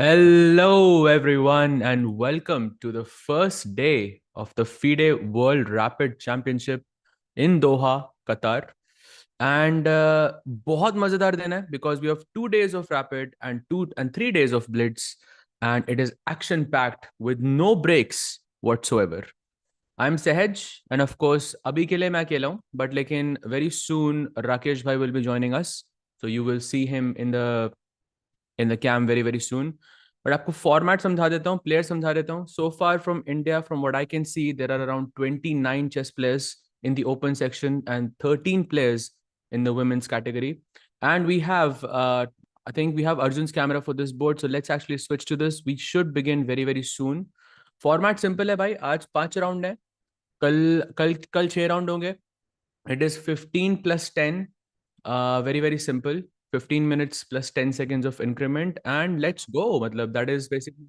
Hello, everyone, and welcome to the first day of the FIDE World Rapid Championship in Doha, Qatar. And बहुत मजेदार दिन है because we have 2 days of rapid and 3 days of blitz, and it is action packed with no breaks whatsoever. I'm Sehaj, and of course, अभी के लिए मैं अकेला हूँ, but लेकिन very soon Rakesh bhai will be joining us, so you will see him in the cam very very soon. But आपको format समझा देता हूँ, प्लेयर समझा देता हूँ. So far from India, from what I can see, there are around 29 chess players in the open section and 13 players in the women's category. And we have I think we have Arjun's camera for this board, so let's actually switch to this. We should begin very very soon. Format simple है भाई. आज 5 round है. कल कल कल 6 round होंगे. It is 15 plus 10. Very very simple. 15 minutes plus 10 seconds of increment, and let's go. Matlab, that is basically,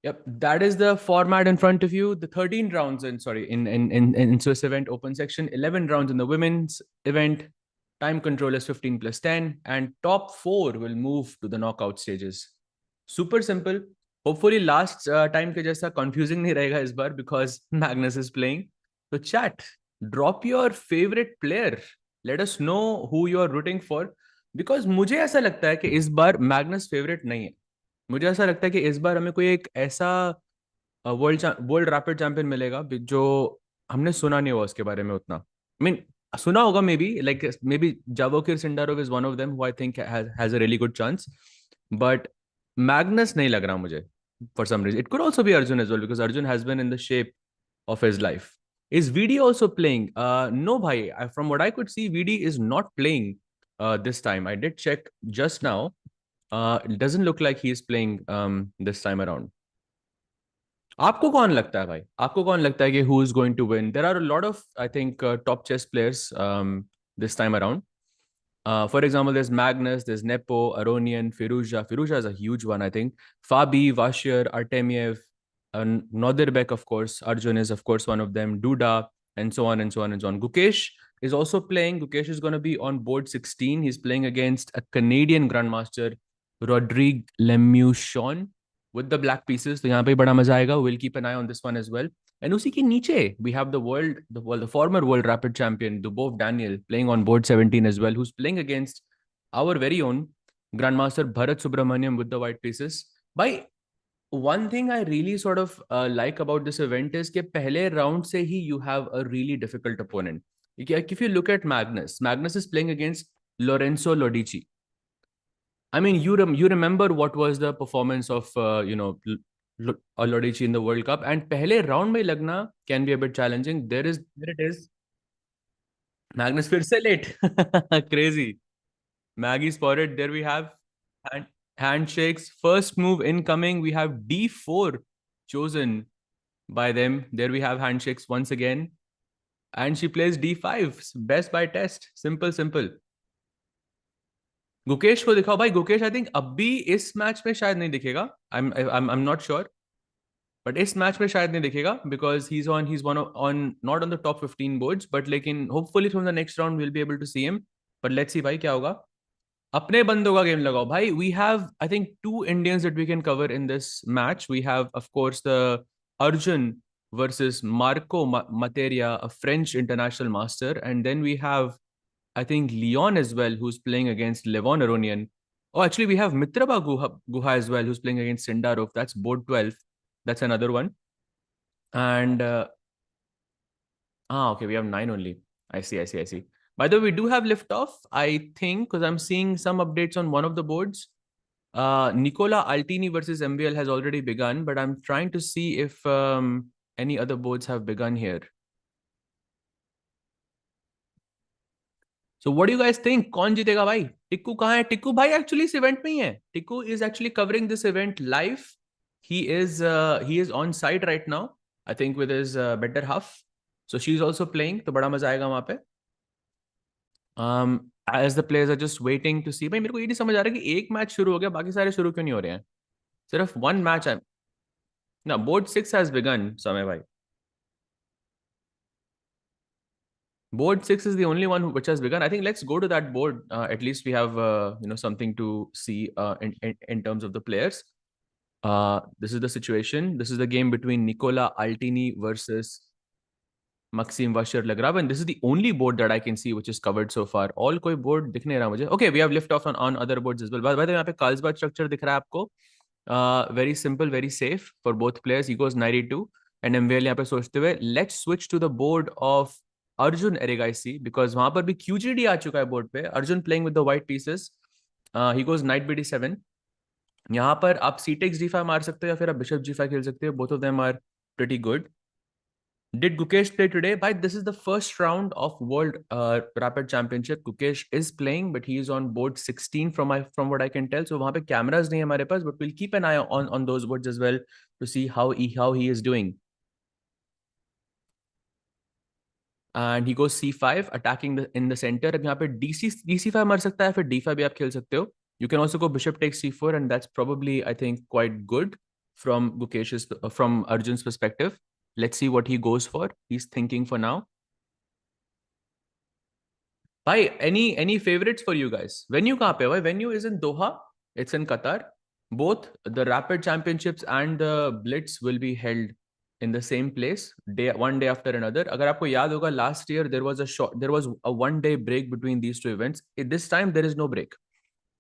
yep, that is the format in front of you. The 13 rounds in, sorry, in Swiss event open section, 11 rounds in the women's event. Time control is 15 plus 10, and top 4 will move to the knockout stages. Super simple. Hopefully last time के जैसा confusing नहीं रहेगा इस बार, because Magnus is playing. So chat, drop your favorite player. Let us know who you are rooting for, because मुझे ऐसा लगता है कि इस बार Magnus favorite नहीं है. मुझे ऐसा लगता है कि इस बार हमें कोई एक ऐसा वर्ल्ड रैपिड चैंपियन मिलेगा जो हमने सुना नहीं हुआ उसके बारे में उतना. आई मीन, सुना होगा maybe, like maybe Javokhir Sindarov is one of them who I think has a really good chance. But Magnus नहीं लग रहा मुझे. For some reason, it could also be Arjun as well, because Arjun has been in the shape of his life. Is VD also playing? No, bhai. From what I could see, VD is not playing this time. I did check just now. It doesn't look like he is playing this time around. आपको कौन लगता है भाई? आपको कौन लगता है कि who is going to win? There are a lot of, I think, top chess players this time around. For example, there's Magnus, there's Nepo, Aronian, Firuza. Firuza is a huge one, I think. Fabi, Vashir, Artemiev, Nodirbek, of course. Arjun is, of course, one of them. Duda, and so on and so on and so on. Gukesh is also playing. Gukesh is going to be on board 16. He's playing against a Canadian grandmaster, Rodrigue Lemuchon, with the black pieces. तो यहाँ पे बड़ा मजा आएगा. We'll keep an eye on this one as well. And उसी के नीचे we have the former world rapid champion Dubov Daniel playing on board 17 as well, who's playing against our very own grandmaster Bharat Subramaniam with the white pieces. By one thing I really sort of like about this event is कि पहले round से ही you have a really difficult opponent. If you look at Magnus is playing against Lorenzo Lodici. I mean, you remember what was the performance of Lodici in the World Cup, and पहले round में लगना can be a bit challenging. There it is. Magnus फिर से late. Crazy. Maggie spotted. There we have hand, handshakes. First move incoming. We have D4 chosen by them. There we have handshakes once again. And she plays D5. Best by test. Simple, simple. Gukesh को दिखाओ भाई. Gukesh I think अभी इस match में शायद नहीं दिखेगा. I am not sure, but इस मैच में शायद नहीं दिखेगा because he is one on not on the top 15 boards. But लेकिन hopefully from the next round will be able to see him. But let's see भाई क्या होगा. अपने बंदों का गेम लगाओ भाई. We have I think 2 Indians that we can cover in this match. We have of course the Arjun versus Marco Materia, a French international master, and then we have, I think, Leon as well, who's playing against Levon Aronian. Oh, actually, we have Mitraba Guha as well, who's playing against Sindarov. That's board 12. That's another one. And okay, we have 9 only. I see, I see, I see. By the way, we do have liftoff, I think, because I'm seeing some updates on one of the boards. Nicola Altini versus MVL has already begun, but I'm trying to see if any other boards have begun here. So what do you guys think? कौन जीतेगा भाई? टिक्कू कहाँ है? टिक्कू भाई actually इस event में ही है. Tikku is actually covering this event live. He is on site right now, I think, with his better half. So she's also playing. तो बड़ा मजा आएगा वहाँ पे. As the players are just waiting to see. भाई मेरे को ये नहीं समझ आ रहा कि एक मैच शुरू हो गया, बाकी सारे शुरू क्यों नहीं हो रहे हैं? सिर्फ one match है. ना, board 6 has begun, समय भाई. Board 6 is the only one which has begun. I think let's go to that board. At least we have something to see in terms of the players. This is the situation. This is the game between Nicola Altini versus Maxim Vasher Lagrave, and this is the only board that I can see which is covered so far. All कोई board दिख नहीं रहा मुझे. Okay, we have lift off on other boards as well. By the way, यहाँ पे Carlsbad structure दिख रहा है आपको. Very simple, very safe for both players. He goes 92, and MVL यहाँ पे सोचते हुए let's switch to the board of Arjun Erigaisi because वहाँ पर भी QGD आ चुका है board पे. Arjun playing with the white pieces. He goes knight BD7. यहाँ पर आप C-takes D5 मार सकते हो या फिर आप Bishop G5 खेल सकते हो. Both of them are pretty good. Did Gukesh play today? Bhai, this is the first round of World Rapid Championship. Gukesh is playing, but he is on board 16 from what I can tell. So वहाँ पे cameras नहीं है हमारे पास, but we'll keep an eye on those boards as well to see how he is doing. And he goes C5, attacking in the center. अब यहाँ पे DC5 मार सकता है, फिर D5 भी आप खेल सकते हो. You can also go Bishop takes C4, and that's probably, I think, quite good from from Arjun's perspective. Let's see what he goes for. He's thinking for now. Bhai, any favorites for you guys? Venue kahan pe hai? Venue is in Doha. It's in Qatar. Both the Rapid Championships and the Blitz will be held in the same place, one day after another. अगर आपको याद होगा, last year there was a 1 day break between these two events. This time there is no break.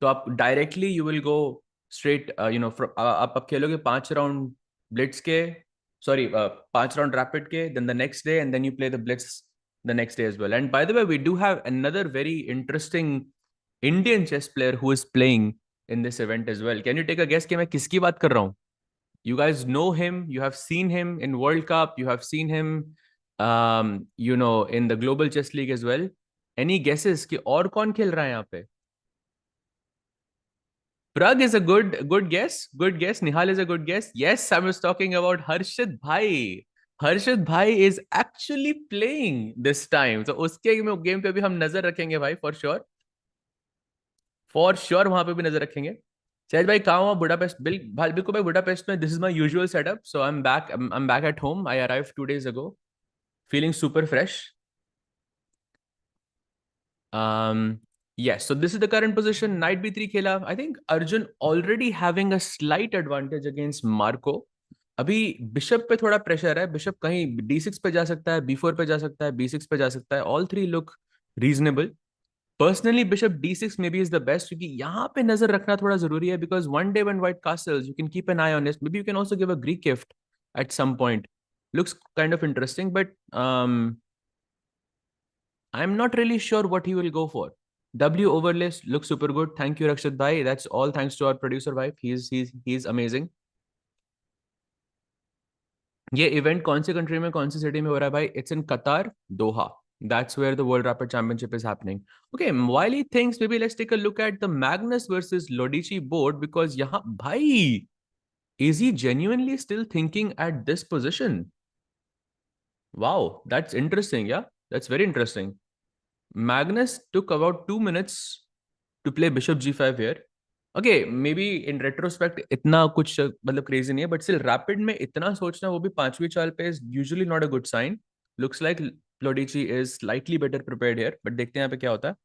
तो आप directly you will go straight, आप खेलोगे 5 round Blitz के, sorry, 5 round Rapid के, then the next day, and then you play the Blitz the next day as well. And by the way, we do have another very interesting Indian chess player who is playing in this event as well. Can you take a guess कि मैं किसकी बात कर रहा हूँ? You guys know him. You have seen him in World Cup. You have seen him, in the Global Chess League as well. Any guesses कि और कौन खेल रहा है यहाँ पे? Pragg is a good guess. Good guess. Nihal is a good guess. Yes, I was talking about Harshit Bhai. Harshit Bhai is actually playing this time. So उसके game पे भी हम नजर रखेंगे भाई, for sure. For sure वहां पे भी नजर रखेंगे. Sahaj bhai, कहाँ हुआ बुडापेस्ट? बिल्कुल भाई, बुडापेस्ट में this is my usual setup. So I'm back. I'm back at home. I arrived 2 days ago. Feeling super fresh. Yes, so this is the current position. Knight b3 खेला. I think Arjun already having a slight advantage against Marco. अभी bishop पे थोड़ा pressure है. Bishop कहीं d6 पे जा सकता है, b4 पे जा सकता है, b6 पे जा सकता है. All three look reasonable. Personally, Bishop d6 maybe is the best क्योंकि यहाँ पे नजर रखना थोड़ा जरूरी है because one day when white castles, you can keep an eye on this. Maybe you can also give a Greek gift at some point. Looks kind of interesting, but I'm not really sure what he will go for. W overlays looks super good. Thank you, Rakshit Bhai. That's all thanks to our producer wife. He's amazing. ये event कौन से country में, कौन सी city में हो रहा है भाई? It's in Qatar, Doha. That's where the World Rapid Championship is happening. Okay, while he thinks, maybe let's take a look at the Magnus versus Lodici board because yahan, bhai, is he genuinely still thinking at this position? Wow, that's interesting. Yeah, that's very interesting. Magnus took about 2 minutes to play Bishop G5 here. Okay, maybe in retrospect इतना कुछ मतलब crazy नहीं है, but still rapid में इतना सोचना वो भी 5वीं चाल पे is usually not a good sign. Looks like Lodici is slightly better prepared here, but देखते हैं यहाँ पे क्या होता है.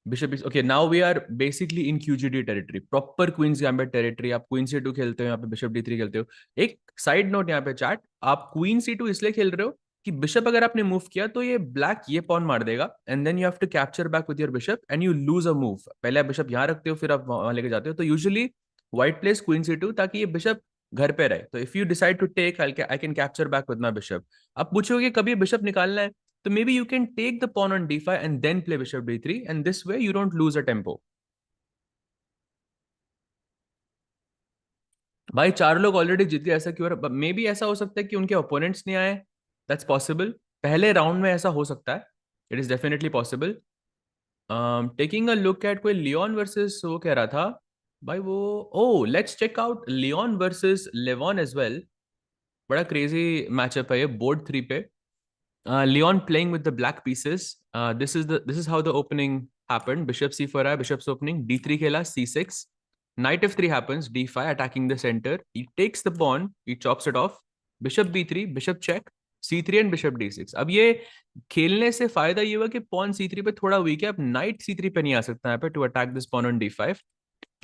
Bishop is okay. Now we are basically in QGD territory, proper Queen's Gambit territory. आप Queen C2 खेलते हो, यहाँ पे Bishop D3 खेलते हो. एक side note यहाँ पे chat, आप Queen C2 इसलिए खेल रहे हो कि Bishop अगर आपने move किया तो ये Black ये pawn मार देगा, and then you have to capture back with your Bishop and you lose a move. पहले आप Bishop यहाँ रखते हो, फिर आप वहाँ लेके जाते हो. तो usually White plays Queen C2 ताकि ये Bishop घर पे रहे. तो if you decide to take, I can capture back with my Bishop. आप पूछोगे कभी Bishop निकालना है, so maybe you can take the pawn on d5 and then play bishop d3, and this way you don't lose a tempo. भाई 4 लोग already जीत गए, ऐसा क्यों? मे बी ऐसा हो सकता है कि उनके ओपोनेंट्स नहीं आए. That's possible. पहले राउंड में ऐसा हो सकता है. It is definitely possible. Taking a look at कोई लियोन वर्सेस वो कह रहा था भाई वो. Oh let's check out Leon versus Levon as well. बड़ा क्रेजी मैचअप है ये बोर्ड 3 पे. Leon playing with the black pieces. This is how the opening happened. Bishop c4, bishop's opening. d3 khela, c6. Knight f3 happens. d5 attacking the center. He takes the pawn. He chops it off. Bishop b3. Bishop check. C3 and bishop D6। अब ये खेलने से फायदा ये हुआ कि pawn C3 पे थोड़ा वीक है, अब नाइट C3 पे नहीं आ सकता यहाँ पे to attack this pawn on D5।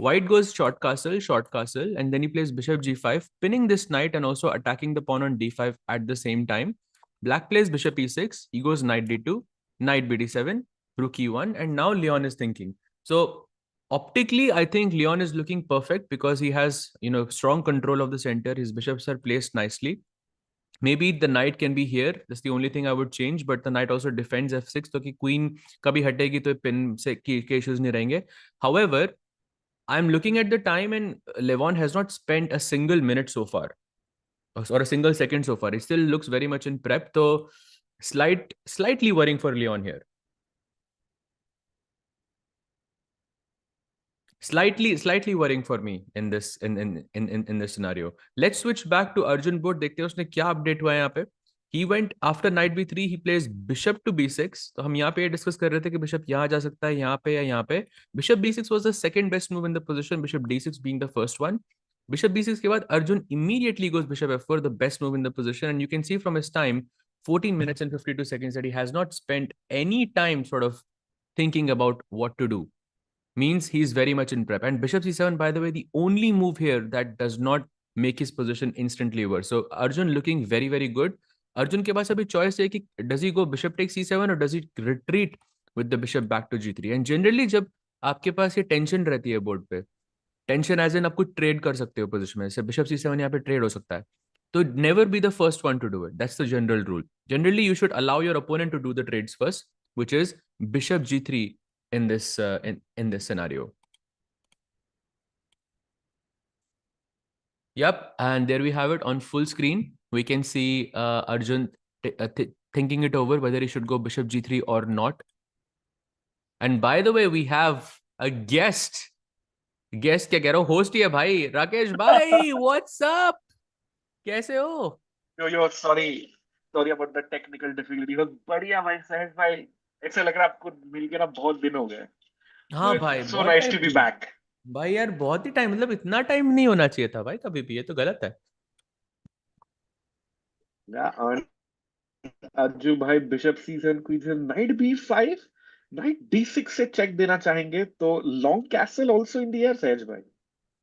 White goes short castle, and then he plays bishop g5, pinning this knight and also attacking the pawn on d5 at the same time. Black plays bishop e6, he goes knight d2, knight bd7, rook e1, and now Leon is thinking. So optically, I think Leon is looking perfect because he has, strong control of the center. His bishops are placed nicely. Maybe the knight can be here. That's the only thing I would change. But the knight also defends f6, तो कि queen कभी हटेगी तो pin से के issues नहीं रहेंगे. However, I'm looking at the time and Levon has not spent a single minute so far, or a single second so far. He still looks very much in prep. So slightly worrying for Leon here. Slightly worrying for me in this scenario. Let's switch back to Arjun board. देखते हैं उसने क्या update हुआ है यहाँ पे. He went after knight b3. He plays bishop to b6. तो हम यहाँ पे डिस्कस कर रहे थे कि बिशप यहाँ जा सकता है, यहाँ पे या यहाँ पे. Bishop b6 was the second best move in the position. Bishop d6 being the first one. Bishop b6 के बाद Arjun immediately goes bishop f4, the best move in the position. And you can see from his time, 14 minutes and 52 seconds, that he has not spent any time sort of thinking about what to do. Means he's very much in prep. And bishop c7, by the way, the only move here that does not make his position instantly worse. So Arjun looking very, very good. Arjun के पास अभी choice है कि does he go bishop takes c7 or does he retreat with the bishop back to g3. And generally जब आपके पास ये tension रहती है board पे, टेंशन एज एन आप कुछ ट्रेड कर सकते हो पोजिशन में, जैसे बिशप c7 यहाँ पे ट्रेड हो सकता है, तो never be the first one to do it. That's the general rule. Generally you should allow your opponent to do the trades first, which is bishop g3 in this scenario. Yep, and there we have it on full screen. We can see Arjun thinking it over whether he should go bishop g3 or not. And by the way, we have a guest. Guest क्या कह रहा हूँ, host ही है भाई. राकेश भाई, what's up, कैसे हो? Yo sorry sorry about the technical difficulty. बढ़िया भाई, सहज भाई. ऐसा लग रहा है आपको मिलके ना बहुत दिन हो गए. हाँ बट भाई, सो बहुत नाइस टाइम टू हो बी गया बैक. भाई. यार बहुत ही टाइम, मतलब इतना टाइम नहीं होना चाहिए था भाई कभी भी, ये तो गलत है. अर्जुन भाई bishop c7 queen night b5, night d6 से चेक देना चाहेंगे तो long castle also in the air. सहज भाई,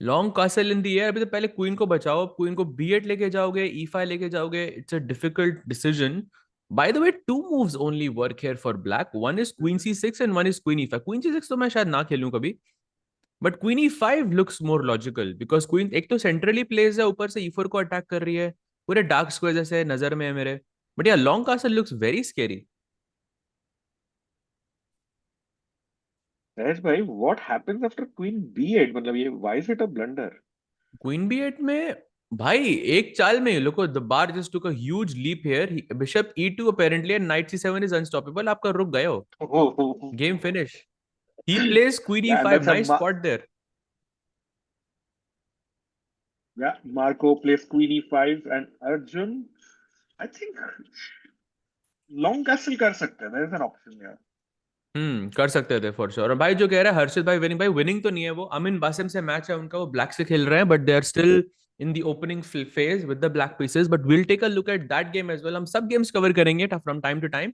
long castle in the air. अभी तो पहले क्वीन को बचाओ. क्वीन को b8 लेके जाओगे, e5 लेके जाओगे. It's a difficult decision. By the way, two moves only work here for black. One is queen c6 and one is queen e5. Queen c6 तो मैं शायद ना खेलूं कभी, but queen e5 looks more logical because queen एक तो centrally place है, ऊपर से e4 को अटैक कर रही है, पूरे डार्क स्क्वायर जैसे नजर में है मेरे. But yeah long castle looks very scary. Sahaj भाई, what happens after queen b8? मतलब ये why is it a blunder? Queen b8 में भाई एक चाल में लोगों, the bar just took a huge leap here. Bishop e2 apparently and knight c7 is unstoppable. आपका रुक गए हो, game finish. He places queen Yeah, e5, that's a nice spot there. yeah. Marco plays queen e5 and Arjun, I think long castle कर सकते हैं. There is an option यार. कर सकते थे फॉर श्योर. और भाई जो कह रहा है हर्षित भाई, विनिंग भाई, विनिंग तो नहीं है वो. अमीन बासिम से मैच है उनका, वो ब्लैक से खेल रहे हैं, but they are still in the opening phase with the black pieces. But will take a look at that game as well. हम सब गेम्स कवर करेंगे from time to time.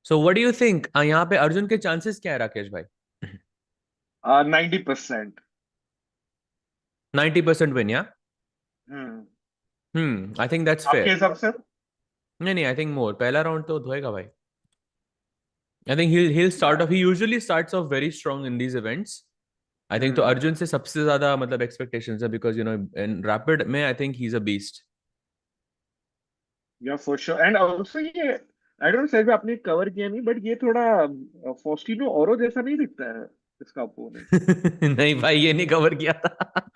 So what do you think, यहाँ पे अर्जुन के chances क्या है राकेश भाई? 90%. 90% win, या? हम्म. आई थिंक दैट्स आपके फेयर. हिसाब से? नहीं नहीं, आई थिंक मोर. पहला राउंड तो धोएगा भाई. आई थिंक he'll start या off, he usually starts off very strong in these events. I think तो हम्म. अर्जुन से सबसे ज्यादा मतलब एक्सपेक्टेशंस है, बिकॉज इन रैपिड में I think he is a beast. या फॉर श्योर. एंड आल्सो ये आई डोंट से भी आपने कवर किया नहीं, बट ये थोड़ा फॉस्टिनो ओरो जैसा नहीं दिखता है इसका अपोनेंट. नहीं भाई, ये नहीं कवर किया था.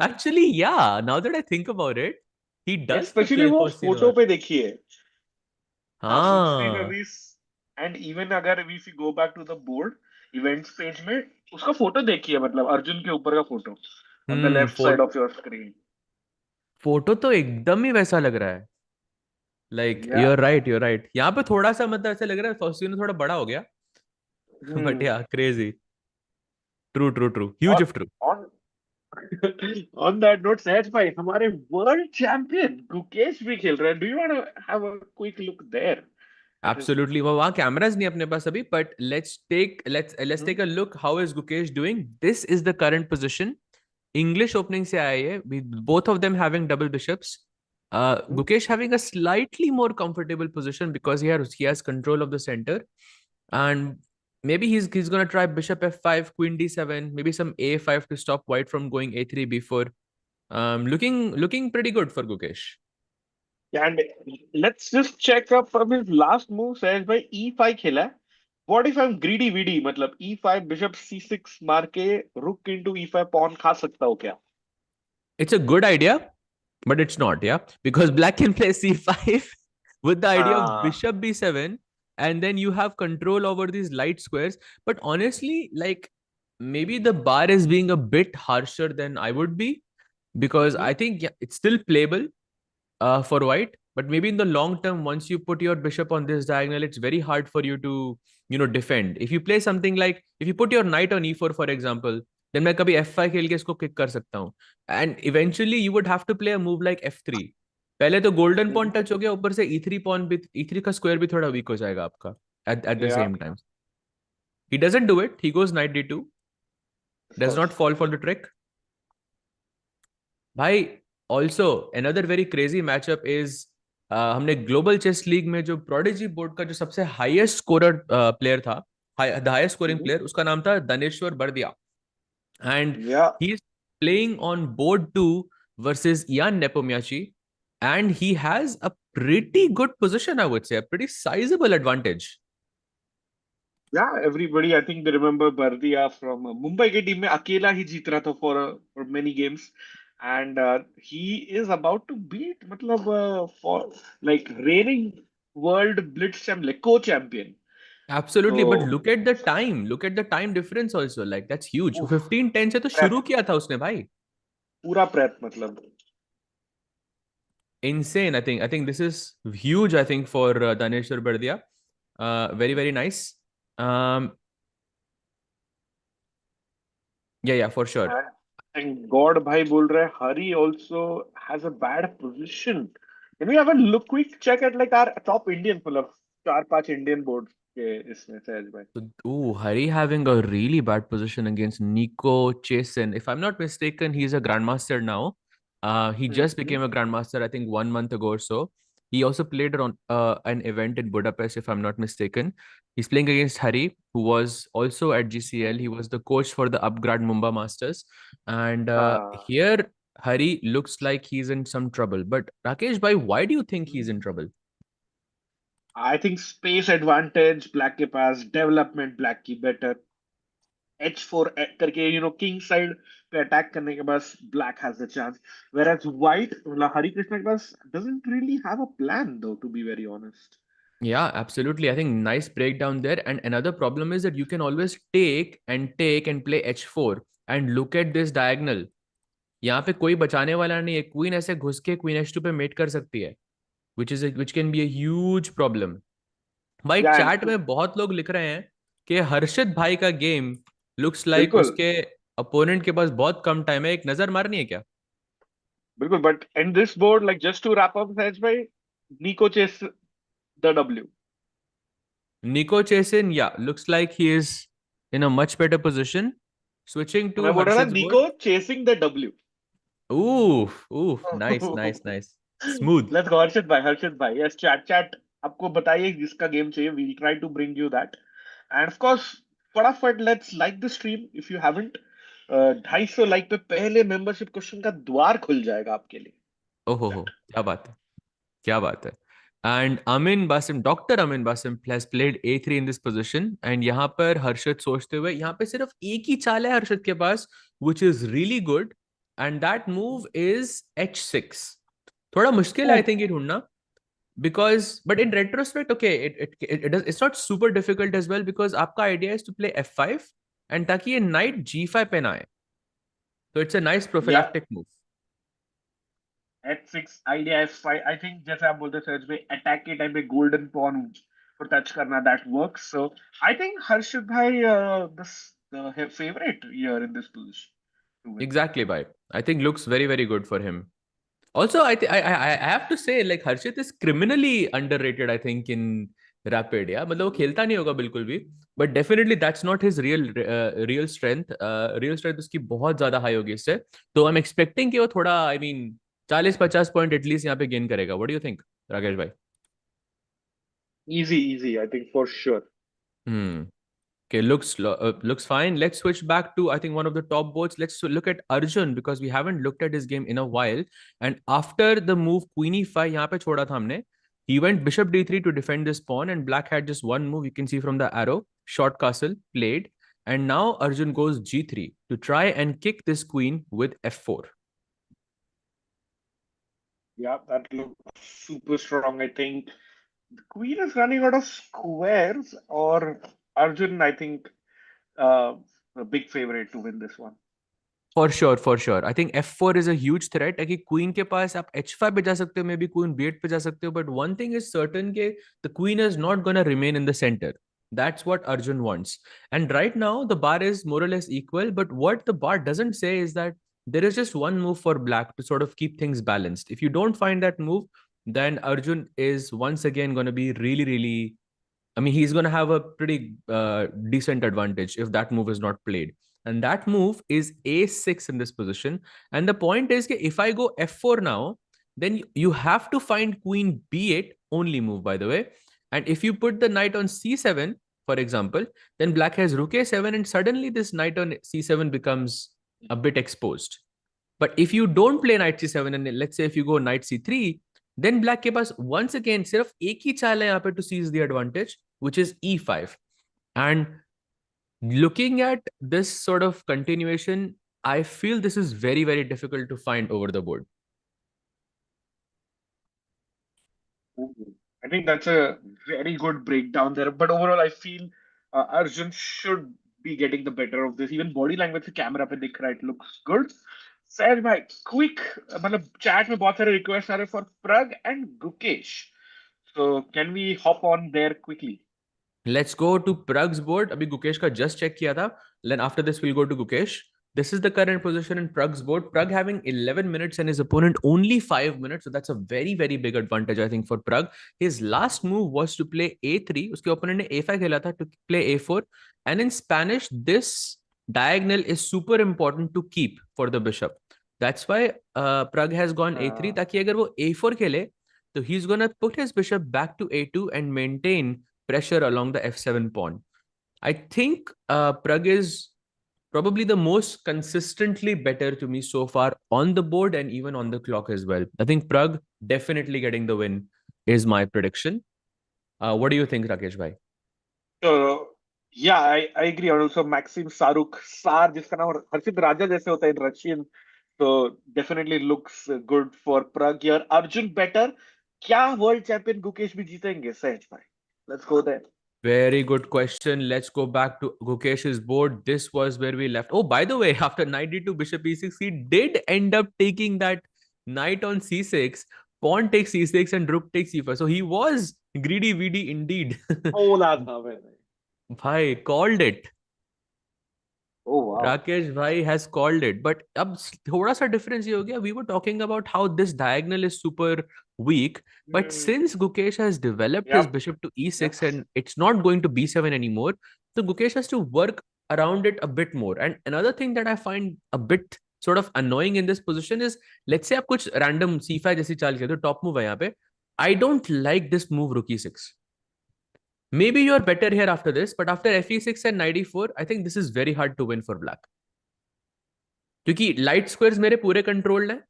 Actually yeah, now that I think about it, he does look especially like वो फॉस्टिनो. फोटो पे देखिए. हाँ, 16 हाँ. अभी. एंड इवन अगर if you go back to the board events page में, उसका फोटो देखिए. मतलब अर्जुन के ऊपर का photo on the left side of your screen. Photo तो एकदम ही वैसा लग रहा है. लाइक या यू आर राइट. यहाँ पे थोड़ा सा मतलब ऐसा लग रहा है फॉस्टिनो थोड़ा बड़ा हो गया. But hmm. Yeah crazy. True true true, huge और of true. On On that note, सहज भाई हमारे वर्ल्ड चैंपियन गुकेश भी खेल रहे हैं. Do you want to have a quick look there at his game? Absolutely, वो वहाँ कैमराज नहीं अपने पास अभी, but let's Hmm? Take a look how is Gukesh doing. This is the current position. English opening से आया है. Both of them having double bishops. Hmm? Gukesh having a slightly more comfortable position because he has control of the center, and maybe he's gonna try bishop f5, queen d7, maybe some a5 to stop white from going a3 b4. Looking pretty good for Gukesh. Yeah, and let's just check up of his last move. सहज भाई e5 खेला है. What if I'm greedy VD? मतलब e5 bishop c6 मार के rook into e5 pawn खा सकता हो क्या? It's a good idea, but it's not, yeah, because black can play c5 with the idea of हाँ. bishop b7, and then you have control over these light squares. But honestly, like, maybe the bar is being a bit harsher than I would be, because Hmm? I think, yeah, it's still playable for white, but maybe in the long term, once you put your bishop on this diagonal, it's very hard for you to, defend. If you play something like, if you put your knight on e4, for example, then मैं कभी f5 खेल के इसको kick कर सकता हूँ. And eventually you would have to play a move like f3. पहले तो गोल्डन पॉन Hmm? टच हो गया, ऊपर से e3 पॉन भी, e3 का स्क्वायर भी थोड़ा वीक हो जाएगा आपका at the Yeah, same time. He doesn't do it. He goes knight d2, of does not course. fall for the trick. भाई, also another very crazy matchup is, हमने global chess league में जो prodigy board का जो सबसे highest scorer player था, the highest scoring Hmm? Player, उसका नाम था Daneshvar Bardiya. And Yeah. He is playing on board 2 versus Ian Nepomniachtchi, and he has a pretty good position, I would say, a pretty sizable advantage. Yeah, everybody, I think they remember Bardia from Mumbai के team में अकेला ही जीत रहा था for many games, and he is about to beat मतलब for like reigning world blitz champ like co-champion. Absolutely, but So look at the time difference also, like that's huge. उफ, 15-10 से तो prep शुरू किया था उसने भाई. पूरा prep मतलब. Insane. I think this is huge. I think for Daneshwar Bardia, very very nice. Um, yeah, for sure. And thank God भाई बोल रहे हैं Hari also has a bad position. Can we have a look quick check at like our top Indian मतलब चार पांच Indian boards के इसमें सहज भाई. So, ooh, Hari having a really bad position against Nico Chasen. If I'm not mistaken, he's a grandmaster now. He just Hmm. became a grandmaster, I think, 1 month ago or so. He also played on an event in Budapest, if I'm not mistaken. He's playing against Hari, who was also at GCL. He was the coach for the Upgrad Mumbai Masters. And हाँ. here, Hari looks like he's in some trouble. But Rakesh bhai, why do you think he's in trouble? I think space advantage black के पास, development black की better, h4 करके king side पे attack करने के पास black has the chance, whereas white मतलब हरी कृष्णा के पास doesn't really have a plan though, to be very honest. Yeah, absolutely. I think nice breakdown there. And another problem is that you can always take and play h4 and look at this diagonal. यहाँ पे कोई बचाने वाला नहीं है. Queen ऐसे घुस के क्वीन h2 पे मेट कर सकती है, which can be a huge problem. भाई Yeah, and चैट में बहुत लोग लिख रहे हैं कि हर्षित भाई का गेम लुक्स लाइक बिल्कुल उसके अपोनेंट के पास बहुत कम टाइम है. एक नजर मारनी है क्या? बिल्कुल, but in this board, like just to wrap up Sahaj bhai, Nico chase the W. Nico Chasin, yeah, looks like he is in a much better position. Switching मैं to बोल रहा था Harshit's board. Nico chasing the W. Oof, nice, nice, nice. Smooth. Let's go हर्षित भाई, yes, chat आपको बताइए जिसका game चाहिए, we'll try to bring you that. And of course, फटाफट let's like the stream if you haven't. 250 like पे पहले membership question का द्वार खुल जाएगा आपके लिए. Oh, क्या बात है, क्या बात है. And Dr. Amin Basim has played A3 in this position. And यहाँ पर हर्षित सोचते हुए, यहाँ पे सिर्फ एक ही चाल है हर्षित के पास, which is really good. And that move is H6. थोड़ा मुश्किल है, I Ooh, think, ये ढूंढना. Because, but in retrospect, okay, it's not super difficult as well, because आपका idea is to play f5 and ताकि ये knight g5 पे ना आए. So it's a nice yeah, prophylactic move. h6 idea f5, I think जैसे आप बोलते सर्च में अटैक के टाइम पे गोल्डन पॉन पर टच करना, that works. So I think Harshit भाई this the favourite here in this position. to win. Exactly, bhai. I think looks very, very good for him. Also, I have to say, like Harshit is criminally underrated, I think, in Rapid. Yeah, मतलब वो खेलता नहीं होगा बिल्कुल भी. But definitely that's not his real strength. Real strength उसकी बहुत ज़्यादा high होगी इससे. तो I'm expecting कि वो थोड़ा, I mean, 40-50 point at least यहाँ पे gain करेगा. What do you think, Rakesh भाई? Easy, I think for sure. Hmm. Okay, looks fine. Let's switch back to I think one of the top boards. Let's look at Arjun because we haven't looked at his game in a while. And after the move Queen E5 यहाँ पे छोड़ा था हमने. He went Bishop D3 to defend this pawn, and Black had just one move. You can see from the arrow, short castle played, and now Arjun goes G3 to try and kick this queen with F4. Yeah, that looks super strong. I think the queen is running out of squares, or Arjun, I think, uh, a big favorite to win this one. For sure, for sure. I think F4 is a huge threat. कि queen के पास आप H5 पे जा सकते हो, maybe queen B8 पे जा सकते हो, but one thing is certain कि the queen is not gonna remain in the center. That's what Arjun wants. And right now the bar is more or less equal, but what the bar doesn't say is that there is just one move for black to sort of keep things balanced. If you don't find that move, then Arjun is once again gonna be really, really, I mean, he's going to have a pretty decent advantage if that move is not played. And that move is A6 in this position. And the point is, if I go F4 now, then you have to find Queen B8, only move, by the way. And if you put the knight on C7, for example, then black has Rook A7, and suddenly this knight on C7 becomes a bit exposed. But if you don't play knight c7 and let's say if you go knight c3, then black के पास once again सिर्फ एक ही चाल है यहाँ पे to seize the advantage, which is e5. And looking at this sort of continuation, I feel this is very, very difficult to find over the board. I think that's a very good breakdown there. But overall, I feel Arjun should be getting the better of this. Even body language से camera पे दिख रहा है, it looks good. Sahaj भाई, quick, मतलब chat में बहुत सारे requests आ रहे for Pragg and Gukesh. So can we hop on there quickly? Let's go to Pragg's board. अभी गुकेश का just check किया था. Then after this we'll go to Gukesh. This is the current position in Pragg's board. Pragg having 11 minutes and his opponent only 5 minutes. So that's a very, very big advantage, I think, for Pragg. His last move was to play A3. उसके opponent ने A5 खेला था to play A4. And in Spanish, this diagonal is super important to keep for the bishop. That's why Pragg has gone A3 ताकि अगर वो A4 खेले, so he's gonna put his bishop back to A2 and maintain pressure along the f7 pawn. I think Pragg is probably the most consistently better to me so far on the board and even on the clock as well. I think Pragg definitely getting the win is my prediction. What do you think, Rakesh bhai? Yeah, I agree. And also Maxim Saruk Sar, जिसका नाम हर्षित राजा जैसे होता है in Russian, so definitely looks good for Pragg here. Arjun better. क्या world champion Gukesh भी जीतेंगे सहज भाई? Let's go there. Very good question. Let's go back to Gukesh's board. This was where we left. Oh, by the way, after knight d2, bishop e6, he did end up taking that knight on c6, pawn takes c6, and rook takes e5. So he was greedy indeed. बोला था मैंने. Bhai called it. Oh wow. Rakesh bhai has called it. But अब थोड़ा सा difference ये हो गया. We were talking about how this diagonal is super weak. But since Gukesh has developed his bishop to e6 and it's not going to b7 anymore, so Gukesh has to work around it a bit more. And another thing that I find a bit sort of annoying in this position is, let's say आप कुछ random c5 जैसी चाल खेलते हो, top move है यहाँ पे. I don't like this move rook e6. Maybe you're better here after this, but after fe6 and knight e4, I think this is very hard to win for black. क्योंकि light squares मेरे पूरे controlled है,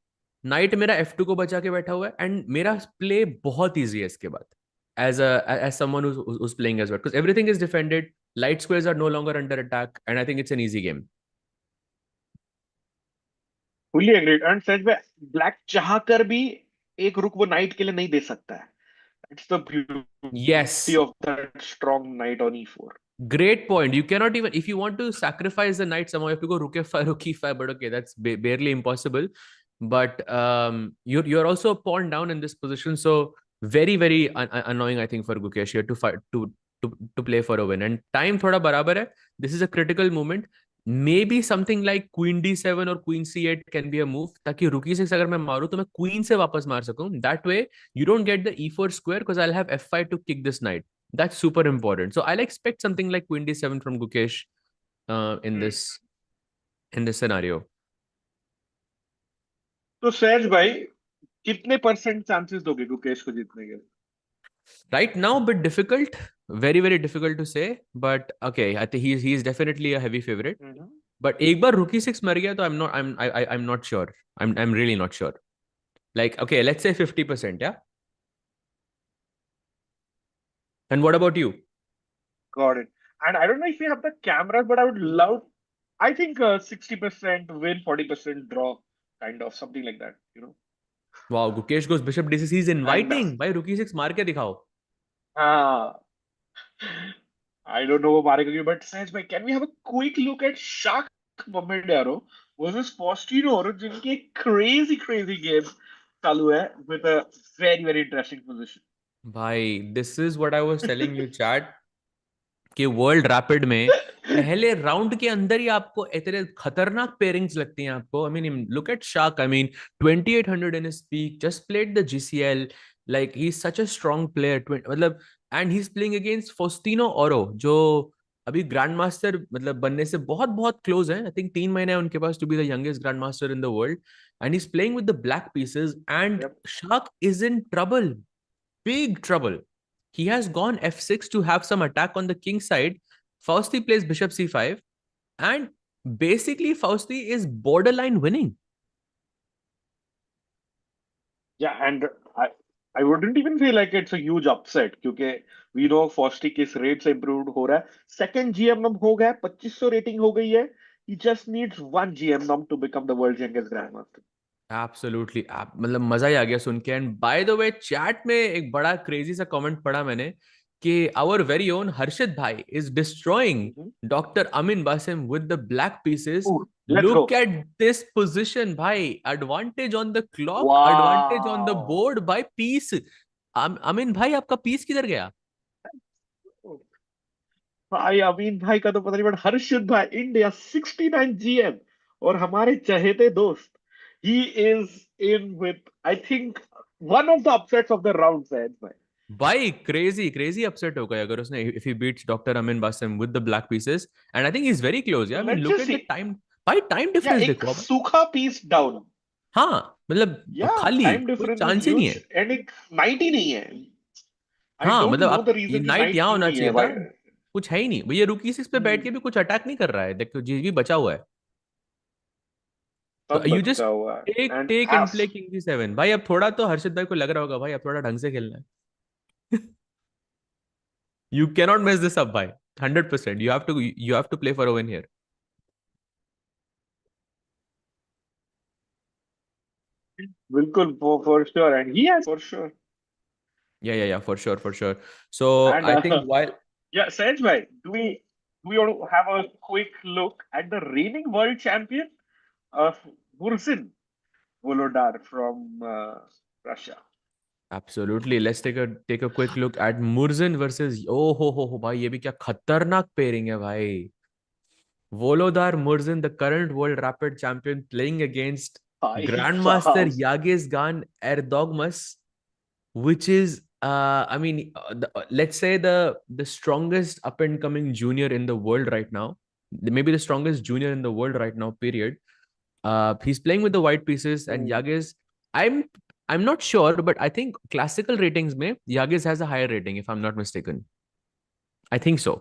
night मेरा f2 को बचा के बैठा हुआ है, एंड मेरा प्ले बहुत इजी है इसके बाद as someone who's playing as well, because everything is defended, light squares are no longer under attack, and I think it's an easy game. Fully agreed. And सच में ब्लैक चाह कर भी एक रुक वो नाइट के लिए नहीं दे सकता है. It's the Yes. beauty of that strong knight on e4. Great point. You cannot even, if you want to sacrifice the knight somehow, you have to go rook f5, rook e5, but okay, that's barely impossible. But you're also a pawn down in this position, so very annoying, I think, for Gukesh here to fight to play for a win. And time thoda barabar hai. This is a critical moment. May be something like queen D7 और queen C8 can be a move, ताकि रुकी 6 अगर मैं मारूं तो मैं queen से वापस मार सकूं. That way you don't get the E4 square because I have F5 to kick this knight. That's super important. So I'll expect something like queen D7 from Gukesh in hmm. this scenario. तो सहज भाई, कितने percent chances दोगे गुकेश को जीतने के? Right now, a bit difficult, very very difficult to say. But okay, I think he's definitely a heavy favorite. Hmm. But एक बार rookie 6 मर गया तो I'm not sure. I'm really not sure. Like okay, let's say 50%, yeah. And what about you? Got it. And I don't know if you have the cameras, but I would love, I think 60% win, 40% draw, kind of something like that, you know. Wow, Gukesh goes Bishop D6. He's And inviting. भाई rookie 6 मार के दिखाओ. uh, I don't know about Mario, but Saj, can we have a quick look at Shaq Mamadaro versus Faustino, जिनकी crazy, crazy game चालू है with a very, very interesting position. भाई this is what I was telling you, chat. कि world rapid में पहले round के अंदर ही आपको इतने खतरनाक पेयरिंग्स लगती हैं आपको. I mean look at Shakh. I mean 2800 in his peak, just played the GCL. Like he is such a strong player, मतलब. And he is playing against Faustino Oro, जो अभी ग्रैंड मास्टर मतलब बनने से बहुत बहुत क्लोज है. I think 3 महीने हैं उनके पास to be the youngest grand master in the world. And he is playing with the black pieces and Yep. Shakh is in trouble, big trouble. He has gone F6 to have some attack on the king side. Fausti plays bishop C5, and basically Fausti is borderline winning. Yeah, and I I wouldn't even say like it's a huge upset क्योंकि we know Fosty किस rate से improved हो रहा है. Second GM नम हो गया है, 2500 rating हो गई है. He just needs one GM num to become the world's youngest grandmaster. Absolutely. मतलब मजा ही आ गया सुन के. And by the way chat में एक बड़ा क्रेजी सा कमेंट पढ़ा मैंने कि आवर वेरी ओन हर्षित भाई is destroying Mhm. Doctor Amin Bassem with the black pieces. Ooh, let's look go. At this position भाई. Advantage on the clock, advantage on the Wow. Board by piece. Amin भाई आपका piece किधर गया? भाई अमीन भाई का तो पता नहीं, बट हर्षित भाई इंडिया 69 GM और हमारे चहेते दोस्त. He is in with, I think, one of the upsets of the round, Sahaj भाई. भाई क्रेजी क्रेजी अपसेट हो गया अगर उसने, if he beats doctor Amin Bassem with the black pieces. And I think is very close. I mean Let's look just at the see. Time. भाई time या difference एक देखो अब. सूखा पीस डाउन. हाँ मतलब या खाली टाइम कोई डिफरेंस इज चांस ही नहीं ह्यूज है. एंड एक नाइट ही नहीं है. आई हाँ डोंट मतलब नो आप, द ये रीजन कि नाइट नाइट यहाँ क्यों होना नहीं है चाहिए था. भाई. कुछ है ही नहीं भैया. रुकी सिक्स पे बैठ के भी कुछ अटैक नहीं कर रहा है. देखो जी भी बचा हुआ है. तो सब यू बचा जस्ट हुआ है टेक एंड टेक एंड एस. प्ले किंग D7 भाई. अब थोड़ा तो हर्षित भाई को लग रहा होगा भाई अब थोड़ा ढंग से खेलना है. You cannot miss this up भाई. 100% you have to play for a win here. बिल्कुल for sure and he has for sure. Yeah, for sure. So and I think while, yeah, Sahaj bhai, do we want to have a quick look at the reigning world champion of Bursin Volodar from Russia? absolutely, let's take a quick look at Murzin versus, oh हो भाई, ये भी क्या खतरनाक pairing है भाई. Volodar Murzin, the current world rapid champion, playing against भाई Grandmaster साहब. Yagisgan Erdogmas, which is let's say the strongest up and coming junior in the world right now. Maybe the strongest junior in the world right now, period. He's playing with the white pieces, and Hmm. Yagis, I'm I'm not sure, but I think classical ratings may Yagis has a higher rating if I'm not mistaken. I think so.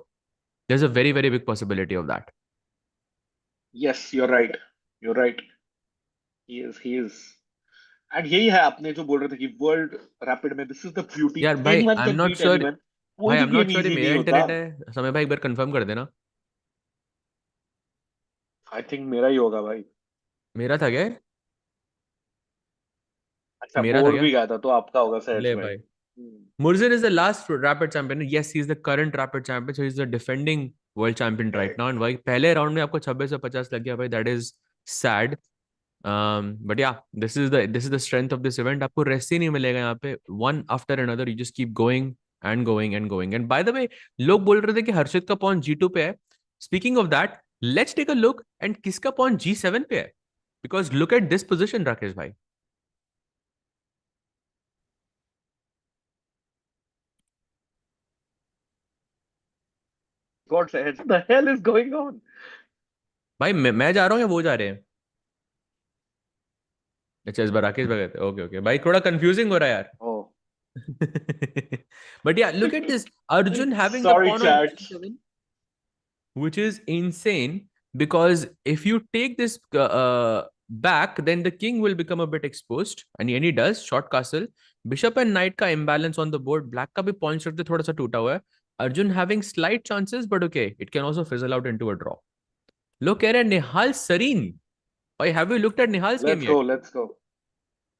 There's a very very big possibility of that. Yes, you're right. You're right. He is. And यही है आपने जो बोल रहे थे कि world rapid में this is the beauty. यार भाई anyone I am can not beat sure. Anyone. कोई भाई आई भी एम गेम नॉट श्योर ये इजी नहीं मेरा होता. इंटरनेट है. समय भाई एक बार कंफर्म कर देना. आई थिंक मेरा ही होगा भाई. मेरा था क्या? अच्छा, मेरा था बोर्ड क्या? भी गया था तो आपका होगा सहज ले भाई. भाई. Murzin is the last rapid champion. Yes, he's the current rapid champion. So he's the defending world champion right now. Correct. And भाई पहले राउंड में आपको 26 से 50 लग गया भाई. That is sad. But yeah, this is the strength of this event. आपको rest ही नहीं मिलेगा यहाँ पे. One after another, you just keep going and going and going. And by the way, लोग बोल रहे थे कि हर्षित का पॉन G2 पे है. Speaking of that, Let's take a look and किसका pawn G7 पे है, because look at this position, Rakesh भाई. God says, what the hell is going on? भाई मैं जा रहा हूँ या वो जा रहे हैं? अच्छा, इस बार राकेश भाई गए थे. ओके ओके भाई, थोड़ा कंफ्यूजिंग हो रहा है यार. Oh, But yeah, look at this. Arjun having the sorry, pawn on chat. G7, which is insane, because if you take this back, then the king will become a bit exposed, and he does. Short castle. Bishop and knight का imbalance on the board. Black का भी pawn structure थोड़ा सा टूटा हुआ है. Arjun having slight chances, but okay, it can also fizzle out into a draw. Look at Nihal Sareen. Why, have you looked at Nihal's game Let's yet? go. Let's go.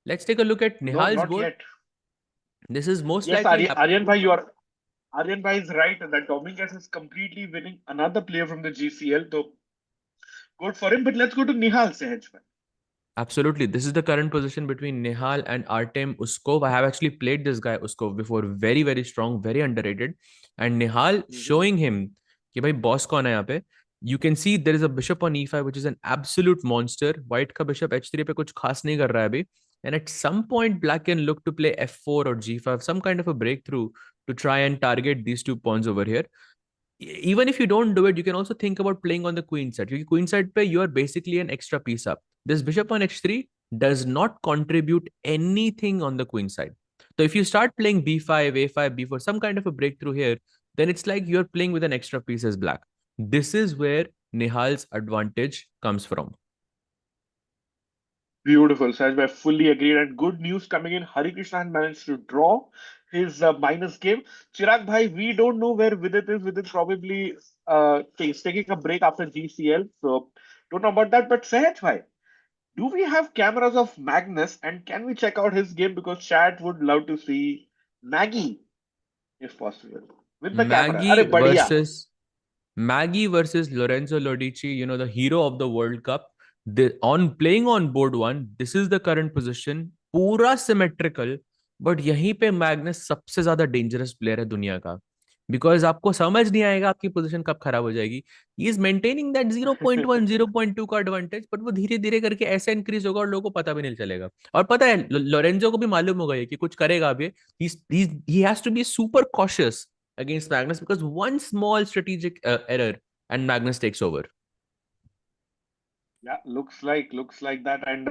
Let's take a look at No, Nihal's not board. yet. This is most Yes, likely Aryan happening. bhai, Aryan bhai is right that Dominguez is completely winning another player from the GCL. So good for him. But let's go to Nihal Sehaj bhai. Absolutely. This is the current position between Nihal and Artem Uskov. I have actually played this guy Uskov before. Very, very strong, very underrated. And Nihal Mhm. showing him कि भाई boss कौन है यहाँ पे. You can see there is a bishop on e5, which is an absolute monster. White का bishop h3 पे कुछ खास नहीं कर रहा है अभी. And at some point, black can look to play f4 or g5, some kind of a breakthrough to try and target these two pawns over here. Even if you don't do it, you can also think about playing on the queen side. Queen side pe, you are basically an extra piece up. This bishop on h3 does not contribute anything on the queen side. So if you start playing b5, a5, b4, some kind of a breakthrough here, then it's like you're playing with an extra piece as black. This is where Nihal's advantage comes from. Beautiful, Sahaj bhai. Fully agreed. And good news coming in. Hari Krishna managed to draw his minus game. Chirag bhai, we don't know where Vidit is. Vidit probably is taking a break after GCL. So don't know about that. But Sahaj bhai, do we have cameras of Magnus and can we check out his game? Because chat would love to see Maggie, if possible, with the camera. Are Maggie badhiya. versus Maggie versus Lorenzo Lodici, the hero of the World Cup. On playing on board one, this is the current position, पूरा symmetrical, but यहीं पे Magnus सबसे ज्यादा dangerous player है दुनिया का. Because आपको समझ नहीं आएगा आपकी पोजीशन कब खराब हो जाएगी. ही इज मेंटेनिंग दैट 0.1 0.2 का एडवांटेज, बट वो धीरे धीरे करके ऐसे इंक्रीज होगा और लोगों को पता भी नहीं चलेगा. और पता है लोरेंजो को भी मालूम होगा ये कि कुछ करेगा अभी. He has to be super cautious against Magnus, because one small strategic error and Magnus takes over. Yeah, looks like that. And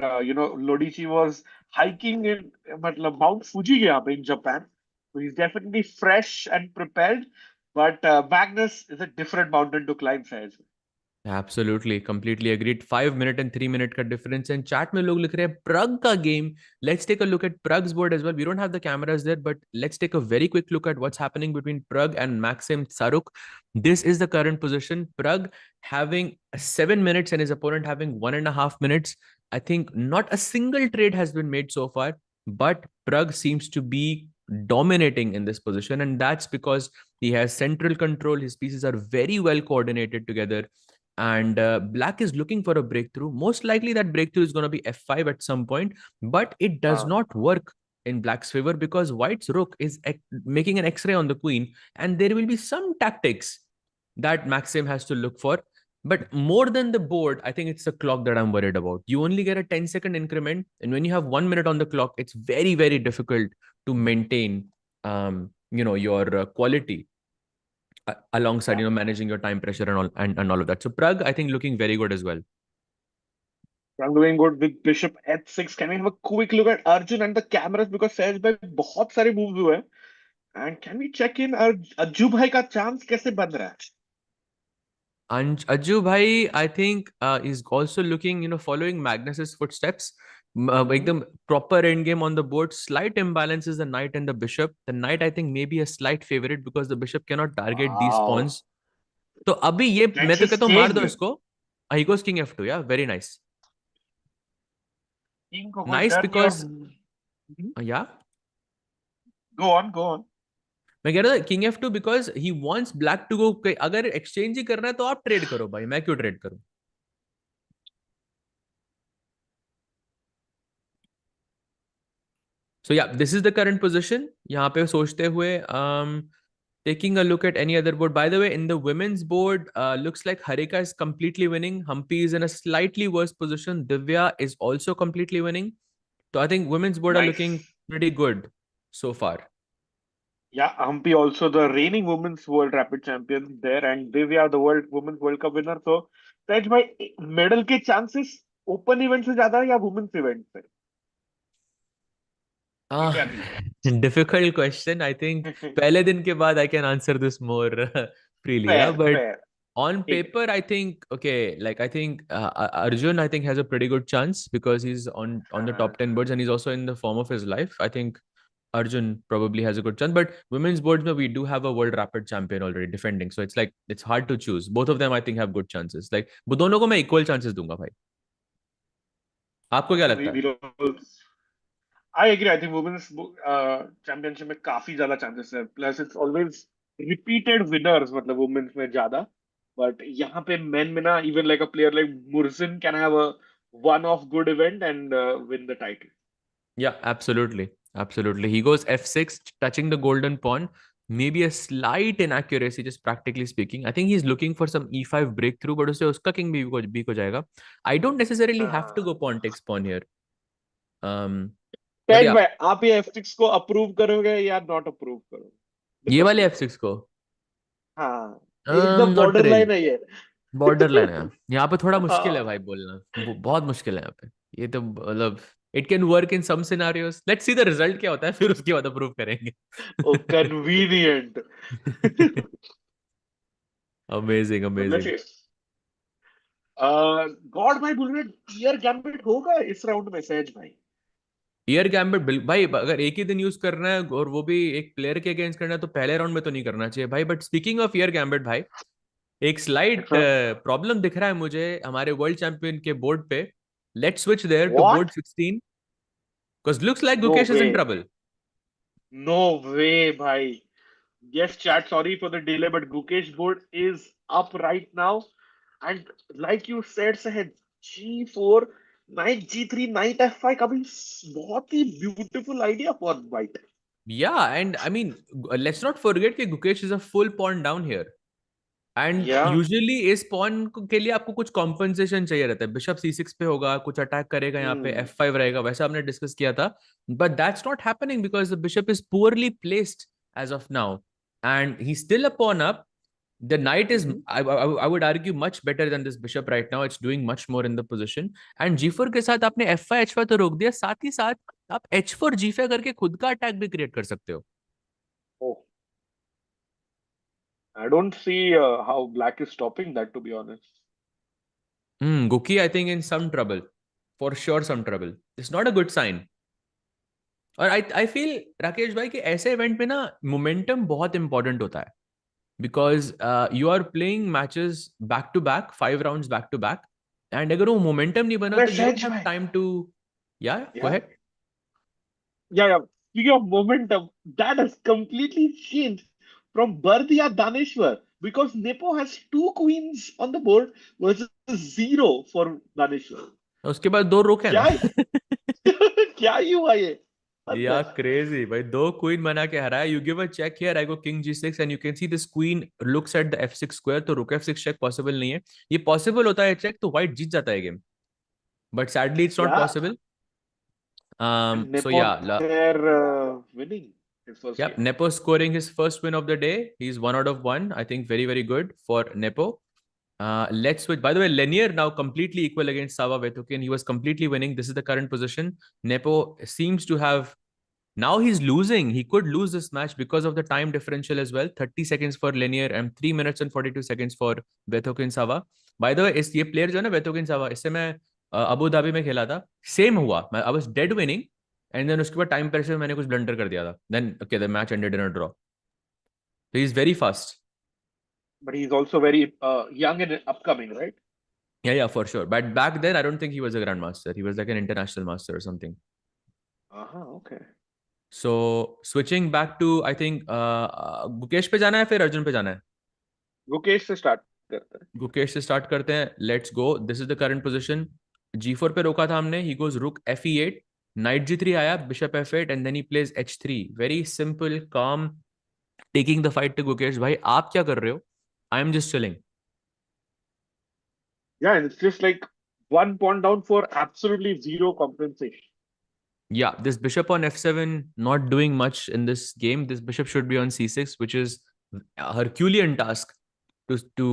Lodici was hiking in Mount Fuji in Japan. So he's definitely fresh and prepared. But Magnus is a different mountain to climb, Sahaj. Absolutely, completely agreed. 5 minute and 3 minute का difference. And chat में लोग लिख रहे हैं Pragg का game. Let's take a look at Pragg's board as well. We don't have the cameras there, but let's take a very quick look at what's happening between Pragg and Maxim Tsaruk. This is the current position. Pragg having 7 minutes and his opponent having 1.5 minutes. I think not a single trade has been made so far, but Pragg seems to be dominating in this position, and that's because he has central control. His pieces are very well coordinated together, and black is looking for a breakthrough. Most likely that breakthrough is going to be f5 at some point, but it does Uh, not work in black's favor because white's rook is making an x-ray on the queen, and there will be some tactics that Maxim has to look for. But more than the board, I think it's the clock that I'm worried about. You only get a 10-second increment, and when you have 1 minute on the clock, it's very, very difficult to maintain your quality alongside yeah. managing your time pressure and all of that. So Pragg, I think, looking very good as well. So I'm doing good with Bishop h6. Can we have a quick look at Arjun and the cameras? Because Sahaj bhai बहुत सारे moves हुए हैं. And can we check in Ajju bhai का chance कैसे बन रहा है? And Ajju Bhai, I think, is also looking, following Magnus's footsteps. Like Mhm. the proper end game on the board. Slight imbalance is the knight and the bishop. The knight, I think, may be a slight favorite because the bishop cannot target these Wow. pawns. तो अभी ये मैं Gets तो his कहता हूँ मार दो king. इसको. He goes king f2. Yeah, very nice. King को कोई Nice डर नहीं और because yeah. go on, go on. मैं कह रहा था king f2 because he wants black to go. अगर एक्सचेंज ही करना है तो आप ट्रेड करो भाई, मैं क्यों ट्रेड करूं. सो या this is the current position. यहाँ पे सोचते हुए Taking a look at any other board. By the way, in the women's board, looks like Harika is completely winning. Humpy is in a slightly worse position. Divya is also completely winning. So I think women's board are looking Nice. pretty good so far. Yeah, Humpy also the reigning women's world rapid champion there, and Divya the world women's World Cup winner. So सहज भाई medal के chances open event से ज्यादा है या women's event से? Ah, क्या think है? difficult question. I think पहले दिन के बाद I can answer this more freely. Yeah, Fair, but fair. on ठीक है. paper, I think okay. Like I think Arjun, I think has a pretty good chance because he's on the top 10 boards and he's also in the form of his life. I think Arjun probably has a good chance. But women's boards, no, we do have a world rapid champion already defending, so it's like it's hard to choose. Both of them, I think, have good chances. Like वो दोनों को मैं equal chances दूंगा भाई. आपको क्या लगता है? We will. I agree. I think women's championship में काफी ज्यादा chances है. Plus it's always repeated winners मतलब women's में ज्यादा. But यहाँ पे men में ना even like a player like Murzin can have a one-off good event and win the title. Yeah, absolutely. Absolutely. He goes f6, touching the golden pawn. Maybe a slight inaccuracy, just practically speaking. I think he's looking for some e5 breakthrough, but उससे उसका king B को जाएगा. I don't necessarily have to हाँ. go pawn takes pawn here. But tag yeah, भाई आप ये F6 को approve करोगे या नॉट अप्रूव करोगे? ये डिपेंड वाले करता है. f6 को हाँ. एकदम नॉट बॉर्डर रियली. लाइन है ये. बॉर्डर लाइन है. यहाँ पे थोड़ा मुश्किल है भाई हाँ. बोलना. बहुत मुश्किल है यहाँ पे. ये तो मतलब it can work in some scenarios. Let's see the result क्या होता है फिर उसके बाद अप्रूव करेंगे. Oh convenient. अमेजिंग मतलब अमेजिंग. गॉड भाई बोल रहे ईयर गैम्बिट होगा इस राउंड में सहज भाई. ईयर गैम्बिट भाई अगर एक ही दिन यूज करना है और वो भी एक प्लेयर के अगेंस्ट करना है तो पहले राउंड में तो नहीं करना चाहिए भाई. But speaking of year gambit भाई, एक स्लाइड हाँ. प्रॉब्लम दिख रहा है मुझे हमारे वर्ल्ड चैंपियन के बोर्ड पे. Let's switch there to board what? 16 because looks like no Gukesh is way. In trouble. No way भाई. Yes, chat. Sorry for the delay, but Gukesh board is up right now. And like you said, Sahaj, G4, knight G3, knight F5 का भी बहुत ही beautiful idea for white. Yeah, and I mean, let's not forget कि Gukesh is a full pawn down here. And Yeah. Usually इस pawn के लिए आपको कुछ compensation चाहिए रहता है. बिशप C6 पे होगा, कुछ अटैक करेगा, यहाँ पे Hmm. F5 रहेगा, वैसा हमने डिस्कस किया था. But that's not happening because the bishop is poorly placed as of now and he still a pawn up. The knight is, Mhm. I would argue, much better than this bishop right now. It's doing much more in the position. And G4 के साथ आपने F5 H5 तो रोक दिया, साथ ही साथ आप H4 G5 करके खुद का अटैक भी क्रिएट कर सकते हो. Oh, I don't see how black is stopping that, to be honest. Guki, I think in some trouble, for sure some trouble. It's not a good sign. और I feel Rakesh भाई कि ऐसे event में ना momentum बहुत important होता है because you are playing matches back to back 5 rounds back to back. And अगर वो मोमेंटम नहीं बना मैं तो यू डोंट सहज हैव भाई. Time to. Yeah go Yeah. Ahead. Yeah, yeah. Speaking of momentum, that has completely changed from Bardia Daneshwar because Nepo has two queens on the board versus zero for Daneshwar. उसके बाद दो रोके ना. क्या क्या ही हुआ ये? हद या है. क्रेजी भाई, दो क्वीन बना के हराया. You give a check here, I go king G6 and you can see this queen looks at the F6 square. तो रुक F6 चेक पॉसिबल नहीं है. ये पॉसिबल होता है चेक तो व्हाइट जीत जाता है game. But sadly it's not Yeah, possible. and So Nepo yeah, there winning his first yep, game. Nepo scoring his first win of the day. He's 1 out of 1. I think very, very good for Nepo. Let's switch. By the way, Lenier now completely equal against Sava Vetukin. He was completely winning. This is the current position. Nepo seems to have. Now he's losing. He could lose this match because of the time differential as well. 30 seconds for Lenier and 3 minutes and 42 seconds for Vetukin Sava. By the way, इस ये player जो है ना Vetukin Sava, इससे मैं Abu Dhabi में खेला था. सेम हुआ. मैं I was dead winning and then उसके बाद टाइम प्रेशर में मैंने कुछ ब्लंडर कर दिया था. Then okay the match ended in a draw. So he's very fast. But he's also very young and upcoming, right? Yeah, for sure. But back then, I don't think he was a grandmaster. He was like an international master or something. Uh-huh, okay. So switching back to, I think, Gukesh पे जाना है फिर अर्जुन पे जाना है. Gukesh से start करते हैं. गुकेश से स्टार्ट करते हैं. Let's go. This is the current position. G4 पे रोका था हमने. He goes rook Fe8. Knight G3 आया. Bishop F8 and then he plays H3. Very simple, calm taking the fight to Gukesh. भाई आप क्या कर रहे हो? I am just chilling. Yeah, and it's just like one pawn down for absolutely zero compensation. Yeah, this bishop on f7 not doing much in this game. This bishop should be on c6, which is a Herculean task to to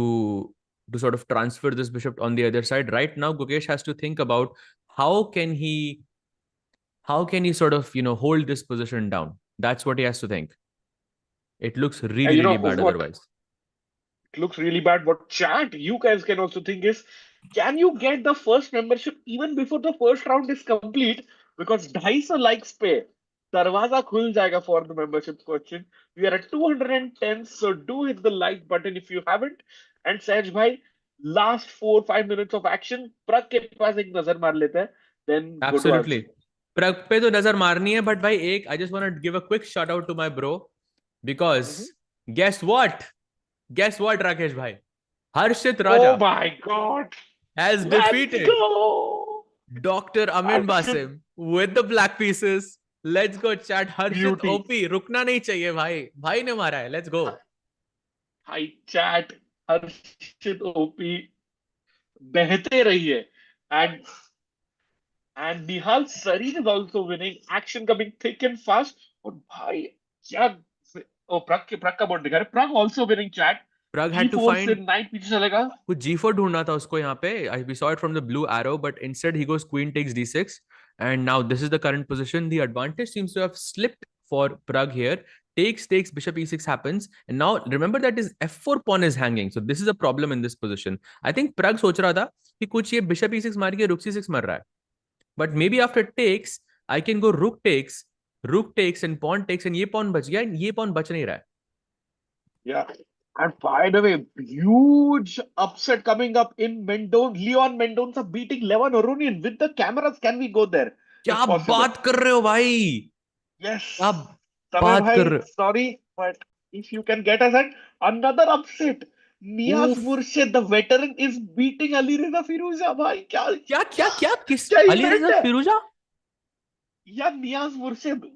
to sort of transfer this bishop on the other side. Right now, Gukesh has to think about how can he how can he sort of hold this position down. That's what he has to think. It looks And really you know really bad what otherwise. looks really bad? What chat you guys can also think is, can you get the first membership even before the first round is complete? Because 250 likes पे दरवाजा खुल जाएगा for the membership question. We are at 210, so do hit the like button if you haven't. And Saj bhai, last 4-5 minutes of action, Prag के पास एक नजर मार लेते हैं, then go to Absolutely. Arjun. प्रग पे तो नजर मारनी है बट भाई एक I just want to give a quick shout out to my bro because Mhm. guess what Rakesh भाई Harshit Oh Raja my God! has Let's defeated go! Dr. Amin Arjun, Basim with the black pieces. Let's go chat. Harshit beauty. OP रुकना नहीं चाहिए भाई भाई ने मारा है let's go Hi chat, Harshit OP बहते रहिए. And Nihal Sareen is also winning. Action coming thick and fast. और भाई क्या प्रग का बोर्ड दिखा रहे. Pragg also winning chat. Pragg had to G4 से फाइंड नाइट पीछे चलेगा. कुछ G4 ढूंढना था उसको यहाँ पे we saw it from the blue arrow but instead he goes queen takes D6 and now this is the current position. The advantage seems to have slipped for Pragg here. Takes bishop E6 happens and now remember that his F4 pawn is hanging, so this is a problem in this position. I think Pragg सोच रहा था कि कुछ ये bishop E6 मार के rook C6 मर रहा है, but maybe after takes I can go rook takes and pawn takes and ये pawn बच गया and ये pawn बच नहीं रहा है. Yeah. And by the way, huge upset coming up in Mendon. Leon Mendonça beating Levan Orunian with the cameras. Can we go there क्या if possible? बात कर रहे हो भाई? Yes. क्या Samir बात कर bhai, रहे sorry, but if you can get us at another upset. हो? Niaz Murshid, the veteran, is beating Ali Reza Firuza. Bhai, क्या क्या क्या किस क्या अली event रजा है? फिरोजा? Yeah, Niaz Murshid,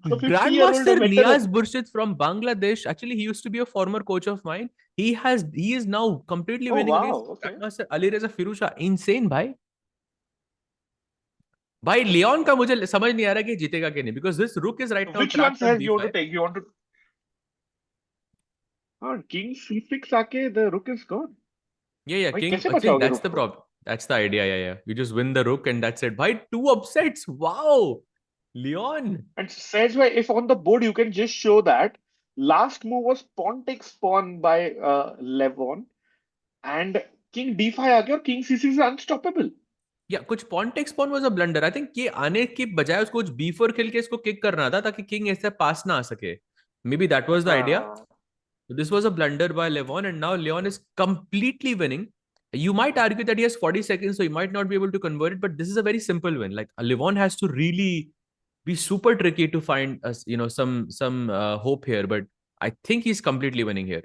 the 50-year-old Grandmaster Niaz veteran. Burshid from Bangladesh. Actually, he used to be a former coach of mine. He is now completely Oh winning against wow, okay. Grandmaster Ali Reza Firuza. Insane भाई. भाई Leone का मुझे समझ नहीं आ रहा कि जीतेगा कि नहीं because this rook is right now Which one trapped on says you want to d5. take? You want to? Oh, King C6 आके the rook is gone. Yeah, भाई king. कैसे Actually, बचाओगे that's rook the को? problem. That's the idea. Yeah. You just win the rook and that's it. Bhai, two upsets. Wow. Leon. And says why if on the board you can just show that last move was pawn takes pawn by Levon and King D5 आ गया और King C6 is unstoppable. या कुछ pawn takes pawn was a blunder I think ये आने की बजाय उसको कुछ b4 खेल के इसको किक करना था ताकि किंग ऐसे पास ना आ सके maybe that was the idea हाँ. This was a blunder by Levon and now Leon is completely winning you might argue that he has 40 seconds so he might not be able to convert it but this is a very simple win like Levon has to really be super tricky to find us some hope here but I think he's completely winning here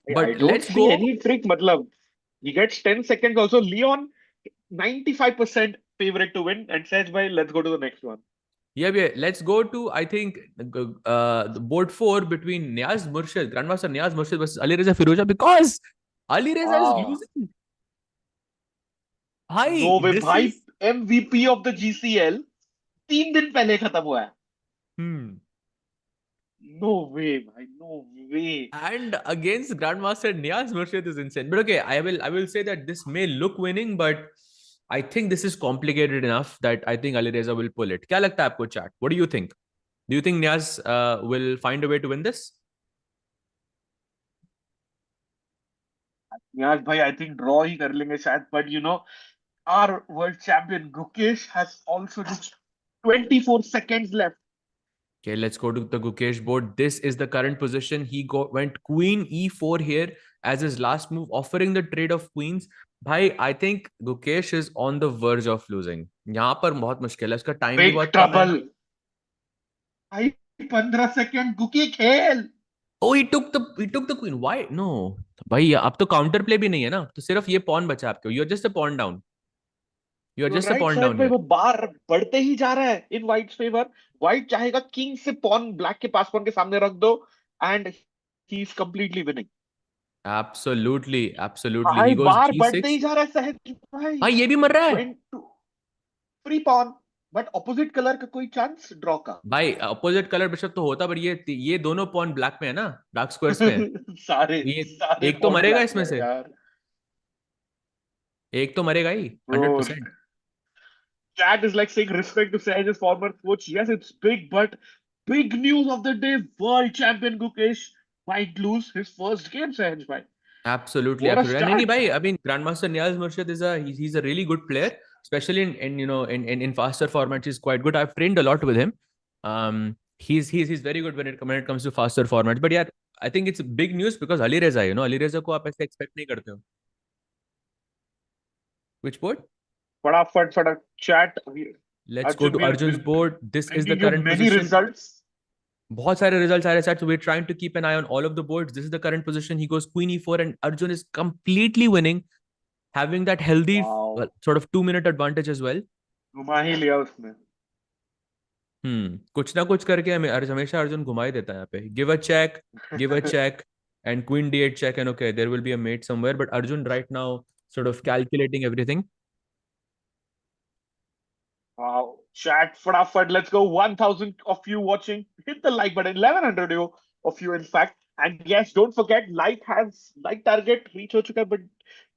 I but don't let's see go. any trick. Matlab, he gets 10 seconds also. Leon, 95% favorite to win. And says by let's go to the next one. Yeah. Let's go to I think the board four between Niaz Murshid, Grandmaster Niaz Murshid versus Ali Reza Firoja because Ali Reza is Wow. losing. No Hi, way, this भाई. is MVP of the GCL 3 दिन पहले खत्म हुआ है. hmm. No way, भाई. No way. And against Grandmaster Niaz Murshid is insane. But okay, I will say that this may look winning, but I think this is complicated enough that I think Ali Reza will pull it. क्या लगता है आपको chat? What do you think? Do you think Niaz will find a way to win this? यार भाई, I think draw ही कर लेंगे शायद. But our world champion Gukesh has also just 24 seconds left. Okay, let's go to the Gukesh board. This is the current position. Went queen e4 here as his last move, offering the trade of queens. Bhai, I think Gukesh is on the verge of losing. यहाँ पर बहुत मुश्किल है उसका time भी Big बहुत कम है. trouble. भाई 15 सेकंड गुकी खेल. Oh, he took the queen. Why? No. भाई अब तो काउंटर प्ले भी नहीं है ना तो सिर्फ ये पॉन बचा आपके. You're just a pawn down. You're तो just a right pawn side down पे here. वो बार बढ़ते ही जा रहा है इन व्हाइट फेवर. व्हाइट चाहेगा किंग से पॉन ब्लैक के पास पॉन के सामने रख दो. and he's completely winning. Absolutely. He भाई goes बार बढ़ते G6. ही जा रहा है सहज भाई. हाँ, ये भी मर रहा है. 20 free pawn, but opposite colour का कोई चांस ड्रॉ का. भाई अपोजिट कलर बिशप तो होता, पर ये दोनों पॉन ब्लैक में है ना, डार्क स्क्वायर्स में है. सारे ये सारे एक तो पॉन मरेगा ब्लैक में इसमें है से. यार. एक तो मरेगा ही, bro, 100%. chat is like saying respect to Sahaj's former coach. Yes, it's big, but big news of the day: world champion Gukesh might lose his first game. Sahaj bhai, what a Absolutely. नहीं start! भाई, I mean, Grandmaster Niaz Murshid is he's a really good player, especially in in faster formats. He's quite good. I've trained a lot with him. He's very good when it comes to faster formats. But yeah, I think it's big news because Ali Reza, Ali Reza को आप ऐसे expect नहीं करते हो. Which board? फटाफट फटाफट chat. Let's go Arjun, to Arjun's board. This is the bringing you current many position. results. बहुत सारे results आ रहे हैं, so we're trying to keep an eye on all of the boards. This is the current position. He goes Queen E4 and Arjun is completely winning, having that healthy Wow, sort of 2 minute advantage as well. घुमा ही लिया उसने. कुछ ना कुछ करके हमें हमेशा अर्जुन घुमा ही देता है यहाँ पे. Give a check and queen D8 check and okay, there will be a mate somewhere, but Arjun right now sort of calculating everything. Wow. Chat, fataфट, let's go. 1,000 of you watching. Hit the like button. 1,100 of you, in fact. And yes, don't forget, like target reach ho chuka hai, but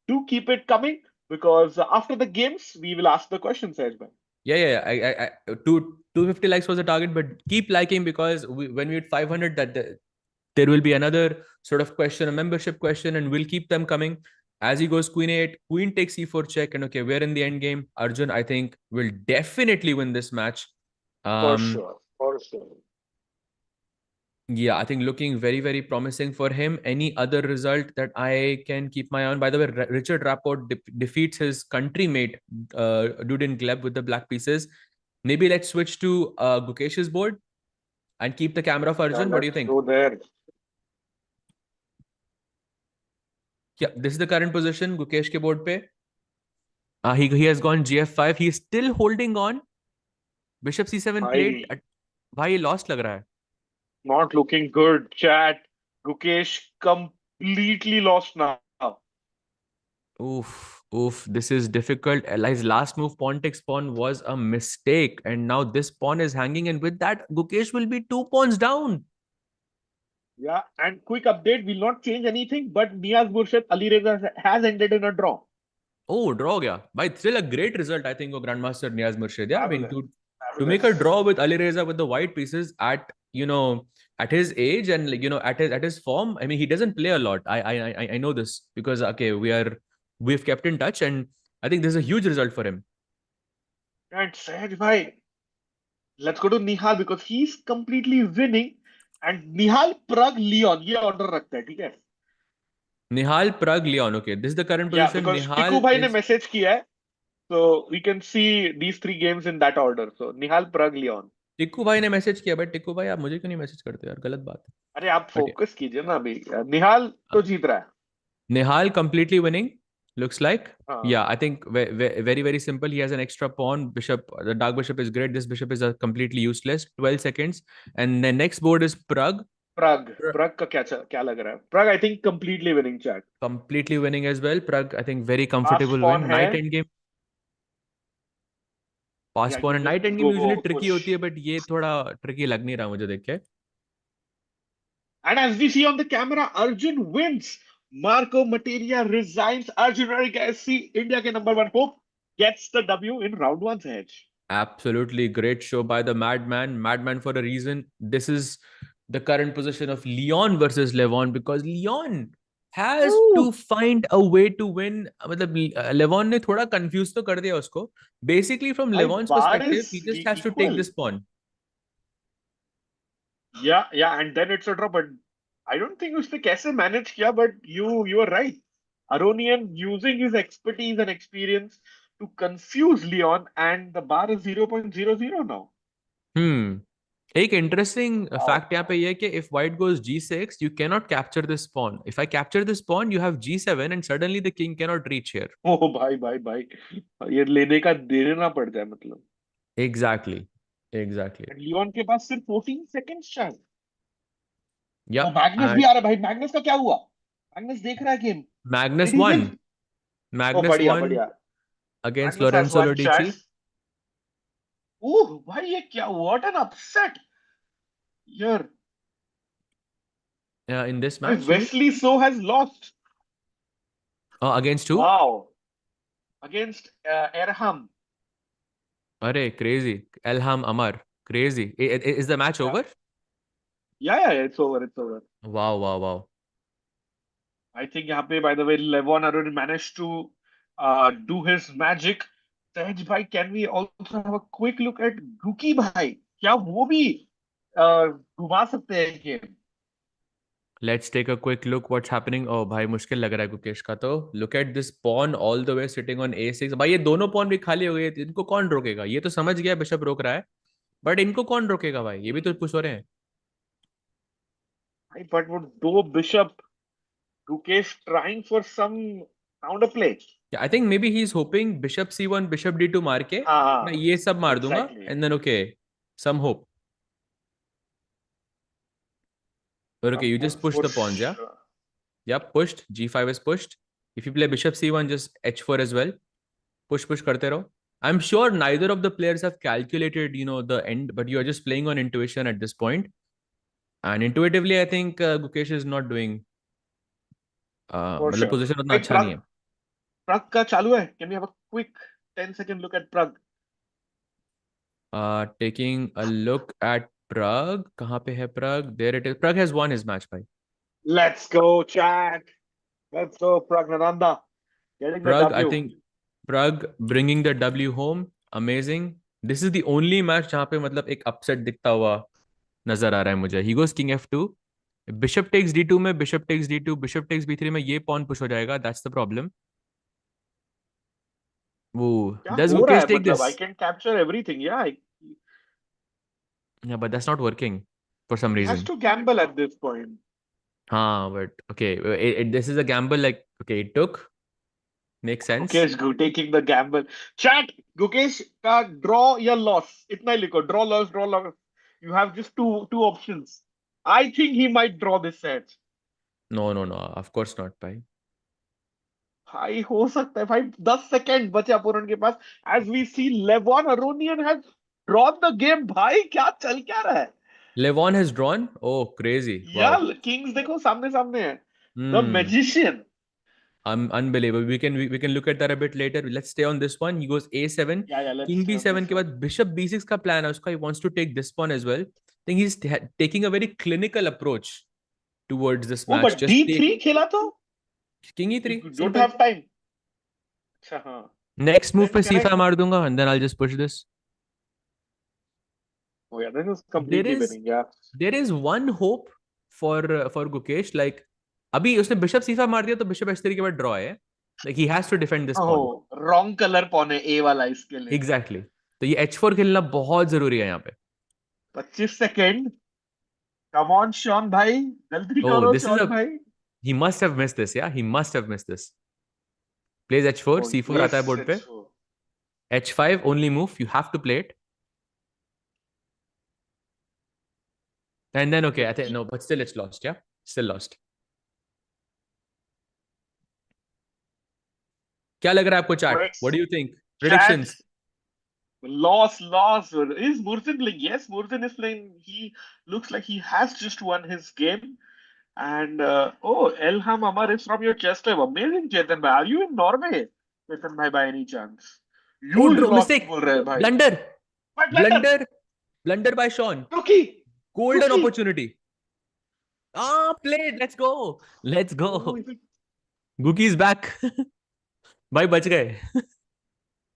do keep it coming because after the games, we will ask the questions as well. Yeah. Two 250 likes was the target, but keep liking because when we hit 500, there will be another sort of question, a membership question, and we'll keep them coming. As he goes Queen A8, Queen takes E4 check, and okay, we're in the end game. Arjun, I think, will definitely win this match. For Um, sure. For sure. yeah, I think looking very promising for him. Any other result that I can keep my eye on? By the way, Richard Rapport defeats his country mate, Dudin Gleb, with the black pieces. Maybe let's switch to Gukesh's board and keep the camera of Yeah, Arjun. What do you let's think? go there. Yeah, this is the current position. Gukesh ke board pe. He has gone GF5. He is still holding on. Bishop C7 played. Bhai, भाई ये lost लग रहा है. not looking good. Chat. Gukesh completely lost now. Oof. This is difficult. His last move, pawn takes pawn, was a mistake. And now this pawn is hanging. And with that, Gukesh will be 2 pawns down. Yeah, and quick update will not change anything, but Niaz Burshid Ali Reza has ended in a draw. Oh, draw हो गया. By still a great result, I think, for Grandmaster Niaz Murshid. Yeah, I mean, Fabulous. to make a draw with Ali Reza with the white pieces at at his age and like at his form. I mean, he doesn't play a lot. I know this because okay, we've kept in touch, and I think this is a huge result for him. And Sahaj bhai, let's go to Nihal because he's completely winning. And Nihal Pragg Leon, ये order रखता है, ठीक है? Nihal Pragg Leon. Okay, this is the current Yeah, position. because Tikku Nihal bhai ने is message किया है, so we can see these three games in that order. So Nihal Pragg Leon. Tikku भाई ने message किया, but Tikku भाई आप मुझे क्यों नहीं मैसेज करते यार, गलत बात है. अरे आप बट फोकस कीजिए ना अभी. निहाल तो जीत रहा है. Nihal completely winning, looks like. हाँ. Yeah, I think very simple. He has an extra pawn. Bishop, the dark bishop is great. This bishop is completely useless. 12 seconds. And the next board is Pragg. Pragg. Pragg का क्या लग रहा है? Pragg I think completely winning, chat. Completely winning as well. Pragg, I think, very Pass comfortable pawn win. है. Knight endgame. Pass Yeah, pawn you and just knight endgame go usually tricky push. होती है, but ये थोड़ा tricky लग नहीं रहा मुझे देख के. And as we see on the camera, Arjun wins. Marco Materia resigns. Arjun Rariga SC, India ke number one hope, gets the W in round one's edge. Absolutely great show by the Madman. Madman for a reason. This is the current position of Leon versus Levon because Leon has to Woo! find a way to win. मतलब Levon ने थोड़ा confuse तो कर दिया उसको. Basically, from My Levon's bar perspective, is he just has to take equal. this pawn. Yeah, and then it's a draw. But I don't think उसने कैसे manage किया. But you are right. Aronian using his expertise and experience to confuse Leon, and the bar is 0.00 now. Hmm. एक interesting Wow. fact यहाँ पे ये है कि if white goes G6, you cannot capture this pawn. If I capture this pawn, you have G7 and suddenly the king cannot reach here. ओ भाई ये लेने का देना पड़ जाए मतलब. Exactly. लियोन के पास सिर्फ 14 सेकंड्स चाहिए. वो Yep. मैग्नस भी And आ रहा है भाई, मैग्नस का क्या हुआ? मैग्नस देख रहा है game? Did Magnus he win? won. Oh Magnus बढ़िया won बढ़िया। against Magnus has Lorenzo won Lodici chat. Oh भाई ये क्या, व्हाट एन अपसेट यार। in this भाई match. You mean? Wesley So has lost. Against who? Wow, against Elham. Arey, crazy. Elham Amar. Crazy. Is the match over? Yeah it's over, it's over. Wow, wow, wow. I think यहाँ पे by the way Levon Aronian manage to do his magic. Sahaj भाई, can we also have a quick look at Guki भाई? क्या वो भी घुमा सकते हैं game? Let's take a quick look what's happening. Oh भाई मुश्किल लग रहा है गुकेश का तो. Look at this pawn all the way sitting on a6. भाई ये दोनों pawn भी खाली हो गए. इनको कौन रोकेगा? ये तो समझ गया बिशप रोक रहा है. बट इनको कौन रोकेगा भाई? ये भी तो कुछ हो रहे हैं. भाई बट वो दो bishop, Gukesh trying for some counter play. Yeah, I think maybe he's hoping bishop c1, bishop d2 मार के मैं हाँ ये सब मार दूंगा exactly. and then okay, some hope. But okay, you अब just push the push. pawns, yeah? Yep, pushed. G5 is pushed. If you play bishop c1, just h4 as well. Push करते रहो. I'm sure neither of the players have calculated, the end, but you are just playing on intuition at this point. And intuitively, I think Gukesh is not doing, for मतलब sure. position उतना भाई अच्छा नहीं प्रग, है. प्रग का चालू है? Can we have a quick 10 second look at Pragg? Taking a look at Pragg. कहाँ पे है Pragg? There it is. Pragg has won his match, भाई. Let's go chat, let's go Praggnanandhaa, getting the Pragg, I W. think Pragg bringing the W home. Amazing. This is the only match जहाँ पे मतलब एक upset दिखता हुआ नजर आ रहा है मुझे. He goes king f2. Bishop takes d2 में bishop takes d2, bishop takes b3 में ये pawn push हो जाएगा. That's the problem. वो क्या does हो रहा Gukesh है take मतलब? आई this? कैन कैप्चर एवरीथिंग या? Yeah, but that's not working for some he has reason. to gamble at this point. हाँ, but okay. This is a gamble. Like okay, it took makes sense. Gukesh taking the gamble. Chat, Gukesh का draw या loss, इतना ही लिखो, draw loss, draw loss. You have just two options. I think he might draw this set. No, no, no. Of course not, भाई. भाई हो सकता है भाई, 10 सेकंड बचे अपोनेंट के पास। As we see Levon Aronian has drawn the game. भाई क्या चल क्या रहा है? Levon has drawn. Oh, crazy! Wow. यार किंग्स देखो सामने सामने है। The Hmm. Magician. Unbelievable. We can look at that a bit later. Let's stay on this one. He goes a7, या let's king stay on b7 this के one. बाद bishop b6 का plan है उसका. He wants to take this pawn as well. I think he's taking a very clinical approach towards this oh match. But Just take D3 खेला तो? king You e3. don't Simple. have time। अच्छा हाँ। Next move then पे can I? c5 मार दूंगा and then I'll just push this. Oh yeah, this is There completely is winning. Yeah. there is one hope for Gukesh. Like अभी उसने bishop c5 मार दिया तो bishop h3 के बाद draw है. Like he has to defend this pawn. Oh, wrong color pawn है A वाला इसके लिए। Exactly. तो ये h4 खेलना बहुत जरूरी है यहाँ पे. 25 सेकंड। कम ऑन शॉन भाई, जल्दी Oh, करो this is शॉन a भाई। he must have missed this. Yeah, he must have missed this. Plays h4, Oh c4 आता है yes, बोर्ड पे. it's so। h5 only move. You have to play it. And then okay, I think no, but still it's lost. Yeah, still lost. क्या लग रहा है आपको chat? Wait, What do you think? chat, Predictions? loss. Is Mursin playing? Yes, Mursin is playing. He looks like he has just won his game. And oh, Elham Amar is from your chest wave. Amazing, Chetan bhai. Are you in Norway, Chetan bhai, by any chance? Oh, Huge draw loss mistake. बोल रहे हैं भाई। Blunder. But London, Blunder by Sean. Cookie, Golden Cookie. opportunity. Ah, played. Let's go. Let's Oh, go. is it? Gookie's back. भाई बच गए.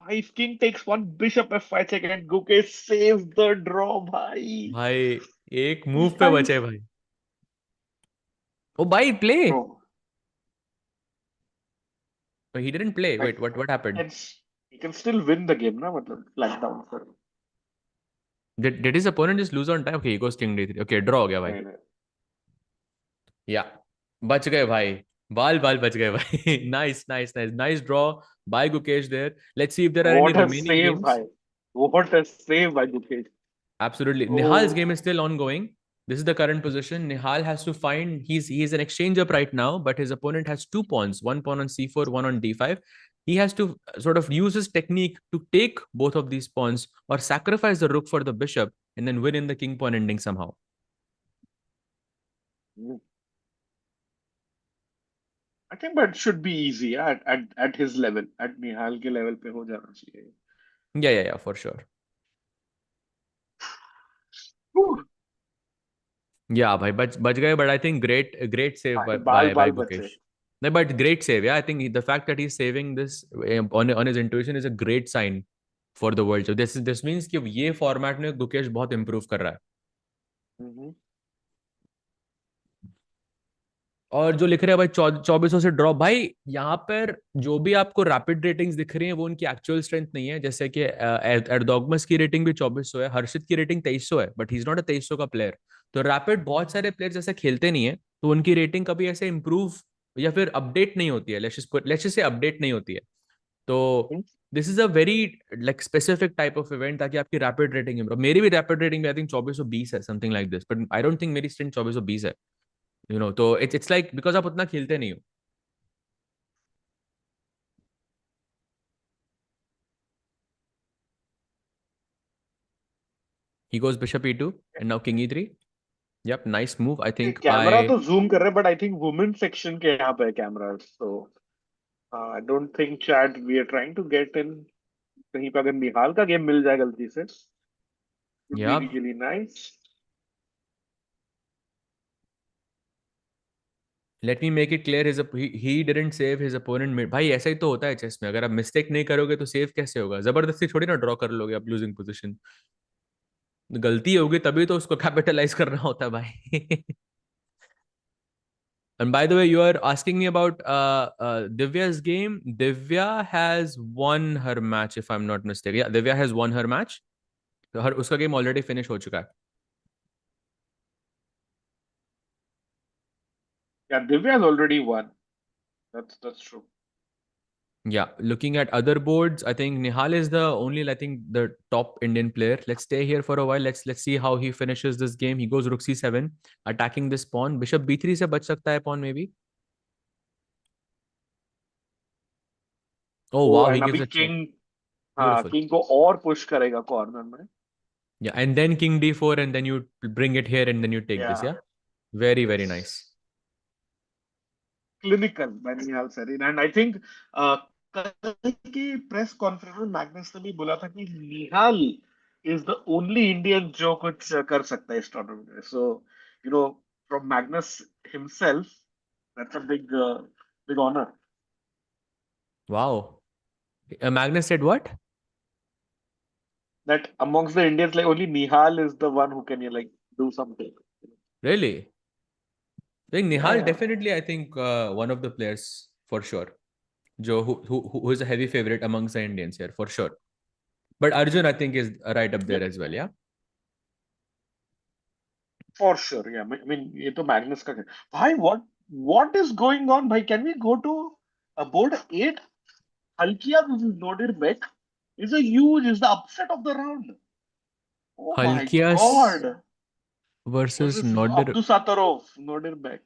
Ice King takes one bishop f5 second. Gukesh saves the draw, bhai. भाई एक move पे Nice. बचे भाई. ओ भाई play. Bro, He didn't play. like, Wait, what happened? he can still win the game, na? Matlab, flat down. Sir. Did his opponent just lose on time? Okay, he goes king d3. Okay, draw हो गया भाई. नहीं, नहीं. या बच गए भाई. बाल बाल बच गए भाई. Nice draw by Gukesh there. Let's see if there are any What a remaining save, games. bhai. What a save by Gukesh. Absolutely. Nihal's Oh, game is still ongoing. This is the current position. Nihal has to find, he's an exchange up right now, but his opponent has 2 pawns, one pawn on c4, one on d5. He has to sort of use his technique to take both of these pawns or sacrifice the rook for the bishop and then win in the king pawn ending somehow. Mm. I think but should be easy, yeah, at his level, at Nihal के level पे हो जाना चाहिए. Yeah, for sure. Whew. Yeah, bhai, bach gaye, but I think great save by बाल by बाल Gukesh. बचे. No, but great save. Yeah, I think the fact that he's saving this on his intuition is a great sign for the world. So this means कि ये format में गुकेश बहुत improve कर रहा है. Mhm. और जो लिख रहे हैं भाई 2400 से ड्रॉप, भाई यहाँ पर जो भी आपको रैपिड रेटिंग्स दिख रही हैं वो उनकी एक्चुअल स्ट्रेंथ नहीं है. जैसे कि एर्दोगमस की रेटिंग भी 2400 है, हर्षित की रेटिंग 2300 है, बट ही इज नॉट अ 2300 का प्लेयर. तो रैपिड बहुत सारे प्लेयर्स ऐसे खेलते नहीं है, तो उनकी रेटिंग कभी ऐसे इंप्रूव या फिर अपडेट नहीं होती है. लेट्स से अपडेट नहीं होती है. तो this is a very like specific type of event ताकि आपकी रैपिड रेटिंग इंप्रूव. मेरी भी रैपिड रेटिंग आई थिंक 2420 है, something like this, but I don't think मेरी स्ट्रेंथ 2420 है. तो इट्स लाइक बिकॉज आप उतना खेलते नहीं हो. He goes bishop e2 and now king e3. Yep, nice move. I think camera by तो जूम कर रहे हैं, but I think women section के यहाँ पे camera, so I don't think chat we are trying to get in. कहीं पे अगर निहाल का गेम मिल जाए गलती से, would be yeah. Really nice. Let me make it clear. He didn't save his opponent mid. भाई ऐसा ही तो होता है चेस में. अगर आप मिस्टेक नहीं करोगे तो सेव कैसे होगा? जबरदस्ती थोड़ी ना ड्रॉ कर लोगे आप लूजिंग पोजीशन. गलती होगी तभी तो उसको कैपिटलाइज करना होता है भाई. And by the way, you are asking me about Divya's game. Divya has won her match, if I'm not mistaken. Yeah, Divya has won her match. तो हर उसका गेम ऑलरेडी फिनिश हो चुका है. Yeah, Divya has already won. That's true. Yeah, looking at other boards, I think Nihal is the only, I think, the top Indian player. Let's stay here for a while. Let's see how he finishes this game. He goes rook c7, attacking this pawn. Bishop b3 से बच सकता है pawn maybe. Oh oh wow, he and gives अभी a check. King, हाँ Beautiful. King को और push करेगा corner में. Yeah, and then king d4, and then you bring it here, and then you take this. Yeah Yeah, very yes, nice. Clinical by Nihal Sarin. And I think कल की press conference में Magnus ने भी बोला था कि Nihal is the only Indian जो कुछ कर सकता है इस टूर्नामेंट में. So you know, from Magnus himself, that's a big big honour. Wow. Magnus said what? That amongst the Indians, like only Nihal is the one who can like do something. Really? I think Yeah, Nihal yeah. definitely, I think, one of the players for sure. Joe, who is a heavy favorite amongst the Indians here for sure. But Arjun, I think, is right up there Yep, as well. Yeah. for sure. Yeah, I mean, ये तो Magnus का. भाई, what is going on? भाई, can we go to a board 8? Halkia, which is Nodir Beck, is the upset of the round. Oh my Halkias God. versus Versus Nodir. Abdusattorov, Nodir Beck.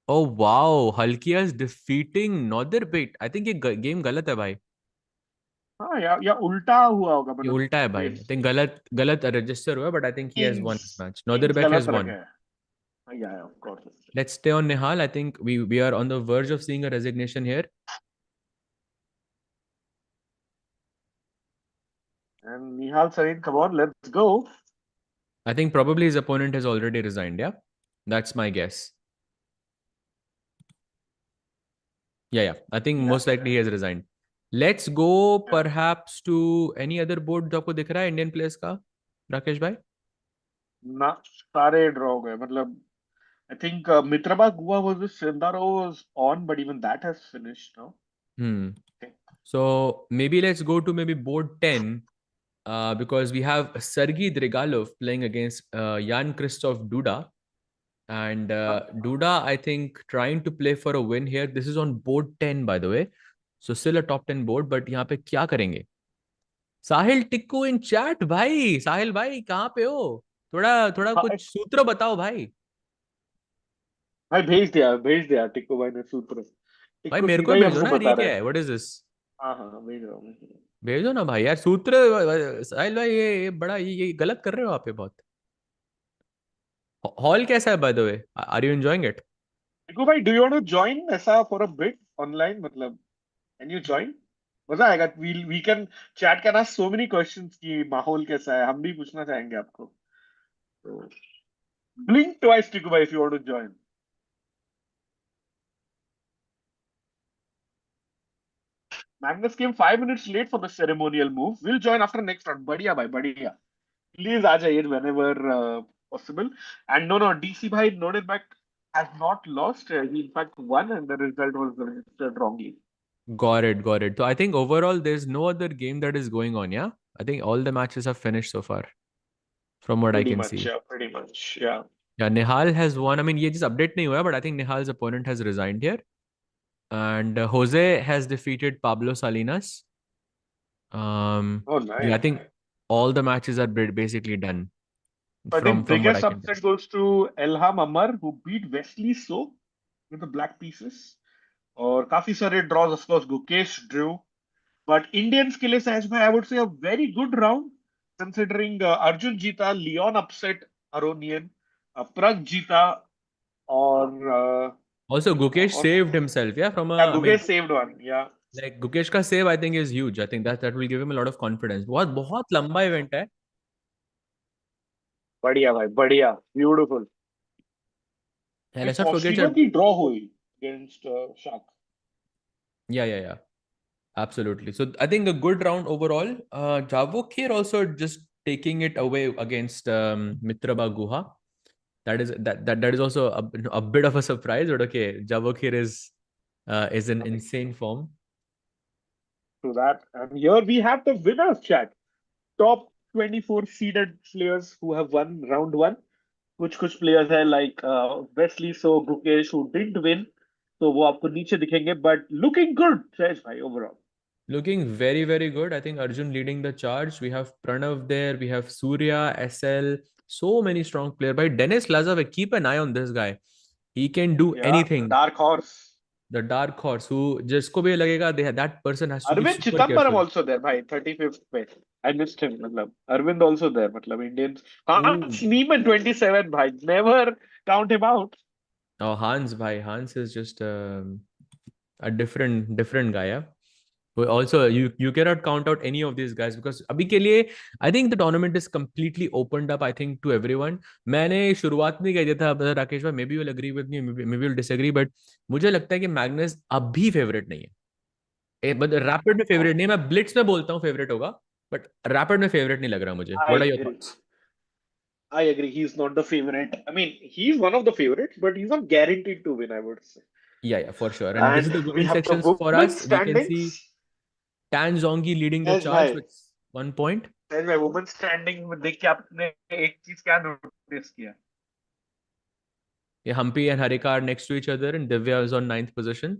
Oh wow, Halkias defeating Nodirbit. I think ये game गलत है भाई. हाँ, या उल्टा हुआ होगा ये मतलब. उल्टा है भाई. I think गलत रजिस्टर हुआ, but I think he has won Kings his match. Kings Nodirbek गलत has रखे won. हैं. Yeah, of course. Let's stay on Nihal. I think we are on the verge of seeing a resignation here. And Nihal Sarin, come on, let's go. I think probably his opponent has already resigned. Yeah, that's my guess. Yeah. I think Yeah. most likely he has resigned. Let's go perhaps to any other board जो आपको दिख रहा है Indian players का, राकेश भाई. ना, सारे draw गए मतलब. I think Mitraba Gua was the Sindaro was on, but even that has finished now. Hmm. Okay. So maybe let's go to maybe board 10, because we have Sergei Drigalov playing against Jan Christoph Duda. And Duda, I think, trying to play for a win here. This is on board 10, by the way. So still a top 10 board, but यहाँ पे क्या करेंगे? साहिल टिक्कू इन chat भाई. साहिल भाई कहाँ पे हो? थोड़ा थोड़ा भाई कुछ सूत्र बताओ भाई। भाई भेज दिया टिक्को भाई ने सूत्र। भाई टिक्को मेरे को सीधा ही ही भेजो हमको ना, बता ये रहे क्या हैं। है, व्हाट इज दिस? हाँ हाँ हाँ, भेज रहा हूँ मैं। भेजो ना भाई यार सूत्र। साहिल भाई ये बड़ा ये गलत कर रहे हो आप ये बहुत। हॉल कैसा है by the way, are you enjoying it? टिक्को भाई, do you want to join ऐसा फॉर अ बिट ऑनलाइन, मतलब कैन यू जॉइन? मजा आएगा। We can chat can ask so many questions कि माहौल कैसा है, हम भी पूछना चाहेंगे आपको। तो ब्लिंक ट्वाइस टिक्को भाई if you want to join. Magnus came 5 minutes late for the ceremonial move. We'll join after next round. बढ़िया भाई बढ़िया। Please आ जाइए whenever possible. And no, DC bhai noted back has not lost. He in fact won, and the result was registered wrongly. Got it. So I think overall there's no other game that is going on, yeah? I think all the matches have finished so far, from what I Pretty can much, see. yeah, pretty much, yeah. Yeah, Nihal has won. I mean, ये just update नहीं हुआ है, but I think Nihal's opponent has resigned here. And Jose has defeated Pablo Salinas. Oh, Yeah, I nice. think all the matches are basically done So I think from what I biggest can tell. upset goes to Elham Amar, who beat Wesley So with the black pieces. और काफी सारे draws, of course, Gukesh drew. But Indians के लिए सहज भाई, I would say a very good round, considering Arjun जीता, Leon upset Aronian, Pragg जीता, और Also, Gukesh और saved himself, yeah, from yeah, a, I Gukesh mean, saved one, yeah. like Gukesh का save I think is huge. I think that will give him a lot of confidence. बहुत बहुत लंबा event है. बढ़िया भाई बढ़िया, beautiful. And let's not forget Faustino that. की draw हुई अगेंस्ट शाक। Yeah. Absolutely. So I think a good round overall. Javok here also just taking it away against Mitraba Guha. That is also a bit of a surprise, but okay, Javok here is in insane form. To that, and here we have the winners chat. Top 24 seeded players who have won round one. कुछ players है like Wesley So, Gukesh who didn't win, तो वो आपको नीचे दिखेंगे, but looking good Shreyas भाई overall. Looking very, very good. I think Arjun leading the charge. We have Pranav there. We have Surya, SL. So many strong players. By Dennis Lazave, keep an eye on this guy. He can do Yeah, the anything. dark horse. The dark horse who जिसको भी लगेगा that person has to be Arvind super Chidambaram careful. also there भाई 35th पे. I missed him, मतलब Arvind also there, मतलब Indians. Hans Oh, Niemann 27 भाई, never count him out. oh Hans bhai. Hans is just a different guy. Yeah. But also, you cannot count out any of these guys because अभी के लिए I think the tournament is completely opened up. I think to everyone. मैंने शुरुआत में कह दिया था, but Rakesh भाई maybe will agree with me, maybe will disagree, but मुझे लगता है कि मैग्नस अभी फेवरेट नहीं है। बट रैपिड में फेवरेट नहीं है, मैं ब्लिट्स में बोलता हूँ फेवरेट होगा, बट रैपिड में फेवरेट नहीं लग रहा मुझे। I what are your agree. Thoughts? I agree. He's not the favorite. I mean, he's one of the favorites, but he's not guaranteed to win, I would say. Yeah, for sure. And this is And the we women's have the sections for women's us. We can see standings. Tan Zongi leading the Yes, charge bhai. with 1 point. Yes, bhai. Women's standing में देख के आपने एक चीज क्या notice किया? Yeah, Humpy and Harika are next to each other, and Divya is on ninth position.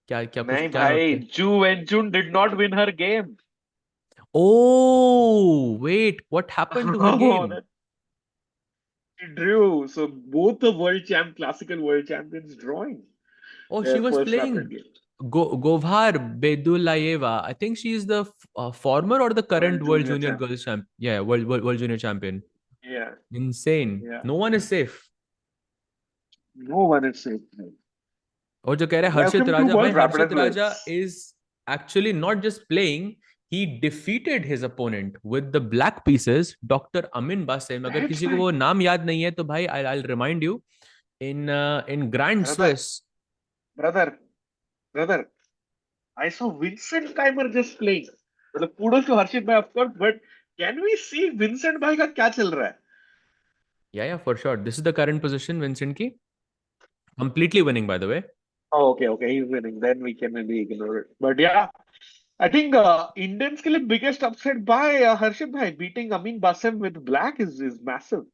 क्या क्या कुछ नहीं क्या नोट भाई, किया? Ju and Jun did not win her game. Oh, wait, what happened to her Oh, game? that she drew. So both the classical world champions drawing Oh, she their was first rapid playing game. Govhar Bedulayeva. I think she is the former or the current World world junior junior champ. girls champ. Yeah, world junior champion. Yeah, Insane. yeah. No one is safe. No one is safe. और जो कह रहे हैं हर्षित Welcome to राजा, भाई World Rapid Harshit Raja Athletics. is actually not just playing, he defeated his opponent with the black pieces, Dr. Amin Basim. अगर That's किसी को वो right. नाम याद नहीं है तो भाई I'll remind you in Grand Brother, Swiss. brother, brother. I saw Vincent Timer just playing. मतलब kudos to Harshit bhai, of course, but can we see Vincent bhai का क्या चल रहा है? Yeah, for sure. This is the current position, Vincent ki. Completely winning, by the way. Oh, okay, he's winning. Then we can maybe ignore it. But yeah, I think Indians के लिए biggest upset by Harshit bhai beating Amin Basim with black is massive.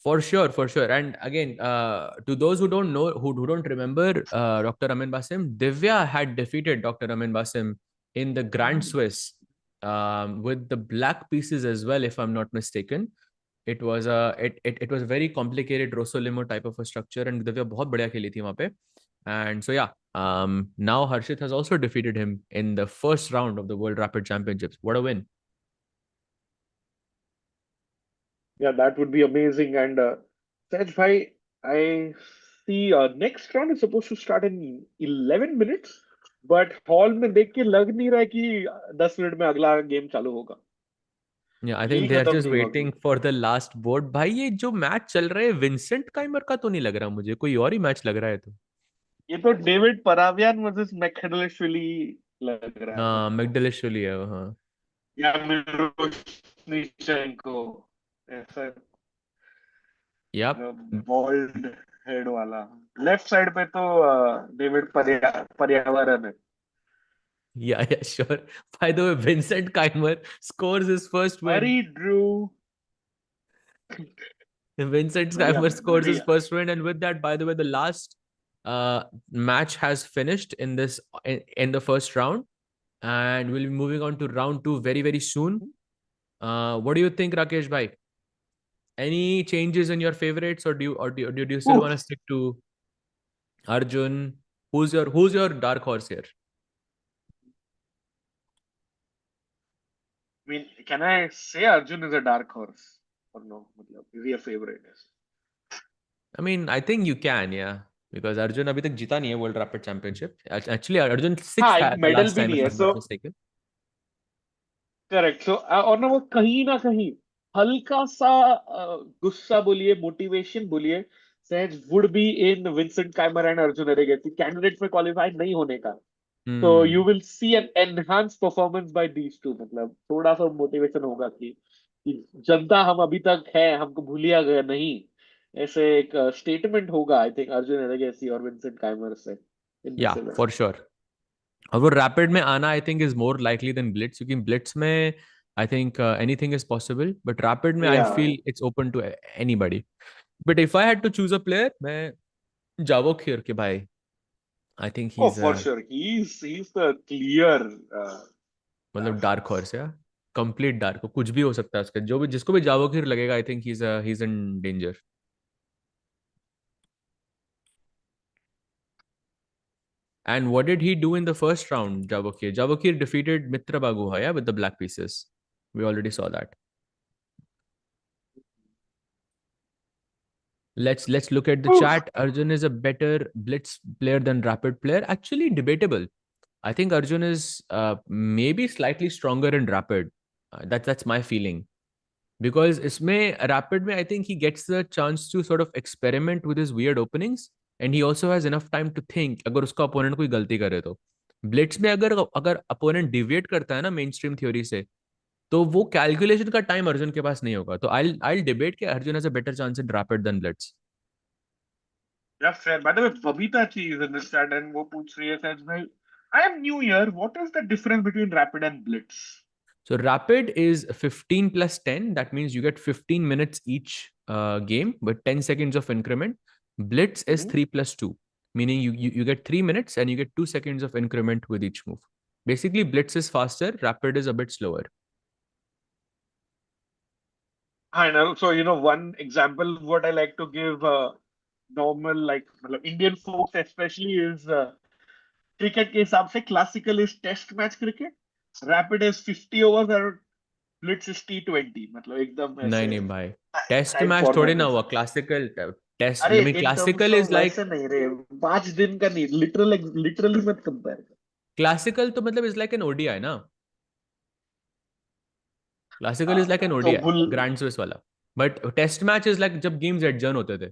For sure. And again, to those who don't know, who don't remember, Dr. Amin Basim, Divya had defeated Dr. Amin Basim in the Grand Hmm. Swiss with the black pieces as well, if I'm not mistaken. It was a it was a very complicated Rosolimo type of a structure, and Divya बहुत बढ़िया खेली थी वहाँ पे. And so yeah, now Harshit has also defeated him in the first round of the World Rapid Championships. What a win! Yeah, that would be amazing. And Saj bhai, I see next round is supposed to start in 11 minutes, but hall में देख के लग नहीं रहा है कि 10 minute में अगला गेम चालू होगा. Yeah, I think यही they are खत्म just नहीं हुआ waiting game. for the last board. भाई ये जो मैच चल रहा है विंसेंट काइमर का तो नहीं लग रहा मुझे, कोई और ही मैच लग रहा है तो. ये तो डेविड परावियान वर्सेस मैकडलेशविली लग रहा है. हाँ, मैकडलिशविली है वो, हाँ. या मिरोश्निचेंको ऐसा Yep. बॉल्ड हेड वाला. लेफ्ट साइड पे तो डेविड पर्यावरण है. Yeah, yeah, sure. By the way, Vincent Keimer scores his first win. Murray Drew. Vincent बढ़िया Keimer भाई scores his बढ़िया. first win, and with that, by the way, the last match has finished in this in the first round, and we'll be moving on to round two very very soon. What do you think, Rakesh bhai? Any changes in your favorites, or do you still want to Oof. stick to Arjun? Who's your dark horse here? I mean, can I say Arjun is a dark horse or no? मतलब, is he a favorite? I mean, I think you can, yeah, because Arjun अभी तक जीता नहीं है World Rapid Championship. Actually, Arjun हाँ, sixth एक है the medal last भी time, नहीं if है. I'm so not mistaken. Correct. So और ना कहीं हल्का सा गुस्सा बोलिए, मोटिवेशन बोलिए, Sahaj would be in Vincent Keymer and Arjun Erigaisi candidate में क्वालिफाई नहीं होने का. तो you Hmm. Will see an enhance performance by these two. मतलब थोड़ा सा मोटिवेशन होगा कि जनता हम अभी तक है, हमको भूलिया गया नहीं. ऐसे एक स्टेटमेंट होगा आई थिंक अर्जुन एरेगेसी और विंसेंट काइमर से in this Yeah, event. for sure. और वो रैपिड में आना I think is more likely than blitz, क्योंकि ब्लिट्स में I think anything is possible, but rapid में I yeah. Feel it's open to anybody. But if I had to choose a player, मैं Javokhir के भाई. I think he Oh, is for sure. He's the clear. मतलब Dark dark horse. Horse yeah complete dark, कुछ भी हो सकता है उसका, जो भी जिसको भी जावो खीर लगेगा, आई think he is in danger. And what did he do in the first round, Javokir? Javokir defeated Mitra Baguha, with the black pieces. We already saw that. Let's look at the Oof. chat. Arjun is a better blitz player than rapid player. Actually, debatable. I think Arjun is maybe slightly stronger in rapid. That's my feeling. Because इसमें rapid में I think he gets the chance to sort of experiment with his weird openings, and he also has enough time to think अगर उसका opponent कोई गलती करे तो. Blitz में अगर अगर opponent deviate करता है ना मेन स्ट्रीम थ्योरी से, तो वो कैलकुलेशन का टाइम अर्जुन के पास नहीं होगा. तो I'll debate कि Arjun has a better chance in rapid than blitz. Yeah, fair. By the way, Babita Chi is in this chat and वो पूछ रही है सच भाई. I am new here. What is the difference between rapid and blitz? So rapid is 15 plus 10. That means you get 15 minutes each game with 10 seconds of increment. Blitz is Mhm. 3 plus 2, meaning you get 3 minutes and you get 2 seconds of increment with each move. Basically, blitz is faster, rapid is a bit slower. I know. So, one example what I like to give normal like मतलब Indian folks especially is cricket के हिसाब से classical is test match cricket, rapid is 50 overs और blitz is T20. मतलब एकदम नहीं ऐसे नहीं भाई, टेस्ट टाइम मैच थोड़ी फॉर्मेट ना में. हुआ. क्लासिकल टेस्ट, अरे I mean in terms classical of is like वैसे नहीं रे. 5 दिन का नहीं, लिटरली मत कंपेयर. classical तो मतलब is like an ODI ना. क्लासिकल इज लाइक एन तो ओडीआई, भूल ग्रैंड स्विस वाला. But test match is like जब गेम्स एडजर्न होते थे.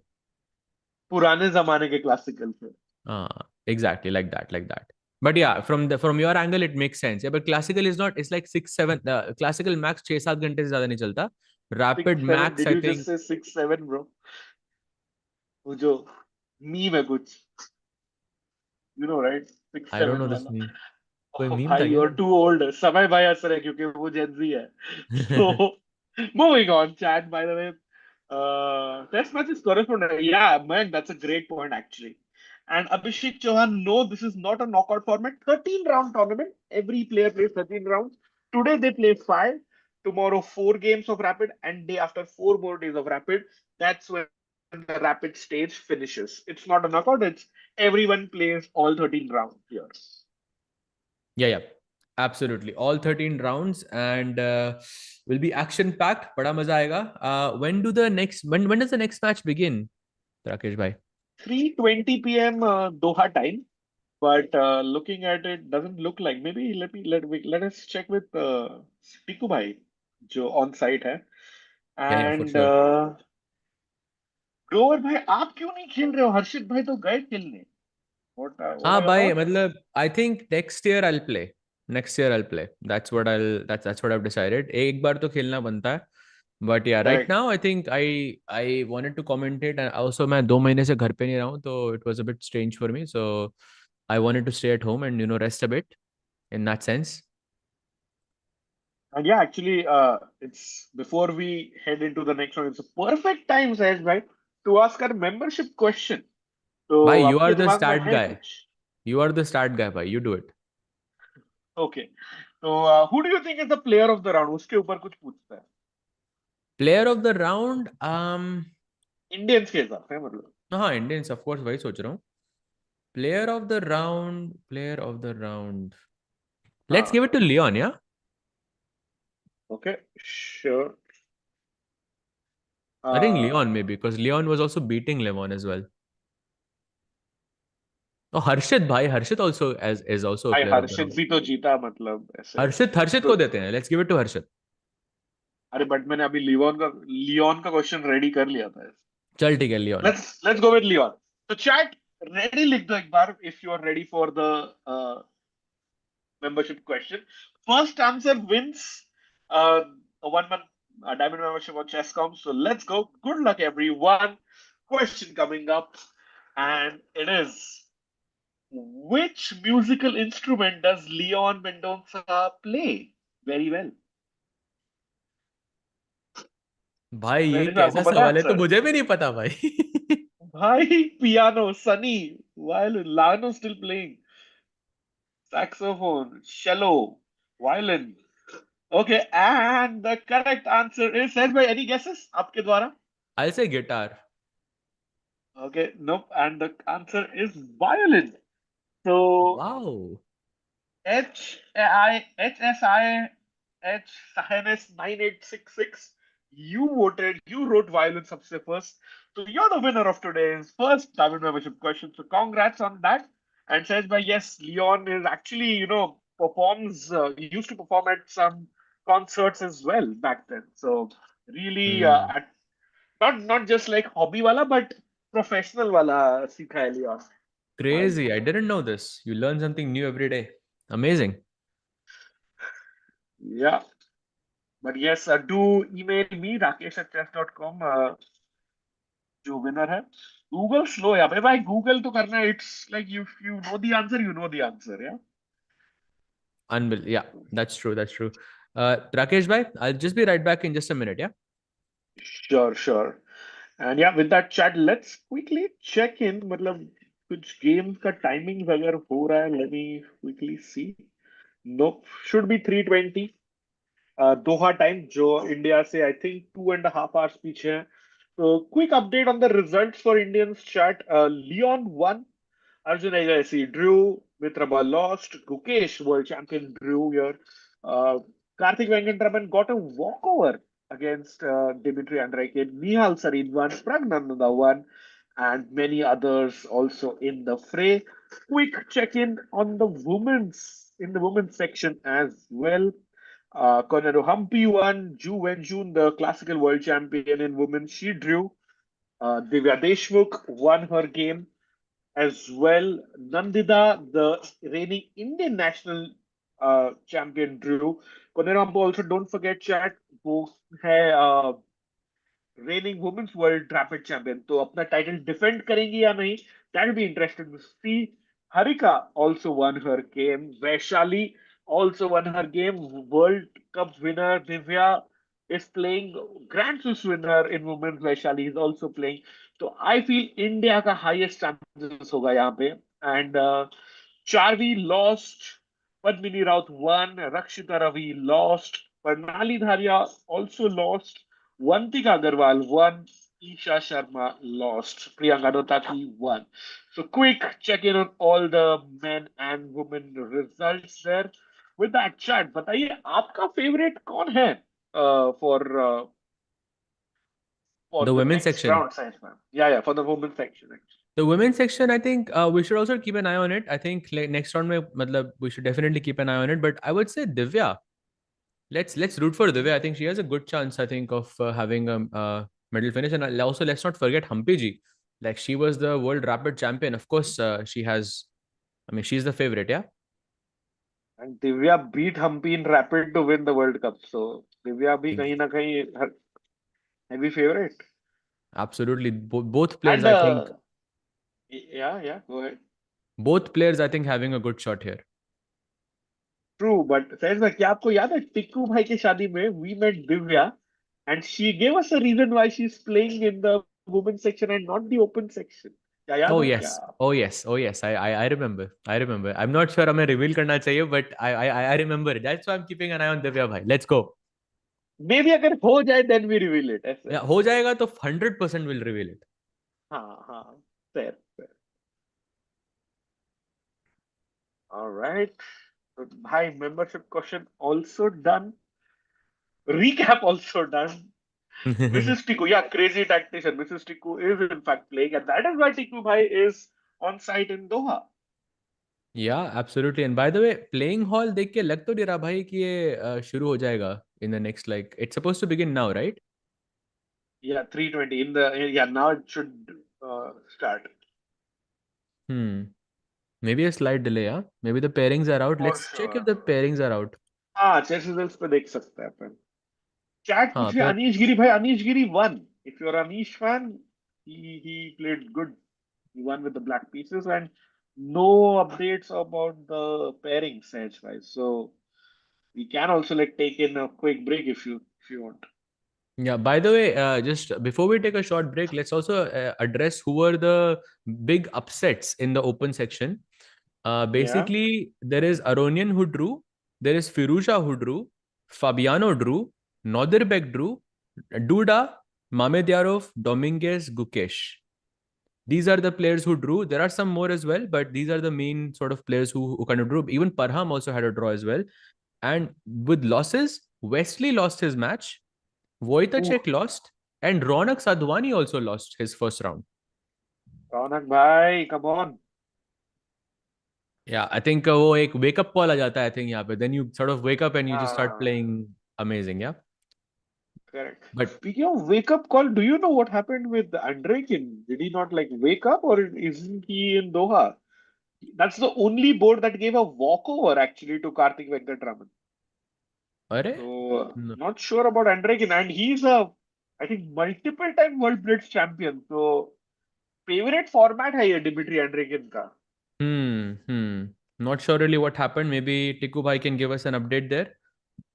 पुराने जमाने के क्लासिकल थे. हाँ, exactly like that, like that. But yeah, from your angle it makes sense. Yeah, but classical is not. It's like 6 7. Classical max 6 7 घंटे से ज्यादा नहीं चलता. Rapid 6 7. max did I you just think. से 6 7 ब्रो? वो जो मीम है कुछ, right, six I don't seven know this वाला. meme. कोई ओ मीम था भाई, क्या? You are too old. समय भाई असर है क्योंकि वो जेनजी है. So moving on chat. By the way, test matches correspondent. Yeah, man, that's a great point actually. And Abhishek Chauhan, no, this is not a knockout format. 13 round tournament. Every player plays 13 rounds. Today they play 5. tomorrow 4 games of rapid, and day after 4 more days of rapid. That's when the rapid stage finishes. It's not a knockout, it's everyone plays all 13 rounds here. Yeah, yeah, absolutely. All 13 rounds and will be action packed. Bada maza aayega. When does the next match begin, Rakesh bhai? 3:20 p.m. Doha time. But looking at it, doesn't look like. Maybe let us check with Piku bhai, जो on site है. Yeah, yeah, for And sure. Grover भाई आप क्यों नहीं खेल रहे हो? हर्षित भाई तो गए खेलने. What हाँ are your भाई thoughts? मतलब I think next year I'll play. Next year I'll play. That's what I've decided. एक बार तो खेलना बनता है. But yeah, right Correct. now I think I wanted to commentate and also मैं 2 महीने से घर पे नहीं रहा हूँ तो it was a bit strange for me. So I wanted to stay at home and rest a bit in that sense. And yeah, actually, it's before we head into the next one, it's a perfect time, Sahej bhai, to ask our membership question. तो भाई you are आपके the दिमाग में start है guy. कुछ? You are the start guy भाई. You do it. Okay. तो who do you think is the player of the round? उसके ऊपर कुछ पूछता है. Player of the round. Indians के हिसाब से मतलब. हाँ इंडियंस ऑफ कोर्स वही सोच रहा हूँ. Player of the round. Player of the round. Let's give हाँ. it to Leon, yeah? Okay. Sure. I think Leon Uh, maybe because Leon was also beating Levon as well. Oh, Harshit bhai, Harshit also as is also a भाई player of the Harshit round. भी तो जीता मतलब ऐसे. हर्षित तो को देते हैं. Let's give it to Harshit. अरे बट मैंने अभी लियोन का क्वेश्चन रेडी कर लिया था. चल ठीक है Leon. Let's go with Leon. तो चैट रेडी लिख दो एक बार if you are ready for the membership question. First answer wins a 1 month diamond membership on Chess.com. So let's go. Good luck, everyone. Question coming up, and it is: which musical instrument does Leon Mendonça play very well? भाई ये वैसे आपको कैसा पता सवाल है तो answer? मुझे भी नहीं पता भाई. भाई piano, Sunny, violin, Lano still playing, saxophone, cello, violin. Okay, and the correct answer is said by any guesses? आपके द्वारा? I'll say guitar. Okay, nope. And the answer is violin. So Wow. HSIH Sahenes 9866. You voted, you wrote violin सबसे first. So you're the winner of today's first diamond membership question. So congrats on that. And says by yes, Leon is actually, performs, used to perform at some concerts as well back then. So really, Hmm. not just like hobby wala, but professional wala सीखा है Leon. भाई. Crazy. I didn't know this. You learn something new every day. Amazing. Yeah. But yes, do email me, rakesh@chess.com, जो winner है. Google slow है अबे भाई. Google तो करना है. It's like you know the answer, you know the answer. Yeah. Unbelievable. Yeah, that's true. That's true. Rakesh bhai, I'll just be right back in just a minute. Yeah. Sure, sure. And yeah, with that chat, let's quickly check in. मतलब कुछ game का timing अगर हो रहा है, let me quickly see. Nope, should be 3:20 Doha time, जो India से I think 2.5 hours पीछे है. तो quick update on the results for Indians chat. Leon one, Arjun Agassi drew, Mitraba lost, Gukesh, world champion, drew here. Karthik Venkatraman got a walkover against Dimitri Andreykin. Nihal Sarin won, Pragg won, and many others also in the fray. Quick check-in on the women's section as well. Koneru Humpy won, Ju Wenjun, the classical world champion in women, she drew. Divya Deshmukh won her game as well. Nandita, the reigning Indian national champion, drew. Konerampo also, don't forget chat, वो है reigning women's world rapid champion. तो अपना title defend करेंगी या नहीं? That will be interesting to see. Harika also won her game. Vaishali also won her game. World Cup winner Divya is playing. Grand Swiss winner in women's Vaishali is also playing. So I feel India का highest chances होगा यहाँ पे. And Charvi lost. Padmini Raut won. Rakshita Ravi lost. Pranali Dharia also lost. Vantika Agarwal won. Isha Sharma lost. Priyanka Dotati won. So quick check in on all the men and women results there. With that chat, बताइए आपका favorite कौन है for The the women's next section. round, Science man? Yeah, for the women's section. Actually. The women's section, I think we should also keep an eye on it. I think like, next round, mein, matlab, we should definitely keep an eye on it. But I would say Divya. Let's root for Divya. I think she has a good chance. I think of having a medal finish, and also let's not forget Humpy ji. Like she was the world rapid champion. Of course, she has. I mean, she's the favorite. Yeah, And Divya beat Humpy in rapid to win the World Cup. So Divya भी Ex- कहीं ना कहीं heavy favorite. absolutely. Both players, And I think, yeah, go ahead. both players, I think, having a good shot here. True, but says that क्या आपको याद है टिक्कू भाई की शादी में we met Divya and she gave us a reason why she's playing in the women's section and not the open section. क्या याद Oh है क्या? yes, oh yes, oh yes. I remember. I remember. I'm not sure हमें reveal करना चाहिए, but I remember it. That's why I'm keeping an eye on Divya bhai. Let's go. Maybe अगर हो जाए then we reveal it. ऐसे. Yeah, हो जाएगा तो 100% will reveal it. हाँ, fair, fair. All right. So, hi, membership question also done. Recap also done. Mrs. Tiku, yeah, crazy tactician. Mrs. Tiku is in fact playing, and that is why Tiku Bhai is on site in Doha. Yeah, absolutely. And by the way, playing hall देख के लग तो नहीं रहा भाई कि ये शुरू हो जाएगा in the next like it's supposed to begin now, right? Yeah, 320 in the yeah. Now it should start Hmm. Maybe a slight delay, yeah. Maybe the pairings are out. for Let's check if sure. the pairings are out. हाँ, chess results पे देख सकते हैं अपन. Chat हाँ, पूछ रहे पर Anish Giri भाई. Anish Giri won. If you're an Anish fan, he played good. He won with the black pieces and no updates about the pairing Sage guys. So we can also like take in a quick break if you want. yeah, by the way, just before we take a short break, let's also address who were the big upsets in the open section. Yeah. Basically, there is Aronian who drew, there is Firuza who drew, Fabiano drew, Nodirbek drew, Duda, Mamedyarov, Dominguez, Gukesh. These are the players who drew. There are some more as well, but these are the main sort of players who kind of drew. Even Parham also had a draw as well. And with losses, Wesley lost his match, Ooh, Wojtacek lost, and Ronak Sadhwani also lost his first round. Ronak bhai, come on. Yeah, I think वो एक wake up call आ जाता है I think यहाँ पे. Then you sort of wake up and you just start Ah, playing amazing, yeah. correct. But Speaking of wake up call, do you know what happened with Andrekin? Did he not like wake up or isn't he in Doha? That's the only board that gave a walkover actually to Karthik Venkatraman. अरे So no. not sure about Andrekin, and he's I think multiple time World Blitz champion. So favorite format है ये Dimitri Andrekin का. Hmm. Not sure really what happened. Maybe Tiku Bhai can give us an update there.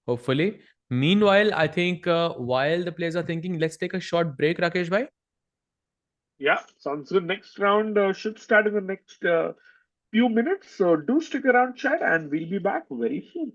Hopefully. Meanwhile, I think while the players are thinking, let's take a short break, Rakesh Bhai. Yeah, sounds good. Next round should start in the next few minutes. So do stick around, chat, and we'll be back very soon.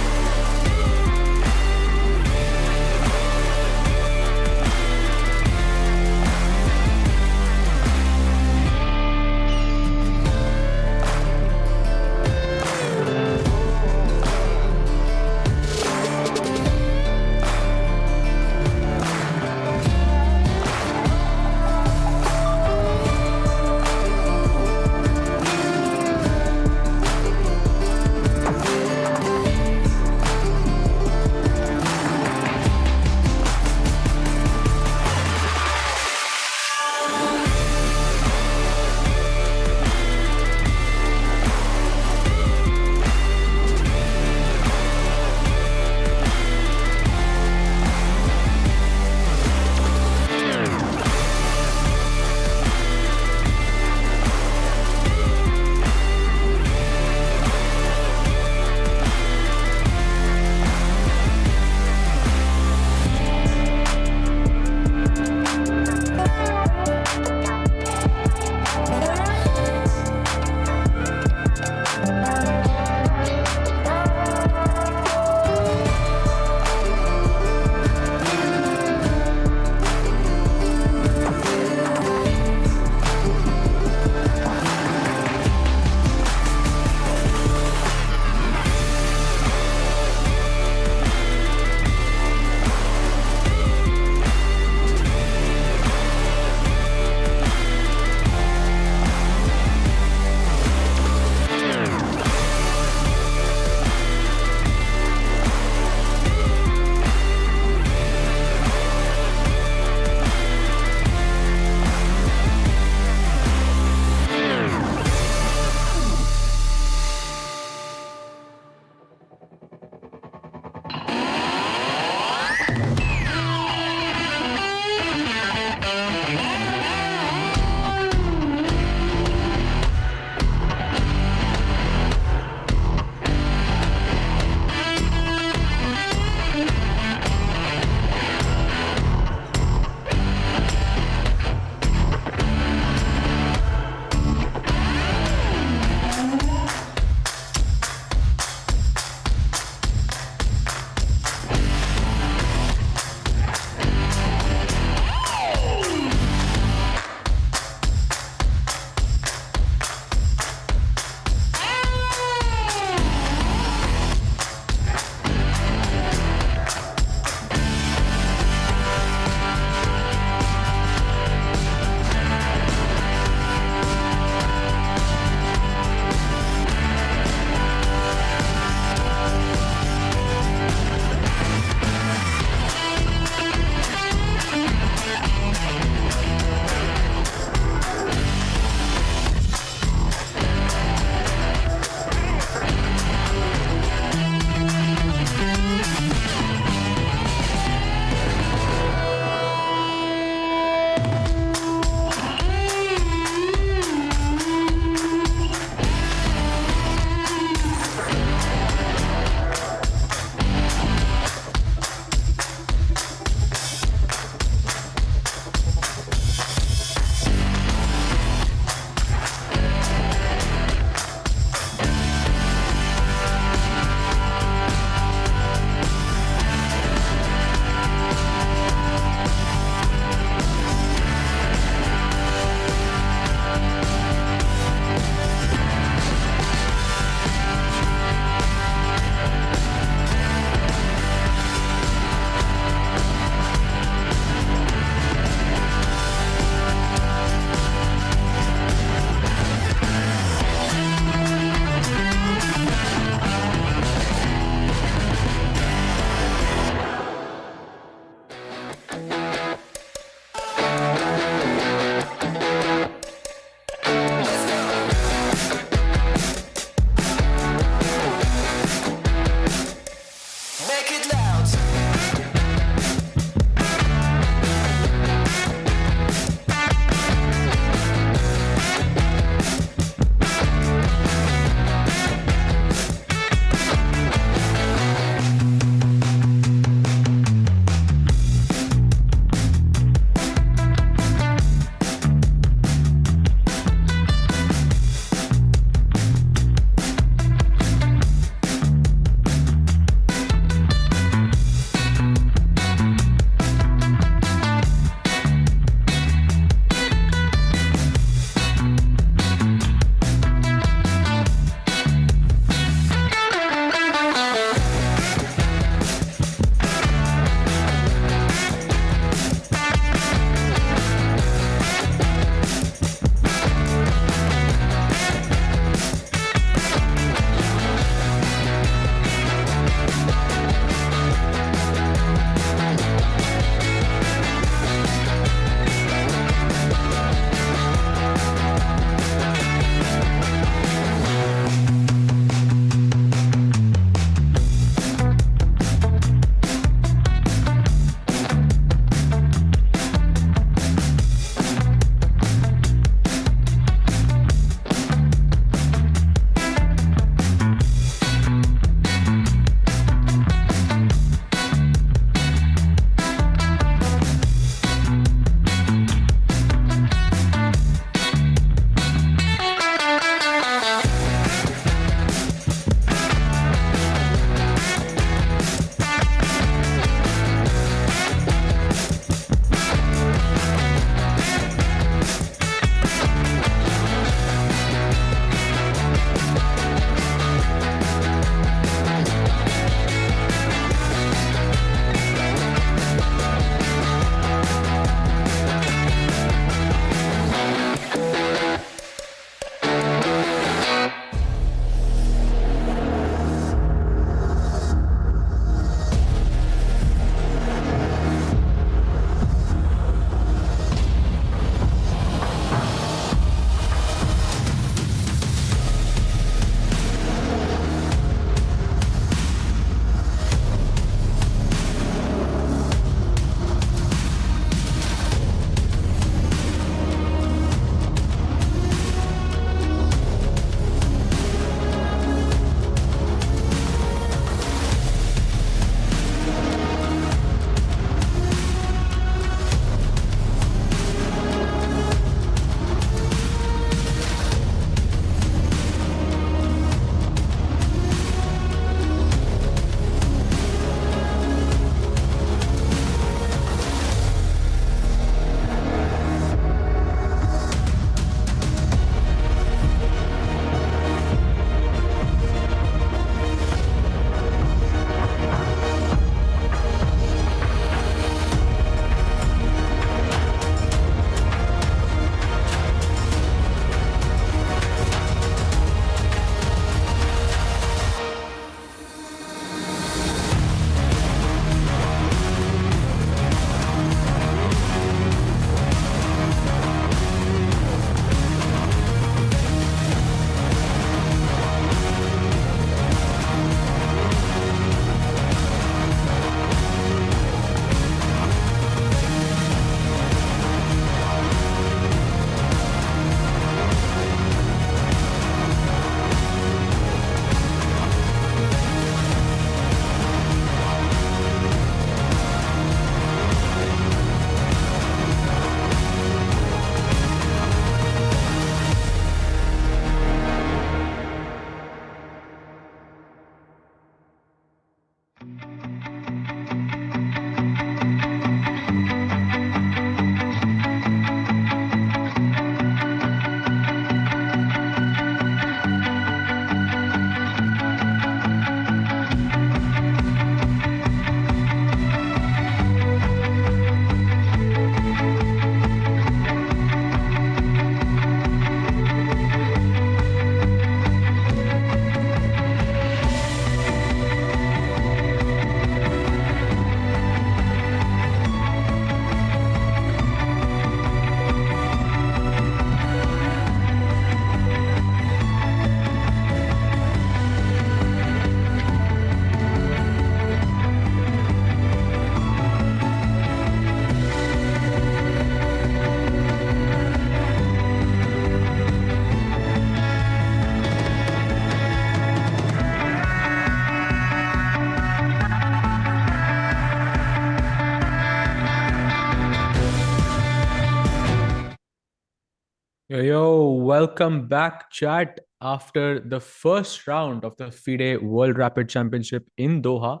Yo, welcome back, chat. After the first round of the FIDE World Rapid Championship in Doha,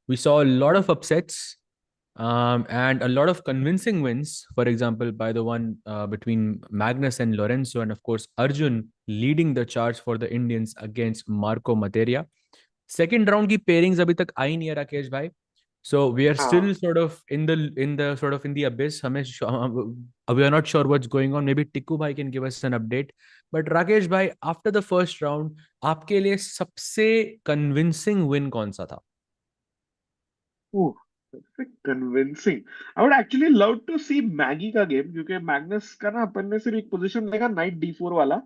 we saw a lot of upsets and a lot of convincing wins. For example, by the one between Magnus and Lorenzo, and of course, Arjun leading the charge for the Indians against Marco Materia. Second round की pairings अभी तक आई नहीं है राकेश भाई. So we are still हाँ. sort of in the abyss. We are not sure what's going on. Maybe Tikku bhai can give us an update. But Rakesh bhai, after the first round, आपके लिए सबसे convincing win कौन सा था? Ooh, that's convincing. I would actually love to see Maggi का game, क्योंकि Magnus का ना अपन ने सिर्फ एक पोजीशन देखा नाइट D4 वाला,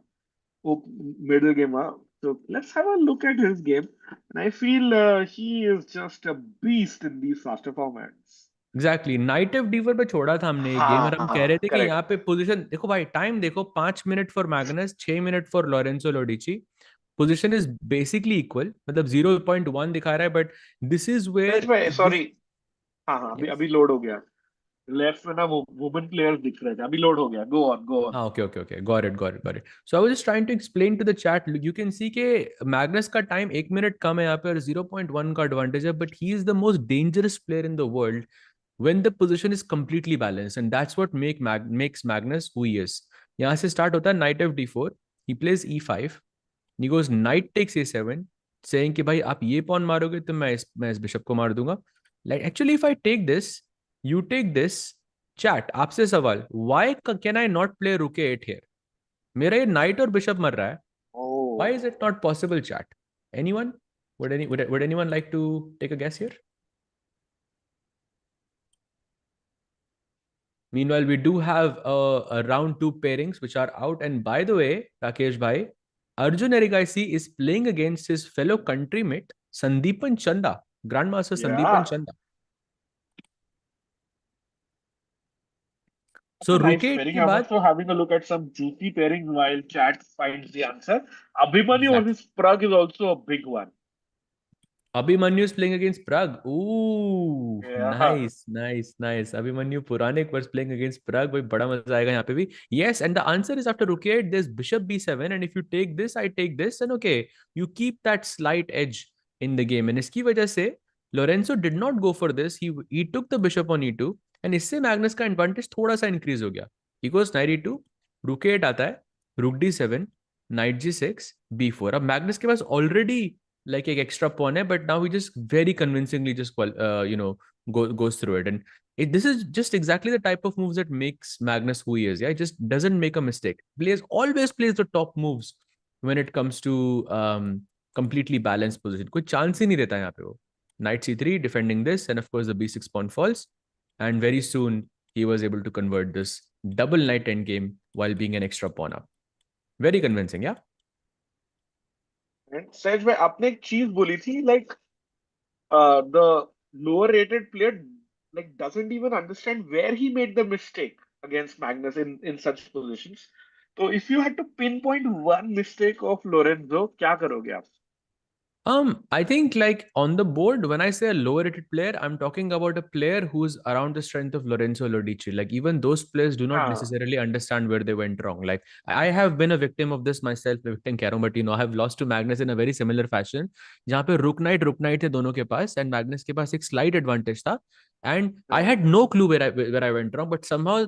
वो मिडिल गेम हुआ. So let's have a look at his game. And I feel he is just a beast in these faster formats. Exactly night F डीवर पे छोड़ा था हमने एक गेम और हम कह रहे हाँ, थे कि करेक्ट. यहाँ पे पोजीशन देखो भाई, टाइम देखो, 5 minute for Magnus, 6 minute for Lorenzo Lodici. Position is basically equal, मतलब 0.1 दिखा रहा है, but this is such where में दिस. सॉरी. हाँ हाँ, अभी अभी लोड हो गया. लेफ्ट में ना वो वुमेन प्लेयर्स दिख रहे थे, अभी लोड हो गया. Go on, go on. Ah, okay. Got it. So I was just trying to explain to the chat. You can see कि Magnus का time 1 मिनट कम है यहाँ पे और 0.1 का advantage है, but he is the most dangerous player in the world when the position is completely balanced, and that's what makes Magnus who he is. यहाँ से start होता है knight f d4. He plays e5. He goes knight takes a7, saying कि भाई आप ये pawn मारोगे तो मैं इस bishop को मार दूंगा. Like actually, if I take this, you take this. Chat आपसे सवाल, why can I not play रुके एट हियर? मेरा ये नाइट और बिशप मर रहा है. Why is Oh. It not possible chat? Anyone? Would anyone like to take a guess here? Meanwhile, we do have a round two pairings which are out. And by the way, Rakesh bhai, Arjun Erigaisi is playing against his fellow countrymate Sandeepan Chanda, Grandmaster Sandeepan Yeah. Chanda. That's a So nice रुके eight pairing. के I'm बाद. also having a look at some juicy pairings while chat finds the answer. Abhimanyu Exactly. versus Pragg is also a big one. Abhimanyu is playing against Pragg. Ooh, Yeah. nice. Abhimanyu Puranik was playing against Pragg. भाई बड़ा मजा आएगा यहाँ पे भी. Yes, and the answer is after rook 8, there's bishop b7, and if you take this, I take this, and okay, you keep that slight edge in the game. And इसकी वजह से Lorenzo did not go for this. He took the bishop on e2, and इससे Magnus का advantage थोड़ा सा increase हो गया. He goes knight e2, rook 8 आता है, rook d7, knight g6, b4. अब Magnus के पास already like एक extra pawn है, but now he just very convincingly just goes through it. And this is just exactly the type of moves that makes Magnus who he is. Yeah, he just doesn't make a mistake. Always plays the top moves when it comes to completely balanced position. कोई chance ही नहीं रहता यहाँ पे वो. Knight c3 defending this, and of course the b6 pawn falls, and very soon he was able to convert this double knight endgame while being an extra pawn up. Very convincing, yeah. And Saj में आपने एक चीज बोली थी, like the lower rated player like doesn't even understand where he made the mistake against Magnus in such positions. So if you had to pinpoint one mistake of Lorenzo, क्या करोगे आप? I think like on the board, when I say a lower rated player, I'm talking about a player who's around the strength of Lorenzo Lodici. Like even those players do not हाँ. necessarily understand where they went wrong. Like I have been a victim of this myself, victim कह रहा हूँ, but I have lost to Magnus in a very similar fashion. जहाँ पे रुक night थे दोनों के पास, and Magnus के पास एक slight advantage था, and I हाँ. had no clue where I went wrong, but somehow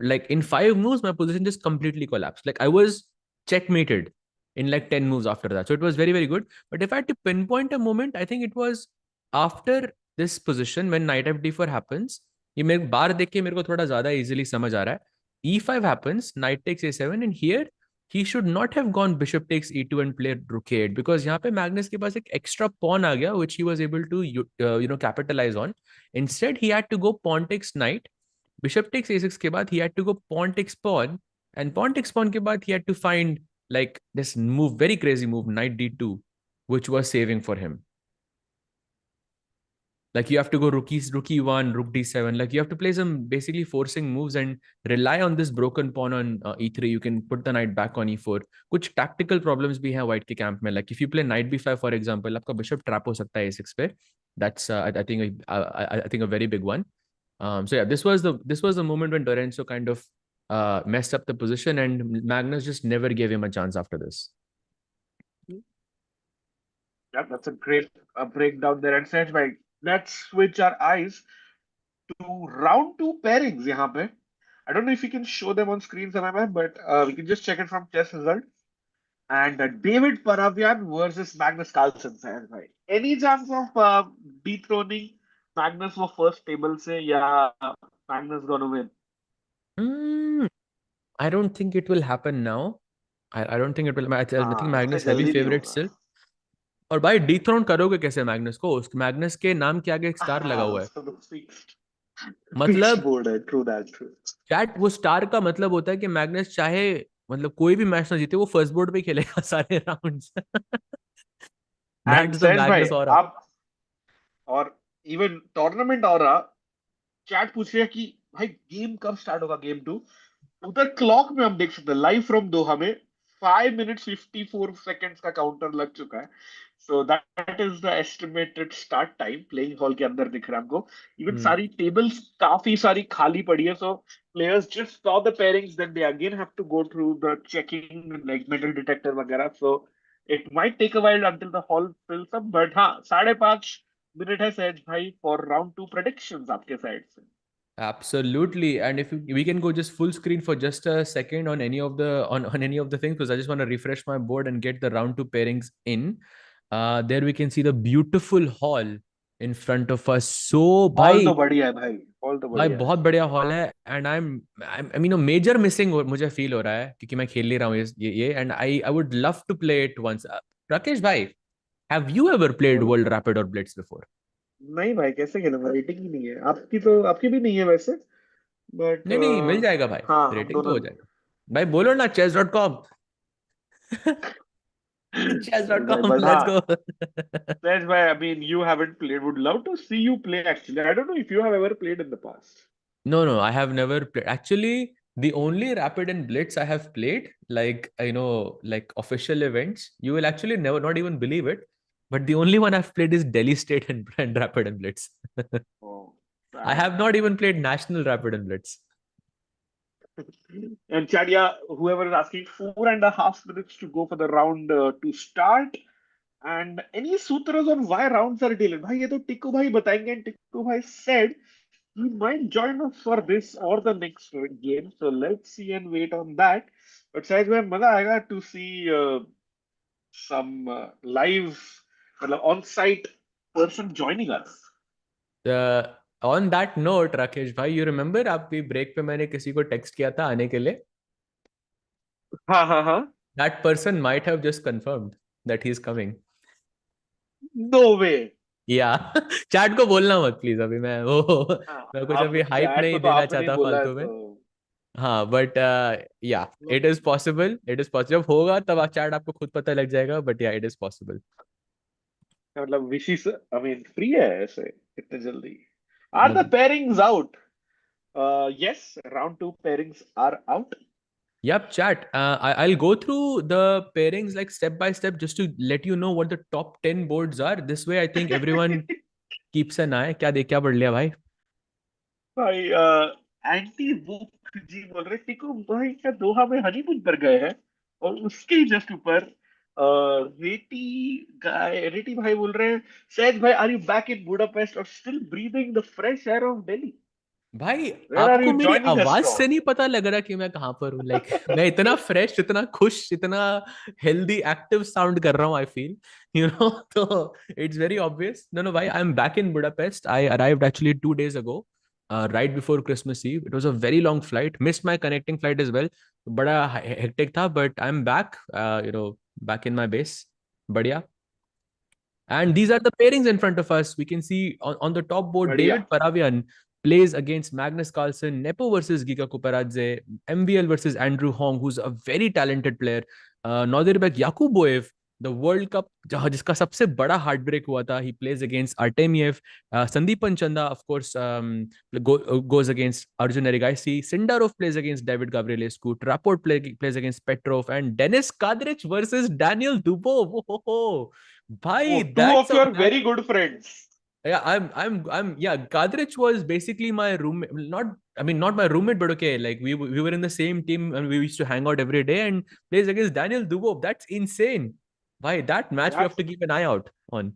like in 5 moves my position just completely collapsed. Like I was checkmated in like 10 moves after that. So it was very, very good. But if I had to pinpoint a moment, I think it was after this position when knight f d4 happens. ये मेरे बार देख के मेरे को थोड़ा ज्यादा easily समझ आ रहा है. e5 happens, knight takes a7, and here he should not have gone bishop takes e2 and played rook 8, because यहाँ पे Magnus के पास एक extra pawn आ गया which he was able to capitalize on. Instead he had to go pawn takes knight, bishop takes a6 के बाद he had to go pawn takes pawn, and pawn takes pawn के बाद he had to find like this move, very crazy move, knight d2, which was saving for him. Like you have to go rook e1, rook d7. Like you have to play some basically forcing moves and rely on this broken pawn on e3. You can put the knight back on e4. कुछ tactical problems भी हैं white के camp में. Like if you play knight b5 for example, आपका bishop trap हो सकता है a6 पे. That's I think a very big one. So yeah, this was the moment when Lorenzo kind of messed up the position, and Magnus just never gave him a chance after this. Yeah, that's a great breakdown there. And Sej, bhai, let's switch our eyes to round two pairings. यहाँ पे. I don't know if you can show them on screen, Samay, but we can just check it from chess result. And David Paravian versus Magnus Carlsen, Sej, bhai. Any chance of dethroning Magnus for first table से या Magnus gonna win? Mm, I don't think it will happen now. I don't think it will. I think हाँ, इतने Magnus heavy जल्दी नहीं favorite होगा. still. और भाई dethrone करोगे कैसे मैग्नस को? उस मैग्नस के नाम के आगे एक स्टार लगा हुआ हाँ, है. so the fixed मतलब board है. True that, true. चैट, वो स्टार का मतलब होता है कि मैग्नस चाहे मतलब कोई भी मैच ना जीते, वो फर्स्ट बोर्ड पे खेलेगा सारे राउंड्स. एंड दैट्स द सहज भाई मैग्नस ऑरा. आप और इवन टूर्नामेंट और रहा चैट पूछ रहे हैं कि भाई गेम कब स्टार्ट होगा गेम टू. उधर क्लॉक में हम देख सकते हैं लाइव फ्रॉम दोहा में 5 minutes 54 seconds का काउंटर लग चुका है. So that is the estimated start time. Playing hall के अंदर दिख रहा है हमको. इवन सारी टेबल्स काफी सारी खाली पड़ी है. So players just saw the pairings then they again have to go through the checking like metal detector वगैरह. So it might take a while until the hall fills up. But हाँ, 5.5 minutes है सहज भाई for round two predictions आपके side से. Absolutely. And if we can go just full screen for just a second on any of the on any of the things, because I just want to refresh my board and get the round two pairings in. There we can see the beautiful hall in front of us. So hall भाई तो बढ़िया है भाई. Hall तो भाई बढ़िया है. बहुत बढ़िया हॉल है. And I mean major missing मुझे फील हो रहा है क्योंकि मैं खेल नहीं रहा हूँ ये and I would love to play it once. Rakesh भाई, हैव यू एवर प्लेड बोलो. वर्ल्ड रैपिड और ब्लिट्ज बिफोर? नहीं भाई, कैसे खेलूंगा? रेटिंग ही नहीं है. आपकी भी नहीं है वैसे. बट नहीं नहीं, मिल जाएगा भाई. हाँ, हम रेटिंग तो दोनों. हो जाएगा. भाई बोलो ना chess.com. चल भाई, chess.com, बट let's हाँ. go. That's why, I mean, you haven't played. Would love to see you play actually. I don't know if you have ever played in the past. No, no, I have never played. Actually, the only Rapid and Blitz I have played, like, like official events, you will actually never, not even believe it. But the only one I've played is Delhi State and Rapid and Blitz. Oh, I damn. have not even played National Rapid and Blitz. And Chad, yeah, whoever is asking, 4.5 minutes to go for the round to start. And any sutras on why rounds are delayed? भाई ये तो टिक्कू भाई बताएंगे. And Tikku भाई said he might join us for this or the next game. So let's see and wait on that. But शायद में मजा आएगा to see some live, मतलब on-site person joining us. On that note, Rakesh भाई, you remember आपकी break पे मैंने किसी को टेक्स्ट किया था आने के लिए? हाँ हाँ हाँ. That person might have just confirmed that he's coming. No way. या चैट को बोलना मत प्लीज. अभी हाँ, मैं कुछ अब अभी हाइप चैट नहीं को तो देना आपने नहीं चाहता बोला है फालतू में. तो. हाँ बट या it is possible. It is possible. जब होगा तब चैट आपको खुद पता लग जाएगा. बट या इट इज पॉसिबल. मतलब विशी, आई मीन फ्री है ऐसे इतने जल्दी. Are the pairings out? Yes, round two pairings are out. Yep, chat. I'll go through the pairings like step by step just to let you know what the top 10 boards are. This way, I think everyone keeps an eye. क्या पढ़ लिया भाई? भाई anti book जी बोल रहे टिको भाई क्या दोहा में हनीमून पर गए हैं. और उसके ही जस्ट ऊपर रेटी भाई बोल रहे हैं, सहज भाई are you back in Budapest और still breathing the fresh air of Delhi? भाई वेयर आर आपको यू मेरी जॉइनिंग अस आवाज से फ्रॉम? नहीं पता लग रहा कि मैं कहाँ पर हूँ. लाइक मैं इतना फ्रेश, इतना खुश, इतना हेल्दी एक्टिव साउंड कर रहा हूँ. आई फील तो it's very obvious. No no भाई, I am back in Budapest. I arrived actually 2 days ago, right before Christmas Eve. It was a very long flight. Missed my connecting flight as well. बड़ा hectic था, but I'm back. Back in my base. बढ़िया. And these are the pairings in front of us. We can see on the top board, बढ़िया. David Paravian plays against Magnus Carlsen, Nepo versus Giga Kuparadze, MVL versus Andrew Hong, who's a very talented player. Nodirbek Yakuboev, the World Cup, जिसका सबसे बड़ा heart break हुआ था, he plays against Artemiev. Sandeepan Chanda, of course, goes against Arjun Erigaisi. Sindarov plays against David Gavrilescu. Rapport plays against Petrov. And Denis Kadrich versus Daniel Dubov. Bhai, Oh, two that's of a your match. very good friends. Yeah, yeah. Kadrich was basically my roommate. Not, I mean, not my roommate, but okay. Like we were in the same team and we used to hang out every day and plays against Daniel Dubov. That's insane. Why that match we Yeah, have to keep an eye out on.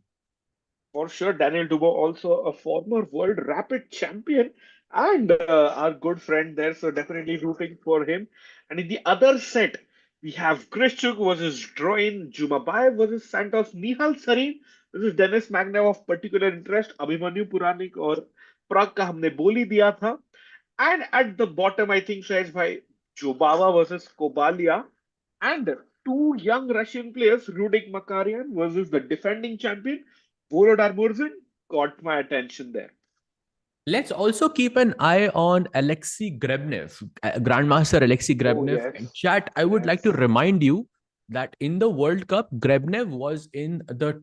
for sure. Daniel Dubois, also a former world rapid champion and our good friend there, so definitely rooting for him. And in the other set, we have Krishchuk versus Droin, Jumabayev versus Santos, Nihal Sarin versus Dennis Magnev of particular interest, Abhimanyu Puranik और Pragg का हमने बोल ही दिया था. And at the bottom, I think Sahej bhai, Jobava versus Kobalia, and two young Russian players, Rudik Makarian versus the defending champion, Volodar Murzin, caught my attention there. Let's also keep an eye on Alexei Grebnev, Grandmaster Alexei Oh, Grebnev. And yes. chat, I would like to Yes. remind you that in the World Cup, Grebnev was in the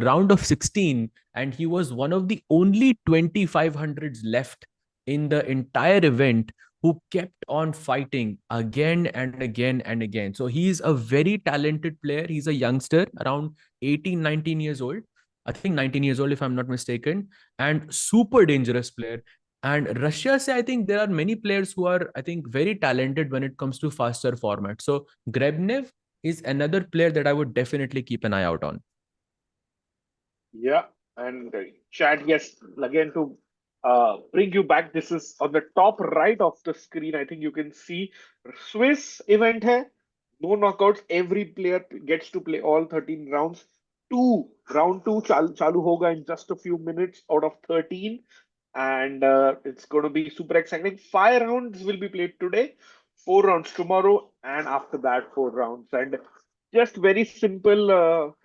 round of 16, and he was one of the only 2500s left in the entire event who kept on fighting again and again and again. So he's a very talented player. He's a youngster, around 18, 19 years old. I think 19 years old, if I'm not mistaken, and super dangerous player. And Russia, say, I think there are many players who are, I think, very talented when it comes to faster formats. So Grebnev is another player that I would definitely keep an eye out on. Yeah, and Chad, yes, again to bring you back, this is on the top right of the screen. I think you can see Swiss event hai. No knockouts. Every player gets to play all 13 rounds. Round two chalu hoga in just a few minutes out of 13. And it's going to be super exciting. 5 rounds will be played today, 4 rounds tomorrow, and after that, 4 rounds. And just very simple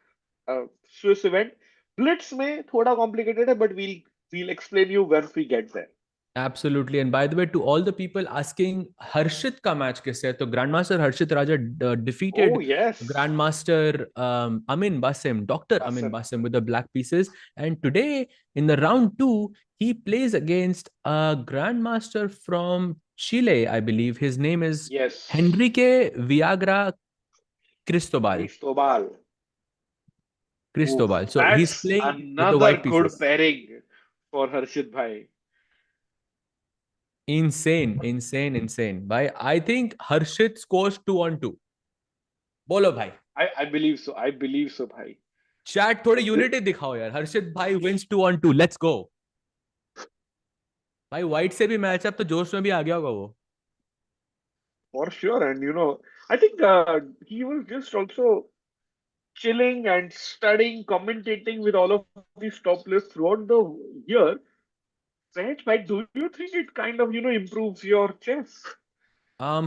Swiss event. Blitz में थोड़ा complicated है, but we'll explain you once we get there. Absolutely. And by the way, to all the people asking, Harshit ka match kaise hai? So Grandmaster Harshit Raja Oh defeated yes, Grandmaster Amin Basim, Dr. Amin Awesome. Basim with the black pieces. And today in the round two, he plays against a Grandmaster from Chile, I believe. His name is Yes, Henrique Viagra Cristobal. Cristobal. Oof, Cristobal. So he's that's playing with the another white good pieces. pairing for Harshit bhai. Insane, insane, insane. Bhai, I think Harshit scores 2-2. बोलो भाई. I believe so. I believe so, bhai. Chat थोड़ी And unity दिखाओ यार. हर्षित भाई wins 2-2. Let's go. भाई white से भी match अब तो जोश में भी आ गया होगा वो. for sure, and I think he was just also chilling and studying, commentating with all of these top players throughout the year. Sahej, bhai, do you think it kind of improves your chess?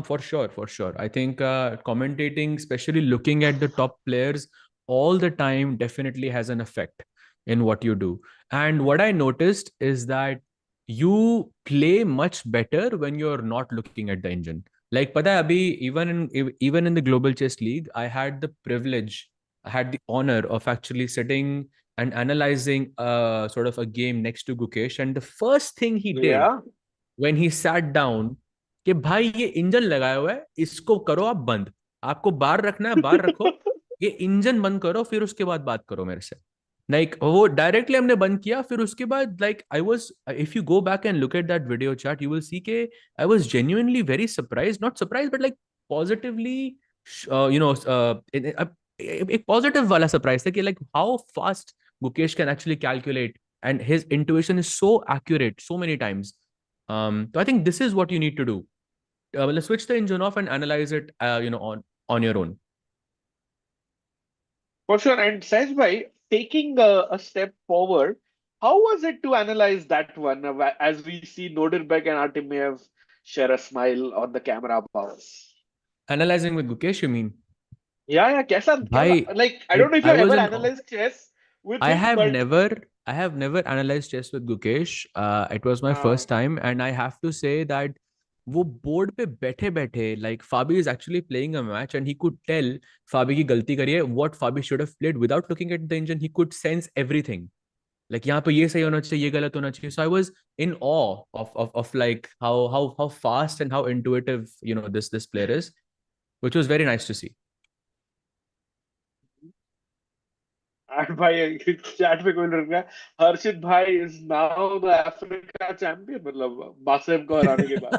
For sure, for sure. I think commentating, especially looking at the top players all the time, definitely has an effect in what you do. And what I noticed is that you play much better when you're not looking at the engine. Like, pata hai, abhi, even in the Global Chess League, I had the privilege, I had the honor of actually sitting and analyzing sort of a game next to Gukesh. And the first thing he did Yeah. when he sat down कि भाई ये engine लगाया हुआ है, इसको करो आप बंद. आपको बाहर रखना है बाहर रखो. ये इंजन बंद करो फिर उसके बाद बात करो मेरे से. लाइक वो डायरेक्टली हमने बंद किया. फिर उसके बाद like I was, if you go back and look at that video chat, you will see के I was genuinely very surprise, not surprise but like positively, you know, एक पॉजिटिव वाला सरप्राइज था कि like how fast Gukesh can actually calculate, and his intuition is so accurate so many times. So I think this is what you need to do. Let's switch the engine off and analyze it, on your own. For sure. And Sahej bhai, taking a step forward, how was it to analyze that one? As we see Nodenberg and Artemiev share a smile on the camera above us. Analyzing with Gukesh, you mean? Yeah, Bhai, like, I don't know if you I have was ever in. analyzed chess with I him, have but never, I have never analyzed chess with Gukesh. It was my uh, first time, and I have to say that वो board पे बैठे बैठे, like Fabi is actually playing a match and he could tell Fabi की गलती करी है, what Fabi should have played without looking at the engine. He could sense everything. Like यहाँ पे ये सही होना चाहिए, ये गलत होना चाहिए. So I was in awe of like how fast and how intuitive, this player is, which was very nice to see. And भाई चैट पे कोई लड़ रहा है, हर्षित भाई is now the Africa champion, मतलब बासिम को हराने के बाद।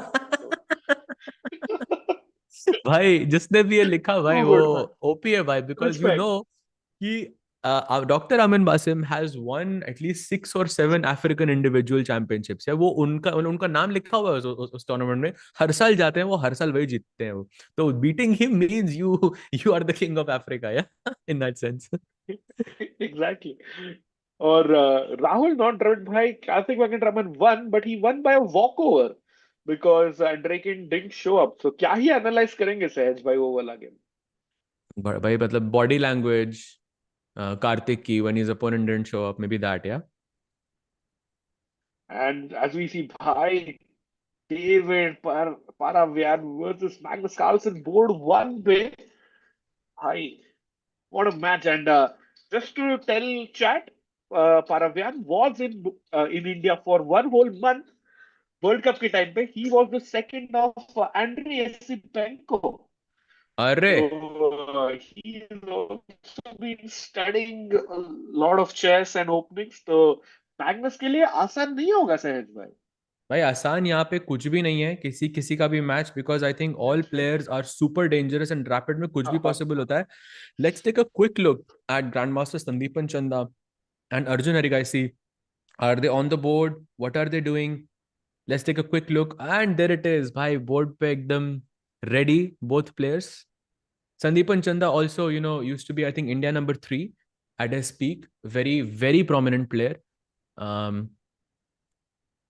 तो भाई जिसने भी ये लिखा भाई टू वो गुड भाई, ओपी है भाई, बिकॉज यू नो रिस्पेक्ट। कि doctor Amin Basim has one at least 6 or 7 African individual championships है। वो उनका नाम लिखा हुआ है उस टूर्नामेंट में। हर साल जाते हैं वो, हर साल वही जीतते हैं वो। तो beating him means you are the king of Africa या इन दैट सेंस। एग्जैक्टली। और राहुल नॉट ड्रविड भाई, classic Venkataraman won, but he won by walk over because Andreikin didn't show up. तो क्या ही एनालाइज करेंगे सहज भाई वो वाला गेम। भाई मतलब बॉडी लैंग्वेज कार्तिक की when his opponent didn't show up, maybe that, yeah. And as we see भाई, David Paravyan versus Magnus Carlsen board one पे भाई, what a match. And just to tell chat, Paravian was in India for one whole month world cup के time पे। He was the second of Andrey Esipenko. अरे So he has also been studying a lot of chess and openings. तो Magnus के लिए आसान नहीं होगा सहज भाई। भाई आसान यहाँ पे कुछ भी नहीं है, किसी किसी का भी मैच, because I think all That's right. Players are super dangerous and rapid में कुछ भी हाँ, पॉसिबल होता है। Let's take a quick look at grand master Sandipan Chanda and Arjun Erigaisi. Are they on the board? What are they doing? Let's take a quick look and there it is भाई, board पे एकदम ready both players. Sandipan चंदा also, used to be, I think, India number 3 at his peak. Very, very prominent player. Um,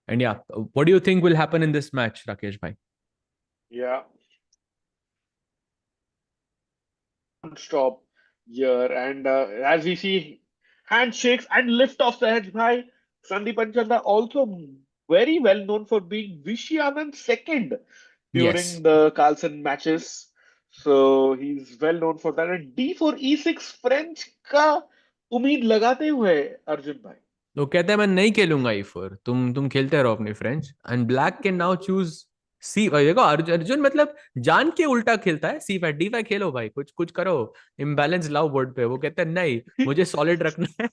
and yeah, what do you think will happen in this match, Rakesh bhai? या stop here. And as we see, handshakes and lift off Sahaj Bhai. Sandeep Anchanda also very well known for being Vishy Anand's second during Yes. the Carlsen matches. So he's well known for that. And D for E6 French का उम्मीद लगाते हुए अर्जुन भाई। तो कहते हैं मैं नहीं खेलूंगा ई फोर, तुम खेलते रहो अपनी French. And black can now choose c. देखो अर्जुन अर्जुन मतलब जान के उल्टा खेलता है। C5 D5 खेलो भाई, कुछ कुछ करो, इम्बैलेंस लाओ बोर्ड पे। वो कहते हैं नहीं, मुझे सॉलिड रखना है।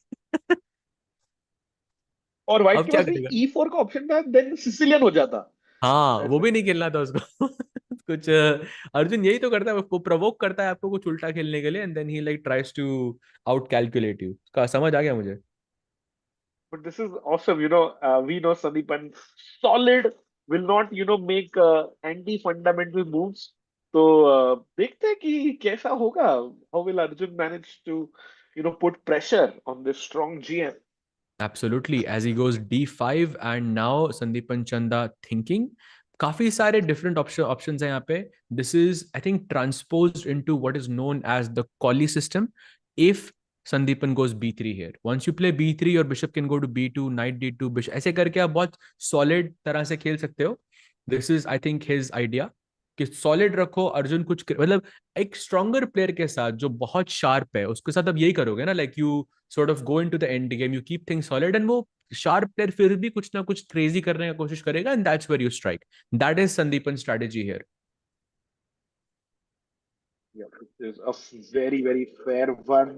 और व्हाइट अब के क्या पास भी करेगा? E4 का ऑप्शन था, देन सिसिलियन हो जाता हाँ वो ऐसे। भी नहीं खेलना था उसको। कुछ अर्जुन यही तो करता है, वो प्रोवोक करता है आपको कुछ उल्टा खेलने के लिए, and then he like tries to out calculate you. का समझ आ गया मुझे। But this is awesome. We know Sandeepan solid, will not, make anti-fundamental moves. तो देखते हैं कि कैसा होगा. How will Arjun manage to, put pressure on this strong GM? Absolutely. As he goes D5 and now Sandeepan Chanda thinking. काफी सारे different options हैं यहाँ पे। This is I think transposed into what is known as the Colle system. If Sandipan goes B3 here, once you play B3 your bishop can go to B2, knight D2 bishop, ऐसे करके आप बहुत solid तरह से खेल सकते हो। This is I think his idea कि सॉलिड रखो। अर्जुन कुछ मतलब एक स्ट्रॉन्गर प्लेयर के साथ जो बहुत शार्प है उसके साथ अब यही करोगे ना, like you sort of go into the end game, you keep things solid, and वो sharp player फिर भी कुछ ना कुछ crazy करने का कोशिश करेगा, and that's where you strike. That is Sandeepan's strategy here. Yeah, it is a very, very fair one.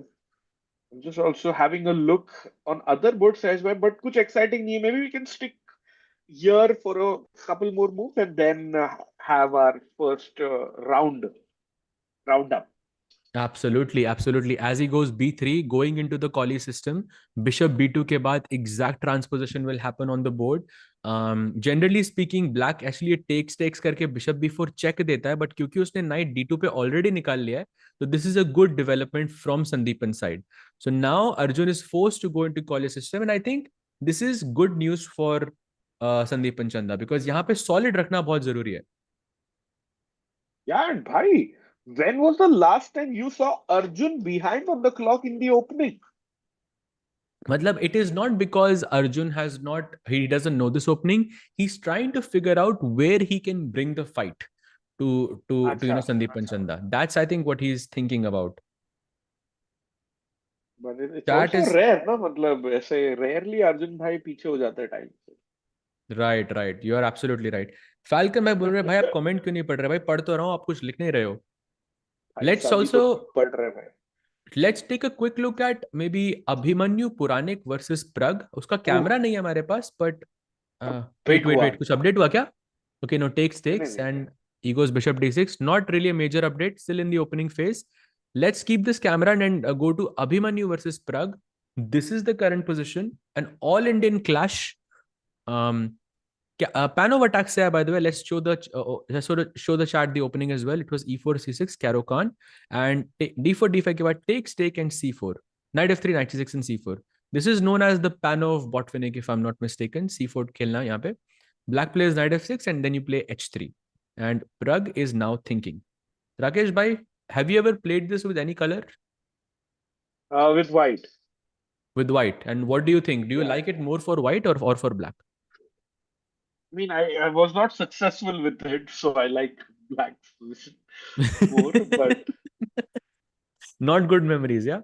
I'm just also having a look on other boards as well, but कुछ exciting नहीं है. Maybe we can stick here for a couple more moves and then have our first round up. Absolutely, absolutely. As he goes B3, going into the Collie system, Bishop B2 के बाद exact transposition will happen on the board. Generally speaking, Black actually takes करके Bishop B4 check देता है, but क्योंकि उसने Knight D2 पे already निकाल लिया है, तो this is a good development from Sandeepan's side. So now Arjun is forced to go into Collie system, and I think this is good news for Sandeepan Chanda because यहाँ पे solid रखना बहुत जरूरी है। Yeah, and bhai, when was the last time you saw Arjun behind on the clock in the opening? Matlab, it is not because Arjun has not, he doesn't know this opening. He's trying to figure out where he can bring the fight to अच्छा, Sandeep अच्छा. Panchanda. That's I think what he's thinking about. But it's That also is rare, ना, मतलब ऐसे rarely Arjun भाई पीछे हो जाते time से. right, right. You are absolutely right. Falcon भाई बोल रहे भाई आप कमेंट क्यों नहीं पढ़ रहे? भाई पढ़ तो रहा हूँ, आप कुछ लिख नहीं रहे हो। भाई Let's सभी तो also पढ़ रहे भाई. Let's take a quick look at maybe Abhimanyu Puranik versus Pragg. उसका Ooh, कैमरा नहीं है हमारे पास, but a wait, big wait, wait. one. कुछ अपडेट हुआ क्या? Okay, no, takes नहीं नहीं takes नहीं नहीं. and he goes bishop d6. Not really a major update, still in the opening phase. Let's keep this camera and go to Abhimanyu versus Pragg. This is the current position, an all-Indian clash. Um, Panov attacks there, by the way. Let's show the let's sort of show the chart the opening as well. It was e4 c6 Caro Khan and d4 d5 के बाद takes take and c4 knight f3 knight c6 and c4. This is known as the Panov Botvinnik if I'm not mistaken. c4 खेलना यहाँ पे. Black plays knight f6 and then you play h3. And Pragg is now thinking. Rakesh bhai, have you ever played this with any color? With white. With white. And what do you think? Do you Yeah. like it more for white or for black? I mean, I was not successful with it, so I like black position more. But Not good memories, yeah?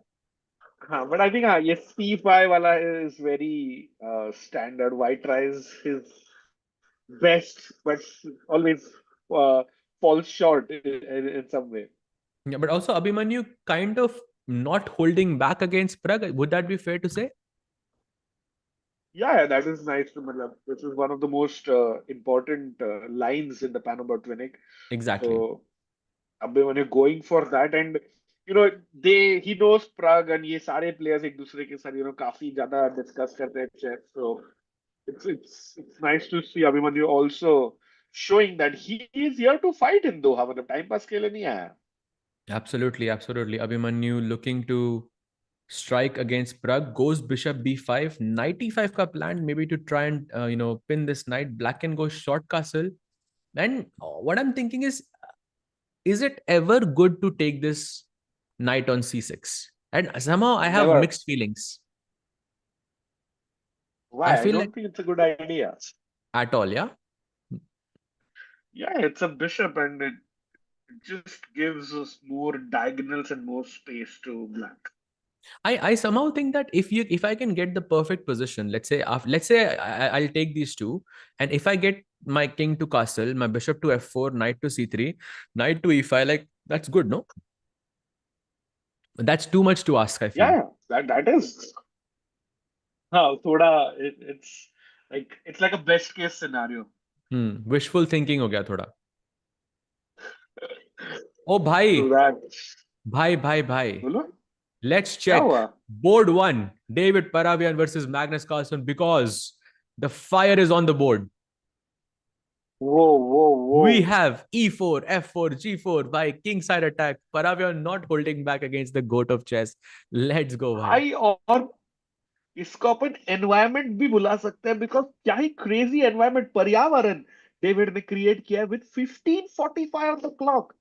but I think yes, C5 wala is very standard. White tries his best, but always uh, falls short in some way. Yeah, but also Abhimanyu kind of not holding back against Pragg. Would that be fair to say? Yeah, that is nice to matlab, this is one of the most important lines in the Panobotwinic. Exactly. So Abbe when you're going for that, and he knows Prague and ये सारे players एक दूसरे के साथ काफी ज्यादा discuss करते हैं chess. So it's nice to see Abhimanyu also showing that he is here to fight in Doha. मतलब time pass के लिए नहीं आया. Absolutely, absolutely. Abhimanyu looking to strike against Pragg, goes bishop b5, knight e5 ka plan, maybe to try and pin this knight. Black can go short castle. And what I'm thinking is it ever good to take this knight on c6? And somehow I have Never. mixed feelings. I Why? I feel like don't think it's a good idea. at all, yeah. Yeah, it's a bishop and it just gives us more diagonals and more space to black. I somehow think that if I can get the perfect position, let's say I'll take these two, and if I get my king to castle, my bishop to f4, knight to c3, knight to e5, like that's good, no? That's too much to ask, I feel. Yeah, that is. Thoda, it's like a best case scenario. Wishful thinking हो गया थोड़ा. ओ भाई, So that, भाई. बोलो Let's क्या check हुआ? board one, David Paravian versus Magnus Carlsen, because the fire is on the board. We Whoa. have e4, f4, g4 by kingside attack. Paravian not holding back against the goat of chess. Let's go, bhai. भाई और इसको अपन environment भी बुला सकते हैं because क्या ही crazy environment पर्यावरण David ने क्रिएट किया है विद 15:45 ऑन द क्लॉक.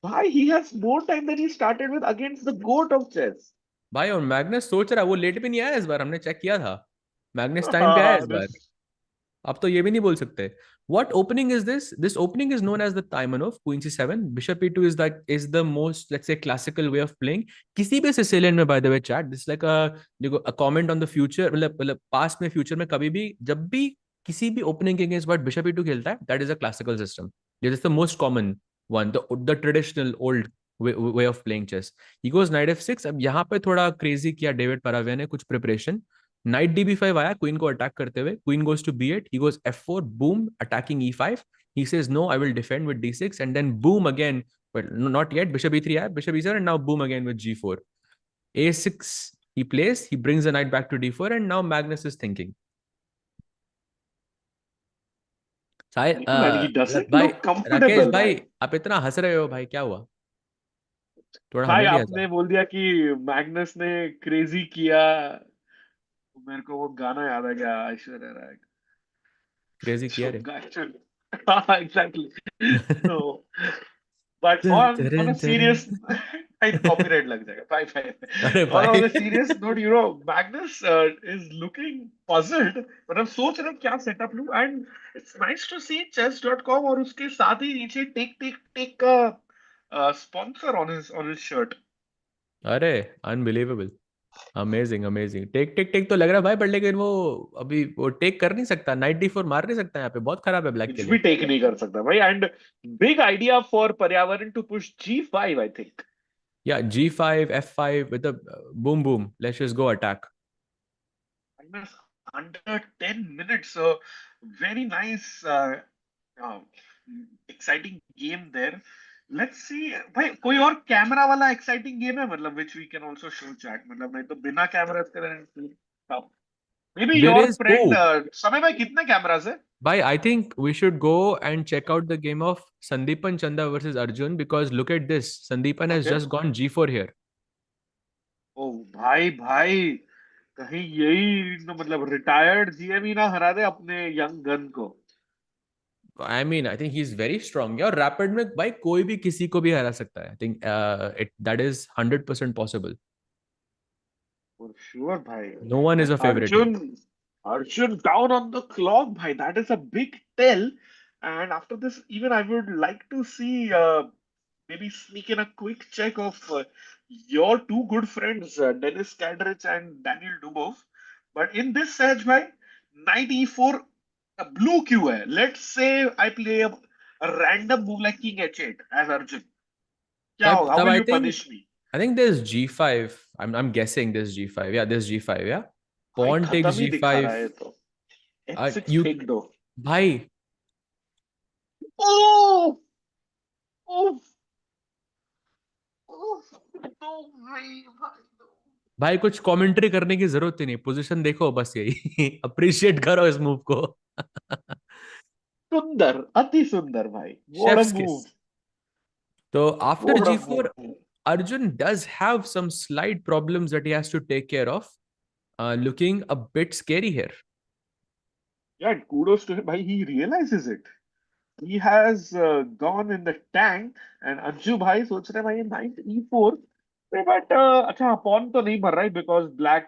भाई he has more time than he started with against the goat of chess. भाई और मैग्नस सोच रहा है वो लेट भी नहीं आया इस बार, हमने चेक किया था. मैग्नस टाइम पे आया हाँ, इस बार. अब तो ये भी नहीं बोल सकते. What opening is this? This opening is known as the Taimanov, Queen C7. Bishop E2 is the most, let's say, classical way of playing. किसी भी Sicilian में, by the way, chat. This is like a comment on the future. मतलब past में future में कभी भी जब भी किसी भी opening के against बाद Bishop E2 खेलता है, that is a classical system. This is the most common one, the traditional old way of playing chess. He goes knight f6. अब यहाँ पे थोड़ा crazy किया डेविड परावे ने, कुछ preparation. Knight db5 आया क्वीन को अटैक करते हुए. Queen goes to b8, he goes f4, boom, attacking e5. He says no, I will defend with d6, and then boom again. Well, not yet. Bishop e3 आया, bishop e7, and now boom again with g4. a6 he plays, he brings the knight back to d4, and now Magnus is thinking. and he doesn't भाई look Rakesh comfortable, भाई, right? आप इतना हंस रहे हो भाई, क्या हुआ? थोड़ा भाई हमें भी हंसा. आपने बोल दिया कि मैग्नस ने क्रेजी किया, तो मेरे को वो गाना याद आ गया ऐश्वर्या राय क्रेजी किया जो रे. हाँ, exactly. So but on a serious copyright लग जाएगा. Fine. अरे On a भाई. serious note, Magnus is looking puzzled. but I'm सोच रहा हूँ क्या setup लूँ, and it's nice to see chess.com और उसके साथ ही नीचे take का sponsor on his shirt. अरे अनबिलीवेबल. अमेजिंग. टेक तो लग रहा है भाई, पर लेकिन वो अभी वो टेक कर नहीं सकता. नाइट d4 मार नहीं सकता. यहाँ पे बहुत खराब है ब्लैक के कुछ भी लिए. टेक नहीं कर सकता भाई. And big idea for पर्यावरण to push G5, I think. Yeah, G5, F5 with a boom boom. Let's just go attack. Minus under 10 minutes. So very nice, uh, exciting game there. Let's see. भाई कोई और camera वाला exciting game है मतलब which we can also show chat मतलब नहीं तो बिना कैमरा के maybe There your is, friend oh, समय भाई कितने कैमरास है? bhai, I think we should go and check out the game of Sandeepan Chanda versus Arjun because look at this. Sandeepan has Okay. just gone G4 here. ओ भाई भाई कहीं यही तो मतलब रिटायर्ड जीएम ना हरा दे अपने यंग गन को. I mean, I think he's very strong. Yeah, rapid में भाई कोई भी किसी को भी हरा सकता है. I think that is 100% possible. For sure, bhai. No one is And a favorite here. Arjun down on the clock, bhai. That is a big tell. And after this, even I would like to see maybe sneak in a quick check of your two good friends, Dennis Kadrich and Daniel Dubov. But in this Saj, bhai, knight e4, a blue क्यों है? Let's say I play a random move like king h8 as Arjun. क्या होगा? How तब will I you think punish me? I think there's G5. I'm guessing there's G5. Yeah, there's G5. Yeah, भाई pawn takes खत्म ही दिखा रहा G5. है तो. H6 You, फेंक दो. भाई, Oh! Oh! Oh! No way, भाई, no. भाई कुछ कमेंट्री करने की जरूरत ही नहीं. पोजीशन देखो बस यही. अप्रिशिएट करो इस मूव को. सुंदर, अति सुंदर भाई. What a chefs move. किस. So after What a G4, move. Arjun does have some slight problems that he has to take care of. Looking a bit scary here. Yeah, kudos to him. Bhai, he realizes it. He has gone in the tank and Anju bhai सोच रहे हैं भाई knight e4. But अच्छा pawn तो नहीं मर रहा है because black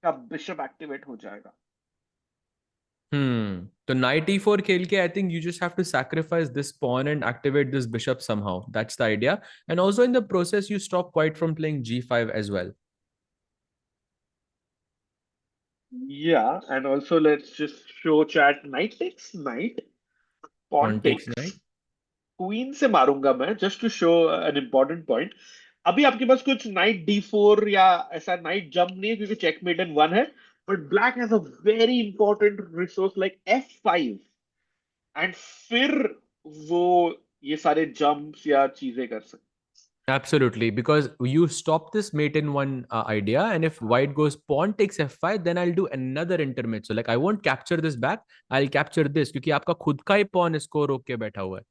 का bishop activate हो जाएगा. So knight e4 खेल के, I think you just have to sacrifice this pawn and activate this bishop somehow. That's the idea. And also in the process, you stop white from playing g5 as well. Yeah, and also let's just show chat knight takes knight, pawn Pawn takes takes. knight. Queen से मारूंगा मैं just to show an important point. अभी आपके पास कुछ night d4 या ऐसा night jump नहीं है क्योंकि चेकमेट इन वन है. But black has a very important resource like f5 and फिर वो ये सारे जंप्स या चीजें कर सकते. Absolutely, because you stop this mate in one idea, and if white goes pawn takes f5, then I'll do another intermezzo. Like I won't capture this back, I'll capture this क्योंकि आपका खुद का ही pawn इसको रोक के बैठा हुआ है.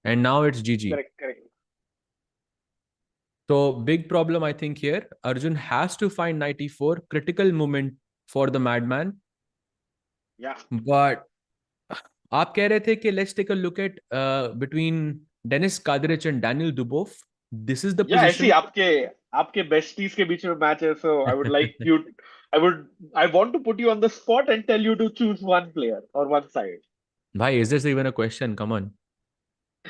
And now it's GG. Correct correct. So big problem I think here. Arjun has to find knight e4, critical moment for the madman. या But आप कह रहे थे कि let's take a look at between Dennis Kadrich and Daniel Dubov. This is the या ऐसे ही position. आपके आपके बेस्टीज के बीच में मैच है. So I would like you, I want to put you on the spot and tell you to choose one player और one side. भाई, is this even a question? Come on.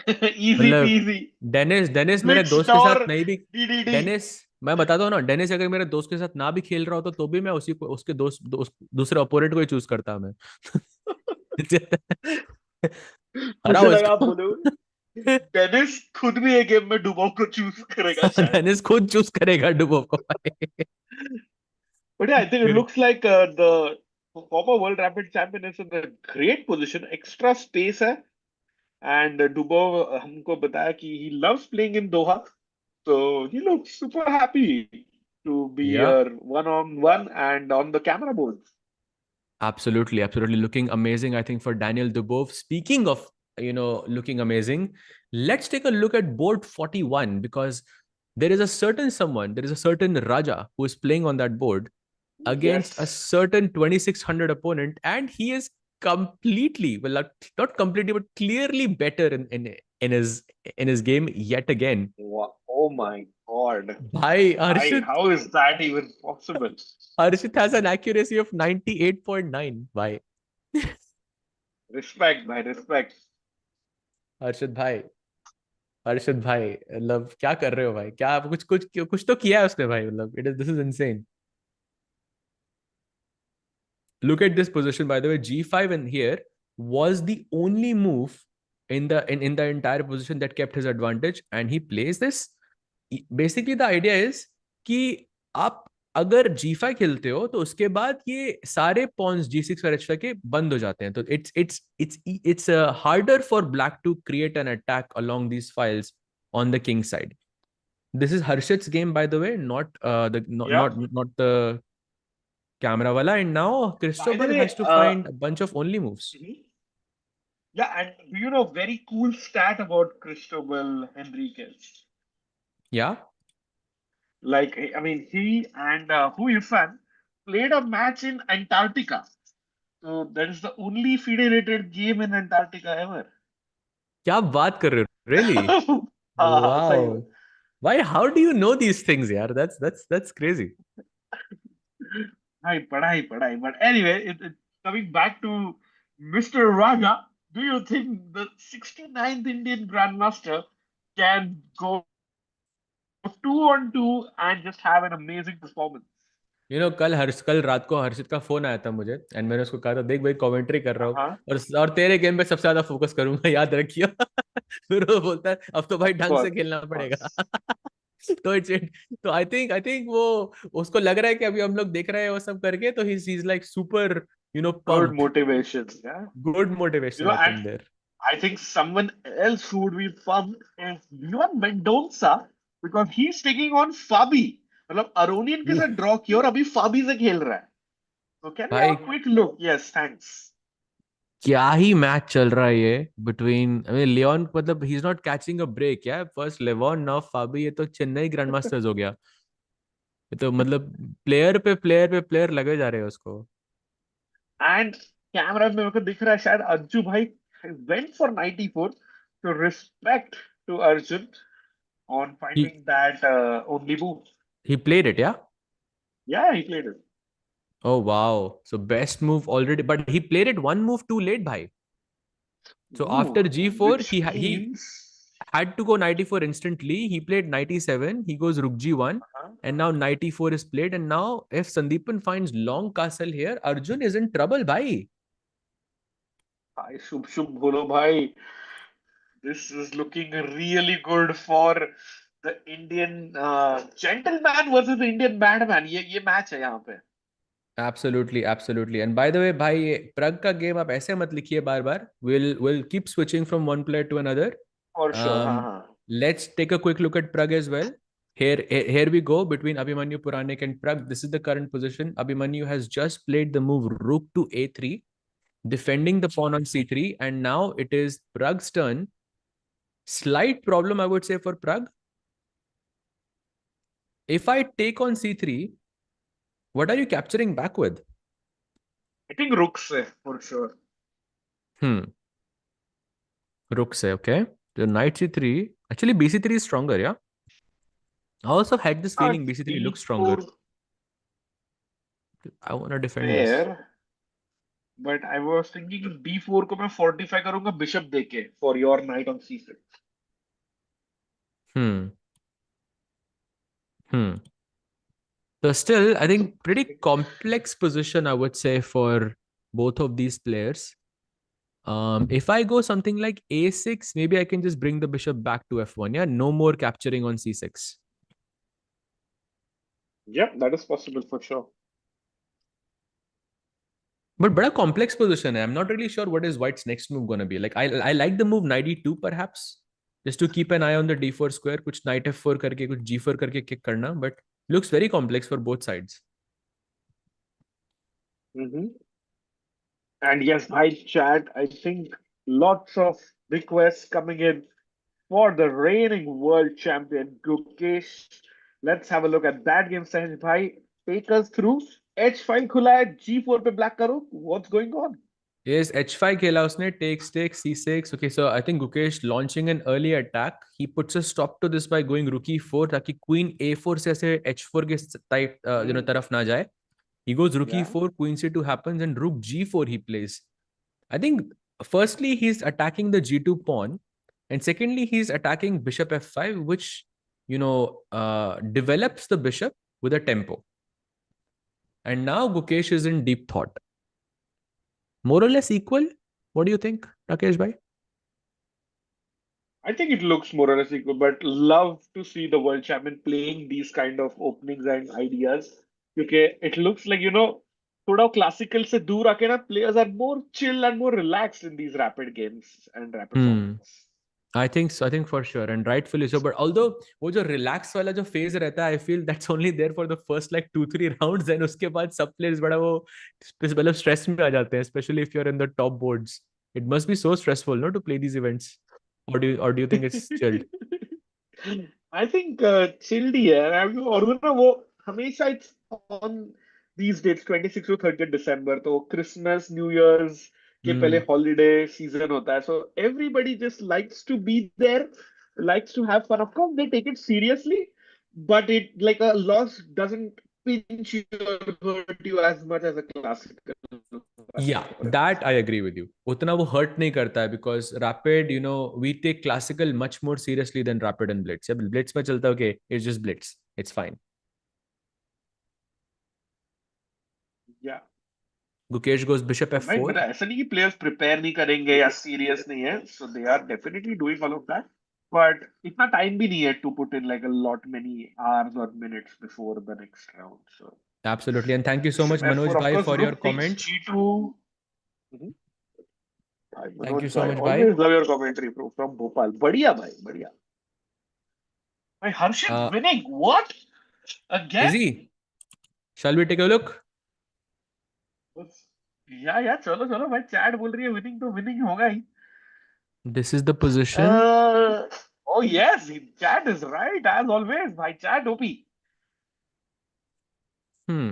Easy मतलब peasy. Dennis Dennis मेरे दोस्त switch के साथ और नहीं भी. डीडीडी. डेनिस, मैं बताता हूँ ना, डेनिस अगर मेरे दोस्त के साथ ना भी खेल रहा होता तो भी मैं उसी को, उसके दूसरे ओपोनेंट को ही चूज करता मैं. मुझे हराओ लगा आप इसको. बोलोगे डेनिस खुद भी एक गेम में डुबो को चूज करेगा शायद. डेनिस खुद चूज करेगा डुबो को भाई. But yeah, I think it looks like the former World Rapid Champion is in a great position. Extra space है. And Dubov हमको बताया कि he loves playing in Doha. So he looks super happy to be Yeah, here one on one and on the camera boards. absolutely, absolutely looking amazing, I think, for Daniel Dubov. Speaking of, looking amazing, let's take a look at board 41 because there is a certain Raja who is playing on that board against a Yes. certain 2600 opponent, and he is completely, well, not completely, but clearly better in his game yet again. Wow. Oh my God. Bhai, Why? Arshit, How is that even possible? Arshit has an accuracy of 98.9. Bhai, Respect, bhai, respect. Arshit भाई, अर्शद भाई, मतलब क्या कर रहे हो भाई? क्या कुछ कुछ कुछ तो किया है उसने भाई. मतलब it is this is insane. Look at this position, by the way. G5 in here was the only move in the entire position that kept his advantage, and he plays this. basically the idea is कि आप अगर G5 खेलते हो तो उसके बाद ये सारे पॉन्स G6 और H5 के बंद हो जाते हैं, तो it's harder for black to create an attack along these files on the king side. This is Harshit's game, by the way, Yeah. not the camera wala. And now By the Cristobal has way, to find a bunch of only moves. mhm. Yeah, and do you know very cool stat about Cristobal Enriquez? Yeah. Like, I mean, he and Hu Yifan played a match in Antarctica. So that is the only FIDE rated game in Antarctica ever. क्या बात कर रहे हो? Really? हाँ हाँ सही में. Wow. Why? How do you know these things, yaar? That's crazy. Hi, padhai, padhai. But anyway, coming back to Mr. Raga, do you think the 69th Indian Grandmaster can go 2-on-2 and just have an amazing performance? कल रात को हर्षित का phone आया था मुझे, and मैंने उसको कहा था देख भाई कमेंट्री कर रहा हूँ, Uh-huh. और तेरे गेम पे सबसे ज्यादा फोकस करूंगा, याद रखियो। फिर वो बोलता है अब तो भाई Of ढंग से course, खेलना of पड़ेगा। course. तो तो आई थिंक वो उसको लग रहा है कि अभी हम लोग देख रहे हैं वो सब करके, तो ही is like super Good pumped. motivation. Yeah. Good motivation, I And think there. I think someone else who would be pumped is Leon Mendonça because he's taking on Fabi. मतलब अरोनियन के साथ ड्रॉ किया और अभी फाबी से खेल रहा है. So can we have भाई a quick look? Yes, thanks. क्या ही मैच चल रहा है ये बिटवीन, आई मीन लियोन, मतलब he is not catching a break, yeah first Levon now Fabi, ये तो चेन्नई ग्रैंड मास्टर्स हो गया। ये तो मतलब प्लेयर लगे जा रहे हैं उसको। And कैमरा में मेरे को दिख रहा है शायद अज्जू भाई went for 94. So respect to Arjun on he finding that only move. He played it, या? Yeah, he played it. Oh wow. So best move already, but he played it one move too late, bhai. So after Ooh, G4, which he means had to go 94 instantly. He played 97. He goes Rook G1, and now 94 is played. And now if Sandeepan finds long castle here, Arjun is in trouble, bhai. भाई शुभ शुभ बोलो भाई. This is looking really good for the Indian gentleman versus the Indian madman. ये match है यहाँ पे. Absolutely, absolutely. And by the way, भाई प्रग का game आप ऐसे मत लिखिए बार बार. We'll keep switching from one player to another. For sure. हाँ Um, हाँ. let's take a quick look at Pragg as well. Here we go between Abhimanyu Puranik and Pragg. This is the current position. Abhimanyu has just played the move Rook to A3, defending the pawn on C3, and now it is Pragg's turn. Slight problem, I would say, for Pragg. If I take on C3, what are you capturing back with? I think rook से for sure. Hmm. Rook say, okay. The knight c3. Actually, bc3 is stronger, yeah? I also had this feeling bc3 looks stronger. D4 I want to defend this. fair. But I was thinking D4 को मैं 45 करूंगा bishop देके for your knight on C6. Hmm. Hmm. So still, I think pretty complex position, I would say, for both of these players. If I go something like a6, maybe I can just bring the bishop back to f1. Yeah, no more capturing on c6. Yeah, that is possible for sure. But bada complex position. I'm not really sure what is White's next move gonna be. Like I like the move knight e2 perhaps, just to keep an eye on the d4 square. Kuch knight f4 karke, kuch g4 karke kick karna. But looks very complex for both sides. Mm-hmm. And yes, hi chat. I think lots of requests coming in for the reigning world champion Gukesh. Let's have a look at that game. Sahaj bhai, take us through. H5 खुला है, G4 पे black करो. What's going on? Yes, h5 खेला उसने, takes c6. Okay, so I think Gukesh launching an early attack. He puts a stop to this by going rook e4 ताकि queen a4 से ऐसे h4 के type तरफ ना जाए. He goes rook Yeah. e4, queen c2 happens, and rook g4 he plays. I think firstly he's attacking the g2 pawn, and secondly he's attacking bishop f5, which develops the bishop with a tempo. And now Gukesh is in deep thought. More or less equal. What do you think, Rakesh bhai? I think it looks more or less equal, but love to see the world champion playing these kind of openings and ideas. Okay, it looks like, थोड़ा classical से दूर आके ना players are more chill and more relaxed in these rapid games and rapid Hmm. formats. I think so. I think for sure, and rightfully so. But although वो जो relax वाला जो phase रहता है, I feel that's only there for the first like 2-3 rounds, and उसके बाद सब players बड़ा वो मतलब stress में आ जाते हैं, especially if you're in the top boards. It must be so stressful, no, to play these events. Or do you think it's chilled? I think chilled ही है और ना वो हमेशा it's on these dates 26 to 30 December तो Christmas New Year's के पहले Hmm. holiday season होता है so everybody just likes to be there likes to have fun of course they take it seriously but it like a loss doesn't pinch you or hurt you as much as a classical Yeah, for that I instance. agree with you. उतना वो hurt नहीं करता है because rapid, we take classical much more seriously than rapid and blitz. जब blitz में चलता है, okay, it's just blitz. It's fine. Yeah. Gukesh goes bishop भाई f4. मतलब ऐसा नहीं कि प्लेयर्स प्रिपेयर नहीं करेंगे या सीरियस नहीं है so they are definitely doing all of that but इतना टाइम भी नहीं है to put in like a lot many hours और minutes before the next round so Absolutely. And thank you so much, bishop Manoj f4 of Bhai, course for your rook takes comment. g2 भाई Thank you Manoj so भाई much, Bhai. Always love your commentary from Bhopal बढ़िया भाई बढ़िया भाई हर्षित Uh, winning what is again he? Shall we take a look? या चलो चलो भाई चैट बोल रही है विनिंग तो विनिंग होगा ही This is the position. Uh, oh yes, chat is right as always. My chat OP. Hmm.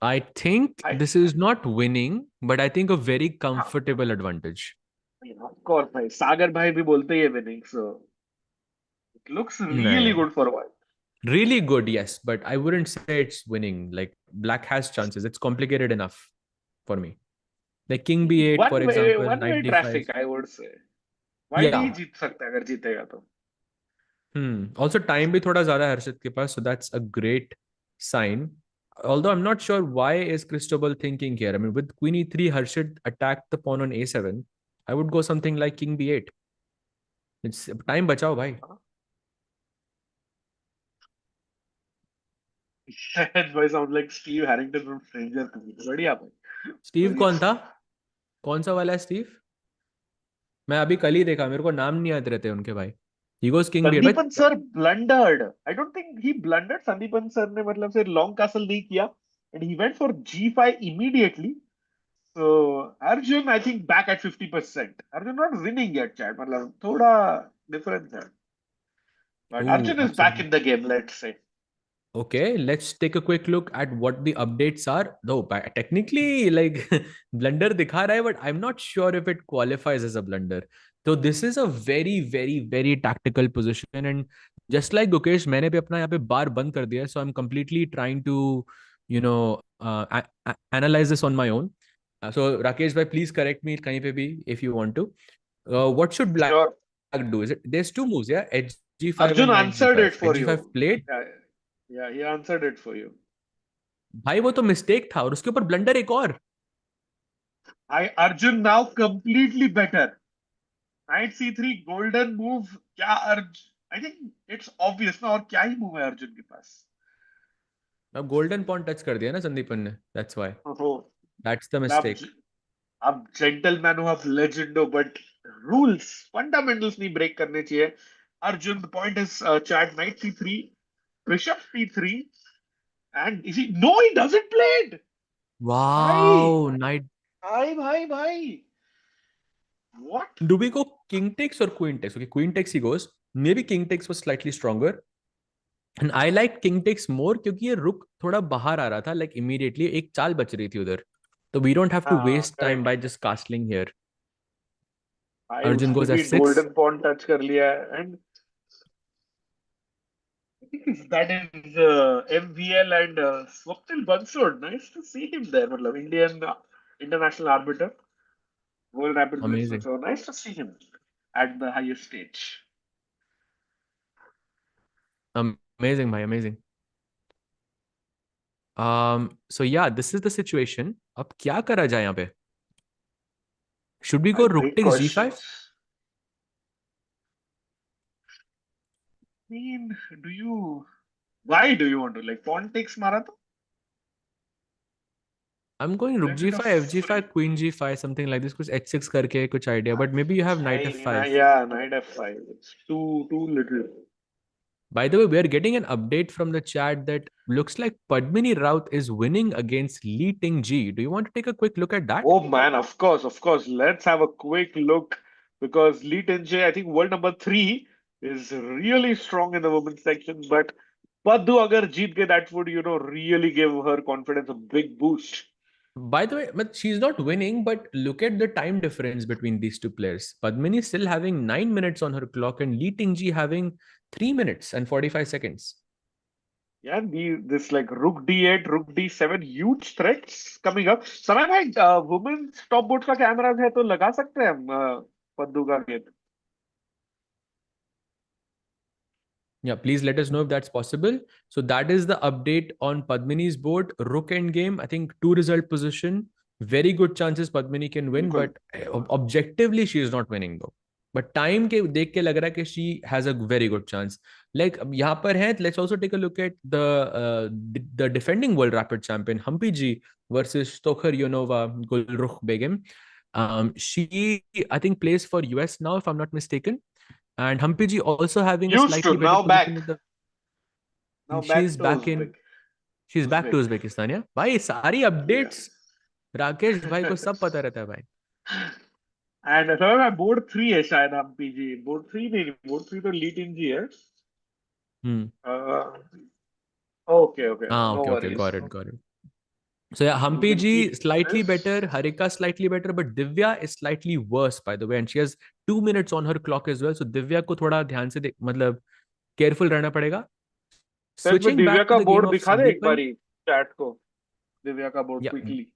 I think I, this is not winning, but I think a very हाँ, comfortable advantage. of course भाई सागर भाई भी बोलते ही है winning, so it looks really No. good for white. Really good, yes, but I wouldn't say it's winning. Like black has chances. It's complicated enough for me. Like king b8, for example, One knight way d5. traffic I would say. White he Yeah. जीत सकता है अगर जीतेगा तो. Also, time भी थोड़ा ज्यादा है हर्षित के पास, so that's a great sign. Although I'm not sure why is Cristobal thinking here. I mean, with queen e3, Harshit attacked the pawn on a7. I would go something like king b8. It's time बचाओ भाई. That boy sounds like Steve Harrington from Stranger Things. बढ़िया भाई. Steve बढ़िया. कौन था? कौन सा वाला है स्टीव? मैं अभी कल ही देखा, मेरे को नाम नहीं याद रहते उनके भाई. He goes king b eight Sandipan भाई. Sir blundered. I don't think he blundered. Sandipan sir ने मतलब से long castle नहीं किया and he went for g5 immediately. So Arjun, I think back at 50%. Arjun not winning yet, chat. मतलब थोड़ा difference है. But Oh, Arjun is back absolutely. in the game, let's say. Okay, let's take a quick look at what the updates are. Though technically, like blunder दिखा रहा है, but I'm not sure if it qualifies as a blunder. So this is a very, very, very tactical position, and just like Gukesh, मैंने भी अपना यहाँ पे बार बंद कर दिया है. So I'm completely trying to, analyze this on my own. So Rakesh bhai, please correct me कहीं पे भी if you want to. What should black Sure. do? Is it there's two moves, yeah? H g5 Arjun and knight answered it g5. for H g5 you. played. Yeah, yeah, he answered it for you. भाई वो तो mistake था और उसके ऊपर blunder एक और. Arjun now completely better. Knight c3 golden move. क्या Arjun? I think it's obvious ना और क्या ही move है अर्जुन के पास. अब गोल्डन पॉइंट टच कर दिया ना संदीपन ने, दैट्स व्हाई. ओहो. दैट्स द अब मिस्टेक. अब जेंटलमैन हो आप लेजेंड हो बट रूल्स फंडामेंटल्स नहीं ब्रेक करने चाहिए. Arjun the point is chat night c3 bishop c3 and is he no he doesn't play it. भाई वाओ, नाइट. भाई भाई भाई what. डू को किंग टेक्स और queen takes? Okay, queen takes he goes. May be king takes was slightly stronger and I like king takes more क्योंकि ये रुक थोड़ा बाहर आ रहा था, लाइक इमीडिएटली एक चाल बच रही थी उधर. तो वी डोंट हैव टू हाँ waste time correct. By just castling here. भाई अर्जुन उसने गोस भी f6. गोल्डन पॉइंट टच कर लिया है and I think that is MVL and Swapnil Bansod. Nice to see him there. मतलब Indian international arbiter, World Rapid Blitz. Amazing. So nice to see him at the highest stage. Amazing भाई, amazing. So yeah, this is the situation. अब क्या करा जाए यहाँ पे? Should we go rook Great takes questions. g5? mean, why do you want to? Like, pawn takes mara to? I'm going rook Let it a g5, free. fg5, queen g5, something like this. कुछ h6 करके कुछ idea, but maybe you have knight f5. Yeah, knight f5. It's too little. By the way, we are getting an update from the chat that looks like Padmini Raut is winning against Li Tingji. Do you want to take a quick look at that? Oh man, of course, of course. Let's have a quick look because Lee Tenje, I think world number three, is really strong in the women's section. But Paddu agar jeet gaye, that would, really give her confidence a big boost. By the way, but she's not winning, but look at the time difference between these two players. Padmini is still having 9 minutes on her clock and Li Tingji having 3 minutes and 45 seconds. Yeah, this like Rook D8, Rook D7, huge threats coming up. समय भाई women's top board का camera है तो लगा सकते हैं हम पद्दू का gate. Yeah, please let us know if that's possible. So that is the update on Padmini's board. Rook end game, I think two result position. Very good chances Padmini can win, बिल्कुल. but objectively she is not winning though. But time के देख के लग रहा है कि she has a very good chance. Like यहाँ पर है, let's also take a look at the defending world rapid champion Humpy G versus Stoker Yonova Gulruh Begum. She I think plays for US now if I'm not mistaken. And Hampiji also having a Used to, slightly better now position back. with the Now she's back to back in she's back to Uzbek. Uzbekistan, yeah. भाई सारी Yeah. updates Rakesh भाई को सब पता रहता है भाई. And sir मैं बोर्ड थ्री है शायद हम पीजी बोर्ड थ्री नहीं बोर्ड थ्री तो लीड इन जी है. Hmm. Okay okay Ah, no okay, okay, worries. got it, got it. So yeah, we can Hampiji keep slightly this. better, Harika slightly better, but Divya is slightly worse by the way, and she has 2 minutes on her clock as well. So Divya को थोड़ा ध्यान से देख मतलब careful रहना पड़ेगा. Sir मैं Switching Divya back to का the game बोर्ड of दिखा दे एक Sandeepan. बारी चैट को. दिव्या का board Yeah, quickly.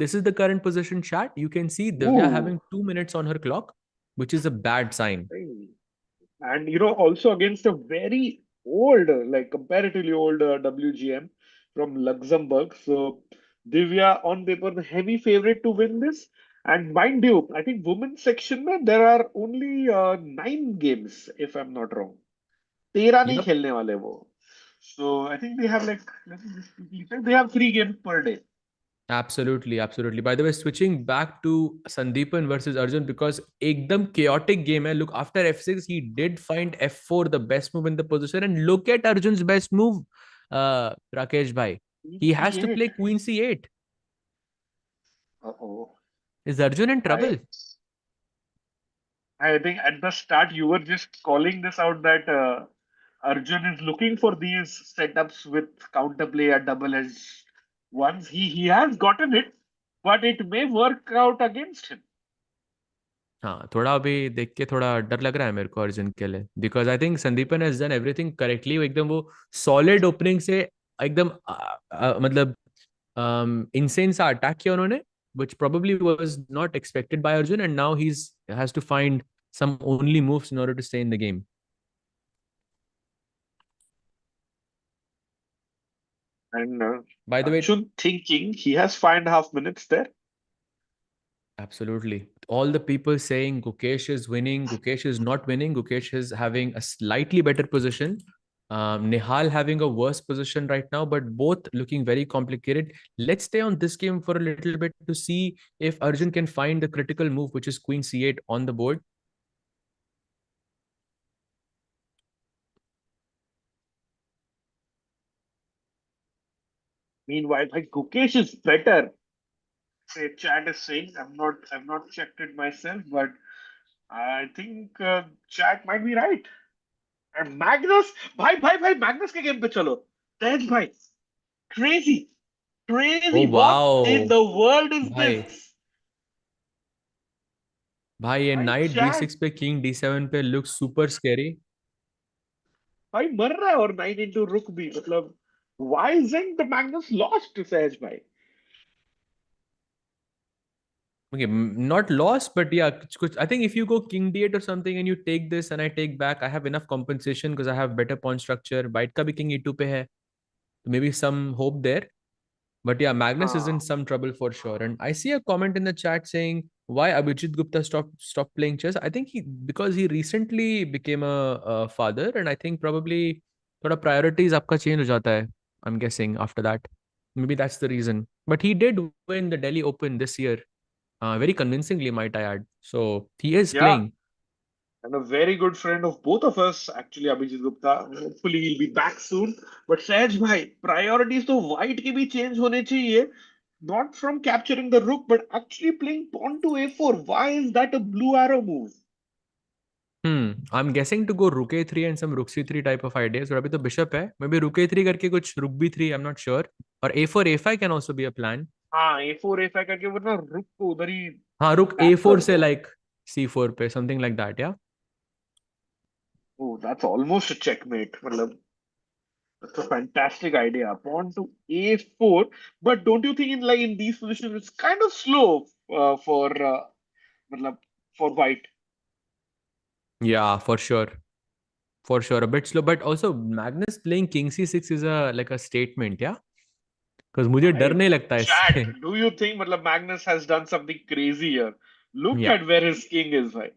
this is the current position chat. You can see Divya Ooh. having 2 minutes on her clock, which is a bad sign. And also against a very old, like comparatively old WGM from Luxembourg. So Divya on paper the heavy favorite to win this. And mind you, I think women's section में there are only 9 games if I'm not wrong. 13 नहीं Yep. खेलने वाले वो. So I think they have like let me just quickly check. They have 3 games per day. Absolutely, absolutely. By the way, switching back to Sandeepan versus Arjun because ekdam chaotic game hai. Look, after F6, he did find F4 the best move in the position. And look at Arjun's best move, Rakesh bhai. He has to play C8. Queen C8. Uh-oh. Is Arjun in I trouble? I think at the start you were just calling this out that Arjun is looking for these setups with counterplay at double edge ones. He has gotten it, but it may work out against him. हाँ थोड़ा अभी देख के थोड़ा डर लग रहा है मेरे को अर्जुन के लिए because I think Sandipan has done everything correctly एकदम वो सॉलिड ओपनिंग से एकदम मतलब insane सा अटैक किया उन्होंने which probably was not expected by Arjun and now he's has to find some only moves in order to stay in the game. And By the way, Arjun thinking he has 5.5 minutes there. absolutely. All the people saying Gukesh is winning, Gukesh is not winning, Gukesh is having a slightly better position. Nihal having a worse position right now, but both looking very complicated. Let's stay on this game for a little bit to see if Arjun can find the critical move, which is Queen C8 on the board. Meanwhile, like Gukesh is better. Say chat is saying I've not checked it myself, but I think chat might be right. And Magnus, भाई Magnus के game पे चलो. तेज भाई, crazy. Oh Crazy. What in wow. the world is भाई this? भाई ये भाई night chat D6 पे किंग D7 पे लुक सुपर स्कैरी. भाई मर रहा है और 9 into रुक भी मतलब why isn't the Magnus lost to सहज भाई? Okay, not lost, but yeah, I think if you go king d8 or something and you take this and I take back, I have enough compensation because I have better pawn structure. White का भी king e2 पे है, so maybe some hope there. But yeah, Magnus is in हाँ some trouble for sure. And I see a comment in the chat saying why Abhijit Gupta stopped playing chess. I think he because he recently became a father, and I think probably thoda priorities आपका change हो जाता है. I'm guessing after that. Maybe that's the reason. But he did win the Delhi Open this year, very convincingly, might I add. So he is yeah, playing. and a very good friend of both of us, actually, Abhijit Gupta. Hopefully, he'll be back soon. But Sahaj bhai, priorities तो white के भी change होने चाहिए. Not from capturing the rook, but actually playing pawn to a4. Why is that a blue arrow move? I'm guessing to go rook a3 and some rook c3 type of ideas. और अभी तो bishop है. Maybe rook a3 करके कुछ rook b3. I'm not sure. और a4 a5 can also be a plan. हाँ a4 a5 करके वरना रुक को उधर ही हाँ रुक पैक a4 कर से दो. like c4 पे something like that. Yeah. Oh, that's almost a checkmate. मतलब that's a fantastic idea. Pawn to a4, but don't you think in these positions it's kind of slow for मतलब for white? Yeah, for sure. For sure. A bit slow. But also Magnus playing king c6 is a like a statement. Yeah. Because मुझे डर I नहीं लगता chat. इससे. Do you think मतलब Magnus has done something crazy here? Look Yeah. at where his king is, right?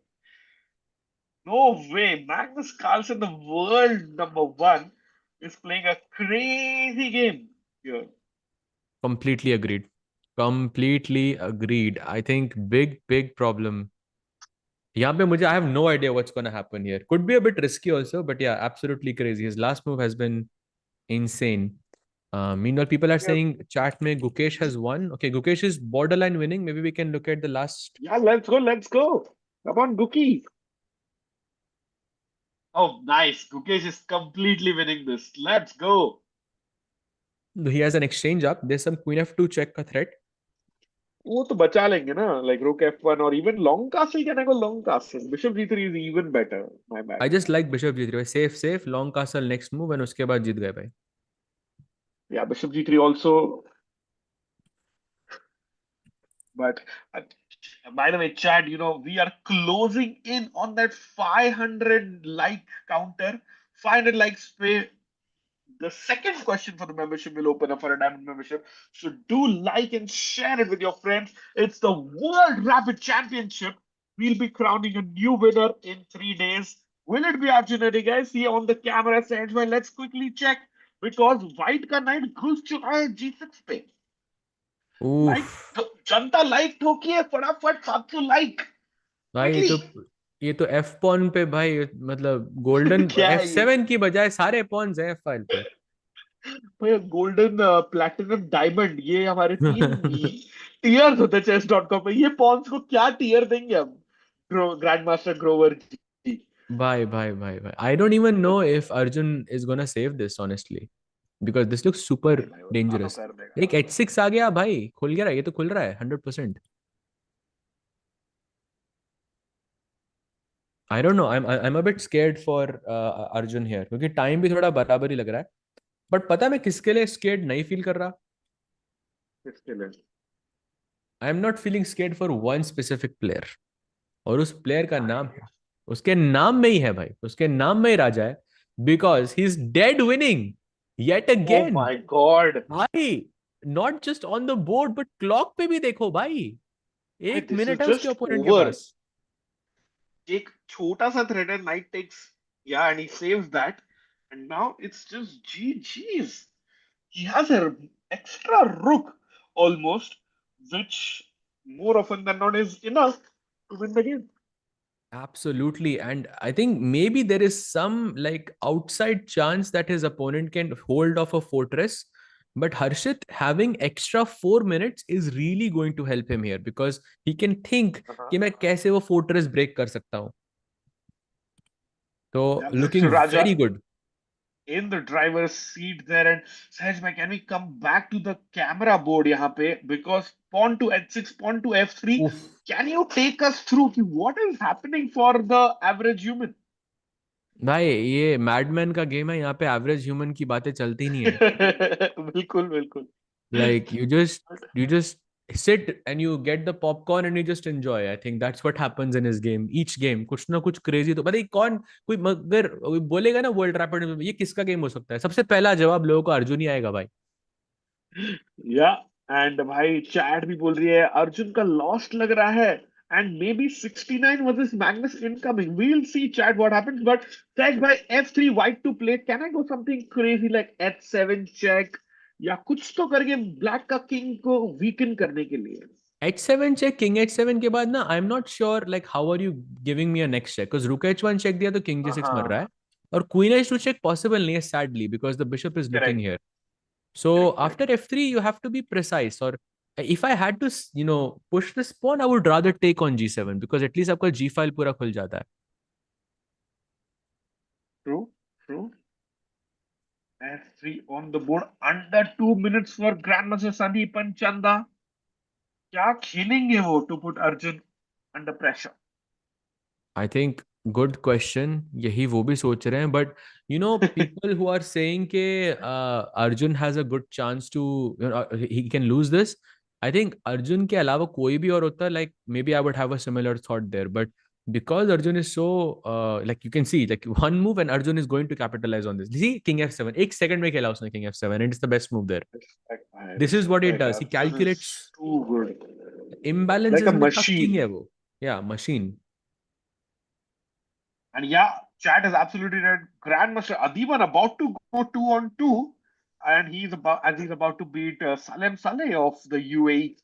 No way. Magnus Carlsen, the world number one, is playing a crazy game here. Completely agreed. Completely agreed. I think big problem. यहाँ पे मुझे I have no idea what's gonna happen here. Could be a bit risky also, but yeah, absolutely crazy. His last move has been insane. Meanwhile, people are Yeah, saying chat में Gukesh has won. Okay, Gukesh is borderline winning. Maybe we can look at the last. yeah, let's go, let's go. Come on, Gookie. Oh, nice. Gukesh is completely winning this. Let's go. He has an exchange up. There's some queen f2 check का threat. वो तो बचा लेंगे ना like rook f1 or even long castle. Can I go long castle? Bishop g3 is even better. My I bad. just like bishop g3. Safe, long castle next move and उसके बाद जीत गए भाई. Yeah, bishop g3 also. But by the way, Chad, we are closing in on that 500 like counter. 500 likes. The second question for the membership will open up for a diamond membership. So do like and share it with your friends. It's the World Rapid Championship. We'll be crowning a new winner in 3 days. Will it be Arjun, guys? See on the camera says, well, let's quickly check because white का knight घुस चुका है G6 पे. Like Oof. जनता like ठोकी है फटाफट 700 like भाई quickly. ये तो एफ पॉन पे भाई मतलब गोल्डन क्या एफ है ये सेवन की बजाय सारे पॉन्स हैं एफ फाइव पे. भैया गोल्डन प्लैटिनम डायमंड ये हमारे 3 टीयर्स होते हैं chess.com पे. ये पॉन्स को क्या टीयर देंगे हम ग्रैंड मास्टर ग्रोवर जी. भाई I don't even know if Arjun is gonna save this honestly because this looks super नहीं भाई उतना तो डेंजरस. कर एक देगा. h6 आ गया भाई खुल गया. ये तो खुल रहा है 100%. I don't know. I am a bit scared for Arjun here क्योंकि टाइम भी थोड़ा बराबर ही लग रहा है. बट पता है मैं किसके लिए स्केर्ड नहीं फील कर रहा. किसके लिए? आई am not feeling scared for one specific player. और उस प्लेयर का नाम भाई है उसके नाम में ही है भाई. उसके नाम में ही राजा है. Because he is dead winning yet oh again my god. भाई. Not just on the board but clock पे भी देखो भाई. भाई एक दिस इज मिनट है उसके जस्ट ओपोनेंट के ओवर. पास. एक छोटा सा थ्रेड है नाइट टेक्स या and he saves that and now it's just GG's. He has an extra rook almost, which more often than not is enough to win the game. Absolutely. And I think maybe there is some like outside chance that his opponent can hold off a fortress. But Harshit having extra 4 minutes is really going to help him here because he can think Uh-huh. कि मैं कैसे वो fortress break कर सकता हूँ. तो Yeah, looking Mr. Raja very good. in the driver's seat there. And Sahaj, can we come back to the camera board यहाँ पे because pawn to h6, pawn to f3. Oof. Can you take us through what is happening for the average human? भाई ये madman का game है. यहाँ पे average human की बातें चलती नहीं है. बिल्कुल बिल्कुल. Like you just sit and you get the popcorn and you just enjoy. I think that's what happens in his game. Each game कुछ ना कुछ crazy तो भाई कौन कोई मगर बोलेगा ना वर्ल्ड रैपिड में ये किसका गेम हो सकता है. सबसे पहला जवाब लोगों को अर्जुन ही आएगा भाई. या एंड भाई चैट भी बोल रही है अर्जुन का लॉस्ट लग रहा है and may be 69 versus Magnus incoming we'll see chat what happens but check by F3 white to play can I go something crazy like H7 check या कुछ तो करके ब्लैक का किंग को वीकन करने के लिए H7 check, King H7 के बाद ना I am not sure like how are you giving me a next check because Rook H1 check दिया तो King G6 मर रहा है हाँ और Queen H2 चेक पॉसिबल नहीं है sadly because the bishop is looking correct here. So correct correct after F3 you have to be precise or if I had to push this pawn I would rather take on G7 because at least आपका G file पूरा खुल जाता है. True true F3 on the board under 2 minutes for Grandmaster Sandeepan Chanda क्या खेलेंगे वो to put Arjun under pressure I think good question. यही वो भी सोच रहे हैं but people who are saying के Arjun has a good chance to he can lose this. I think Arjun के अलावा कोई भी और होता like maybe I would have a similar thought there but because Arjun is so like you can see like one move and Arjun is going to capitalize on this. See King F7 एक second में खेला उसने King F7 and it's the best move there. Respect, I This is what it respect. does. He Arjun is calculates too good. Like a imbalances में का king machine. है वो. Yeah, machine. And yeah, chat is absolutely right. Grandmaster Adiban about to go 2-on-2, and he's about to beat Salem Saleh of the UAE.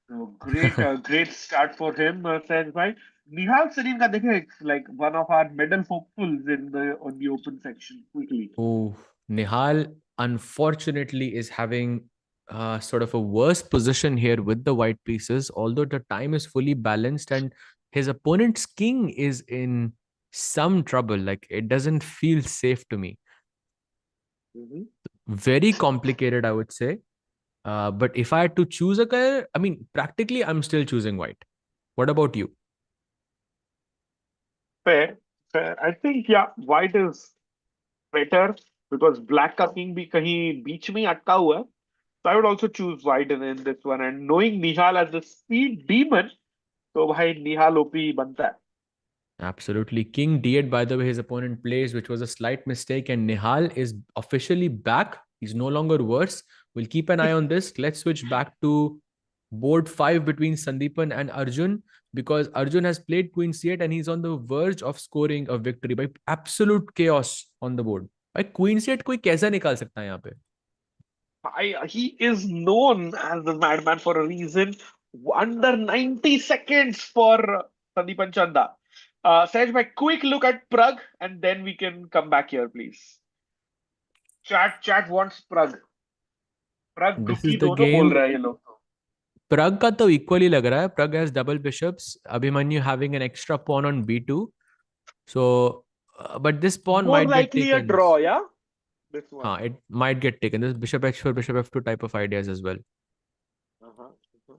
So great start for him, says bhai. Nihal Sarin ka dekhe, it's like one of our medal hopefuls in the on the open section. Quickly. Oh, Nihal unfortunately is having sort of a worse position here with the white pieces, although the time is fully balanced and his opponent's king is in some trouble. Like it doesn't feel safe to me. Mhm. Very complicated, I would say. But if I had to choose a color, I mean, practically, I'm still choosing white. What about you? Fair, fair. I think yeah, white is better because black का king भी कहीं बीच में ही अटका हुआ है. So I would also choose white in this one. And knowing Nihal as the speed demon, तो भाई Nihal OP बनता है. Absolutely. King D8, by the way, his opponent plays, which was a slight mistake, and Nihal is officially back. He's no longer worse. We'll keep an eye on this. Let's switch back to board 5 between Sandeepan and Arjun because Arjun has played Queen C8 and he's on the verge of scoring a victory by absolute chaos on the board. By Queen C8 कोई कैसा निकाल सकता है यहाँ पे? He is known as the madman for a reason. Under 90 seconds for Sandeepan Chanda. Saj, my quick look at Pragg and then we can come back here, please. Chat wants Pragg. Pragg This is Guki the दोनों बोल game. रहा है ये लोग तो. Pragg का तो equally लग रहा है. Pragg has double bishops. Abhimanyu having an extra pawn on B2. So, but this pawn More might get likely a taken. draw, yeah? This one. It might get taken. This bishop h4, bishop f2 type of ideas as well. Uh-huh. Uh-huh.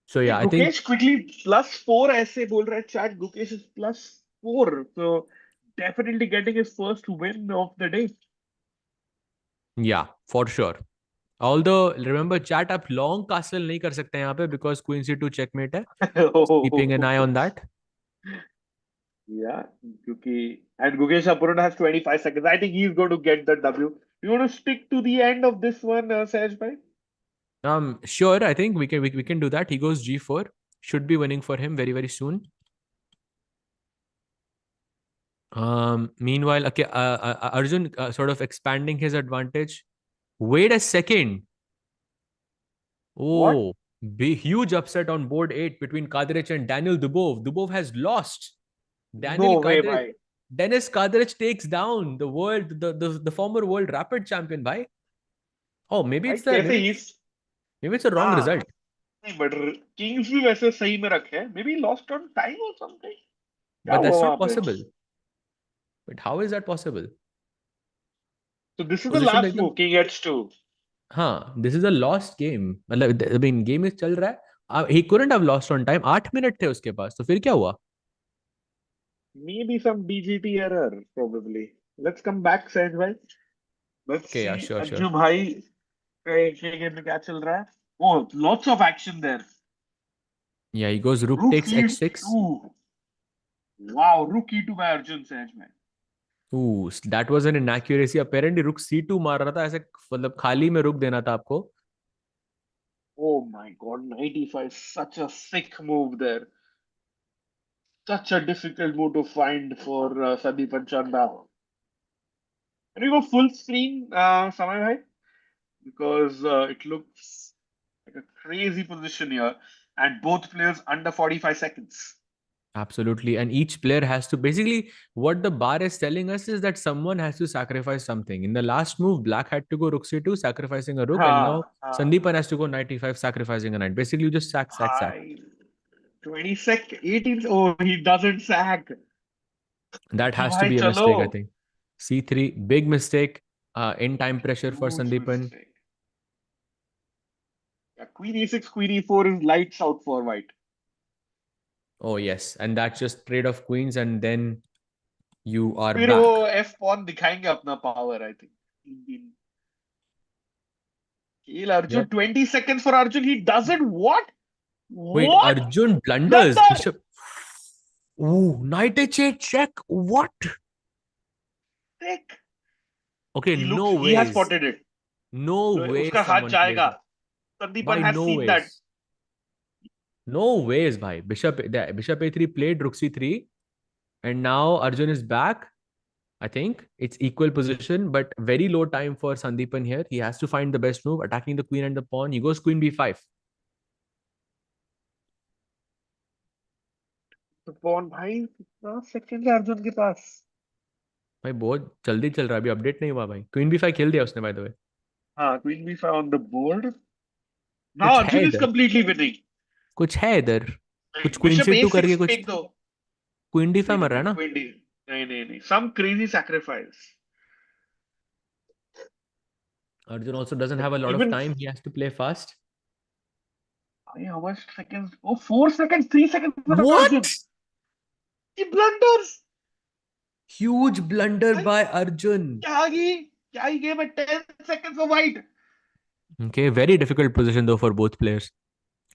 So Hey, yeah, I think Gukesh quickly +4 ऐसे बोल रहा है chat. Gukesh is +4. So definitely getting his first win of the day. yeah, for sure. Although remember chat आप long castle नहीं कर सकते यहाँ पे because queen c2 checkmate है. Keeping an eye on that. Yeah, क्योंकि and Gukesh opponent has 25 seconds. I think he's going to get the W. You want to stick to the end of this one, Saj bhai? Sure. I think we can do that. He goes g4. Should be winning for him very very soon. Meanwhile, okay, Arjun sort of expanding his advantage. Wait a second. What? Oh, big, huge upset on board 8 between Kadrich and Daniel Dubov. Dubov has lost. Daniel No way, Kadrich, bhai. Dennis Kadrich takes down the former world rapid champion. Bhai. Oh, maybe भाई it's the कैसे he's maybe it's a wrong हाँ result. नहीं but Kings भी वैसे सही में रखे हैं. Maybe lost on time or something. क्या But हुआ that's वहां not पे? possible. But how is that possible? So this is the Position last एकदम move. King H2. हाँ, this is a lost game. मतलब I mean game is चल रहा है. He couldn't have lost on time. 8 minute थे उसके पास. तो फिर क्या हुआ? Maybe some BGT error, probably. Let's come back, Saj bhai. Let's Okay, yeah, see sure, sure. Anju bhai के गेम में क्या चल रहा है. Oh, lots of action there. Yeah, he goes rook Rook takes h6. E2. Wow, rook E2 by Arjun Saj bhai. Ooh, that was an inaccuracy. Apparently, रुक C2 मार रहा था ऐसे, मतलब खाली में रुक देना था आपको. Oh my God, 95, such a sick move there. Such a difficult move to find for Sandeep and Chanda. Can we go full screen, Samay bhai? Because it looks like a crazy position here, and both players under 45 seconds. Absolutely. And each player has to basically, what the bar is telling us is that someone has to sacrifice something. In the last move, Black had to go Rook C2, sacrificing a Rook, and now Ha, ha. Sandeepan has to go 95, sacrificing a Knight. Basically, you just sack, sack, sack. Hi. 18. Oh, he doesn't sack. That कि has to भाई be a चलो. mistake, I think. C3, big mistake. In time pressure for Huge Sandeepan. mistake. Yeah, Queen E6, Queen E4 is lights out for white. Oh, yes. And that's just trade of queens, and then you are फिर वो back. F pawn दिखाएंगे अपना power, I think. Kill Arjun. Yep. 20 seconds for Arjun. He doesn't. What? Wait, What? Arjun blunders. Blunder! Bishop. Ooh, knight h8 check. What? Thick. Okay, no He has ways. spotted it. No उसका ways हाथ someone plays जाएगा. that. Sandeepan By has no seen that. ways. No ways, bhai. Bishop a3 played rook c3, and now Arjun is back. I think it's equal position, but very low time for Sandeepan here. He has to find the best move, attacking the queen and the pawn. He goes queen b5. तो कौन भाई कितना second है अर्जुन के पास. भाई बहुत जल्दी चल रहा है, अभी अपडेट नहीं हुआ भाई. क्वीन बी फाइव खेल दिया उसने, बाय द वे. हाँ, queen b5 on the board. Now कुछ है Arjun is इधर. completely winning. कुछ है इधर. कुछ queen Bishop C to a6 करके कुछ. फेंक दो. क्वीन डी नहीं फाइव नहीं मर रहा है नहीं, ना. queen d. नहीं, some crazy sacrifice. Arjun also doesn't Like have a lot of even. time. He has to play fast. How much seconds? Oh, 4 seconds, 3 seconds for Arjun. What? He blunders. Huge blunder भाई by Arjun. क्या ही game है. 10 seconds for white. Okay, very difficult position though for both players.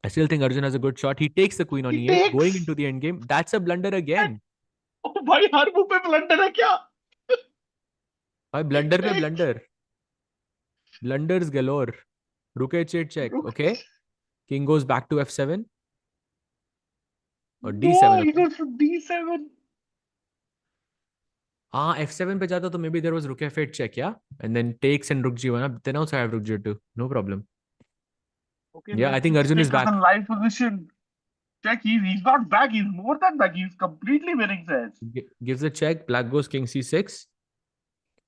I still think Arjun has a good shot. He takes the queen on He e8, going takes. into the endgame. That's a blunder And again. oh भाई हर move पे blunder है क्या? By He blunder pe takes. blunder. Blunders galore. Rook h8 check. Rook. Okay. King goes back to f7 or No, d7. he Okay. goes to d7. Ah, f7 pe jata, to maybe there was rook f8 check, yeah? And then takes and rook g1 up. Then also I have rook g2. No problem. Okay, Yeah, I let's think just Arjun stick is to the back. live position. Check, he's not back. He's more than back. He's completely winning sets. Gives a check. Black goes king c6.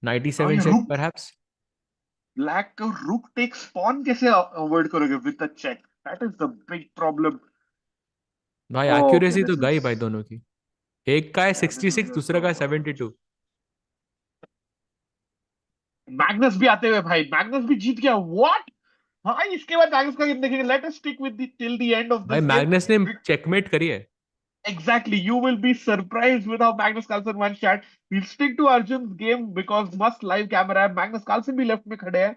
Knight Now e7 ये check, rook. perhaps. Black का rook takes pawn कैसे avoid करोगे with the check? That is the big problem. भाई Oh, okay, accuracy तो this is. गई भाई दोनों की. एक का है Yeah, this is 66, a दूसरा का है draw. 72. मैग्नस भी आते हुए भाई. मैग्नस भी जीत गया. What? भाई इसके बाद मैग्नस का गेम देखेंगे. Let us stick with the till the end of भाई this game. मैग्नस ने चेकमेट करी है. Exactly. You will be surprised with how Magnus Carlsen won chat. We'll stick to Arjun's game because must live camera. Magnus Carlsen भी left में खड़े हैं.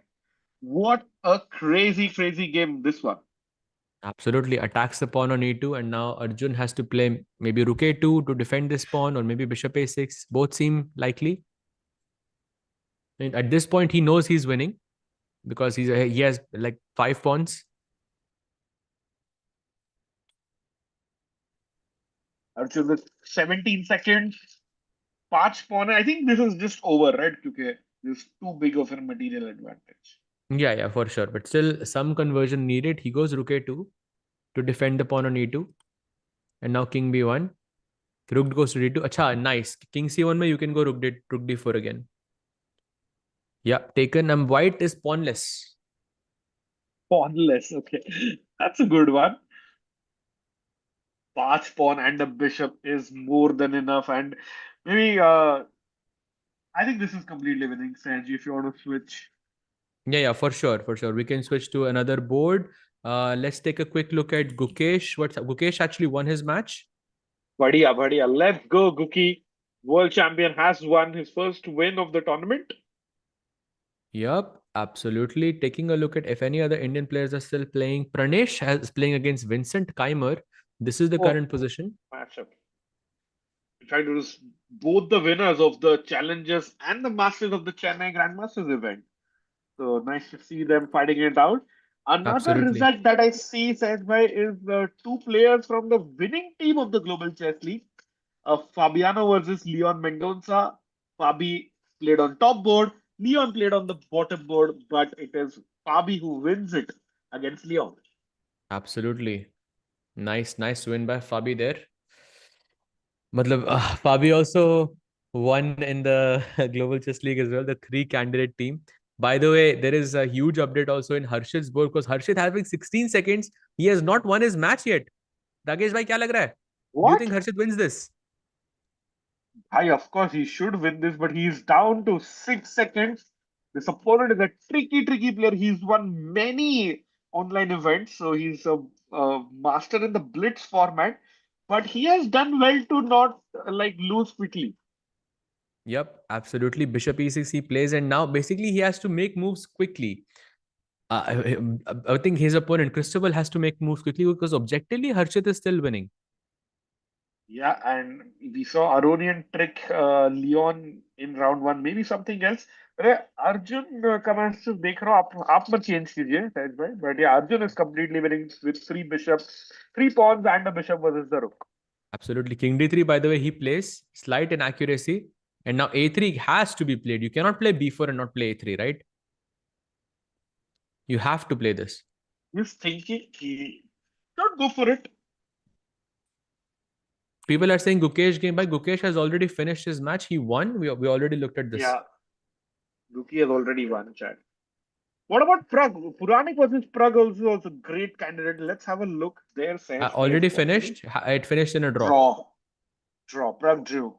What a crazy game this one. Absolutely attacks the pawn on e2, and now Arjun has to play maybe rook a2 to defend this pawn, or maybe bishop a6. Both seem likely. And at this point, he knows he's winning because he has like 5 pawns. Arjun with 17 seconds. 5 pawn. I think this is just over, right? क्योंकि this is too big of a material advantage. Yeah, for sure. But still, some conversion needed. He goes rook a2 to defend the pawn on e2, and now king b1. Rook goes to d2. Acha, nice. King c1 mein you can go rook d4 again. Yeah, taken. White is pawnless. Pawnless. Okay. That's a good one. 5 pawn and a bishop is more than enough. And maybe I think this is completely winning strategy if you want to switch. Yeah, for sure. We can switch to another board. Let's take a quick look at Gukesh. Gukesh actually won his match. Badhiya. Let's go, Guki. World champion has won his first win of the tournament. Yup, absolutely. Taking a look at if any other Indian players are still playing. Pranesh is playing against Vincent Keimer. This is the Oh, current position. matchup. trying to lose both the winners of the Challengers and the Masters of the Chennai Grandmasters event. So nice to see them fighting it out. Another Absolutely. result that I see, said by, is two players from the winning team of the Global Chess League, Fabiano versus Leon Mendonça. Fabi played on top board, Leon played on the bottom board, but it is Fabi who wins it against Leon. Absolutely. Nice win by Fabi there. Matlab, Fabi also won in the Global Chess League as well, the three candidate team. By the way, there is a huge update also in Harshit's board because Harshit having 16 seconds, he has not won his match yet. Rakesh bhai, kya lag raha hai? Do you What? think Harshit wins this? Hi, of course, he should win this, but he's down to 6 seconds. This opponent is a tricky player. He's won many online events, so he's a master in the Blitz format. But he has done well to not like lose quickly. Yep, absolutely. Bishop e6 he plays, and now basically he has to make moves quickly. I think his opponent Cristobal has to make moves quickly because objectively Harshit is still winning. Yeah, and we saw Aronian trick Leon in round one, maybe something else. अरे Arjun comments to देख रहा हूँ आप मत change कीजिए सहज भाई, but yeah, Arjun is completely winning with three bishops, three pawns and a bishop versus the rook. Absolutely. King d3, by the way, he plays slight inaccuracy. And now a3 has to be played. You cannot play b4 and not play a3, right? You have to play this. He's thinking he don't go for it. People are saying Gukesh game by Gukesh has already finished his match. He won. We already looked at this. Yeah, Duki has already won, chat. What about Pragg? Puranik versus Pragg also great candidate. Let's have a look there, Sahaj, if Already possible. finished. It finished in a draw. Draw. Pragg drew.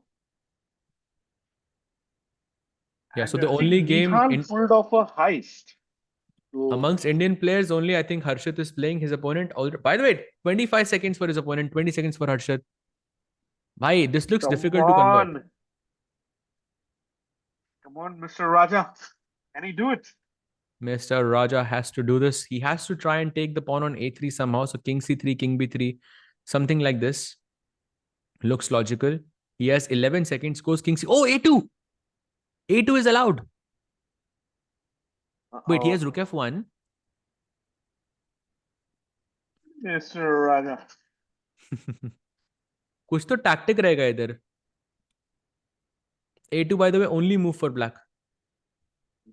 Yeah, And so the I think only game Nihal in pulled off a heist. So, amongst Indian players, only I think Harshit is playing his opponent. By the way, 25 seconds for his opponent, 20 seconds for Harshit. Bhai, this looks come difficult to convert. on. Come on, Mr. Raja. Can he do it? Mr. Raja has to do this. He has to try and take the pawn on a3 somehow. So king c3, king b3, something like this. Looks logical. He has 11 seconds. Goes king c. Oh, a2. A2 is allowed. Wait, he has Uh-oh. rook f1. Mr. Raja. कुछ तो tactic रहेगा इधर. A2, by the way, only move for black.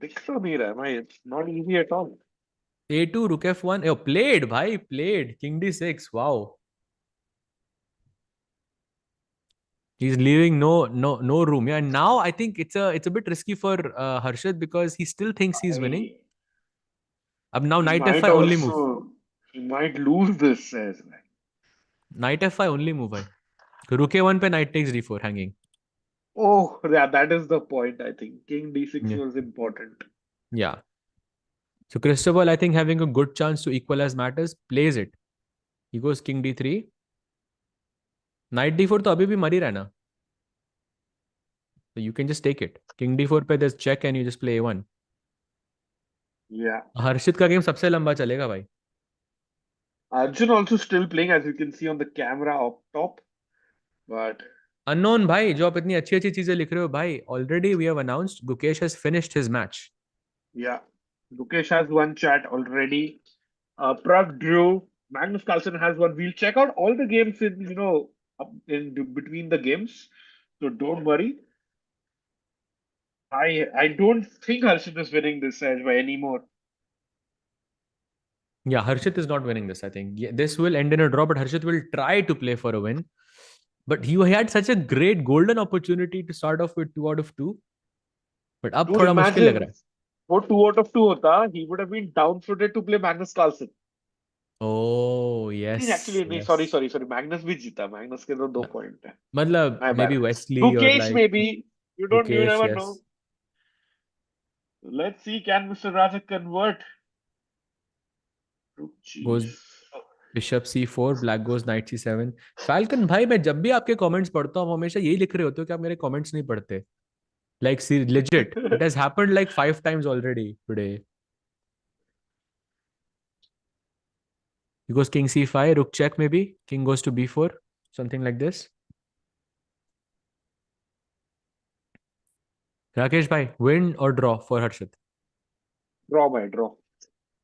दिख तो नहीं रहा है भाई. It's not easy at all. A2, rook f1. Oh, played, bhai, played. King d6. Wow. He's leaving no room. Yeah, and now I think it's a bit risky for Harshit because he still thinks he's winning. I, Ab now he knight might f5 only move. also, he might lose this as well. Knight f5 only move hai. Rook a1 pe knight takes d4 hanging. Oh, yeah, that is the point, I think. King d6 Yeah. was important. Yeah. So Cristobal, I think having a good chance to equalize matters, plays it. He goes king d3. Knight d4 तो अभी भी मर ही रहा है ना. So you can just take it. King d4 पे there's check and you just play a1. Yeah. हर्षित का game सबसे लंबा चलेगा भाई. Arjun also still playing, as you can see on the camera up top. But Unknown भाई, जो आप इतनी अच्छी अच्छी चीजें लिख रहे हो भाई. Already we have announced Gukesh has finished his match. yeah, Gukesh has one chat already. Pragg drew. Magnus Carlsen has one. We'll check out all the games in, up in between the games. So don't worry. I don't think Harshit is winning this edge by anymore. Yeah, Harshit is not winning this, I think. Yeah, this will end in a draw, but Harshit will try to play for a win. But he had such a great golden opportunity to start off with 2 out of 2. But अब Dude, थोड़ा मुश्किल लग imagine रहा है. what 2 out of 2 hota, he would have been downfooted to play Magnus Carlsen. Oh, नहीं, yes, actually नहीं, sorry yes. sorry sorry, Magnus भी जीता. Magnus के तो 2 point है. मतलब My maybe bad. Wesley or Gukesh like maybe. You Gukesh, never know. yes. Let's see, can Mr. Raja convert? Oh, Goes jeez. Bishop c4, black goes knight c7. Falcon भाई, मैं जब भी आपके comments पढ़ता हूँ, हमेशा यही लिख रहे होते हो कि आप मेरे कमेंट्स नहीं पढ़ते. Like, see, legit. It has happened like 5 times already today. He goes king c5, rook check maybe. King goes to b4, something like this. Rakesh bhai, win or draw for Harshit? Draw by draw.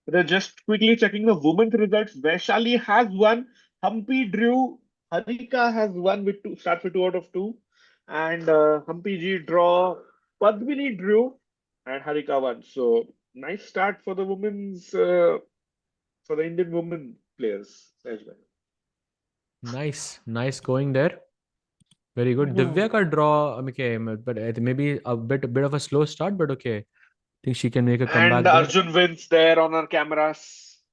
They're just quickly checking the women's results. Vaishali has won. Humpy drew. Harika has won with two starts with 2 out of 2. And Humpy G draw. Padmini drew. And Harika won. So nice start for the women's for the Indian women players as well. Nice going there. Very good. Mhm. Divya ka draw, okay, but maybe a bit of a slow start, but okay. I think she can make a And comeback there. Arjun wins there on our cameras.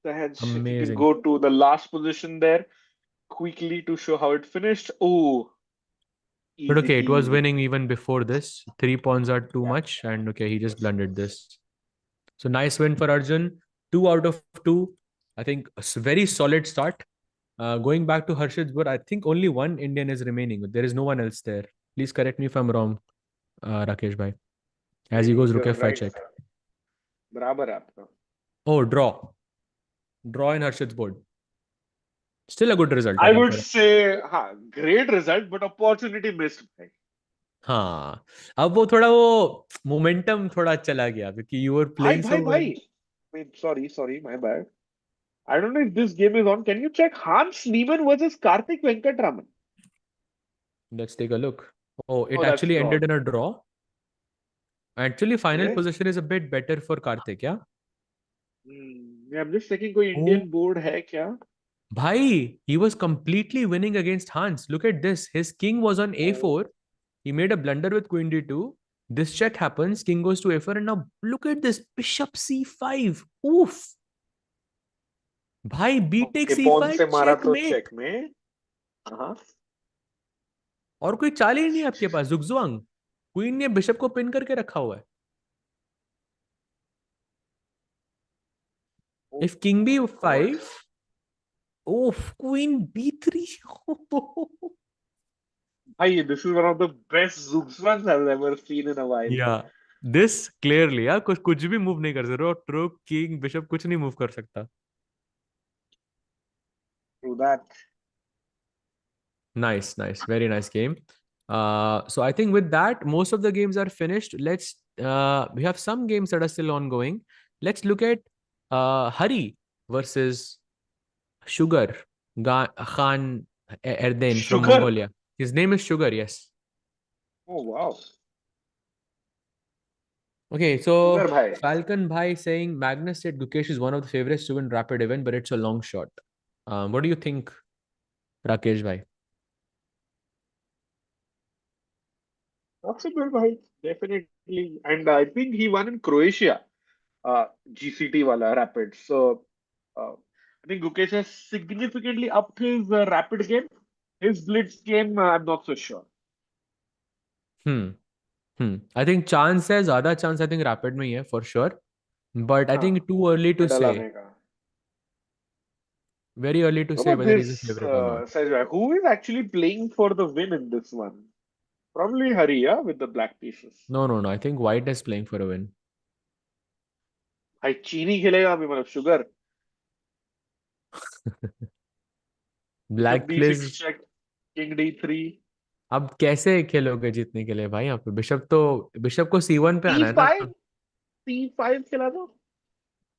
The heads, if you can Amazing. go to the last position there quickly to show how it finished. Oh, But easy okay, it was peasy. winning even before this. 3 pawns are too Yeah. much, and okay, he just blundered this. So nice win for Arjun. 2 out of 2. I think very solid start. Going back to Harshit's board, I think only one Indian is remaining. There is no one else there. Please correct me if I'm wrong, Rakesh bhai. As he नहीं goes, you're रुके I right. check. बराबर है आपका. Oh, draw. Draw in Harshit's board. Still a good result, I I think, would for him. say हाँ great result but opportunity missed भाई. हाँ, अब वो मोमेंटम थोड़ा चला गया क्योंकि you were भाई playing भाई so well. भाई. Wait, sorry, my bad. I don't know if this game is on. Can you check Hans Niemann versus Karthik Venkatraman? Let's take a look. Oh, it Oh, that's actually ended drawn. in a draw. Actually, final Okay. position is a bit better for Karthik, yeah? मैं I'm just checking कोई Oh, Indian board है क्या? bhai, he was completely winning against Hans. Look at this. His king was on Oh, a4. He made a blunder with queen d2. This check happens. King goes to a4. And now look at this. Bishop c5. Oof. Bhai, b okay. takes Pawn c5. से मारा तो Checkmate. check में. हाँ. और कोई चाल ही नहीं है आपके पास. जुगजुआंग. क्वीन ने बिशप को पिन करके रखा हुआ है. Oh If king my God. b5. Oh, queen b3. Bhai, this is one of the best Zugzwans I've ever seen in a while. Yeah. This clearly, yeah, कुछ भी मूव नहीं कर सकते. Rook, king, bishop कुछ नहीं move कर सकता. Through that. Nice, very nice game. So I think with that, most of the games are finished. We have some games that are still ongoing. Let's look at Hari versus Sugar Khan Erden from Sugar. Mongolia. His name is Sugar, yes. Oh wow. Okay, Sugar so bhai. Falcon Bhai saying Magnus said Gukesh is one of the favorites to win rapid event, but it's a long shot. What do you think, Rakesh Bhai? Possible bhai. Definitely. And I think he won in Croatia. GCT wala rapid. So I think Gukesh has significantly upped his rapid game. His blitz game, I'm not so sure. Hmm. I think chance है ज़्यादा chance I think rapid में ही है for sure. But I हाँ. think too early to Medal say. आने का. Very early to How say about whether he's a this, favorite or not. Sajwa? Who is actually playing for the win in this one? Probably Hari, yeah, with the black pieces. No. I think White is playing for a win. भाई चीनी खेलेगा अभी मतलब sugar. Bishop Black d6 plays. check, king d3. अब कैसे खेलोगे जीतने के लिए भाई यहाँ पे बिशप को c1 पे आना है c5, ना. c5 खेला तो.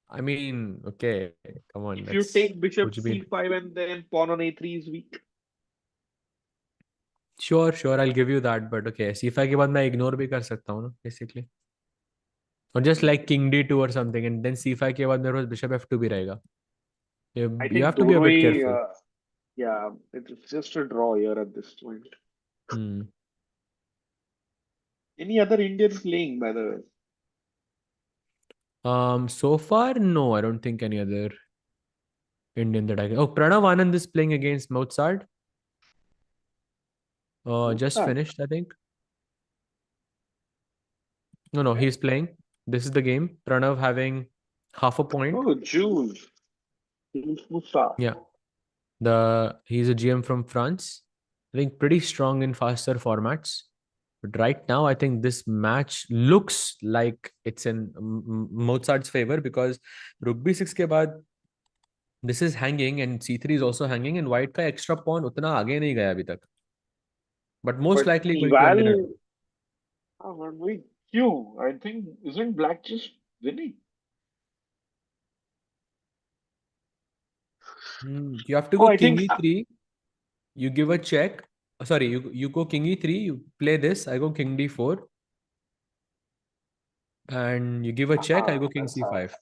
I mean, okay, come on, If you let's take bishop कुछ भी. c5 and then pawn on a3 is weak. Sure, I'll give you that, but okay, c5 के बाद मैं ignore भी कर सकता हूँ ना, basically. Or just like king d2 or something, and then c5 के बाद मेरे पास bishop f2 भी रहेगा. I You think have to be a दोनों bit he careful. yeah, it's just a draw here at this point. Hmm. Any other Indians playing, by the way? So far, no, I don't think any other Indian that I can. Oh, Pranav Anand is playing against Mozart. Just Mozart. finished, I think. No, Okay. he's playing. This is the game. Pranav having half a point. Oh, Jules Musa. Yeah, he's a GM from France. I think pretty strong in faster formats. But right now, I think this match looks like it's in Mozart's favor because Rook b6 के बाद this is hanging and c3 is also hanging and white का extra pawn उतना आगे नहीं गया अभी तक. But most But likely going to end in a eval, draw. हाँ, but वही Q, I think, isn't black just winning? You have to Oh, go I king think, e3. You give a check. Sorry, you go king e3. You play this. I go king d4, and you give a check. I go king that's how. c5.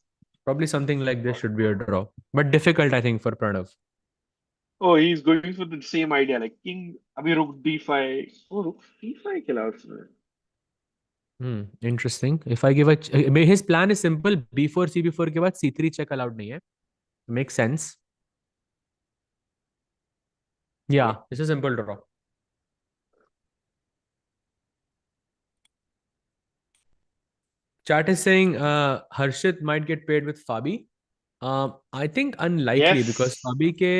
Probably something like this should be a draw, but difficult, I think, for Pranav. Oh, he's going for the same idea, like king, अभी rook d5. Oh, rook c5 खेला उसने. Interesting. If I give a, his plan is simple. b4 c4 के बाद c3 check allowed नहीं है. Makes sense. Yeah. Yeah, it's a simple draw. Chat is saying Harshit might get paired with Fabi. I think unlikely because Yes. Fabi के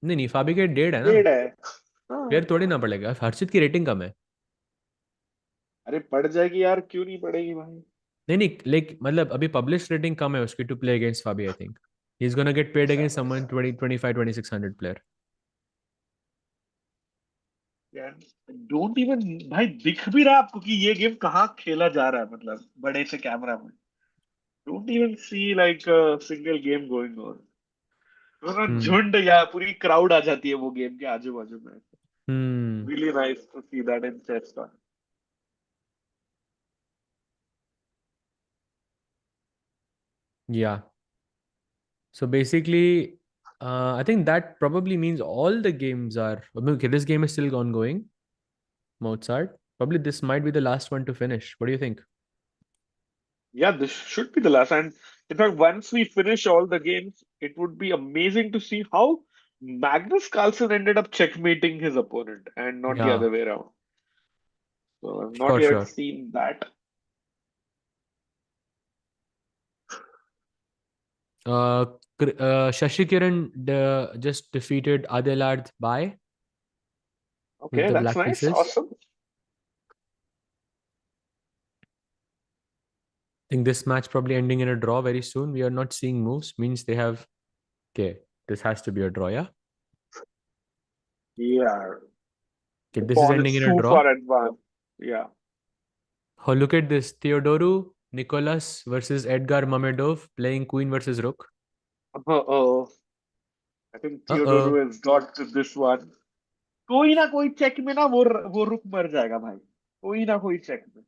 नहीं Fabi के 1.5 है ना. डेढ़ है. हाँ. प्लेयर थोड़ी ना पड़ेगा. हर्षित की रेटिंग कम है. अरे पड़ जाएगी यार, क्यों नहीं पड़ेगी भाई? नहीं लाइक मतलब अभी पब्लिश रेटिंग कम है उसकी to play against Fabi I think he is gonna get paired against someone 20 25 2600 player. यार डोंट इवन, भाई दिख भी रहा है आपको कि ये गेम कहाँ खेला जा रहा है, मतलब बड़े से कैमरा में. Don't even see like single game going on. पूरा हम्म झुंड या पूरी क्राउड आ जाती है वो गेम के आजू बाजू में. Hmm really nice to see that in chess. Yeah so basically I think that probably means all the games are okay. This game is still ongoing. Mozart. Probably this might be the last one to finish. What do you think? Yeah, this should be the last. And in fact, once we finish all the games, it would be amazing to see how Magnus Carlsen ended up checkmating his opponent and not the Yeah, other way around. So I've not for yet sure. seen that. Uh, Shashi Kiran just defeated Adelard by with Okay, the that's black nice. pieces. Awesome. Think this match probably ending in a draw very soon. We are not seeing moves, means they have. Okay, this has to be a draw, yeah? Yeah, Okay, the this is pawn ending is in a too draw. far advanced. Yeah. Oh, look at this. Theodoru Nicholas versus Edgar Mamedov playing queen versus rook. Oh, I think Uh-oh. Theodoro has got to this one. कोई ना कोई check में ना वो रुक मर जाएगा भाई. कोई ना कोई चेक में.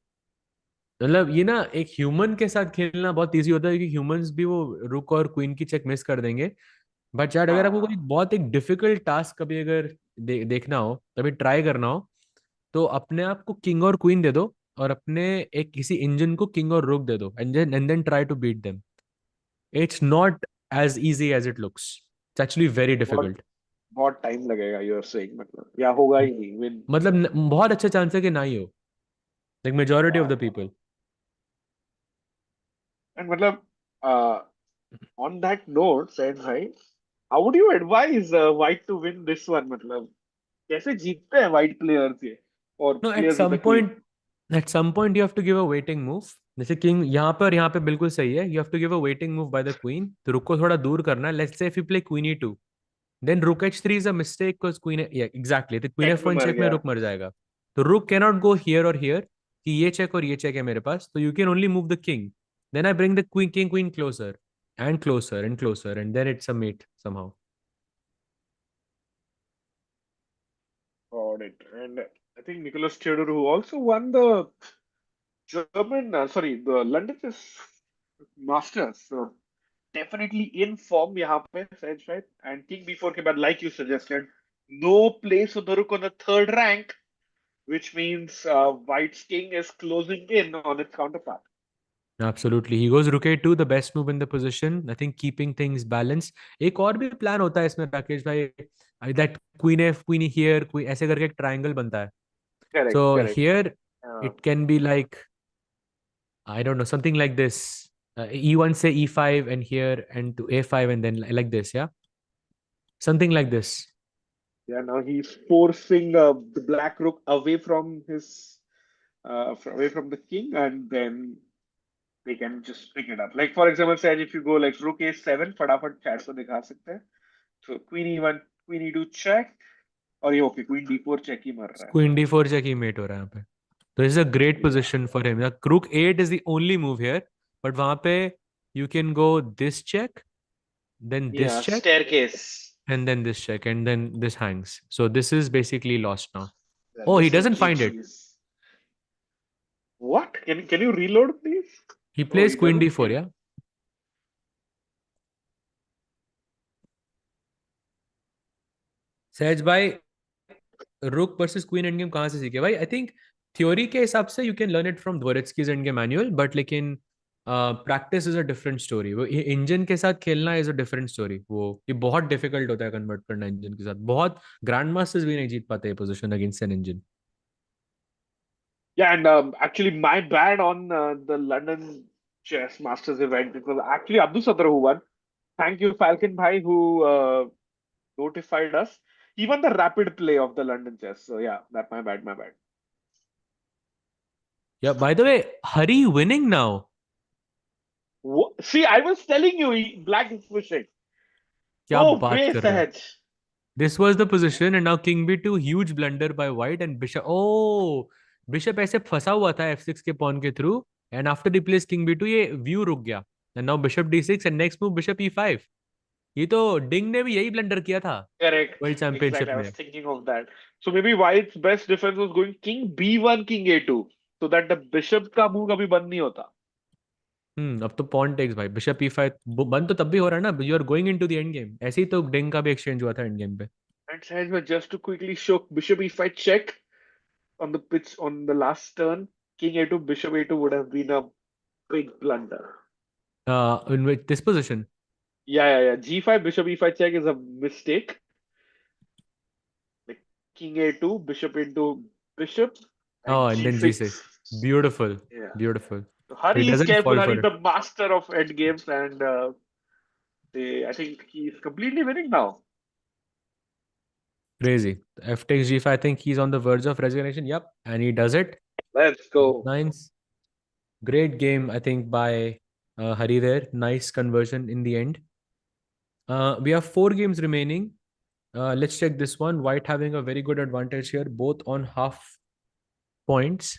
मतलब ये ना एक ह्यूमन के साथ खेलना बहुत इजी होता है क्योंकि ह्यूमंस भी वो रुक और क्वीन की चेक मिस कर देंगे. बट शायद अगर आपको कोई हाँ. बहुत एक डिफिकल्ट टास्क कभी अगर देखना हो कभी ट्राई करना हो तो अपने आप को किंग और क्वीन दे दो और अपने एक किसी इंजन को किंग और रुक दे दो and then try to beat them. It's not as easy as it looks. It's actually very बहुत डिफिकल्ट. बहुत टाइम लगेगा, यू आर सेइंग, मतलब या होगा ही नहीं विन. मतलब बहुत अच्छा चांस है कि ना ही हो. Like majority of the people. And मतलब ऑन दैट नोट सेड भाई, how would you advise white to win this one, मतलब कैसे जीतते हैं व्हाइट प्लेयर्स ये, और no players with the queen. At some point you have to give a waiting move. जैसे king यहाँ पे और यहाँ पे बिल्कुल सही है. You have to give a waiting move by the queen. तो रुक को थोड़ा दूर करना है. Let's say if you play queen e2 then rook h3 is a mistake because queen exactly तो क्वीन चेक में एफ1 मर चेक में गया. रुक मर जाएगा. तो रुक कैनॉट गो हियर और हियर कि ये चेक और ये चेक है मेरे पास तो you can only move the king. Then I bring the queen king queen closer and closer and closer and then it's a mate somehow. Got it. And I think Nicholas Theodor, who also won the the London Chess Masters, so definitely in form यहाँ पे Sage, right? And King B4 के बाद, like you suggested, no place for the rook on the third rank, which means White's king is closing in on its counterpart. Absolutely. He goes rook a2, the best move in the position. I think keeping things balanced. एक और भी plan होता है इसमें राकेश भाई that queen f queen here queen ऐसे करके एक ट्रायंगल बनता है. So Correct, correct. here Uh, it can be like I don't know something like this. E1 say e5 and here and to a5 and then like this, yeah, something like this. yeah, now he's forcing the black rook away from his away from the king, and then they can just pick it up. Like for example, say if you go like rook a7, फटाफट chat को दिखा सकते हैं. So queen e1, queen e2 check, और ये okay, queen d4 check ही मर रहा है. Queen d4 check ही mate हो रहा है यहाँ पे. This is a great Yeah. position for him. The Rook 8 is the only move here, but वहाँ पे you can go this check, then this Yeah, check, staircase. and then this check, and then this hangs. So this is basically lost now. Yeah, Oh, he this is doesn't find it. GG's. What? Can you reload, please? He Oh, plays he Queen doesn't D4, kill. yeah. सहज भाई रुक versus queen end game कहाँ से सीखे भाई I think theory के हिसाब से you can learn it from Dvoretsky's end game manual but लेकिन practice is a different story वो इंजन के साथ खेलना इज अ डिफरेंट स्टोरी वो ये बहुत डिफिकल्ट होता है कन्वर्ट करना इंजन के साथ बहुत ग्रैंड मास्टर्स भी नहीं जीत पाते position against an engine Yeah, and actually, my bad on the London Chess Masters event. It was actually Abdul Sadr who won. Thank you, Falcon Bhai, who notified us. He won the rapid play of the London Chess. So yeah, that my bad, my bad. या bye the way Hari winning now See, I was telling you, Black is pushing. क्या No बात way, कर रहे हो Sahaj. This was the position, and now king b2, huge blunder by white and bishop. Oh, bishop ऐसे फंसा हुआ था f6 के pawn के through, and after he plays king b2, ये view रुक गया. And now bishop d6 and next move bishop e5. ये तो डिंग ने भी यही ब्लंडर किया था Correct. World Exactly. Championship I was में. thinking of that. So maybe White's best defense was going King B1, King A2, so that the bishop का move कभी बंद नहीं होता. अब तो pawn takes भाई bishop e5 बंद तो तब भी हो रहा है ना you are going into the end game ऐसे ही तो डिंग का भी exchange हुआ था end game पे. And Sahaj, but just to quickly show Bishop E5 check on the pitch on the last turn, King A2, Bishop A2 would have been a big blunder. In which this position. Yeah. G5, Bishop E5 check is a mistake. Like King A2, Bishop into Bishop, Oh, and and then G6. g6. Beautiful, Yeah. beautiful. So So he Hari is doesn't careful. fall Hari for is it. the master of end games, and I think he's completely winning now. Crazy. F takes G5. I think he's on the verge of resignation. Yep. And he does it. Let's go. Nice. Great game, I think, by Hari there. Nice conversion in the end. We have 4 games remaining. Let's check this one. White having a very good advantage here, both on half points.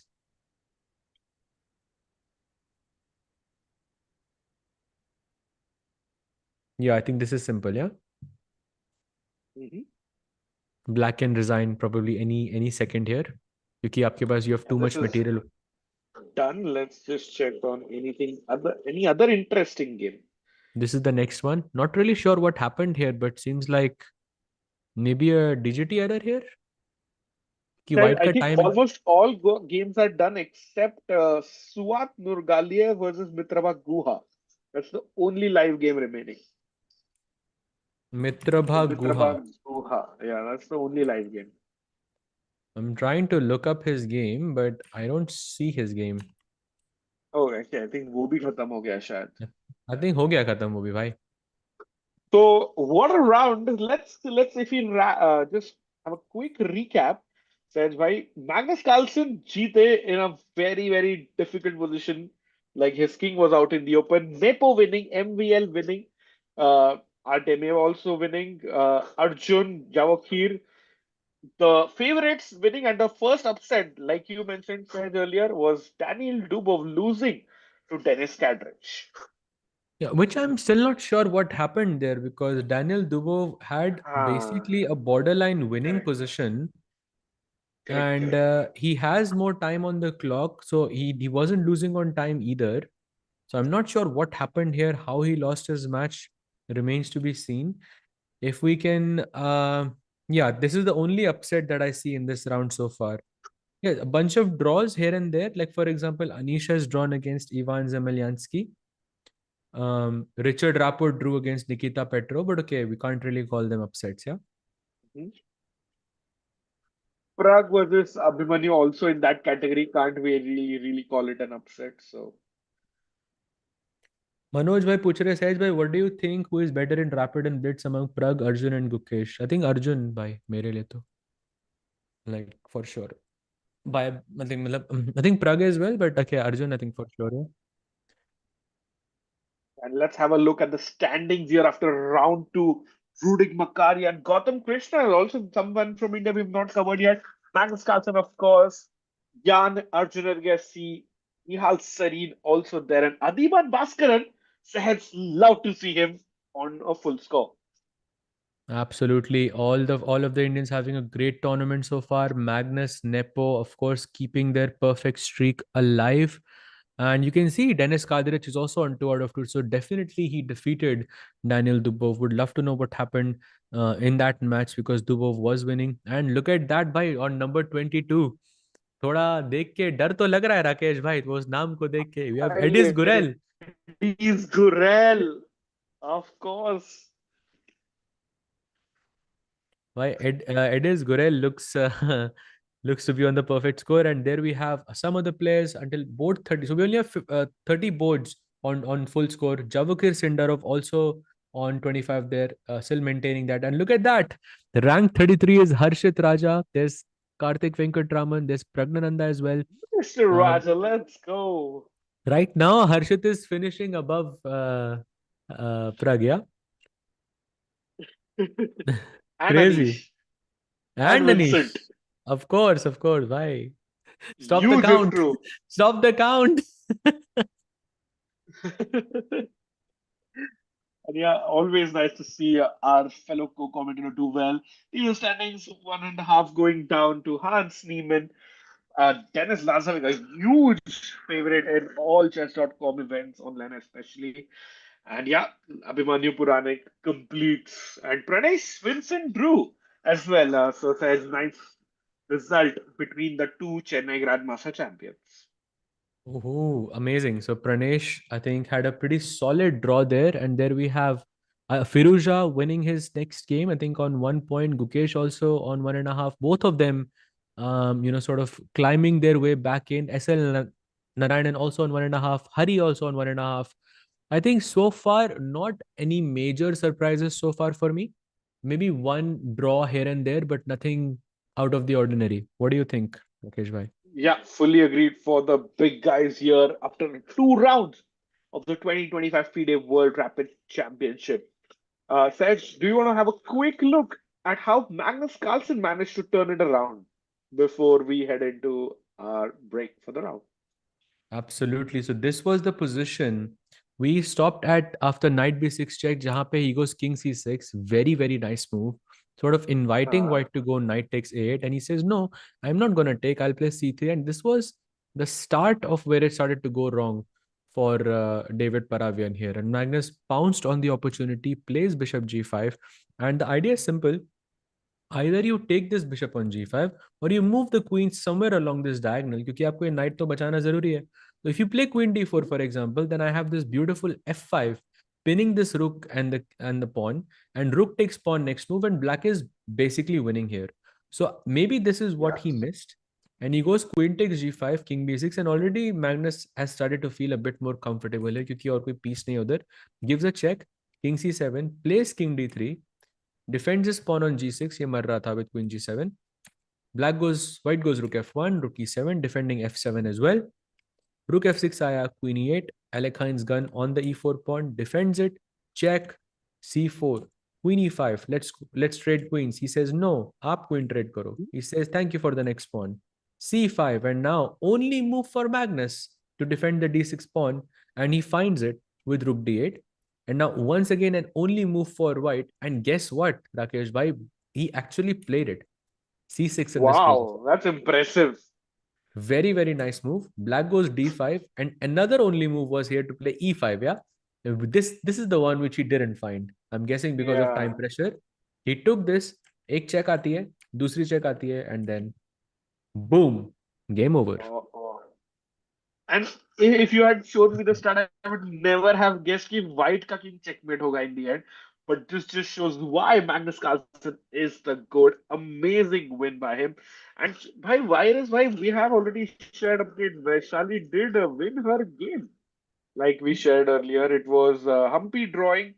Yeah, I think this is simple. Yeah. Mhm. Black can resign probably any second here. क्योंकि आपके पास you have And too this much is material. done. Let's just check on any other interesting game. This is the next one. Not really sure what happened here, but seems like maybe a DGT error here. कि Said, white I का think time almost all games are done except Suat Nurgalia versus Mitrava Guha. That's the only live game remaining. So Mitrabha Guha. Mitrava Guha. Yeah, that's the only live game. I'm trying to look up his game, but I don't see his game. Oh, okay. I think वो भी खत्म हो गया शायद. I think हो गया खत्म वो भी भाई. So what a round! Let's if you just have a quick recap. Says why Magnus Carlsen jeete in a very difficult position. Like his king was out in the open. Nepo winning, MVL winning, Artemiev also winning. Arjun, Javakir, the favorites winning, and the first upset, like you mentioned Sahaj earlier, was Daniel Dubov losing to Dennis Kadrich. Yeah, which I'm still not sure what happened there because Daniel Dubov had Ah, basically a borderline winning correct, position and correct. he has more time on the clock, so he wasn't losing on time either. So I'm not sure what happened here, how he lost his match remains to be seen. If we can, yeah, this is the only upset that I see in this round so far. Yeah, a bunch of draws here and there. Like for example, Anisha has drawn against Ivan Zemlyansky. Richard Rapport drew against Nikita Petro, but okay, we can't really call them upsets. Yeah. Mhm. Pragg versus Abhimanyu also in that category. Can't really call it an upset. So Manoj bhai पूछ रहे सहज भाई what do you think who is better in rapid and blitz among Pragg, Arjun and Gukesh? I think Arjun भाई मेरे लिए तो like for sure. By I think मतलब I think Pragg as well, but okay Arjun I think for sure. Yeah. and let's have a look at the standings here after round two. Rudik Makari and Gautam Krishna is also someone from India we've not covered yet. Magnus Carlsen, of course. Jan Arjun Agassi, Nihal Sareen also there, and Adiban Bhaskaran. Sahed's love to see him on a full score. Absolutely. All of the Indians having a great tournament so far. Magnus, Nepo, of course, keeping their perfect streak alive. And you can see Dennis Kadiric is also on 2 out of 2. So definitely he defeated Daniel Dubov. Would love to know what happened in that match because Dubov was winning. And look at that by on number 22. थोड़ा देख के डर तो लग रहा है राकेश भाई वो उस नाम को देख के we have Ediz Gurel Eddie's Gurel, of course. why Edis Gurel looks looks to be on the perfect score and there we have some other players until board 30 so we only have 30 boards on full score Javukir Sindarov also on 25 there still maintaining that and look at that the rank 33 is Harshit Raja there's Karthik Venkatraman there's Pragnananda as well Mr. um, Raja, let's go. right now Harshit is finishing above Pragg, yeah? And Crazy. Anish and And Vincent. Anish. Of course. Why? Stop the Huge count. improve. Stop the count. And yeah, always nice to see our fellow co-commentator do well. Team standings 1.5 going down to Hans Niemann. Dennis Lazovic, a huge favorite in all chess.com events online, especially. And yeah, Abhimanyu Puranik completes. And Pranesh Vincent Drew as well. So it's a nice result between the two Chennai Grandmaster champions. Oh, amazing. So Pranesh, I think, had a pretty solid draw there. And there we have Firuja winning his next game, I think, on 1 point. Gukesh also on 1.5. Both of them, sort of climbing their way back in. SL Narayanan also on 1.5. Hari also on 1.5. I think so far, not any major surprises so far for me. Maybe one draw here and there, but nothing out of the ordinary. What do you think, Rakesh bhai? Yeah, fully agreed for the big guys here after 2 rounds of the 2025 FIDE World Rapid Championship. Sej, do you want to have a quick look at how Magnus Carlsen managed to turn it around before we head into our break for the round? Absolutely. So this was the position we stopped at after knight b6 check, jahan pe he goes king c6. Very, very nice move. Sort of inviting Uh, white to go knight takes a8. And he says, no, I'm not going to take. I'll play c3. And this was the start of where it started to go wrong for David Paravian here. And Magnus pounced on the opportunity, plays bishop g5. And the idea is simple either you take this bishop on g5 or you move the queen somewhere along this diagonal क्योंकि आपको ये knight तो बचाना जरूरी है. So if you play queen d4 for example, then I have this beautiful f5 pinning this rook and the pawn and rook takes pawn next move and black is basically winning here. So maybe this is what he yes. missed and he goes queen takes g5 king b6 and already Magnus has started to feel a bit more comfortable here क्योंकि और कोई piece नहीं उधर. Gives a check, king c7, plays king d3, defends his pawn on g6. ये मर रहा था with queen g7. White goes rook f1, rook e7, defending f7 as well. Rook f6 आया, queen e8. Alec Hines gun on the e4 pawn, defends it. Check, c4, queen e5. Let's trade queens. He says no, आप queen trade करो. He says thank you for the next pawn. c5 and now only move for Magnus to defend the d6 pawn and he finds it with rook d8. And now once again an only move for white and guess what Rakesh bhai he actually played it c6 in this position. Wow, that's impressive. Very, very nice move. Black goes d5, and another only move was here to play e5. Yeah, this is the one which he didn't find. I'm guessing because of time Yeah. pressure. He took this. एक check आती है, दूसरी check आती है, and then boom, game over. Oh, oh. And if you had shown me the start, I would never have guessed कि white का king checkmate होगा in the end. But this just shows why Magnus Carlsen is the GOAT. Amazing win by him. And why we have already shared update. Vaishali did win her game. Like we shared earlier, it was Humpy drawing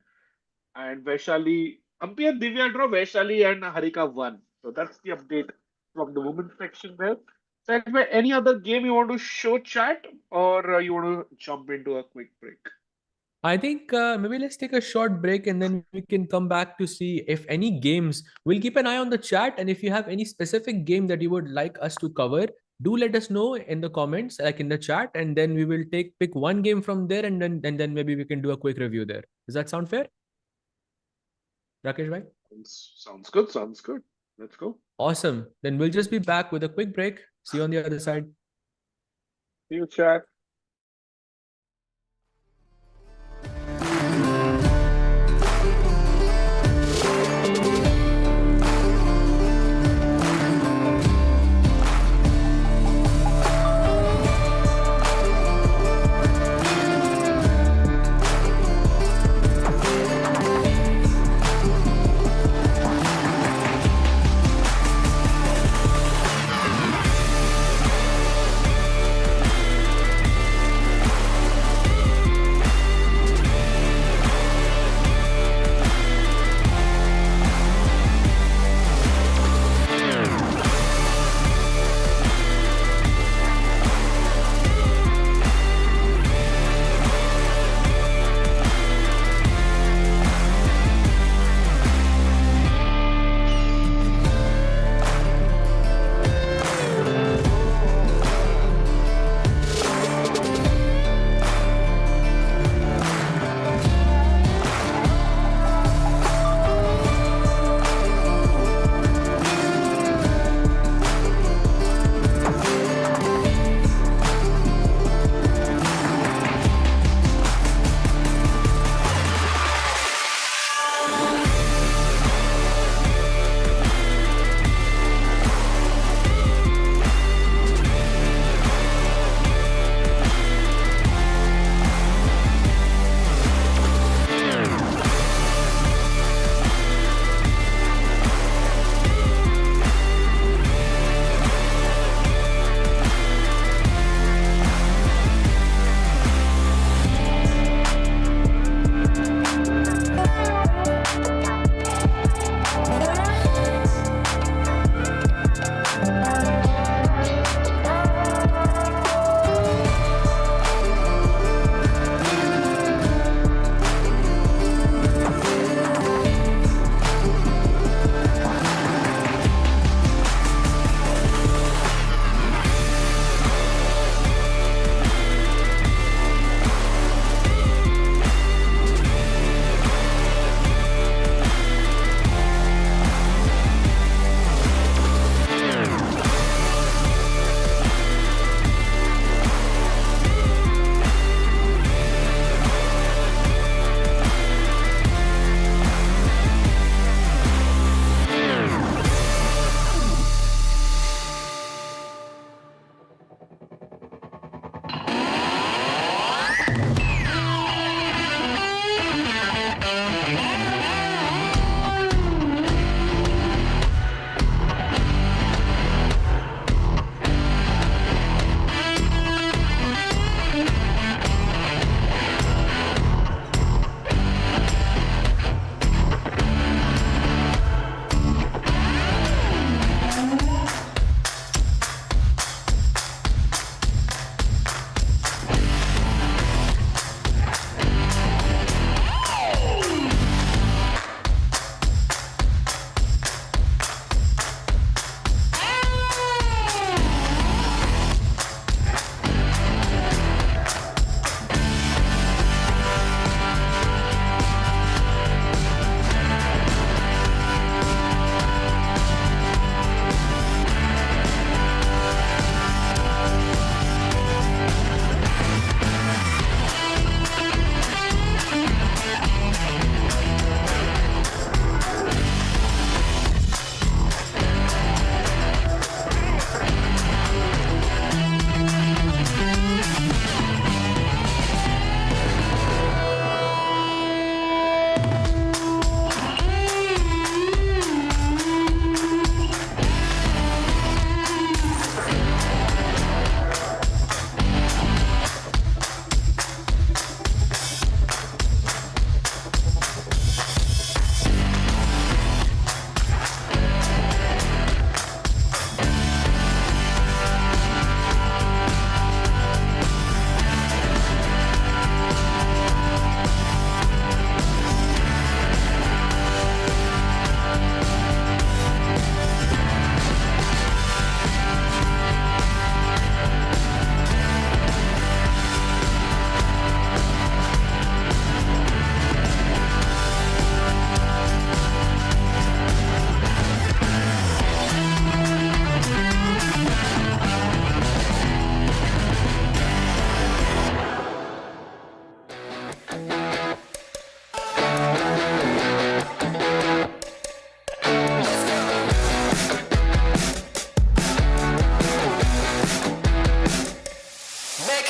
and Vaishali, Humpy and Divya draw, Vaishali and Harika won. So that's the update from the women's section there. So, any other game you want to show chat or you want to jump into a quick break? I think maybe let's take a short break and then we can come back to see if any games. We'll keep an eye on the chat, and if you have any specific game that you would like us to cover, do let us know in the comments, like in the chat, and then we will pick one game from there, and then maybe we can do a quick review there. Does that sound fair, Rakesh bhai? Sounds good. Sounds good. Let's go. Awesome. Then we'll just be back with a quick break. See you on the other side. See you, chat.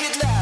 make it loud.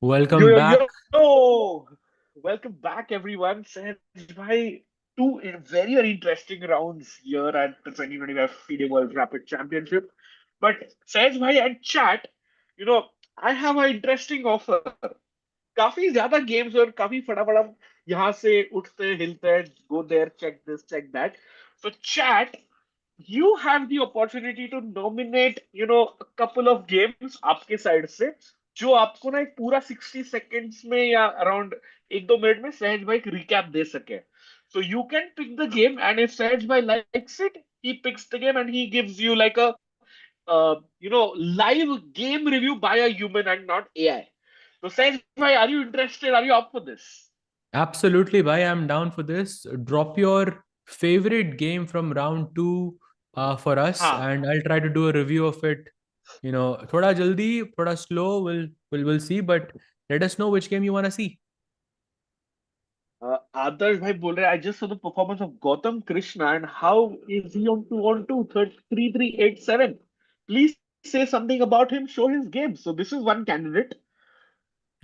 Welcome Yo, back. yo, yo! Welcome back, everyone. Sahaj bhai, very, very interesting rounds here at the 2025 FIDE World Rapid Championship. But Sahaj bhai and chat, you know, I have an interesting offer. काफी ज्यादा games और काफी फटाफट हम यहाँ से उठते हिलते हैं, go there, check this, check that. So chat, you have the opportunity to nominate, a couple of games आपके साइड से जो आपको ना एक पूरा 60 seconds में या अराउंड 1-2 मिनट में सहज भाई एक recap दे सके. So you can pick the game, and if Sahaj bhai likes it, he picks the game and he gives you like a live game review by a human and not AI. So Sahaj bhai, are you interested? Are you up for this? Absolutely, bhai. I'm down for this. Drop your favorite game from round two for us, हाँ. and I'll try to do a review of it. Thoda jaldi, thoda slow. We'll see, but let us know which game you want to see. Adarsh bhai bol rahe, I just saw the performance of Gautam Krishna and how is he on 2-on-2, 3387. Please say something about him, show his game. So this is one candidate.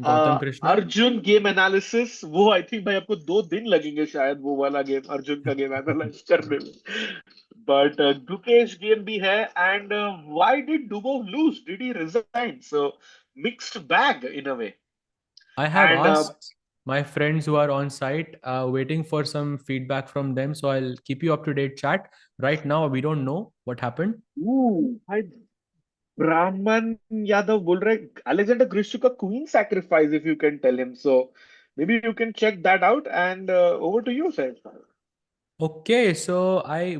Gautam Krishna. Arjun game analysis, वो I think भाई आपको 2 दिन लगेंगे शायद वो वाला game Arjun का game analyse करने में. बट गुकेश गेम भी है. And why did Dubov lose? Did he resign? So mixed bag in a way. I have and asked my friends who are on site, waiting for some feedback from them. So I'll keep you up to date, chat. Right now, we don't know what happened. भाई ब्राह्मण यादव बोल रहे Alexander Grischuk का queen sacrifice, if you can tell him. So maybe you can check that out. And over to you, Sahaj. Okay, so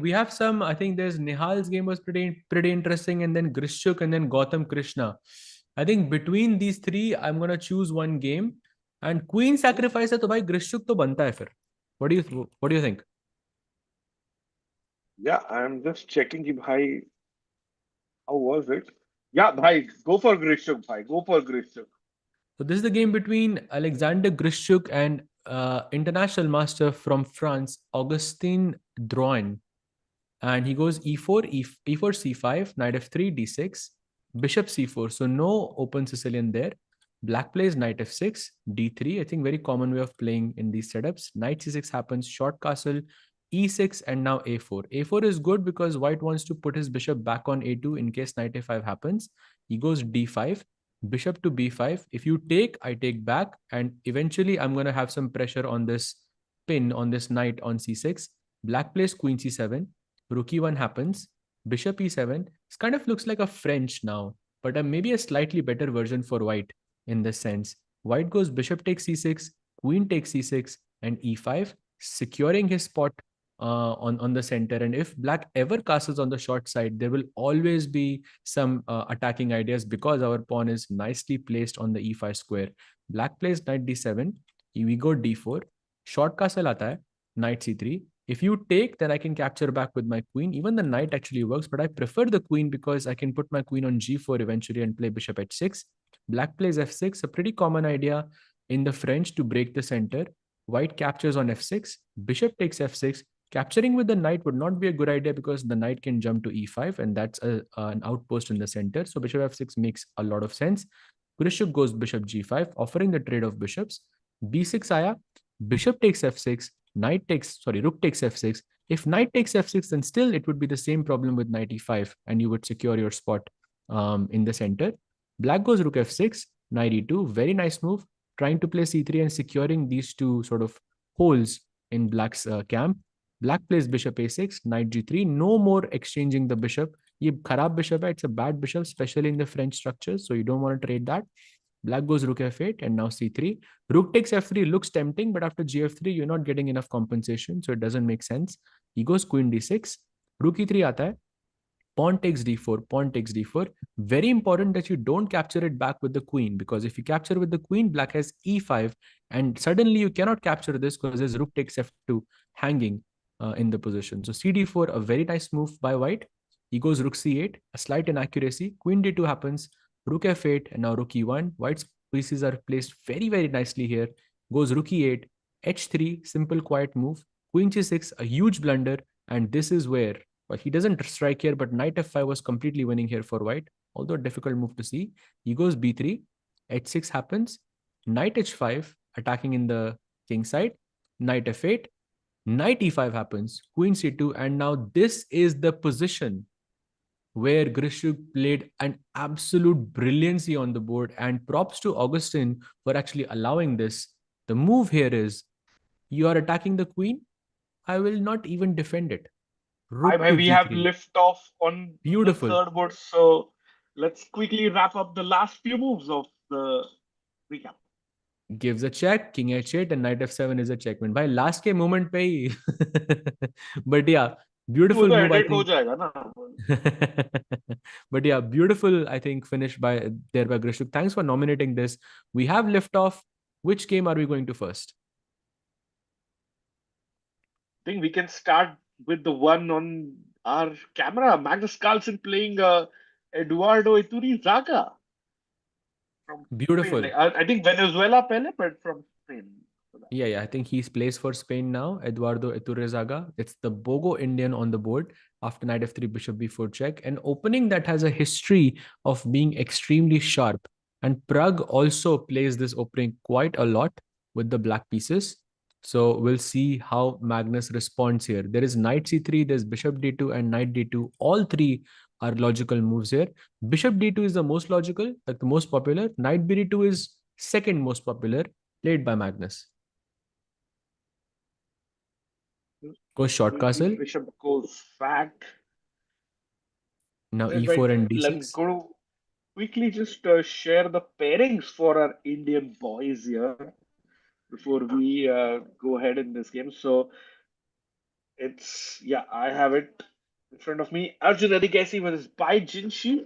we have some. I think there's Nihal's game was pretty interesting, and then Grishuk and then Gautam Krishna. I think between these three, I'm gonna choose one game. And Queen sacrifice है तो भाई Grishuk तो बनता है फिर. What do you think? Yeah, I'm just checking ki bhai, how was it? Yeah, bhai, go for Grishuk, bhai. Go for Grishuk. So this is the game between Alexander Grishuk and international master from France, Augustin Drouin. And he goes e4, e4, c5, knight f3, d6, bishop c4. So no open Sicilian there. Black plays knight f6, d3. I think very common way of playing in these setups. Knight c6 happens, short castle, e6, and now a4. a4 is good because white wants to put his bishop back on a2 in case knight a5 happens. He goes d5, bishop to b5. If you take, I take back, and eventually I'm going to have some pressure on this pin on this knight on c6. Black plays queen c7, rook e1 happens, bishop e7. This kind of looks like a French now, but maybe a slightly better version for white in this sense. White goes bishop takes c6, queen takes c6, and e5, securing his spot on the center. And if black ever castles on the short side, there will always be some attacking ideas because our pawn is nicely placed on the e5 square. Black plays knight d7, we go d4, short castle aata hai, knight c3. If you take, then I can capture back with my queen. Even the knight actually works, but I prefer the queen because I can put my queen on g4 eventually and play bishop h6. Black plays f6, a pretty common idea in the French to break the center. White captures on f6, bishop takes f6. Capturing with the knight would not be a good idea because the knight can jump to e5, and that's an outpost in the center. So bishop f6 makes a lot of sense. Grishuk goes bishop g5, offering the trade of bishops. b6 aya, bishop takes f6, rook takes f6. If knight takes f6, then still it would be the same problem with knight e5, and you would secure your spot in the center. Black goes rook f6, knight e2, very nice move, trying to play c3 and securing these two sort of holes in black's camp. Black plays bishop a6, knight g3, no more exchanging the bishop. Ye kharab bishop hai, it's a bad bishop, especially in the French structures, so you don't want to trade that. Black goes rook f8 and now c3. Rook takes f3 looks tempting, but after gf3, you're not getting enough compensation, so it doesn't make sense. He goes queen d6. Rook e3 aata hai. Pawn takes d4, pawn takes d4. Very important that you don't capture it back with the queen, because if you capture with the queen, black has e5, and suddenly you cannot capture this because there's rook takes f2 hanging in the position. So cd4, a very nice move by white. He goes rook c8, a slight inaccuracy. Queen d2 happens, rook f8, and now rook e1. White's pieces are placed very, very nicely here. Goes rook e8, h3, simple, quiet move. Queen g6, a huge blunder, and this is where, well, he doesn't strike here, but knight f5 was completely winning here for white, although a difficult move to see. He goes b3, h6 happens, knight h5, attacking in the king side, knight f8, knight e5 happens, queen c2, and now this is the position where Grishuk played an absolute brilliancy on the board, and props to Augustine for actually allowing this. The move here is you are attacking the queen. I will not even defend it. Rook to We have g3. lift off on the Beautiful. third board, so let's quickly wrap up the last few moves of the recap. Gives a check, king h8, and knight f7 is a checkmate. By last के moment पे ही. But yeah, वो beautiful तो move, I head हो think. जाएगा ना. But yeah, beautiful, I think, finish by there by Grishuk. Thanks for nominating this. We have liftoff. Which game are we going to first? I think we can start with the one on our camera. Magnus Carlsen playing Eduardo Ituri Zaga from Spain. Beautiful. Like, I think Venezuela pehle, but from Spain. Yeah. I think he's plays for Spain now. Eduardo Iturrizaga. It's the Bogo Indian on the board after knight f3, bishop b4 check. An opening that has a history of being extremely sharp. And Pragg also plays this opening quite a lot with the black pieces. So we'll see how Magnus responds here. There is knight c3, there's bishop d2, and knight d2. All three are logical moves here. Bishop d2 is the most logical, like the most popular. Knight b2 is second most popular, played by Magnus. Goes short castle. Bishop goes back. Now Right. e4 and I'm d6. going to quickly just share the pairings for our Indian boys here before we go ahead in this game. So I have it in front of me. Arjun Adhikasi versus Bai Jinshi,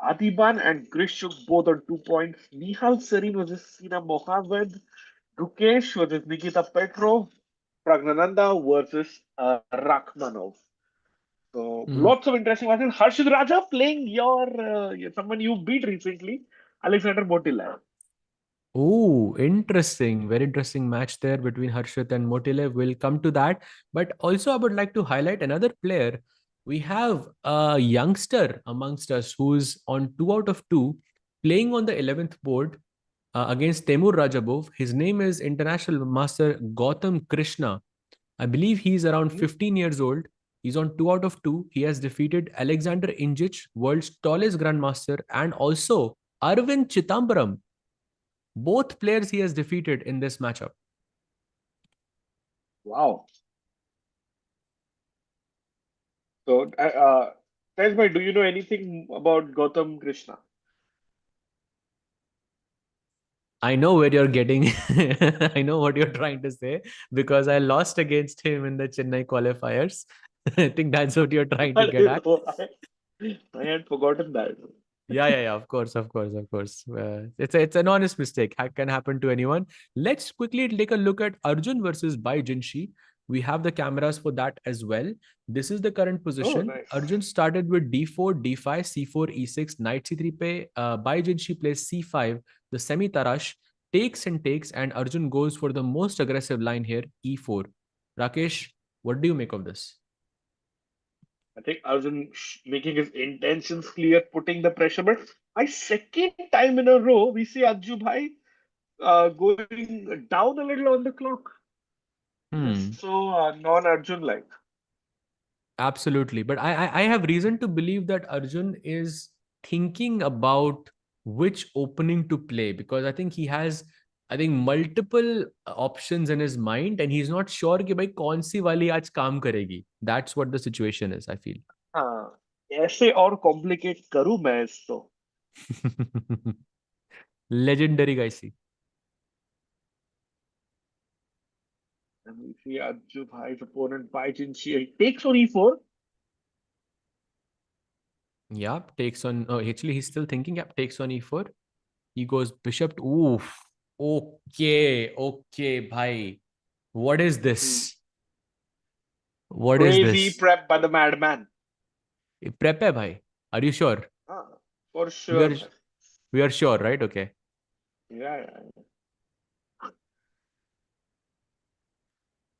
Adiban and Grishuk both on 2 points. Nihal Sarin versus Sina Mohammed. Gukesh versus Nikita Petrov. Pragnananda versus Rakhmanov. So Mhm. lots of interesting matches. Harshit Raja playing someone you beat recently, Alexander Motilal. Oh, interesting. Very interesting match there between Harshit and Motilev. We'll come to that. But also, I would like to highlight another player. We have a youngster amongst us who's on 2 out of 2 playing on the 11th board against Temur Rajabov. His name is International Master Gautam Krishna. I believe he's around Mhm. 15 years old. He's on 2 out of 2. He has defeated Alexander Ingic, world's tallest grandmaster, and also Arvind Chittambaram. Both players he has defeated in this matchup. Wow. So, Tejbhai, do you know anything about Gautam Krishna? I know where you're getting. I know what you're trying to say because I lost against him in the Chennai qualifiers. I think that's what you're trying to get at. I had forgotten that. Yeah. Of course. It's an honest mistake. Can happen to anyone. Let's quickly take a look at Arjun versus Bai Jinshi. We have the cameras for that as well. This is the current Oh, position. nice. Arjun started with d4, d5, c4, e6, knight c3 pe. Bai Jinshi plays c5, the semi tarash, takes and takes, and Arjun goes for the most aggressive line here, e4. Rakesh, what do you make of this? I think Arjun making his intentions clear, putting the pressure. But my second time in a row, we see Ajju Bhai going down a little on the clock. Hmm. Just so non-Arjun like. Absolutely. But I have reason to believe that Arjun is thinking about which opening to play because I think he has, I think, multiple options in his mind and he's not sure कि भाई कौन सी वाली आज काम करेगी. That's what the situation is, I feel. हाँ, ऐसे और कॉम्प्लिकेट करूं मैं इसको. Legendary guy, see. And we see Ajju Bhai's opponent Bai Jinshi takes on e4. Yeah, takes on. Oh, actually, he's still thinking. Yeah, takes on e4. He goes bishop. Oof. Okay, bhai. What is Hmm. this? What is Crazy this? prep by the madman. Prep hai bhai. Are you sure? For We sure, are man. we are sure, right? Okay. Yeah.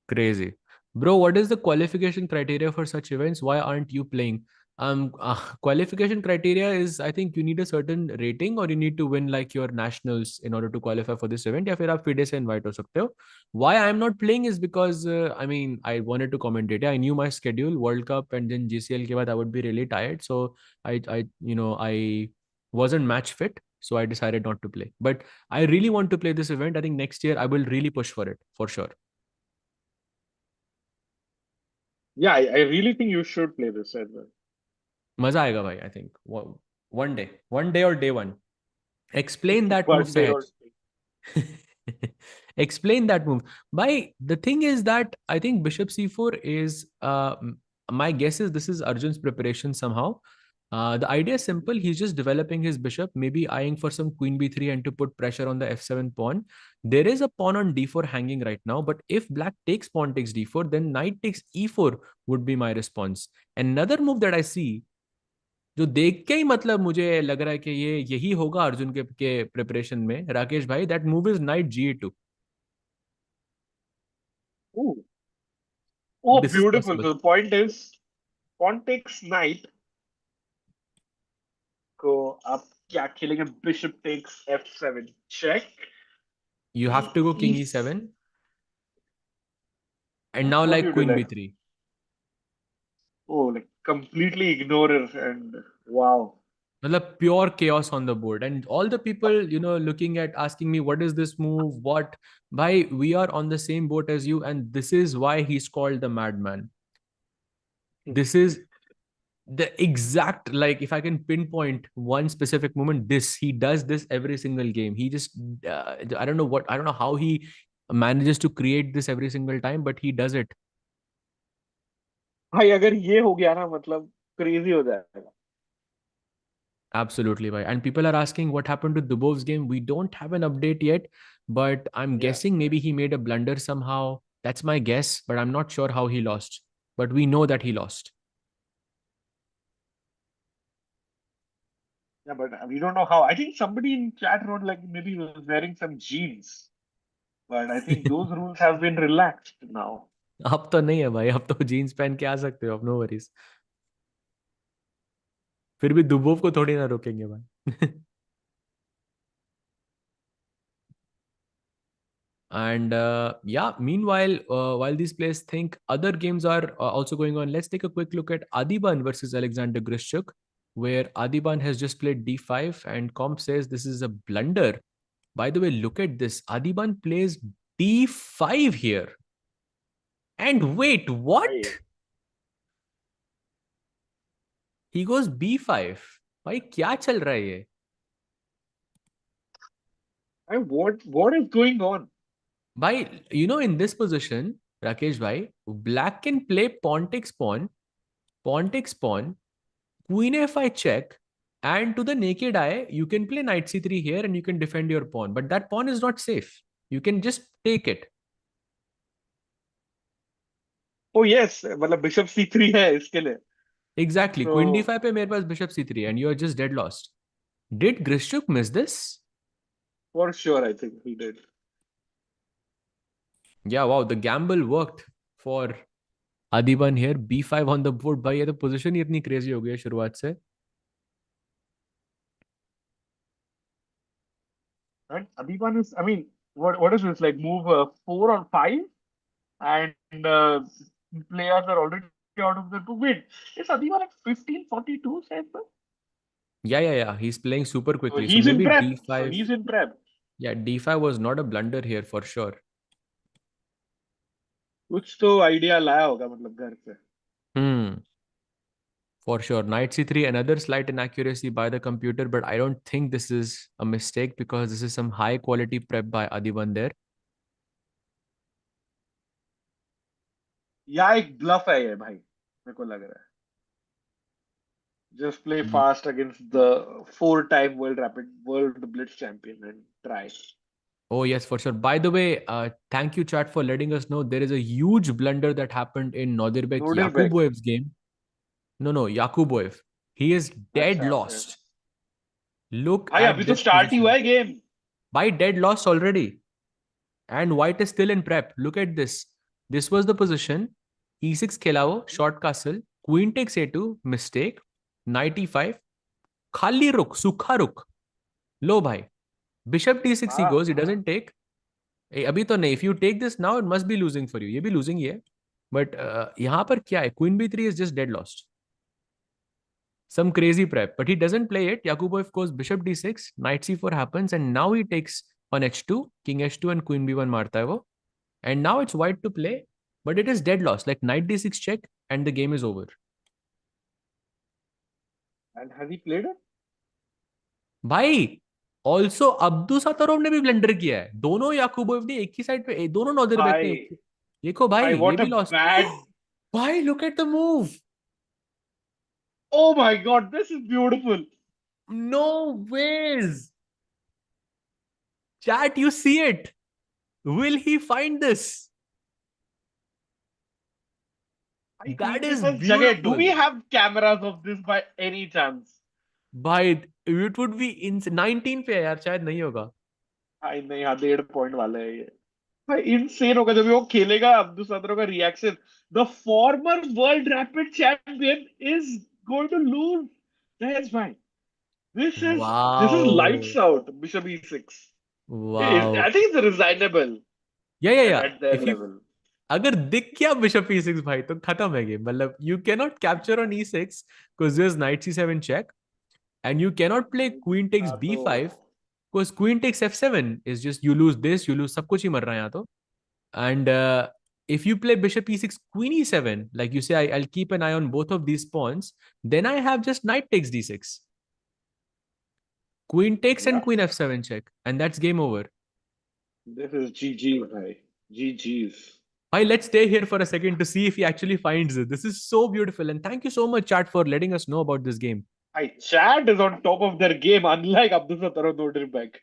Crazy. Bro, what is the qualification criteria for such events? Why aren't you playing? Qualification criteria is, I think you need a certain rating or you need to win like your nationals in order to qualify for this event. या फिर आप FIDE से invite हो सकते हो. Why I am not playing is because I mean I wanted to commentate. I knew my schedule, World Cup and then GCL के बाद I would be really tired. So I I wasn't match fit. So I decided not to play. But I really want to play this event. I think next year I will really push for it for sure. Yeah, I really think you should play this as well. मजा आएगा भाई. I think one day or day one. Explain that move, One day or Sahaj. Explain that move. The thing is that I think Bishop C4 is my guess is this is Arjun's preparation somehow. The idea is simple. He's just developing his bishop, maybe eyeing for some queen b3 and to put pressure on the f7 pawn. There is a pawn on d4 hanging right now, but if black takes pawn takes d4, then knight takes e4 would be my response. Another move that I see जो देख के ही मतलब मुझे लग रहा है कि ये यही होगा अर्जुन के प्रिपरेशन में, राकेश भाई, that move is night g2. Ooh. Oh, This is beautiful. possible. So the point is, pawn takes knight. को आप क्या खेलेंगे? Bishop takes f7 check. You have to go king e7 and now What do like you do? queen Like, b3. oh, like completely ignore it, and wow. Matlab pure chaos on the board, and all the people looking at asking me what is this move, what. Bhai, we are on the same boat as you, and this is why he's called the madman. This is the exact, like, if I can pinpoint one specific moment, this he does this every single game. He just I don't know what, I don't know how he manages to create this every single time, but he does it. भाई अगर ये हो गया ना मतलब crazy हो जाएगा. Absolutely, bhai. And people are asking what happened to Dubov's game. We don't have an update yet, but I'm Yeah. guessing maybe he made a blunder somehow. That's my guess, but I'm not sure how he lost. But we know that he lost. Yeah, but we don't know how. I think somebody in chat wrote like maybe he was wearing some jeans, but I think those rules have been relaxed now. अब तो नहीं है भाई, अब तो jeans पहन के आ सकते हो, अब नो वरीज. फिर भी दुबोव को थोड़ी ना रोकेंगे भाई. And yeah, meanwhile, while these players think other games are also going on, let's take a quick look at Adiban versus Alexander Grishchuk, where Adiban has just played d5 and comp says this is a blunder. By the way, look at this. Adiban plays d5 here. And wait, what? Right. He goes b5. भाई क्या चल रहा है ये? And what is going on? Bhai, in this position, Rakesh bhai, black can play pawn takes pawn, queen f5 check, and to the naked eye, you can play knight c3 here and you can defend your pawn. But that pawn is not safe. You can just take it. Oh yes, मतलब bishop c3 है इसके लिए. Exactly. So Queen d5 पे मेरे पास bishop c3 and you are just dead lost. Did Grishchuk miss this? for sure, I think he did. Yeah, wow. The gamble worked for Adiban here. b5 on the board. भाई ये तो position ही इतनी crazy हो गई है शुरुआत से. And Adiban is, I mean, what is this like? Move 4 or 5, and players are already out of the book. Wait, is Adiban at 1542? Yeah. He's playing super So quickly. So he's in maybe prep. So d5. he's in prep. Yeah, d5 was not a blunder here for sure. कुछ तो idea लाया होगा मतलब घर से. For sure. Knight c3, another slight inaccuracy by the computer, but I don't think this is a mistake because this is some high quality prep by Adiban there. या एक bluff है ये भाई, मेरे को लग रहा है. Just play fast against the 4-time world blitz champion and try. Oh, yes, for sure. By the way, thank you, chat, for letting us know there is a huge blunder that happened in Nodirbek Nodirbek. Yakuboev's game. No, Yakuboev. He is dead अच्छा, lost. Look भाई at अभी तो this start he position. हुआ है game. By dead lost already. And white is still in prep. Look at this. This was the position. E6 खेला वो, short castle. Queen takes a2, mistake. knight e5, खाली रुक, सूखा रुक. लो भाई. Bishop d6 he हाँ goes, he doesn't take. अभी तो नहीं. If you take this now, it must be losing for you. ये भी losing ही है. But यहाँ पर क्या है? Queen b3 is just dead lost. Some crazy prep, but he doesnn't play it. Yakubov goes bishop d6, knight c4 happens, and now he takes on h2, king h2, and queen b1 marta hai wo. And now it's white to play, but it is dead loss. Like knight d6 check, and the game is over. and has he played it? भाई also Abdu सतरोव ने भी blunder किया है. दोनों याकूबोव ने एक ही side पे, दोनों नोजरबेक ने भाई देखो भाई भाई ये what भी a लॉस्ट. bad. भाई look at the move. Oh my God, this is beautiful. No ways. Chat, you see it. Will he find this? भाई That queen के is पास जगह. Do beautiful. we have cameras of this by any chance? भाई it would be in 19 पे है यार, शायद नहीं होगा. भाई नहीं, हाँ 1.5 पॉइंट वाला है ये. भाई इंसेन होगा जब वो खेलेगा. अब्दुल सदरों का reaction. The former world rapid champion is going to lose. That's fine. This is Wow. lights out. Bishop e6. Wow. I think it's resignable Yeah. at their If you level. अगर दिख गया bishop e6 भाई तो खत्म है game. मतलब you cannot capture on e6 because there's knight c7 check, and you cannot play queen takes हाँ तो b5 because queen takes f7 is just you lose this, you lose सब कुछ ही मर रहा है यहाँ तो. And if you play bishop e6, queen e7, like you say, I'll keep an eye on both of these pawns, then I have just knight takes d6. Queen takes and yeah, queen f7 check, and that's game over. this is GG, bhai. GG's. Hi, let's stay here for a second to see if he actually finds it. This is so beautiful, and thank you so much, chat, for letting us know about this game. Chad is on top of their game, unlike Abdul Sattar Nodirbeck.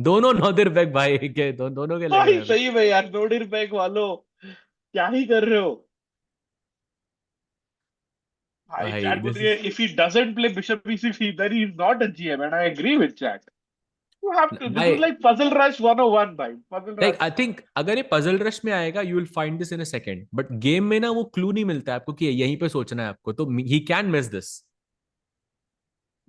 दोनों नौदिरबेग भाई के दोनों के लड़े भाई हैं अभी. सही में यार, नोडिरबेक वालों क्या ही कर रहे हो भाई. भाई चैट बोल this रही है, is if he doesn't play bishop e6, then he is not a GM, and I agree with chat. You have to. This is भाई like Puzzle Rush 101, bhai. Puzzle like Rush. I think अगर ये puzzle rush में आएगा you will find this in a second, but game में ना वो clue नहीं मिलता है आपको कि यहीं पे सोचना है आपको, तो he can miss this.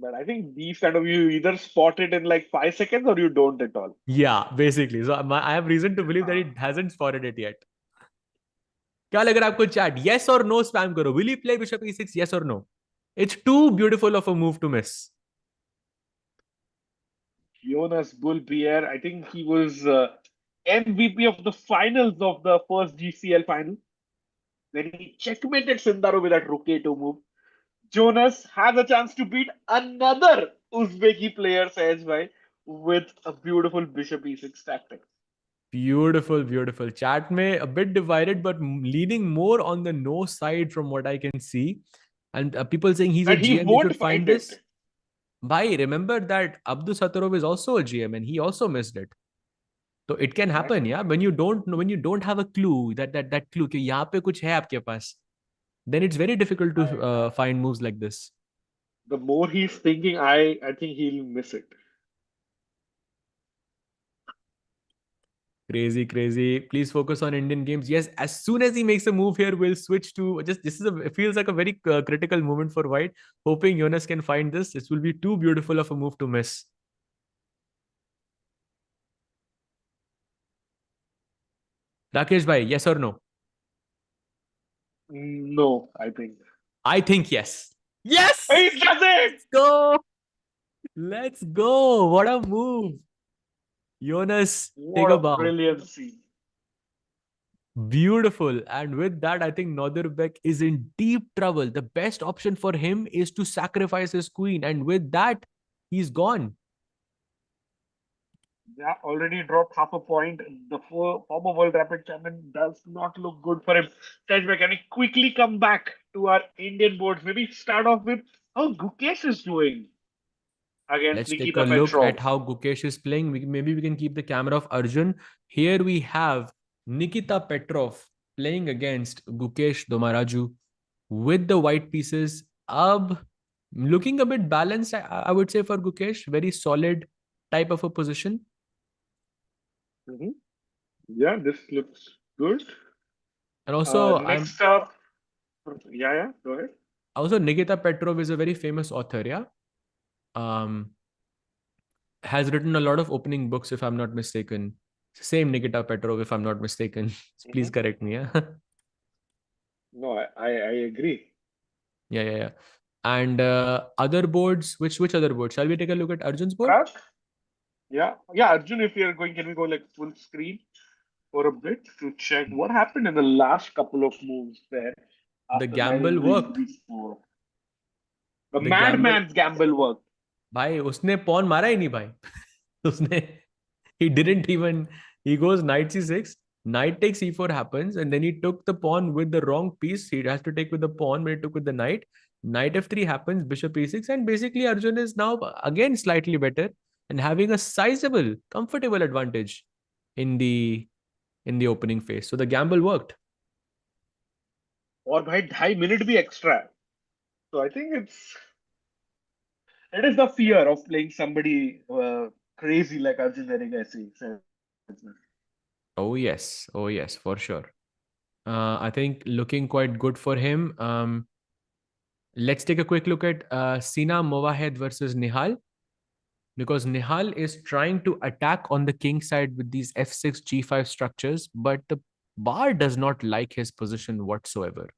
But I think these kind of, you either spot it in like 5 seconds or you don't at all. Yeah, basically. So I have reason to believe that he hasn't spotted it yet. क्या लग रहा है आपको chat? Yes or no spam करो. Will he play bishop e6? Yes or no? It's too beautiful of a move to miss. Jonas Bull-Pierre, I think he was MVP of the finals of the first GCL final when he checkmated Sindaro with that rook a2 move. Jonas has a chance to beat another Uzbeki player, says by, with a beautiful bishop e6 tactic. Beautiful. Chat में a bit divided, but leaning more on the no side from what I can see. And people saying he's a And he GM, you won't should find find it. this. Bhai, remember that Abdul Satarov is also a GM and he also missed it. So it can happen, Exactly. yeah. When you don't know, when you don't have a clue that clue कि यहाँ पे कुछ है आपके पास, then it's very difficult to find moves like this. The more he's thinking, I think he'll miss it. Crazy. Please focus on Indian games. Yes, as soon as he makes a move here, we'll switch to just this is a it feels like a very critical moment for White. Hoping Jonas can find this. This will be too beautiful of a move to miss. Rakesh bhai, yes or no? No, I think. I think yes. Yes! He does it! Let's go! Let's go! What a move! Jonas, take What a a bow. brilliant scene. Beautiful. And with that, I think Nodirbek is in deep trouble. The best option for him is to sacrifice his queen. And with that, he's gone. Yeah, already dropped half a point. The former world rapid champion does not look good for him. Tajbek, can we quickly come back to our Indian boards? Maybe start off with how Gukesh is doing against Let's take a Nikita look Petrov. at how Gukesh is playing. Maybe we can keep the camera of Arjun. Here we have Nikita Petrov playing against Gukesh Domaraju with the white pieces. Looking a bit balanced, I would say, for Gukesh. Very solid type of a position. Mhm. Yeah, this looks good. And also, Next up, go ahead. Also, Nikita Petrov is a very famous author, yeah. Has written a lot of opening books, if I'm not mistaken. Same Nikita Petrov, if I'm not mistaken. Please Mhm. correct me, yeah. No, I agree. Yeah, yeah, yeah. And other boards, which other board? Shall we take a look at Arjun's board? Pragg? Yeah. Arjun, if you're going, can we go like full screen for a bit to check what happened in the last couple of moves there The after gamble letting the worked. increase score? The The gamble, madman's gamble worked. भाई उसने pawn मारा ही नहीं भाई. उसने he didn't even, he goes knight c6, knight takes e4 happens, and then he took the pawn with the wrong piece. He has to take with the pawn, but he took with the knight. Knight f3 happens, bishop e6, and basically Arjun is now again slightly better and having a sizable, comfortable advantage in the opening phase. So the gamble worked. और भाई 2.5 minute भी extra है. So I think it is the fear of playing somebody crazy like Arjun Erigasi. Oh yes, for sure. I think looking quite good for him. Let's take a quick look at Sina Mowahed versus Nihal, because Nihal is trying to attack on the king side with these f6 g5 structures, but the bar does not like his position whatsoever.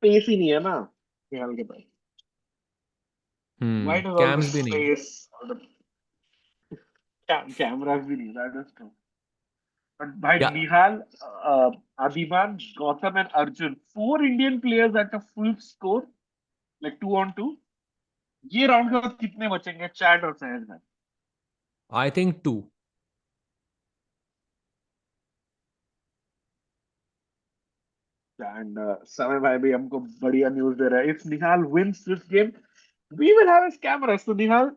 Space ही नहीं है ना निहाल के पास. Why does all Cams this bhi nahi. space, all the cameras भी नहीं? That is true. But by Yeah, Nihal, Adiman, Gautam, and Arjun, 4 Indian players at a full score, like 2-on-2. ये round के बाद कितने बचेंगे chat और सहज में? I think two. And समय भाई भी हमको बढ़िया न्यूज दे रहा है. If Nihal wins this game, we will have his camera. So Nihal,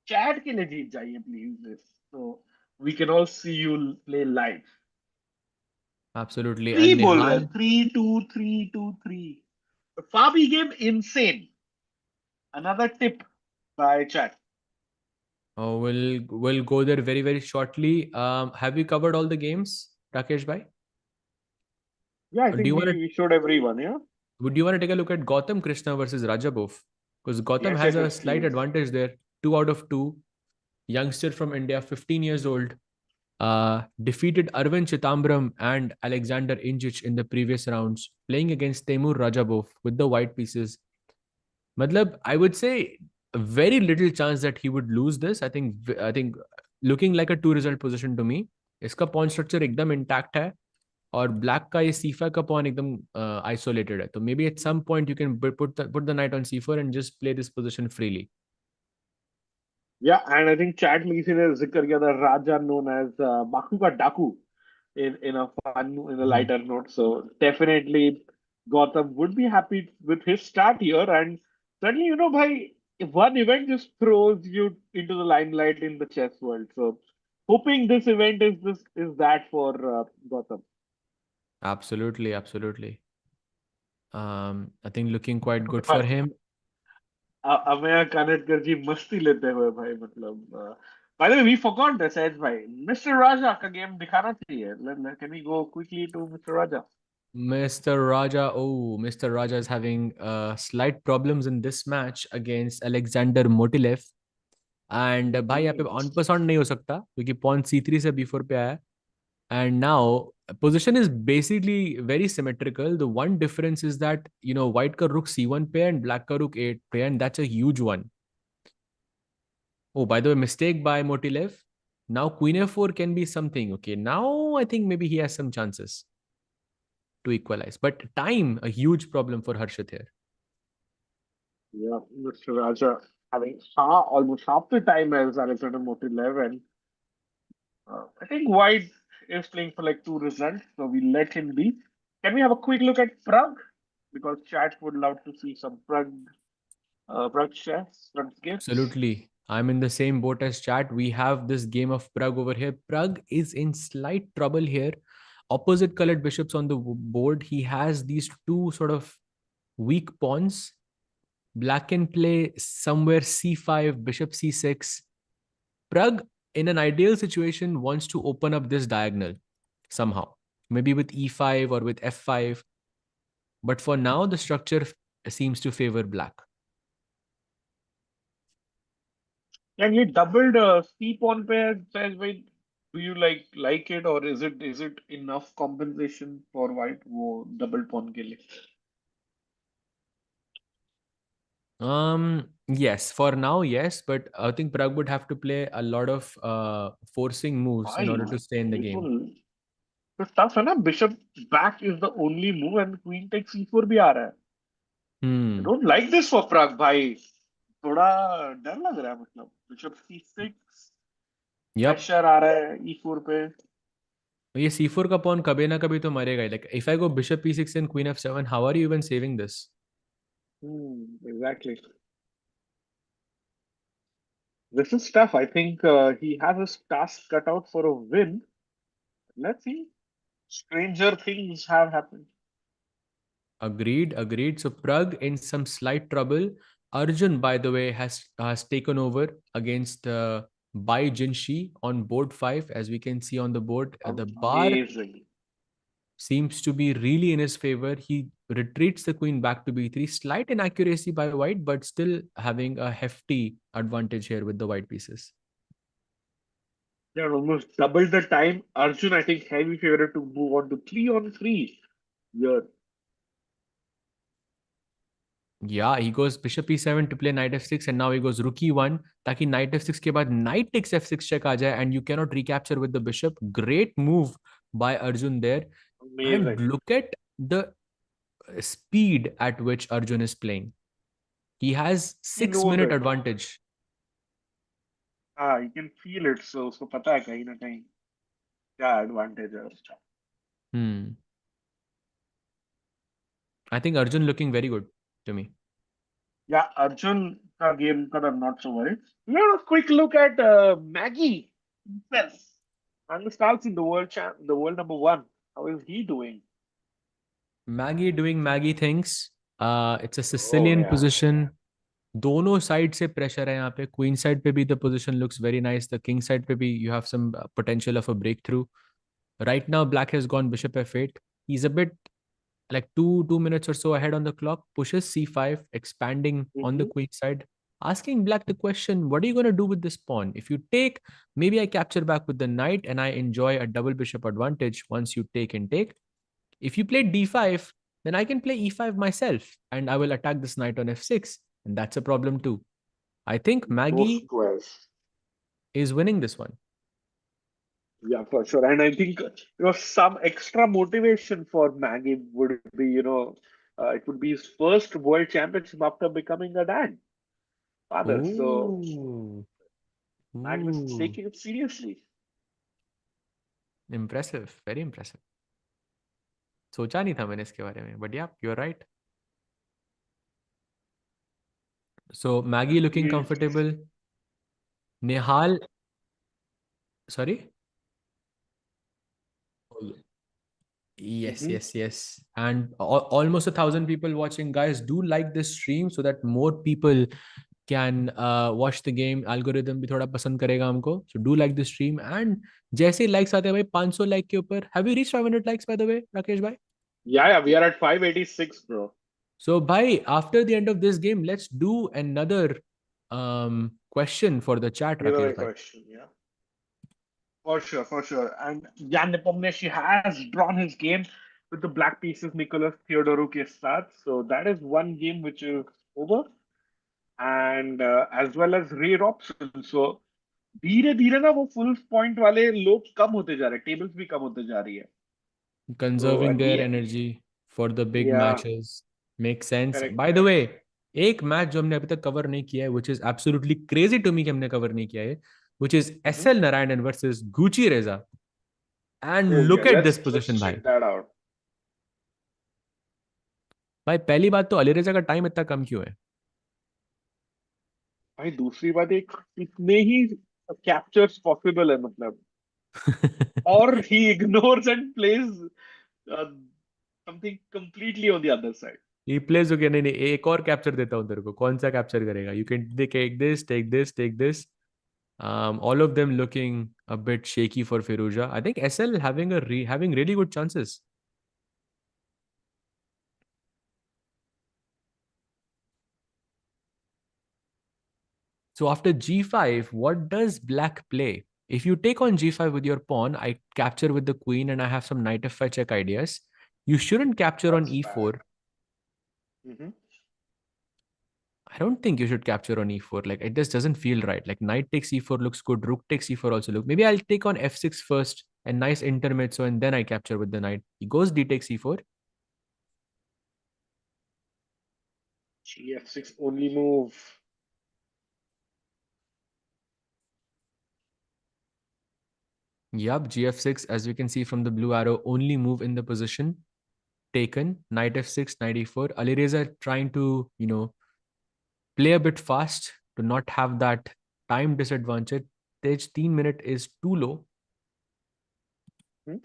chat के लिए जीत जाइए please. So we can all see you play live. Absolutely. Three And बोल रहे हैं. Nihal 3-2-3-2-3. The Fabi game insane. Another tip by chat. will go there very, very shortly. Have you covered all the games, Rakesh bhai? Yeah, I Or do you think want to we showed everyone. Yeah. would you want to take a look at Gautam Krishna versus Rajabov? Because Gautam Yes, has yes, a yes, slight please. advantage there. 2 out of 2. Youngster from India, 15 years old. Defeated Arvind Chitambram and Alexander Ingic in the previous rounds, playing against Temur Rajabov with the white pieces. Matlab, I would say very little chance that he would lose this. I think looking like a 2 result position to me. इसका pawn structure एकदम intact है और black का ये c5 का pawn एकदम isolated है. तो maybe at some point you can put the knight on c4 and just play this position freely. Yeah, and I think chat में किसी ने जिक्र किया था राजा known as बाकू का डाकू in a fun, in a Mhm. lighter note. So definitely Gotham would be happy with his start here, and certainly bhai, if one event just throws you into the limelight in the chess world. So hoping this event is that for Gotham. Absolutely, absolutely. I think looking quite good for him. Ameya Kanetkar जी मस्ती लेते हुए भाई मतलब by the way, we forgot this Edge भाई. Mr. Raja का game दिखाना चाहिए. Can we go quickly to Mr. Raja? Mr. Raja is having slight problems in this match against Alexander Motilev. And भाई यहाँ पे on pass on नहीं हो सकता क्योंकि pawn c3 से b4 पे आया. And now position is basically very symmetrical. The one difference is that white ka rook c1 पे and black ka rook a8 पे, and that's a huge one. Oh, by the way, mistake by Motilev. Now queen f4 can be something. Okay, now I think maybe he has some chances to equalize. But time, a huge problem for Harshit here. Yeah, Mr. Raja having almost half the time as Alexander Motilev, and I think White is playing for like 2 results, so we let him be. Can we have a quick look at Pragg? Because chat would love to see some Pragg chess, Pragg gifts. Absolutely. I'm in the same boat as chat. We have this game of Pragg over here. Pragg is in slight trouble here. Opposite colored bishops on the board. He has these two sort of weak pawns. Black can play somewhere c5, bishop c6. Pragg, in an ideal situation, wants to open up this diagonal somehow. Maybe with e5 or with f5. But for now, the structure seems to favor black. And you doubled C pawn pair, says wait, do you like it, or is it enough compensation for white वो double pawn के लिए? Yes, for now, yes, but I think Pragg would have to play a lot of forcing moves in भाई order to stay in the it game. will तो tough है ना, bishop back is the only move and queen takes c4 भी आ रहा है. I Hmm. don't like this for Pragg भाई. थोड़ा डर लग रहा है, मतलब bishop c6 Yep. प्रेशर आ रहा है e4 पे. ये c4 का pawn कभी ना कभी तो मरेगा ही. Like if I go bishop e6 and queen f7, how are you even saving this? Exactly. This is tough. I think he has his task cut out for a win. Let's see. Stranger things have happened. Agreed, agreed. So Pragg in some slight trouble. Arjun, by the way, has taken over against Bai Jinshi on board 5. As we can see on the board, the bar Amazing. seems to be really in his favor. He retreats the queen back to b3. Slight inaccuracy by white, but still having a hefty advantage here with the white pieces. Yeah, almost doubled the time. Arjun, I think, heavy favorite to move on to 3-on-3 here. Yeah, he goes bishop e7 to play knight f6, and now he goes rook e1 ताकि knight f6 के बाद knight takes f6 check आ जाए, and you cannot recapture with the bishop. Great move by Arjun there. And Amazing. look at the speed at which Arjun is playing. He has He six knows minute it. advantage. You can feel it. So उसको पता है कहीं ना कहीं क्या advantage है उसका. Hmm. I think Arjun looking very good to me. Yeah, Arjun का game का I'm not so worried. Let a quick look at Maggie himself. Magnus Carlsen, the world number one. How is he doing? Maggie doing Maggie things. It's a Oh Sicilian yeah. position. दोनों side से pressure है यहाँ पे. Queen side पे भी the position looks very nice. The king side पे भी you have some potential of a breakthrough. Right now, black has gone bishop f8. He's a bit like two minutes or so ahead on the clock. Pushes c5, expanding on the Mm-hmm. queen side. Asking black the question, what are you going to do with this pawn? If you take, maybe I capture back with the knight and I enjoy a double bishop advantage once you take and take. If you play d5, then I can play e5 myself and I will attack this knight on f6. And that's a problem too. I think No Maggie squares. is winning this one. Yeah, for sure. And I think some extra motivation for Maggie would be, it would be his first world championship after becoming a dad, father. So Ooh. Magnus is Ooh. taking it seriously. Impressive. Very impressive. सोचा नहीं था मैंने इसके बारे में, but yeah, you're right. So Maggie looking He- comfortable. Nihal, sorry? Yes, Mhm. yes, yes. And almost 1,000 people watching. Guys, do like this stream so that more people can watch the game. Algorithm भी थोड़ा पसंद करेगा हमको. So do like the stream. And जैसे likes आते हैं भाई 500 like के ऊपर. Have you reached 500 likes by the way, Rakesh bhai? Yeah, we are at 586, bro. So bhai, after the end of this game, let's do another question for the chat, Give away Rakesh bhai. question, yeah. For sure, for sure. And Jan Nepomniachtchi has drawn his game with the black pieces Nicholas Theodorou के साथ. So that is one game which is over. And as well as Ray Robson. So धीरे धीरे ना वो full point वाले लोग कम होते जा रहे हैं, टेबल्स भी कम होते जा रही है. So Conserving at their the energy for the big yeah, matches makes sense. correct, By the correct. way, एक मैच जो हमने अभी तक कवर नहीं किया है, which is absolutely crazy to me कि हमने कवर नहीं किया है, which is Mhm. SL Narayanan versus Gucci Reza. And Okay, look at this let's position भाई. check that out. भाई पहली बात तो अली रेजा का टाइम इतना कम क्यों है? भाई दूसरी बात, एक इतने ही कैप्चर्स पॉसिबल है मतलब, और he ignores and plays uh, something completely on the other side. He plays okay. नहीं नहीं, एक और कैप्चर देता हूँ तेरे को. कौन सा कैप्चर करेगा? You can take this, take this, take this. All of them looking a bit shaky for Firuza. I think SL having having really good chances. So after g5, what does black play? If you take on g5 with your pawn, I capture with the queen and I have some knight f5 check ideas. You shouldn't capture on That's e4. bad. Mm-hmm. I don't think you should capture on e4. Like it just doesn't feel right. Like knight takes e4 looks good. Rook takes e4 also look. Maybe I'll take on f6 first and nice intermezzo and then I capture with the knight. He goes d takes e4. Gf6 only move. Yup, gf6 as you can see from the blue arrow only move in the position taken. Knight f6, knight e4. Alireza trying to, play a bit fast to not have that time disadvantage. Stage 3 minute is too low. Hmm?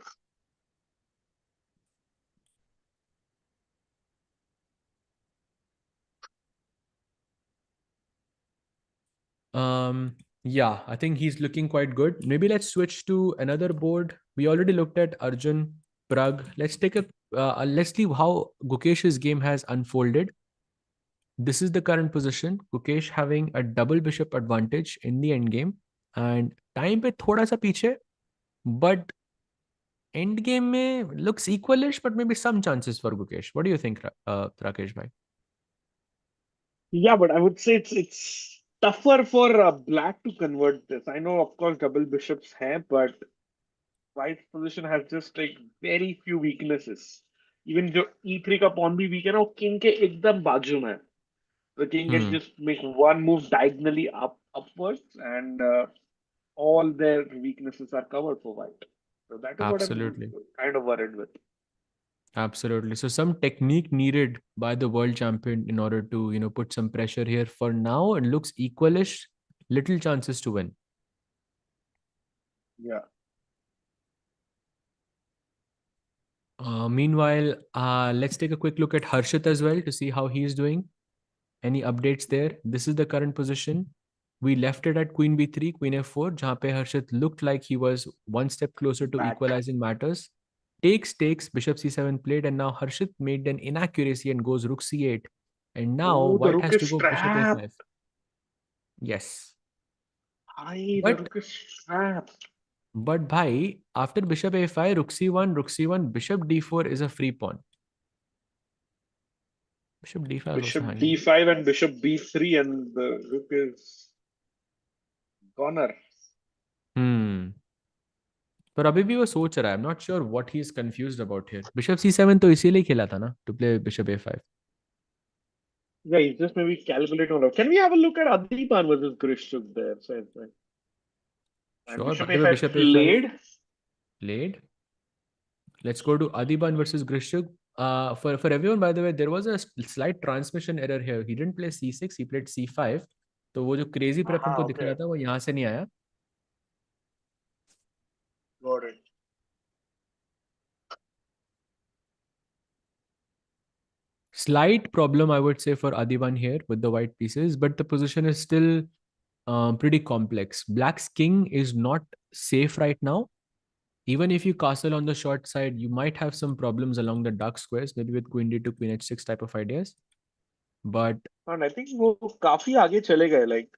Yeah, I think he's looking quite good. Maybe let's switch to another board. We already looked at Arjun, Pragg. Let's take a let's see how Gukesh's game has unfolded. This is the current position. Gukesh having a double bishop advantage in the end game and time पे थोड़ा सा पीछे, but end game में looks equalish, but maybe some chances for Gukesh. What do you think, Rakesh bhai? Yeah, but I would say it's tougher for black to convert this. I know, of course, double bishops have, but white's position has just like very few weaknesses. Even जो e3 का pawn भी weak है ना, वो king के एकदम बाजू में है. The king can Hmm, just make one move diagonally upwards, and all their weaknesses are covered for white. So that is what I'm absolutely. kind of worried with. Absolutely. So some technique needed by the world champion in order to, put some pressure here. For now, it looks equalish, little chances to win. Yeah. Meanwhile, let's take a quick look at Harshit as well to see how he's doing. Any updates there? This is the current position. We left it at queen b3, queen f4, jahan pe Harshit looked like he was one step closer to Back. equalizing matters. Takes, bishop c7 played, and now Harshit made an inaccuracy and goes rook c8. And now Oh, the white rook has to is go bishop a5. trapped. Yes. Hi, the But rook is trapped. but bhai, after bishop a5, rook c1, bishop d4 is a free pawn. Bishop d5 is also Bishop hanging. d5 and bishop b3, and the rook is goner. Hmm. पर अभी भी वो सोच रहा है. I'm not sure what he is confused about here. Bishop c7 तो इसीलिए खेला था ना, to play bishop a5. Yeah, he's just maybe calculating. Can we have a look at Adipan versus Grishuk there? And Sure. bishop By the way, a5 bishop a5 played. played. Let's go to Adiban versus Grishuk. For everyone, by the way, there was a slight transmission error here. He didn't play c6, he played c5. तो वो जो crazy prep Aha, हमको दिख रहा okay. था वो यहाँ से नहीं आया. Got it. Slight problem, I would say, for Adiban here with the white pieces, but the position is still pretty complex. Black's king is not safe right now. Even if you castle on the short side, you might have some problems along the dark squares, maybe with queen d2, queen h6 type of ideas. But And I think वो काफी आगे चले गए. Like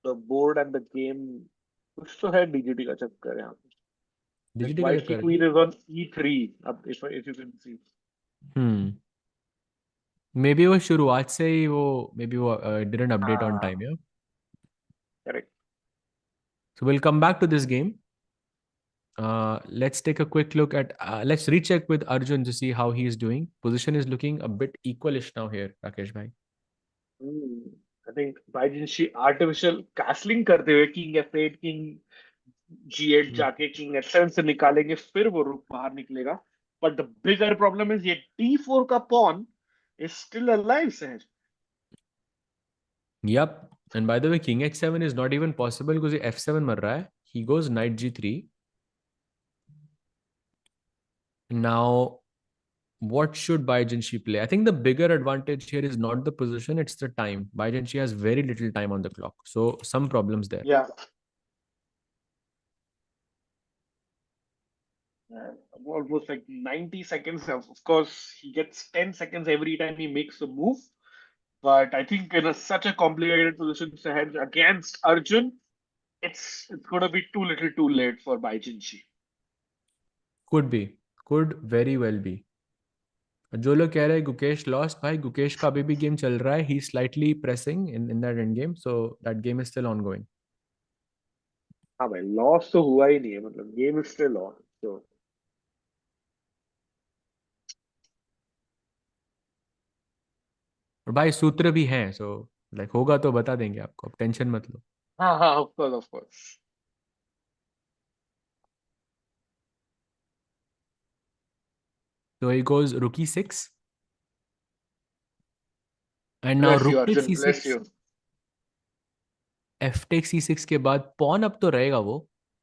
the board and the game. कुछ तो है DGT का चक्कर यहाँ पे. Like DGT का white की चक्कर है. queen is on e3. If you can see. Hmm. Maybe वो शुरुआत से ही वो maybe वो didn't update on Ah, time, yeah. correct. So we'll come back to this game. Let's take a quick look at let's recheck with Arjun to see how he is doing. Position is looking a bit equalish now here, Rakesh bhai. Hmm. I think Baijinshi artificial castling करते हुए king f8 king g8 Hmm. जाके king f7 से निकालेंगे फिर वो रुक बाहर निकलेगा. But the bigger problem is ये d4 का pawn is still alive, Sahaj. Yep. And by the way, king h7 is not even possible because f7 मर रहा है. He goes knight g3. Now, what should Baijanshi play? I think the bigger advantage here is not the position, it's the time. Baijanshi has very little time on the clock. So some problems there. Yeah. Almost like 90 seconds. Of course, he gets 10 seconds every time he makes a move. But I think in such a complicated position ahead against Arjun, it's gonna be too little, too late for Baijinchi. Could be, could very well be. जो लोग कह रहे हैं Gukesh lost, भाई गुकेश का अभी भी game चल रहा है, he slightly pressing in that end game, so that game is still ongoing. हाँ भाई, लॉस तो हुआ ही नहीं है, मतलब गेम इज स्टिल ऑन. तो और भाई सूत्र भी हैं, सो लाइक होगा तो बता देंगे आपको, आप टेंशन मत लो. हाँ हाँ, of course of course. So he goes rook e6 and now Bless you, rook takes Arjun. Bless e6. you. F takes e6 के बाद pawn अब तो रहेगा वो,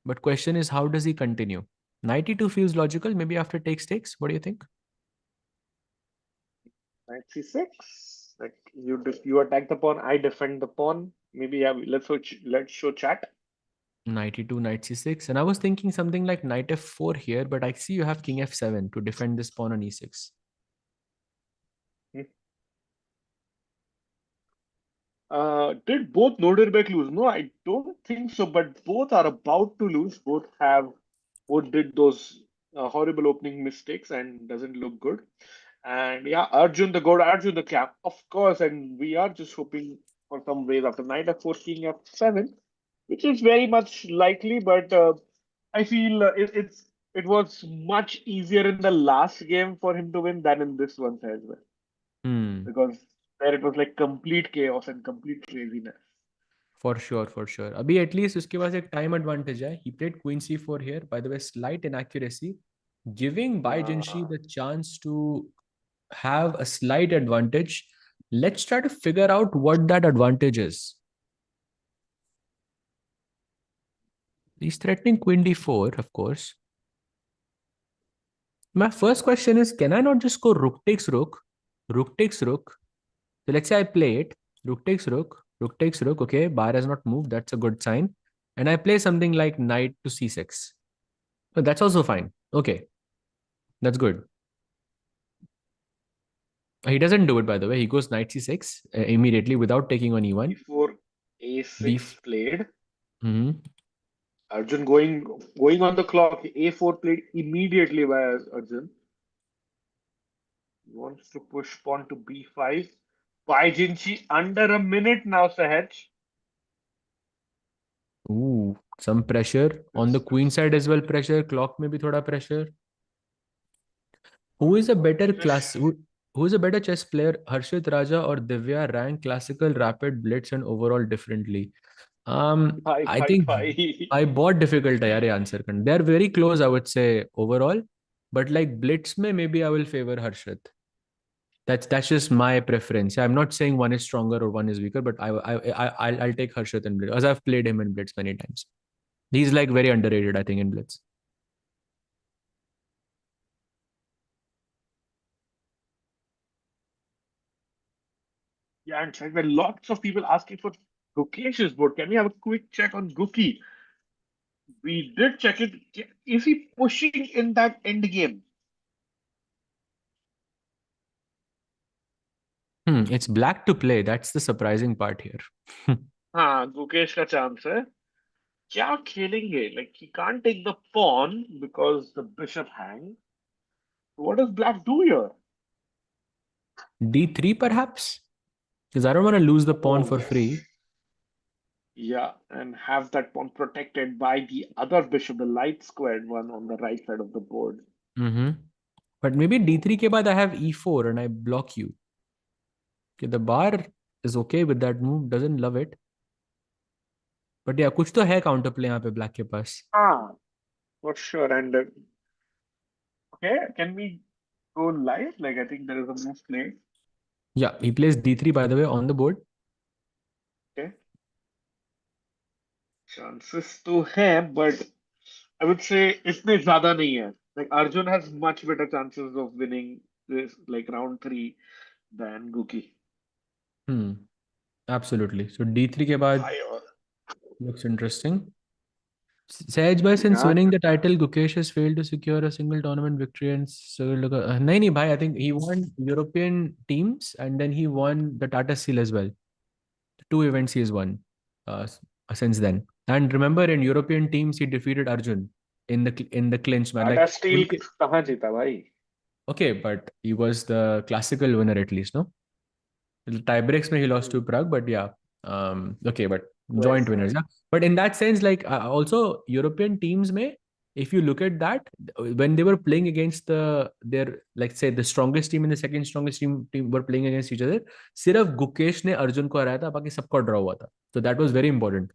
but question is how does he continue? Knight e2 feels logical, maybe after takes. What do you think? Knight c6. Like you attack the pawn, I defend the pawn. Maybe yeah. Let's show chat. Knight e2, knight c6, and I was thinking something like knight f4 here, but I see you have king f7 to defend this pawn on e6. Did both Noderbeck lose? No, I don't think so. But both are about to lose. Both did those horrible opening mistakes and doesn't look good. And yeah, Arjun the god, Arjun the cap, of course. And we are just hoping for some ways after knight f4, king f7, which is very much likely. But I feel it was much easier in the last game for him to win than in this one as well, Hmm. because there it was like complete chaos and complete craziness. For sure, for sure. अभी at least उसके पास एक time advantage है. He played queen c4 here. By the way, slight inaccuracy, giving Bai Jinshi Uh, the chance to have a slight advantage. Let's try to figure out what that advantage is. He's threatening queen d4, of course. My first question is, can I not just go rook takes rook, rook takes rook? So let's say I play it, rook takes rook, rook takes rook. Okay, bar has not moved. That's a good sign. And I play something like knight to c6. But that's also fine. Okay, that's good. He doesn't do it, by the way. He goes knight c6 immediately without taking on e1. before B. a6 played, Mhm. Arjun going on the clock. A4 played immediately by Arjun. He wants to push pawn to b5. By Jinchi under a minute now, Sahaj. Ooh, some pressure on the queen side as well. Pressure. Clock maybe thoda pressure. Who is a better class? Just Who is a better chess player, Harshit Raja or Divya? Rank classical, rapid, blitz, and overall differently. bye I bye think bye. I bought difficult है यार ये answer करना. They are very close, I would say overall, but like blitz में maybe I will favor Harshit. That's just my preference. I'm not saying one is stronger or one is weaker, but I'll take Harshit in blitz, as I've played him in blitz many times. He's like very underrated, I think, in blitz. Yeah, and check there lots of people asking for Gukesh's board. Can we have a quick check on Guki? We did check it. Is he pushing in that end game? It's black to play. That's the surprising part here. हाँ, गुकेश का chance है. क्या खेलेंगे? Like he can't take the pawn because the bishop hangs. What does black do here? D3 perhaps? Because I don't want to lose the pawn Oh, for free. yeah, and have that pawn protected by the other bishop, the light squared one on the right side of the board. Mm-hmm. But maybe D3 के बाद I have E4 and I block you. Okay, the bar is okay with that move, doesn't love it. But yeah, कुछ तो है counter play यहाँ पे black के पास. Ah, for sure. And okay, can we go live? Like I think there is a move played. Yeah, he plays D3 by the way on the board. Okay, chances तो हैं, but I would say इतने ज़्यादा नहीं है. Like Arjun has much better chances of winning this like round 3 than Guki. Hmm, absolutely. So D3 के बाद भाई और looks interesting. Sahaj bhai, since Yeah, winning the title, Gukesh has failed to secure a single tournament victory and struggled to nahi, nahi, bhai. I think he won European teams and then he won the Tata Steel as well. Two events he has won uh, s- since then. And remember, in European teams, he defeated Arjun in the clinch, man. Tata Like, steel कहाँ जीता भाई? okay, but he was the classical winner at least, no? Tie breaks, he lost to Prague, but yeah, okay, but joint वैसे winners, yeah. But in that sense, like also European teams, may if you look at that, when they were playing against their like say the strongest team and the second strongest team were playing against each other, सिर्फ गुकेश ने अर्जुन को हराया था, बाकी सबका draw हुआ था. So that was very important.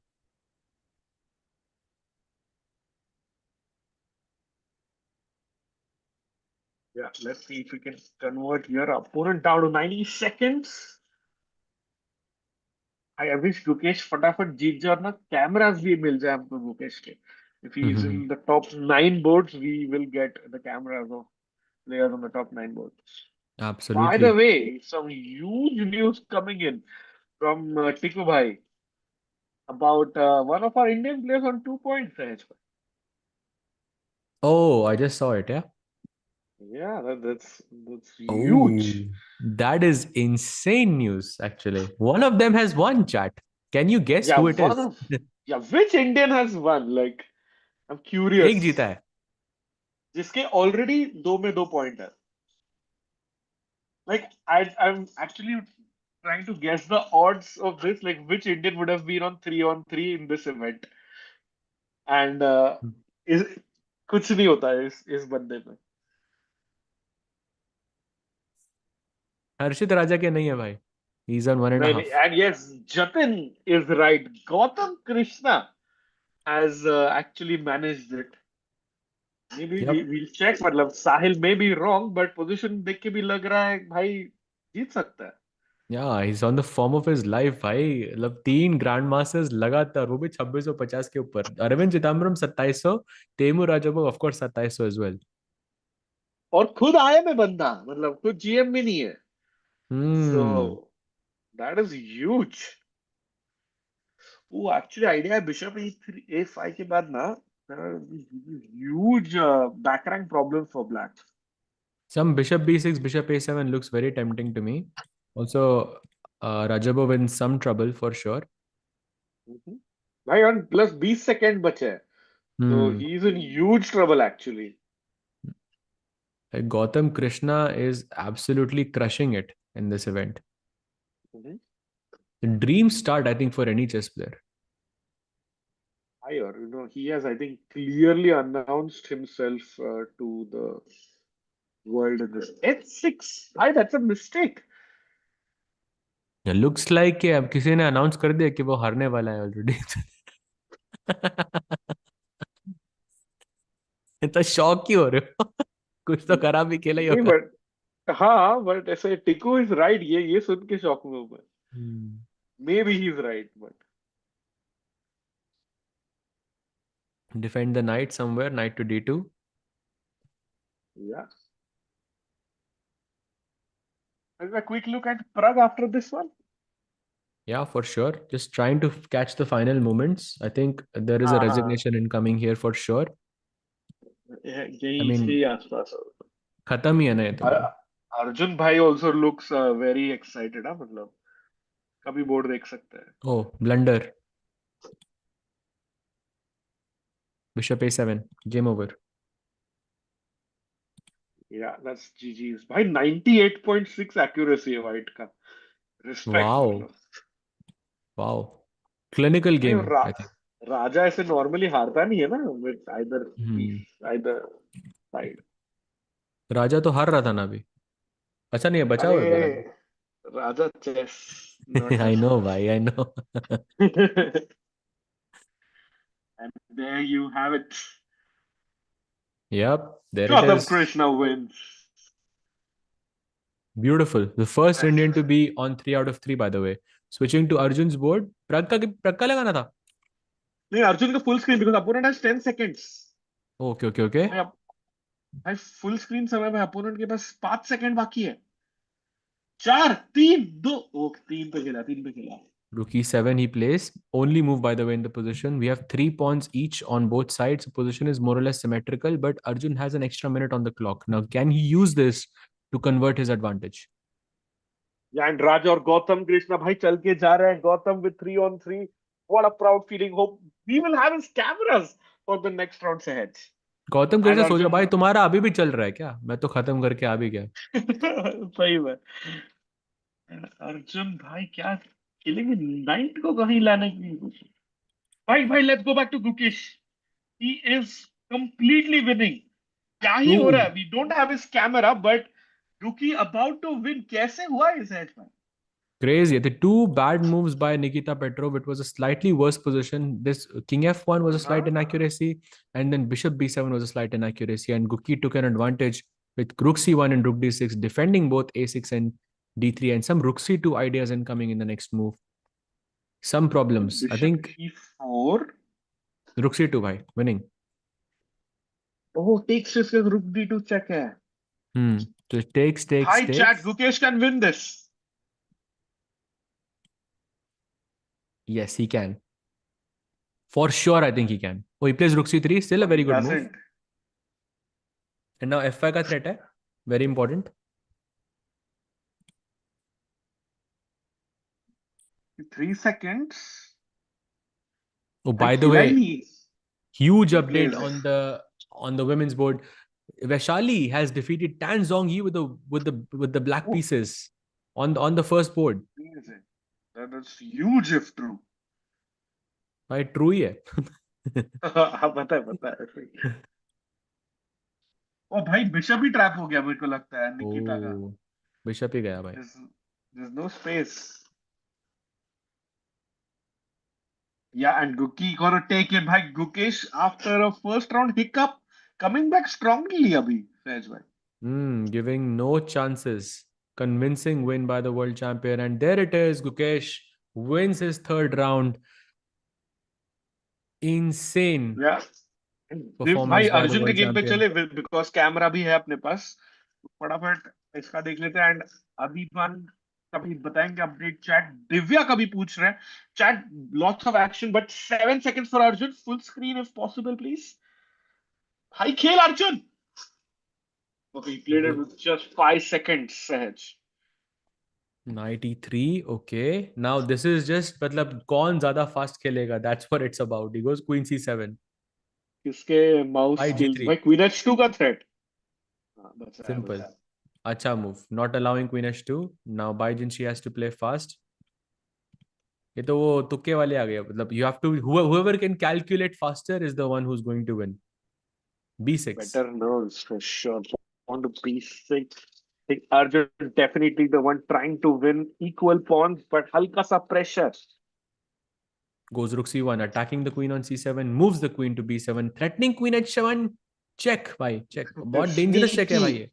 yeah, let's see if we can convert your opponent down to 90 seconds. I wish Gukesh फटाफट जीत जाए और ना कैमरास भी मिल जाए हमको गुकेश के. If he is in the top 9 boards, we will get the cameras of players on the top 9 boards. By the Absolutely. way, some huge news coming in from Tiku Bhai about one of our Indian players on 2 points. Sahaj. Oh, I just saw it. Yeah. Yeah, that's Oh, huge. that is insane news. Actually, one of them has won. Chat. Can you guess Yeah, who it one is? of yeah, which Indian has won? Like, I'm एक curious. जीता है. जिसके already 2 में 2 point है. Like, I'm actually trying to guess the odds of this. Like, which Indian would have been on 3 in this event? And is कुछ नहीं होता है इस बंदे में. हर्षित राजा के नहीं है भाई. He's on one and a नहीं नहीं. half. And yes, Jatin is right. Gautam Krishna has actually managed it. Maybe Yep. we'll check. मतलब साहिल may be wrong, but position देख के भी लग रहा है भाई जीत सकता है. Yeah, he's on the form of his life भाई. मतलब 3 ग्रैंड मास्टर्स लगातार, वो भी 2650 के ऊपर. Arvind Chidambaram 2700, Teimour Radjabov of course 2700 as well. और खुद आया में बंदा मतलब खुद जीएम भी नहीं है. Hmm. So that is huge. वो एक्चुअली आइडिया है बिशप E3 A5 के बाद ना huge back rank problems for black. Some bishop b6, bishop a7 looks very tempting to me. Also, Rajabo in some trouble for sure. Mhm. भाई और plus 20 second बचे हैं. So Hmm. he is in huge trouble actually. Gautam Krishna is absolutely crushing it in this event. Mhm. The dream start, I think, for any chess player. Higher, he has, I think, clearly announced himself to the world in this. H6. Hi, that's a mistake. Looks like कि अब किसी ने announce कर दिया कि वो हारने वाला है ऑलरेडी. इतना शॉक क्यों हो रहे हो? कुछ तो खराब ही खेला ही नहीं होगा. बट हाँ बट ऐसे टिकू इज राइट. ये सुन के शॉक में हूँ मैं. May be he is right but Defend the knight somewhere, knight to d2. yeah. A quick look at Pragg after this one. Yeah, for sure. Just trying to catch the final moments. I think there is a हाँ resignation incoming here for sure. I यही mean, आसपास. खत्म ही है ना ये तो भाई. अर्जुन भाई ऑल्सो लुक्स वेरी एक्साइटेड. हाँ मतलब कभी बोर्ड देख सकते हैं. Oh, blunder. Bishop a7. Game over. Yeah, that's GG's. भाई 98.6 accuracy है वाइट का. Respect Wow. मतलब. Wow. Clinical नहीं और game, I think. राजा ऐसे नॉर्मली हारता नहीं है ना with either Hmm. Piece either side. राजा तो हार रहा था ना अभी. अच्छा नहीं है, बचा अरे हुआ है क्या राजा? राजा chess not I know chess. भाई, I know. And there you have it. Yep, there it Gautam is. Krishna wins. Beautiful. The first Best Indian to man. be on 3 out of 3, by the way. Switching to Arjun's board. प्रग का लगाना था. नहीं अर्जुन का full screen because opponent has 10 seconds. Okay, okay, okay. भाई भाई full screen समय में opponent के पास 5 सेकंड बाकी है. 4 3 2. ओके 3 पे खेला 3 पे खेला. Rook e7 he plays. Only move, by the way, in the position. We have 3 pawns each on both sides. The position is more or less symmetrical, but Arjun has an extra minute on the clock. Now, can he use this to convert his advantage? And Raj or Gautam Krishna bhai chal ke ja rahe hain. Gautam with 3-on-3. What a proud feeling. Hope we will have his cameras for the next rounds ahead. Gautam And Krishna सोचा भाई Arjun, तुम्हारा अभी भी चल रहा है क्या? मैं तो खत्म करके आ भी गया. सही में. And Arjun भाई क्या खेलेंगे नाइट को कहीं लाने की कोशिश. भाई let's go back to Gukesh. He is completely winning. क्या ही हो रहा True. है? We don't have his camera, but Rookie about to win. कैसे हुआ इस हैच में? Crazy. The two bad moves by Nikita Petrov. It was a slightly worse position. This King F1 was a slight हाँ. inaccuracy, and then Bishop B7 was a slight inaccuracy. And Guki took an advantage with Rook C1 and Rook D6, defending both A6 and D3, and some Rook C2 ideas incoming in the next move. Some problems. I Bishop think E4. Rook C2, bhai, winning. Oh, takes his Rook D2 check है. So it takes. Hi chat, Gukesh can win this. Yes, he can. For sure, I think he can. Oh, he plays Rook C3. Still a very good move. Doesn't. And now F5 का threat है. Very important. 3 seconds. Oh, by भाई the खिला ही way, नहीं. huge He update plays. on the women's board. Vaishali has defeated Tan Zhongyi with the black Oh, pieces on the first board. amazing. That is huge if true. भाई true ही है. हाँ पता है. ओ भाई bishop ही trap हो गया मेरे को लगता है निकिता का. Oh, बिशप ही गया भाई. There's no space. Yeah, and Guki gonna take it by Gukesh after a first round hiccup, coming back strongly abhi. Sahaj bhai. Giving no chances. Convincing win by the world champion. And there it is. Gukesh wins his third round. Insane Yeah. दिव्स भाई performance by the Arjun के world game पे champion. चले because camera भी है अपने पास. फटाफट इसका देख लेते हैं. एंड अभी कभी बताएंगे अपडेट. चैट दिव्या कभी पूछ रहे हैं. Chat lots of action but 7 seconds for Arjun. Full screen if possible please. High खेल Arjun. Okay, he played it with just 5 seconds, Sahaj. Knight e3. Okay. Now this is just मतलब कौन ज़्यादा fast खेलेगा. That's what it's about. He goes queen c7. किसके mouse Knight skills g3. भाई. Queen h2 का threat. हाँ बच Simple. रहा है. Acha move. Not allowing queen h2. Now Baijin she has to play fast. ये तो वो तुक्के वाले आ गए. मतलब you have to whoever can calculate faster is the one who's going to win. b6. Better knows for sure. On to b6. I think Arjun definitely the one trying to win equal pawns, but halka sa pressure. Goes rook c1, attacking the queen on c7, moves the queen to b7, threatening queen h7. Check भाई, check. बहुत dangerous check है भाई ये.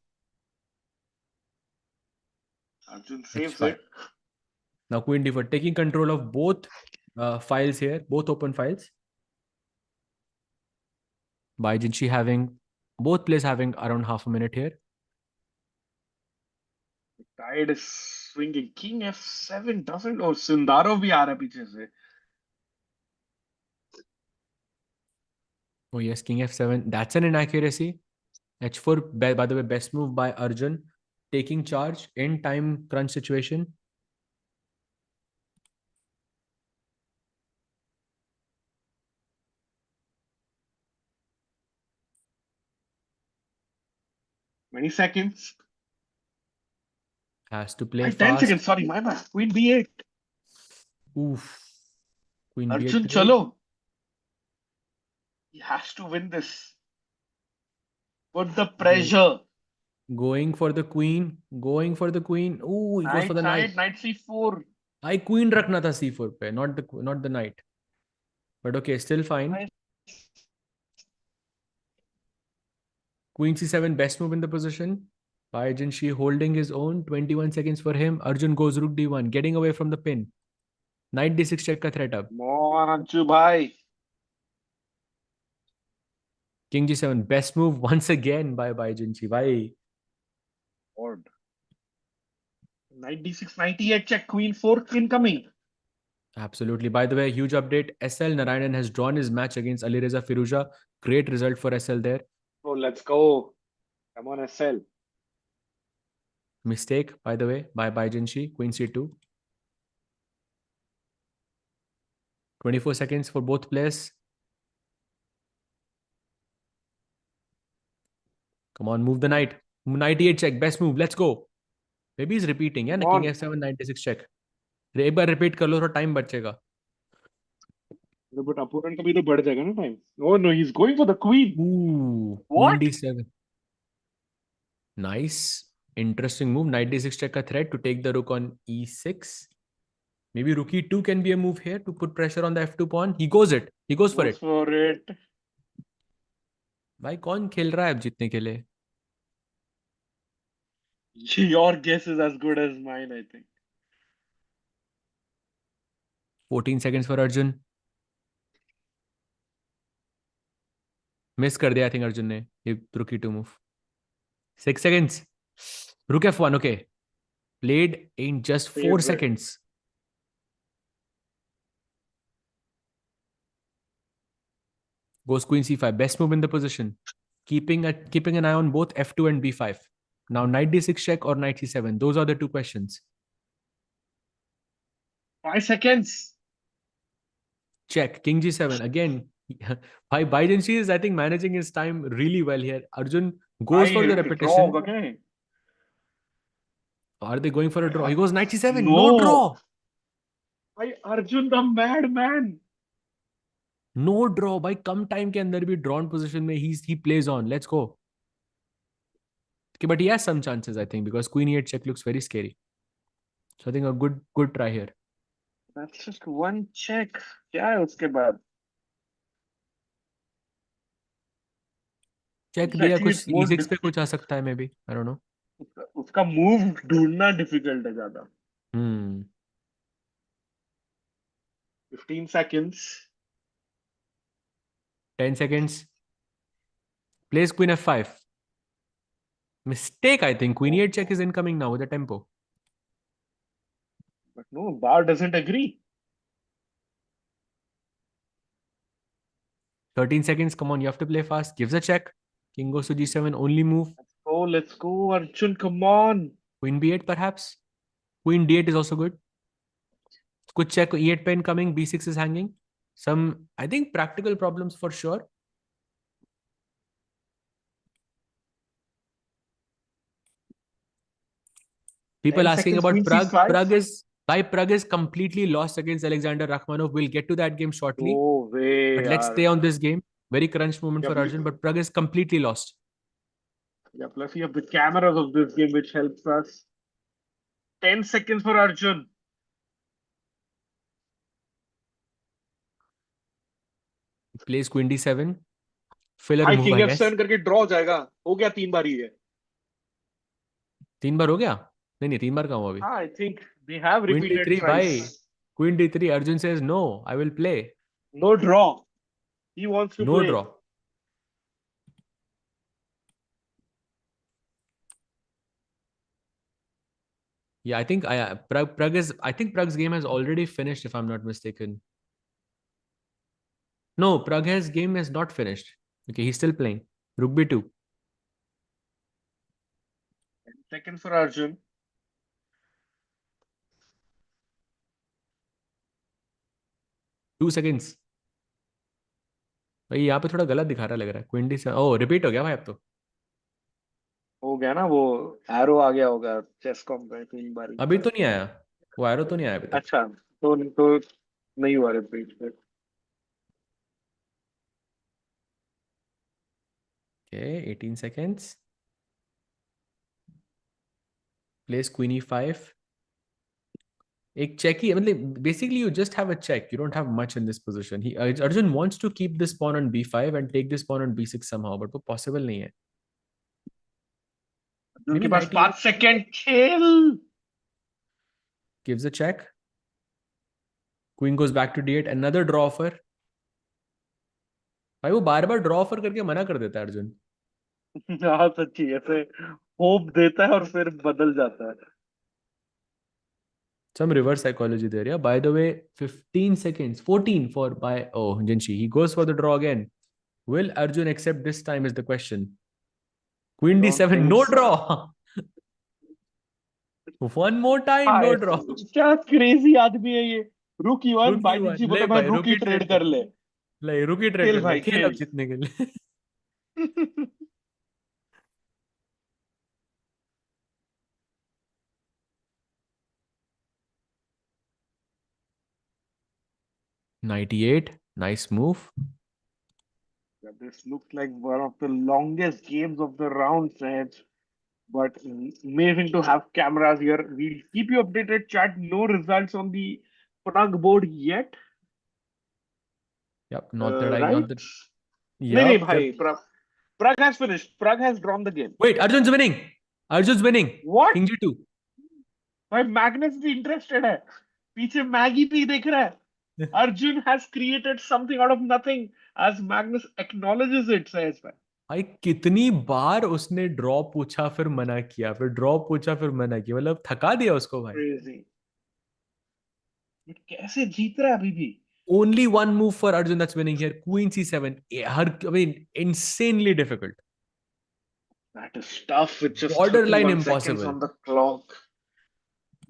Arjun saves h5. it. Now queen d4, taking control of both files here, both open files. Baijinshi having both players having around half a minute here. The tide is swinging. King f7 doesn't. Oh, Sindarov भी आ रहा है पीछे से. Oh yes, king f7. That's an inaccuracy. h4, by the way, best move by Arjun, taking charge in time crunch situation. Many seconds. Has to play 10 fast. seconds. Sorry, my bad. Queen b8. Oof. Queen Arjun, b8 trade. chalo. He has to win this. Put the pressure. Going for the queen. Going for the queen. Ooh, he goes for the knight. Knight c4. I queen रखना था c4 पे, not the knight. But okay, still fine. Nice. Queen c7, best move in the position. Baijinshi holding his own. 21 seconds for him. Arjun goes rook d1, getting away from the pin. Knight d6 check का threat up. Come on, Anju bhai. King g7, best move once again by Baijinshi. Bhai. Odd. Knight d6, knight e8 check. Queen 4 incoming. Absolutely. By the way, huge update. SL Narayanan has drawn his match against Alireza Firuza. Great result for SL there. Oh, let's go. Come on, SL. Mistake, by the way, by Jinshi. Queen C2. 24 seconds for both players. Come on, move the knight. Knight E8 check. Best move. Let's go. Maybe he's repeating. Yeah, Come na King on. F7 96 check. एक बार repeat कर लो थोड़ा time बचेगा. No, but opponent का भी तो बढ़ जाएगा ना time. Oh no, he's going for the queen. Ooh, What? Queen D7. Nice. Interesting move. Knight D6 check a threat to take the rook on E6. Maybe rook E2 can be a move here to put pressure on the F2 pawn. He goes it. He goes for Goes it. for it. भाई कौन खेल रहा है अब जीतने के लिए? Your guess is as good as mine, I think. 14 seconds for Arjun. Miss कर दिया आई थिंक अर्जुन ने ये rook E2 move. 6 seconds. Rook F1. Okay. Played in just 4 Favorite. seconds. Goes Queen C5. Best move in the position. Keeping an eye on both F2 and B5. Now Knight D6 check or Knight C7. Those are the two questions. 5 seconds. Check. King G7. Again, Baidenshi is, I think, managing his time really well here. Arjun goes for the Draw repetition. होगा क्या है? Are they going for a draw? He goes Knight C7. No. No draw. By Arjun the madman. No draw. भाई कम time के अंदर भी drawn position में he plays on. Let's go. Okay, but he has some chances, I think, because Queen E8 check looks very scary. So I think a good try here. That's just one check. क्या है उसके बाद? Check I दिया think कुछ it's more E6 पे कुछ आ सकता है maybe. I don't know. उसका move ढूंढना difficult है ज्यादा. 15 seconds. 10 seconds. Plays Queen F5. Mistake, I think. Queen E8 check is incoming now with the tempo. But no, Bar doesn't agree. 13 seconds. Come on, you have to play fast. Gives a check. King goes to G7. Only move. Let's go, Arjun. Come on. Queen B8 perhaps. Queen D8 is also good. Good check. E8 pen coming. B6 is hanging. Some, I think, practical problems for sure. People 10 asking seconds, about Queen Pragg. C5. Pragg is completely lost against Alexander Rakhmanov. We'll get to that game shortly. No way. But let's stay on this game. Very crunch moment for Arjun. But Pragg is completely lost. Yeah, plus we have the cameras of this game, which helps us. 10 seconds for Arjun. Plays Queen D7. Filler भाई move, King I guess. F7 करके draw हो जाएगा. हो गया 3 बार ही है. 3 बार हो गया? नहीं 3 बार कहाँ हुआ अभी? I think they have Queen repeated D3 भाई. twice. Queen D3. Arjun says no. I will play. No draw. He wants to No play. draw. Yeah, I think Pragg's game has already finished if I'm not mistaken. No, Pragg's game is not finished. Okay, he's still playing. Rook B2. 10 seconds for Arjun. 2 seconds. भाई यहाँ पे थोड़ा गलत दिखा रहा लग रहा है. Queen D7. Oh, रिपीट हो गया भाई अब तो. हो गया ना वो एरो आ गया होगा चेस कॉम पे 3 बार. अभी तो नहीं आया. वो एरो तो नहीं आया अभी तक. अच्छा तो नहीं हुआ रिपीट पे. Okay, 18 seconds. Plays Queen E5. एक check ही मतलब basically you just have a check. You don't have much in this position. Arjun wants to keep this pawn on B5 and take this pawn on B6 somehow, but वो possible नहीं है. उनके पास 5 second खेल. Gives a check. Queen goes back to D8. Another draw offer. भाई वो बार बार draw offer करके मना कर देता है अर्जुन. हाँ सच्ची ऐसे होप देता है और फिर बदल जाता है. Some reverse psychology there. Yeah. By the way, 15 seconds, 14 for by Jinshi. He goes for the draw again. Will Arjun accept this time is the question. Queen Don't D7, think no so. draw. One more time, no hi draw. क्या crazy आदमी है ये. रुक one Rookie बाइजिन one. जी ले बोले भाई भाई रुक ही rookie trade ट्रेड कर कर ले. ले rookie trade खेल कर ले भाई खेल अब खेल. जीतने के लिए. 98. Nice move. This looks like one of the longest games of the round, Sahaj. But amazing to have cameras here. We'll keep you updated, chat. No results on the Pragg board yet, Yep. Not that I right? not that. No, no, Yep. bhai. Pragg has finished. Pragg has drawn the game. Wait, Arjun's winning. Arjun's winning. What? King G2. भाई Magnus भी interested है. पीछे Maggi भी देख रहा है. Arjun has created something out of nothing as Magnus acknowledges it, says भाई. भाई कितनी बार उसने ड्रॉ पूछा फिर मना किया फिर ड्रॉ पूछा फिर मना किया मतलब थका दिया उसको भाई. Crazy. But कैसे जीत रहा है अभी भी? Only one move for Arjun that's winning here. Queen C7. I mean, insanely difficult. That is tough with just Borderline 31 seconds impossible. on the clock.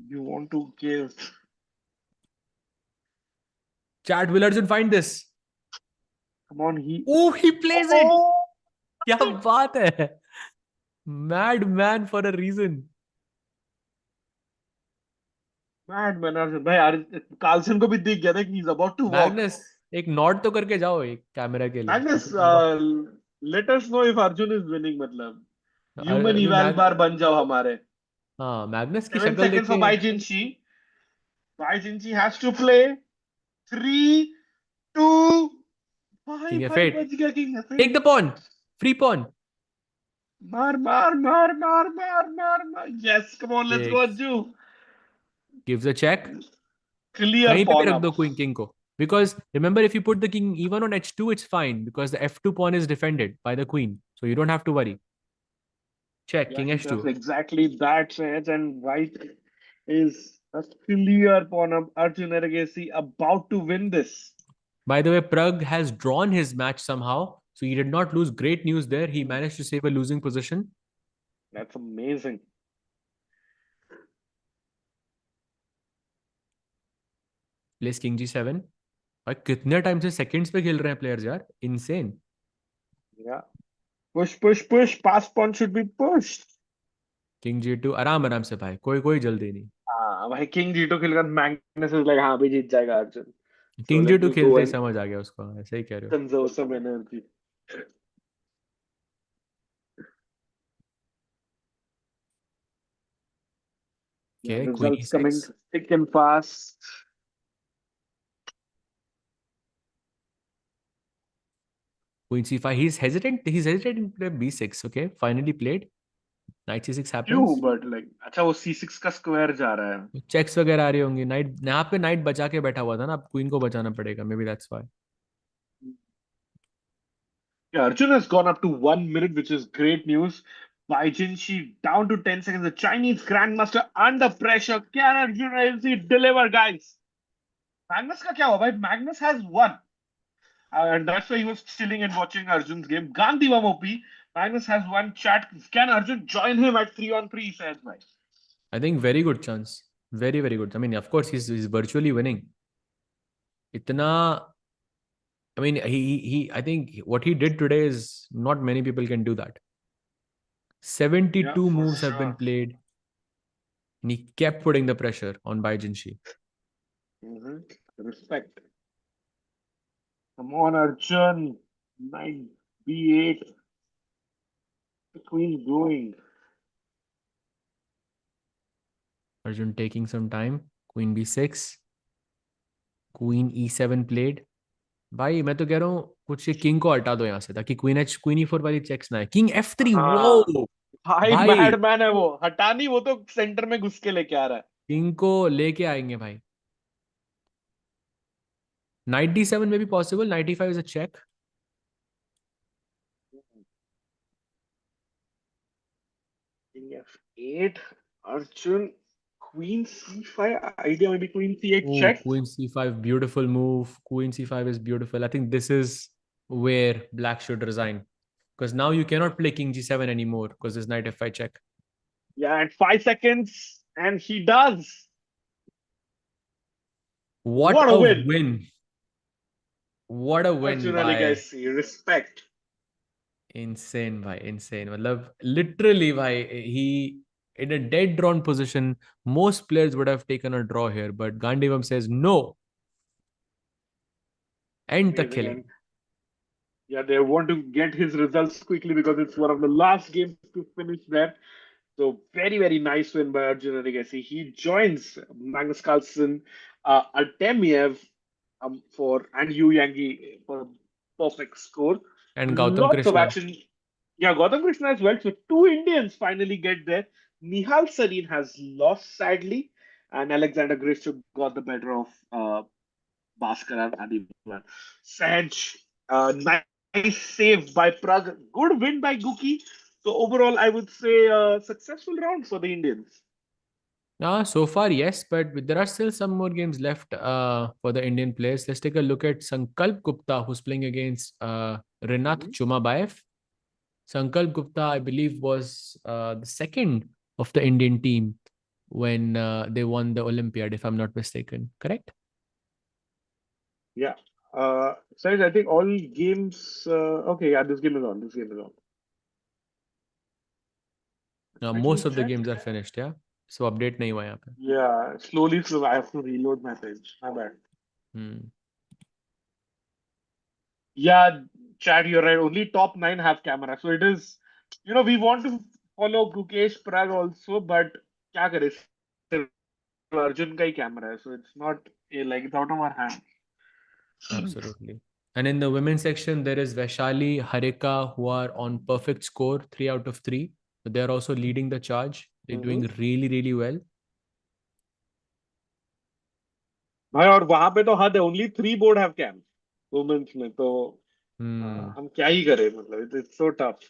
You want to give. Chat, will Arjun find this? Come on, he. Oh, he plays it. Oh! क्या बात है? Mad man for a reason. Mad man, Arjun. भाई Carlsen को भी दिख गया था कि he's about to walk. Magnus, एक नॉट तो करके जाओ एक कैमरा के लिए. Magnus, let us know if Arjun is winning. मतलब human अभी eval बार बन जाओ हमारे. हाँ मैग्नस की 7 शक्ल seconds for देखे. Baijinshi. Baijinshi has to play. 3, 2. भाई King भाई F8. बच गया King F8. Take the pawn. Free pawn. मार मार मार मार मार मार मार. Yes, come on, let's go Takes. Arjun. Gives a check. Clear कहीं पे भी pawn रख up. दो queen king को. Because remember, if you put the king even on h2, it's fine because the f2 pawn is defended by the queen, so you don't have to worry. Check Yeah, king he h2. does exactly that, Sahaj, and white is a clear pawn up. Arjun Ergesi about to win this. By the way, Pragg has drawn his match somehow, so he did not lose. Great news there. He managed to save a losing position. That's amazing. Plays king g7. भाई कितने time से seconds पे खेल रहे हैं players यार. Insane. Yeah. Push, push, push. Pass pawn should be pushed. King g2 आराम आराम से भाई. कोई जल्दी नहीं. हाँ भाई किंग जीतो खेलकर मैग्नस इज लाइक हाँ भी जीत जाएगा Arjun. So king let g2 me go खेलते ही and समझ आ गया उसको. ऐसे ही कह रहे हो. conserve some energy. Yeah, Okay, queen results coming e6. thick and fast. Queen c5. He's hesitant. He's hesitating to play b6. Okay, finally played. Knight c6 क्यों happens. But like अच्छा वो C6 का स्क्वायर जा रहा है. Checks वगैरह आ रही होंगी. नाइट यहाँ पे नाइट बचा के बैठा हुआ था ना. अब क्वीन को बचाना पड़ेगा. May be that's why. Yeah, Arjun has gone up to 1 minute, which is great news. Bai Jinshi down to 10 seconds. The Chinese Grandmaster under pressure. Can Arjun AFC deliver, guys? Magnus का क्या हुआ भाई? Magnus has won. And that's why he was chilling and watching Arjun's game. Gandhi OP. Magnus has won. Chat. Can Arjun join him at 3-on-3? He says, bhai. I think very good chance. Very, very good. I mean, of course, he's virtually winning. Itna, I mean, I think what he did today is not many people can do that. 72 Yeah, for moves have been sure. played. And he kept putting the pressure on Bai Jinshi. Respect. Come on, Arjun. Knight B8. The queen going. Arjun taking some time. Queen b6. Queen e7 played. भाई मैं तो कह रहा हूँ कुछ king को हटा दो यहाँ से ताकि क्वीन ई4 वाली चेक्स ना है. King f3. हाँ वो भाई भाई मैडमैन है वो. हटा नहीं, वो तो सेंटर में घुस के लेके आ रहा है. किंग को लेके आएंगे भाई. Knight d7 may be possible. Knight e5 is a check. King f8. Arjun Queen C5 idea, maybe Queen C8 Oh, check. Queen C5, beautiful move. Queen C5 is beautiful. I think this is where black should resign. Because now you cannot play King G7 anymore because there's knight F5 check. Yeah, and 5 seconds, and he does. What What a a win! win. What a win Arjun Ali by Gaisi, respect. insane, bhai, insane. Matlab, literally, bhai, he in a dead drawn position. Most players would have taken a draw here, but Gandivam says no. End the Amazing. And killing. yeah, they want to get his results quickly because it's one of the last games to finish there. So very, very nice win by Arjun Agassi. He joins Magnus Carlsen, Artemiev and Yu Yangi for a perfect score. And Gautam Lots of Krishna. action. Yeah, Gautam Krishna as well. So two Indians finally get there. Nihal Sarin has lost sadly, and Alexander Grishuk got the better of Bhaskar and Adiman. Saj, nice save by Pragg. Good win by Guki. So overall, I would say a successful round for the Indians. So far, yes, but there are still some more games left for the Indian players. Let's take a look at Sankalp Gupta, who's playing against Renath Mhm. Chumabayev. Sankalp Gupta, I believe, was the second of the Indian team when they won the Olympiad, if I'm not mistaken. Correct? Yeah. Saj, I think all games. Okay, yeah, this game is on. This game is on. Let me Most of the check. games are finished, yeah. So update nahi hua yahan pe. Yeah, slowly, slowly. I have to reload my page. My bad. Hmm. Yeah, Chad, you're right. Only top nine have camera. So it is, we want to follow Gukesh Pragg also, but kya kare? सिर्फ Arjun का ही camera है. So it's not like it's out of our hand. Absolutely. And in the women's section, there is Vaishali, Harika, who are on perfect score, 3 out of 3. But they're also leading the charge. They're doing Mhm. really, really well. भाई और वहां पे तो हद है only 3 board have cam women's में तो Hmm. हम क्या ही करें मतलब it's so tough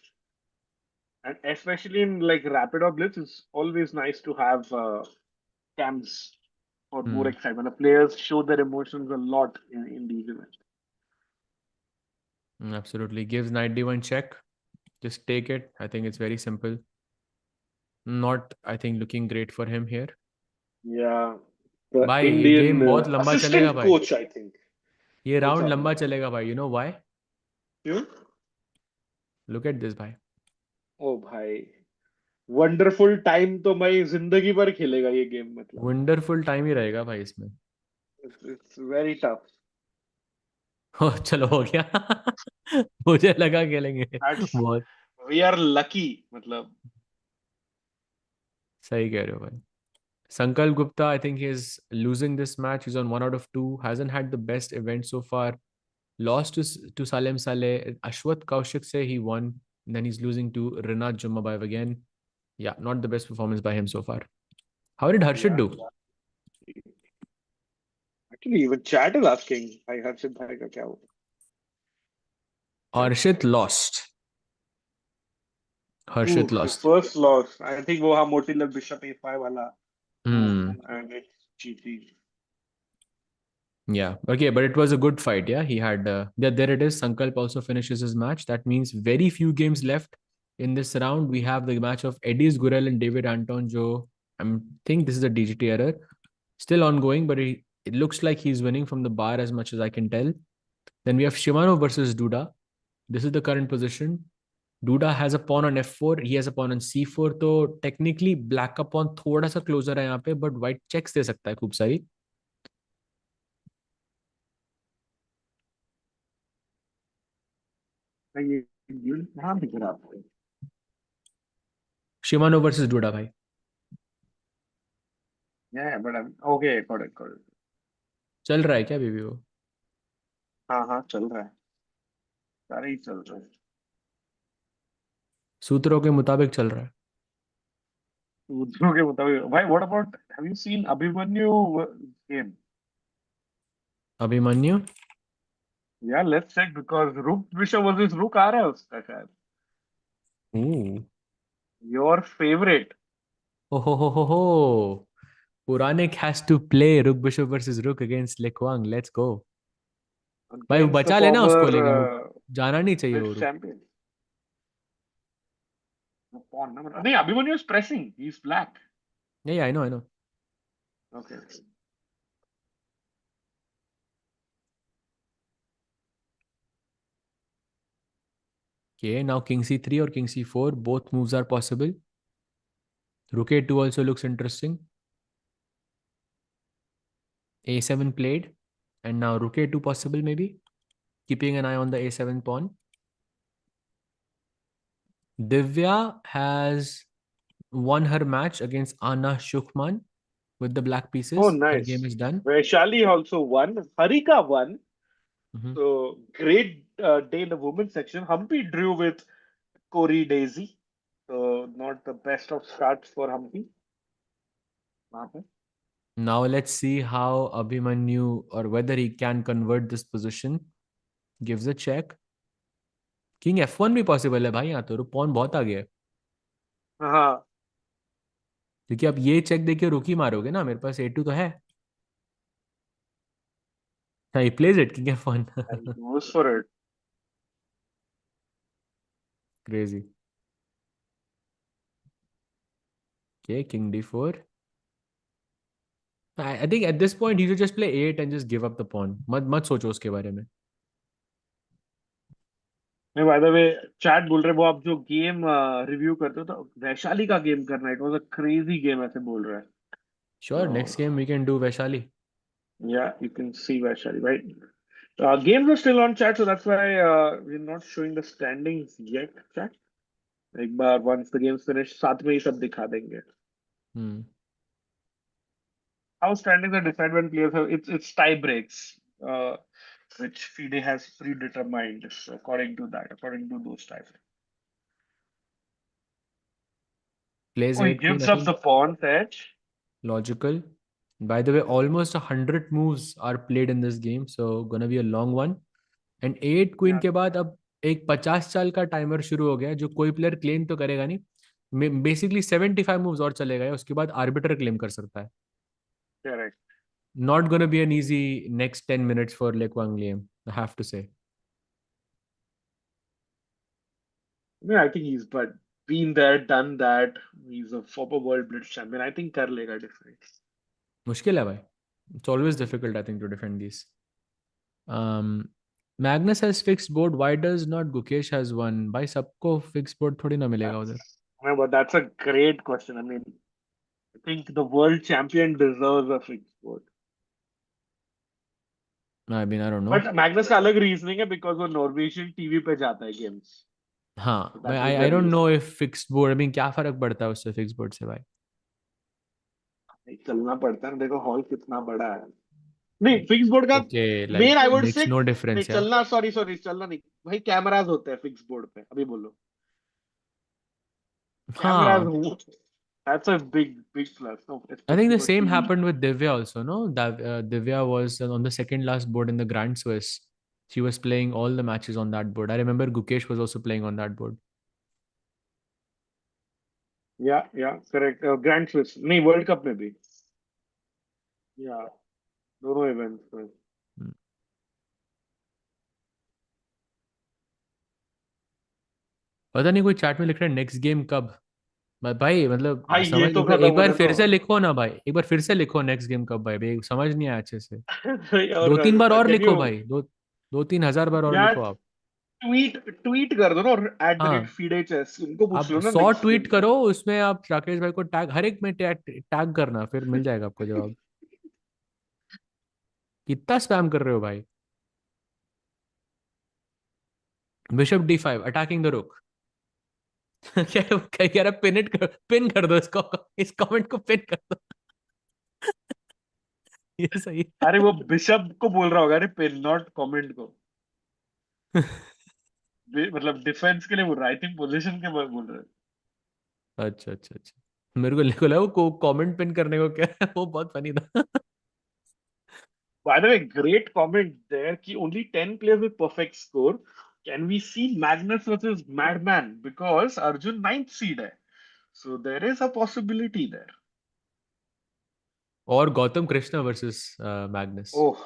and especially in like rapid or blitz it's always nice to have cams for more Hmm. excitement. The players show their emotions a lot in these events. Absolutely. Gives knight d1 check. Just take it. I think it's very simple. Not, I think, looking great for him here. Yeah, the भाई ये Indian game बहुत लंबा चलेगा assistant भाई. coach, I think. ये Coach round आपने लंबा चलेगा भाई. You know why? क्यों? Look at this भाई. ओ भाई वंडरफुल टाइम तो मैं जिंदगी भर खेलेगा ये गेम मतलब वंडरफुल टाइम ही रहेगा भाई इसमें. it's very tough. चलो हो गया. मुझे लगा खेलेंगे. That's बहुत we are lucky मतलब सही कह रहे हो भाई. Sankalp Gupta, I think he's losing this match. He's on 1 out of 2. Hasn't had the best event so far. Lost to Salem Saleh. Ashwat Kaushik say he won. And then he's losing to Rinat Jumabayev again. Yeah, not the best performance by him so far. How did Harshit yeah. do? Actually, even chat is asking, "Hi Harshit bhai का क्या हुआ?" Harshit lost. Ooh, Harshit his lost. first loss. I think वो हाँ Motilal Bishop A5 वाला Hmm. and it's GG. Yeah. Okay, but it was a good fight. Yeah, he had. There it is. Sankalp also finishes his match. That means very few games left in this round. We have the match of Eddie's Gurel and David Anton. Joe. I think this is a DGT error. Still ongoing, but it looks like he's winning from the bar as much as I can tell. Then we have Shimano versus Duda. This is the current position. Duda has a pawn on f4. He has a pawn on c4. तो technically black का pawn थोड़ा सा closer है यहाँ पे, but white checks दे सकता है खूब सारी. ये कहाँ दिख रहा आपको? Shimano versus Duda भाई. Yeah, but I'm okay. Got it, got it. चल रहा है क्या बेबी वो? हाँ हाँ चल रहा है सारे ही चल रहा है सूत्रों के मुताबिक चल रहा है. सूत्रों के मुताबिक भाई what about have you seen Abhimanyu game? Abhimanyu. Yeah, let's check because Rook Bishop versus Rook आ रहा है उसका शायद Ooh. your favorite हो. Puranik has to play Rook Bishop versus Rook against Lekwang. Let's go. भाई वो Against the बचा लेना former उसको, लेकिन वो जाना नहीं चाहिए वो British Rook. champion. No pawn, no, no, Abhimanyu is pressing. He's black. Yeah, I know, I know. Okay. Okay, now King C3 or King C4, both moves are possible. Rook A2 also looks interesting. A7 played, and now Rook A2 possible maybe. Keeping an eye on the A7 pawn. Divya has won her match against Anna Shukman with the black Oh, pieces. Her nice. game is done. Vaishali also won. Harika won. Mhm. So great day in the women's section. Humpy drew with Corey Daisy. So not the best of starts for Humpy. Now let's see how Abhimanyu, or whether he can convert this position. Gives a check. King F1 भी possible है भाई, यहाँ तो pawn बहुत आगे है. हाँ. क्योंकि आप ये चेक देखिए रुक ही मारोगे ना, मेरे पास A2 तो है. हाँ, he plays it, King F1. And goes for it. Crazy. Okay, King D4. I think at this point he should just play A8 and just give up the pawn. मत सोचो उसके बारे में. नहीं, बाय द वे चैट बोल रहे, वो आप जो गेम रिव्यू करते हो तो वैशाली का गेम करना, it was a crazy game ऐसे बोल रहा है. Sure, next game we can do Vaishali. या you can C Vaishali right. Games are still on chat, so that's why we're not showing the standings yet. Chat. एक बार once the game's finished, साथ में ही सब दिखा देंगे. Hmm. How standings are decided when players have, it's tie breaks, which FIDE has predetermined. So according to that, according to those tie breaks. Plays Oh, he 8 queen, gives I up think. the pawn edge. Logical. By the way, almost 100 moves are played in this game, so gonna be a long one. And 8 queen Yeah, के बाद अब एक 50 चाल का timer शुरू हो गया, जो कोई प्लेयर क्लेम तो करेगा नहीं. बेसिकली 75 मूव्स और चलेगा, उसके बाद आर्बिटर क्लेम कर सकता है. correct. Not gonna be an easy next 10 minutes for Lek Wang Liam, I have to say. Yeah, I think he's but been there, done that. He's a former world blitz champion. I think कर लेगा difference. मुश्किल है भाई. It's always difficult, I think, to defend these. Magnus has fixed board. Why does not Gukesh has one? भाई सबको fixed board थोड़ी ना मिलेगा उधर. But that's a great question. I mean, I think the world champion deserves a fixed board. I mean, I don't know. But Magnus का अलग reasoning है because वो Norwegian TV पे जाता है games. हाँ, So मैं that is the I don't know reason. if fixed board. I mean, क्या फर्क पड़ता है उससे fixed board से भाई? नहीं, चलना पड़ता है ना, देखो हॉल कितना बड़ा है. नहीं, फिक्स बोर्ड का Okay, main like I would makes से no नहीं difference, yeah. चलना, सॉरी चलना नहीं भाई, कैमरास होते हैं फिक्स बोर्ड पे. अभी बोलो कैमरास. हाँ, That's a big plus. No, I think especially the for same TV. happened with Divya also, no? That Divya was on the second last board in the Grand Swiss. She was playing all the matches on that board. I remember Gukesh was also playing on that board. या correct. Grand Swiss नहीं, world cup में भी. या दोनों events में. Hmm. पता नहीं कोई चैट में लिख रहा है नेक्स्ट गेम कब. भाई मतलब भाई ये समझ तो खत्म एक बार होने फिर दो. से लिखो ना भाई, एक बार फिर से लिखो नेक्स्ट गेम कब भाई. भाई समझ नहीं आया अच्छे से. और 2-3 बार और कैन लिखो यू भाई. 2-3 हज़ार बार और यार लिखो आप. ट्वीट ट्वीट कर दो ना, और @ हाँ, फीडे चेस उनको पूछ आप लो ना 100 नेक्स्ट ट्वीट गेम का. करो, उसमें आप राकेश भाई को टैग, हर एक में टैग करना, फिर मिल जाएगा आपको जवाब. कितना स्पैम कर रहे हो भाई. बिशप D5 अटैकिंग द रुक. क्या कह रहा, पिन कर दो इसको, इस कमेंट को पिन कर दो. ये सही अरे वो बिशप को बोल रहा होगा, अरे पिन नॉट कमेंट को. है. मतलब डिफेंस के लिए बोल रहा है, आई थिंक पोजीशन के लिए बोल रहा है. अच्छा अच्छा अच्छा, मेरे को लगा वो कमेंट पिन करने को क्या है, वो बहुत फनी था. By the way, great comment there. Ki only 10 players with perfect score. Can we see Magnus versus Madman? Because Arjun ninth seed hai. So there is a possibility there. और Gautam Krishna versus Magnus. ओह,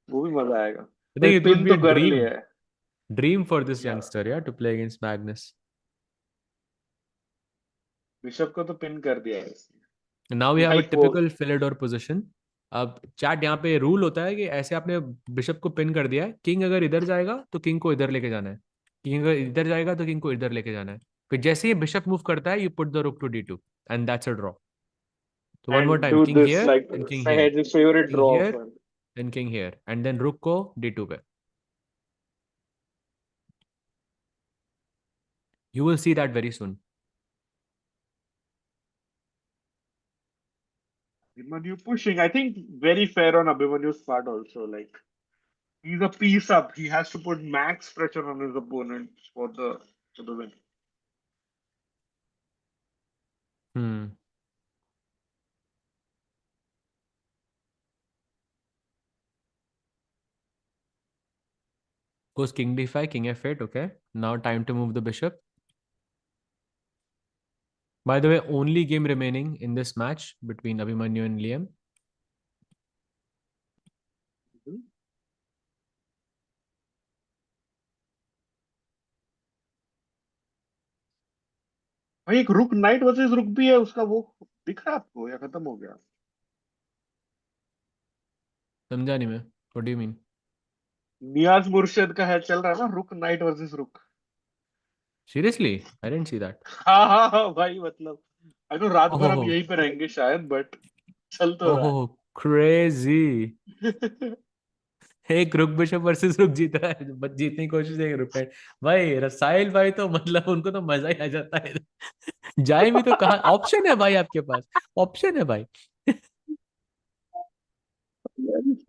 वो भी मजा आएगा. I भाई think it would pin be तो a कर लिया है. dream for this या youngster, yeah, to play against Magnus. Bishop को तो पिन कर दिया है इसने. Now we have a like वो. typical Philidor position. अब चैट यहाँ पे रूल होता है कि ऐसे आपने बिशप को पिन कर दिया है, किंग अगर इधर जाएगा तो किंग को इधर लेके जाना है, किंग अगर इधर जाएगा तो किंग को इधर लेके जाना है. फिर जैसे ही बिशप मूव करता है, you put the rook to d2 and that's a draw. So one more and time, do king this here like and king here, Sahaj favourite king draw here off. then king here, and then रुक को d2 पे. You will see that very soon. Abhimanyu pushing. I think very fair on Abhimanyu's part also. Like he's a piece up. He has to put max pressure on his opponent for the win. Hmm. Goes king d5, king f8. Okay. Now time to move the bishop. By the way, only game remaining in this match between Abhimanyu and Liam. भाई एक रुक night versus रुक भी है उसका, वो दिख रहा है आपको या खत्म हो गया? समझा नहीं मैं. What do you mean? नियाज मुर्शिद का है, चल रहा है ना, रुक नाइट वर्सेस रुक. Seriously? I didn't see that. हाँ हाँ हाँ भाई, मतलब आई नो रात भर हम Oh, यहीं पे रहेंगे शायद, बट चल तो रहा oh, crazy. है. एक रुक बिशप वर्सेस रुक जीत रहा है, बस जीतने की कोशिश है रुक है. भाई रसाइल भाई तो मतलब उनको तो मजा ही आ जाता है. जाए भी तो कहाँ, ऑप्शन है भाई आपके पास, ऑप्शन है भाई.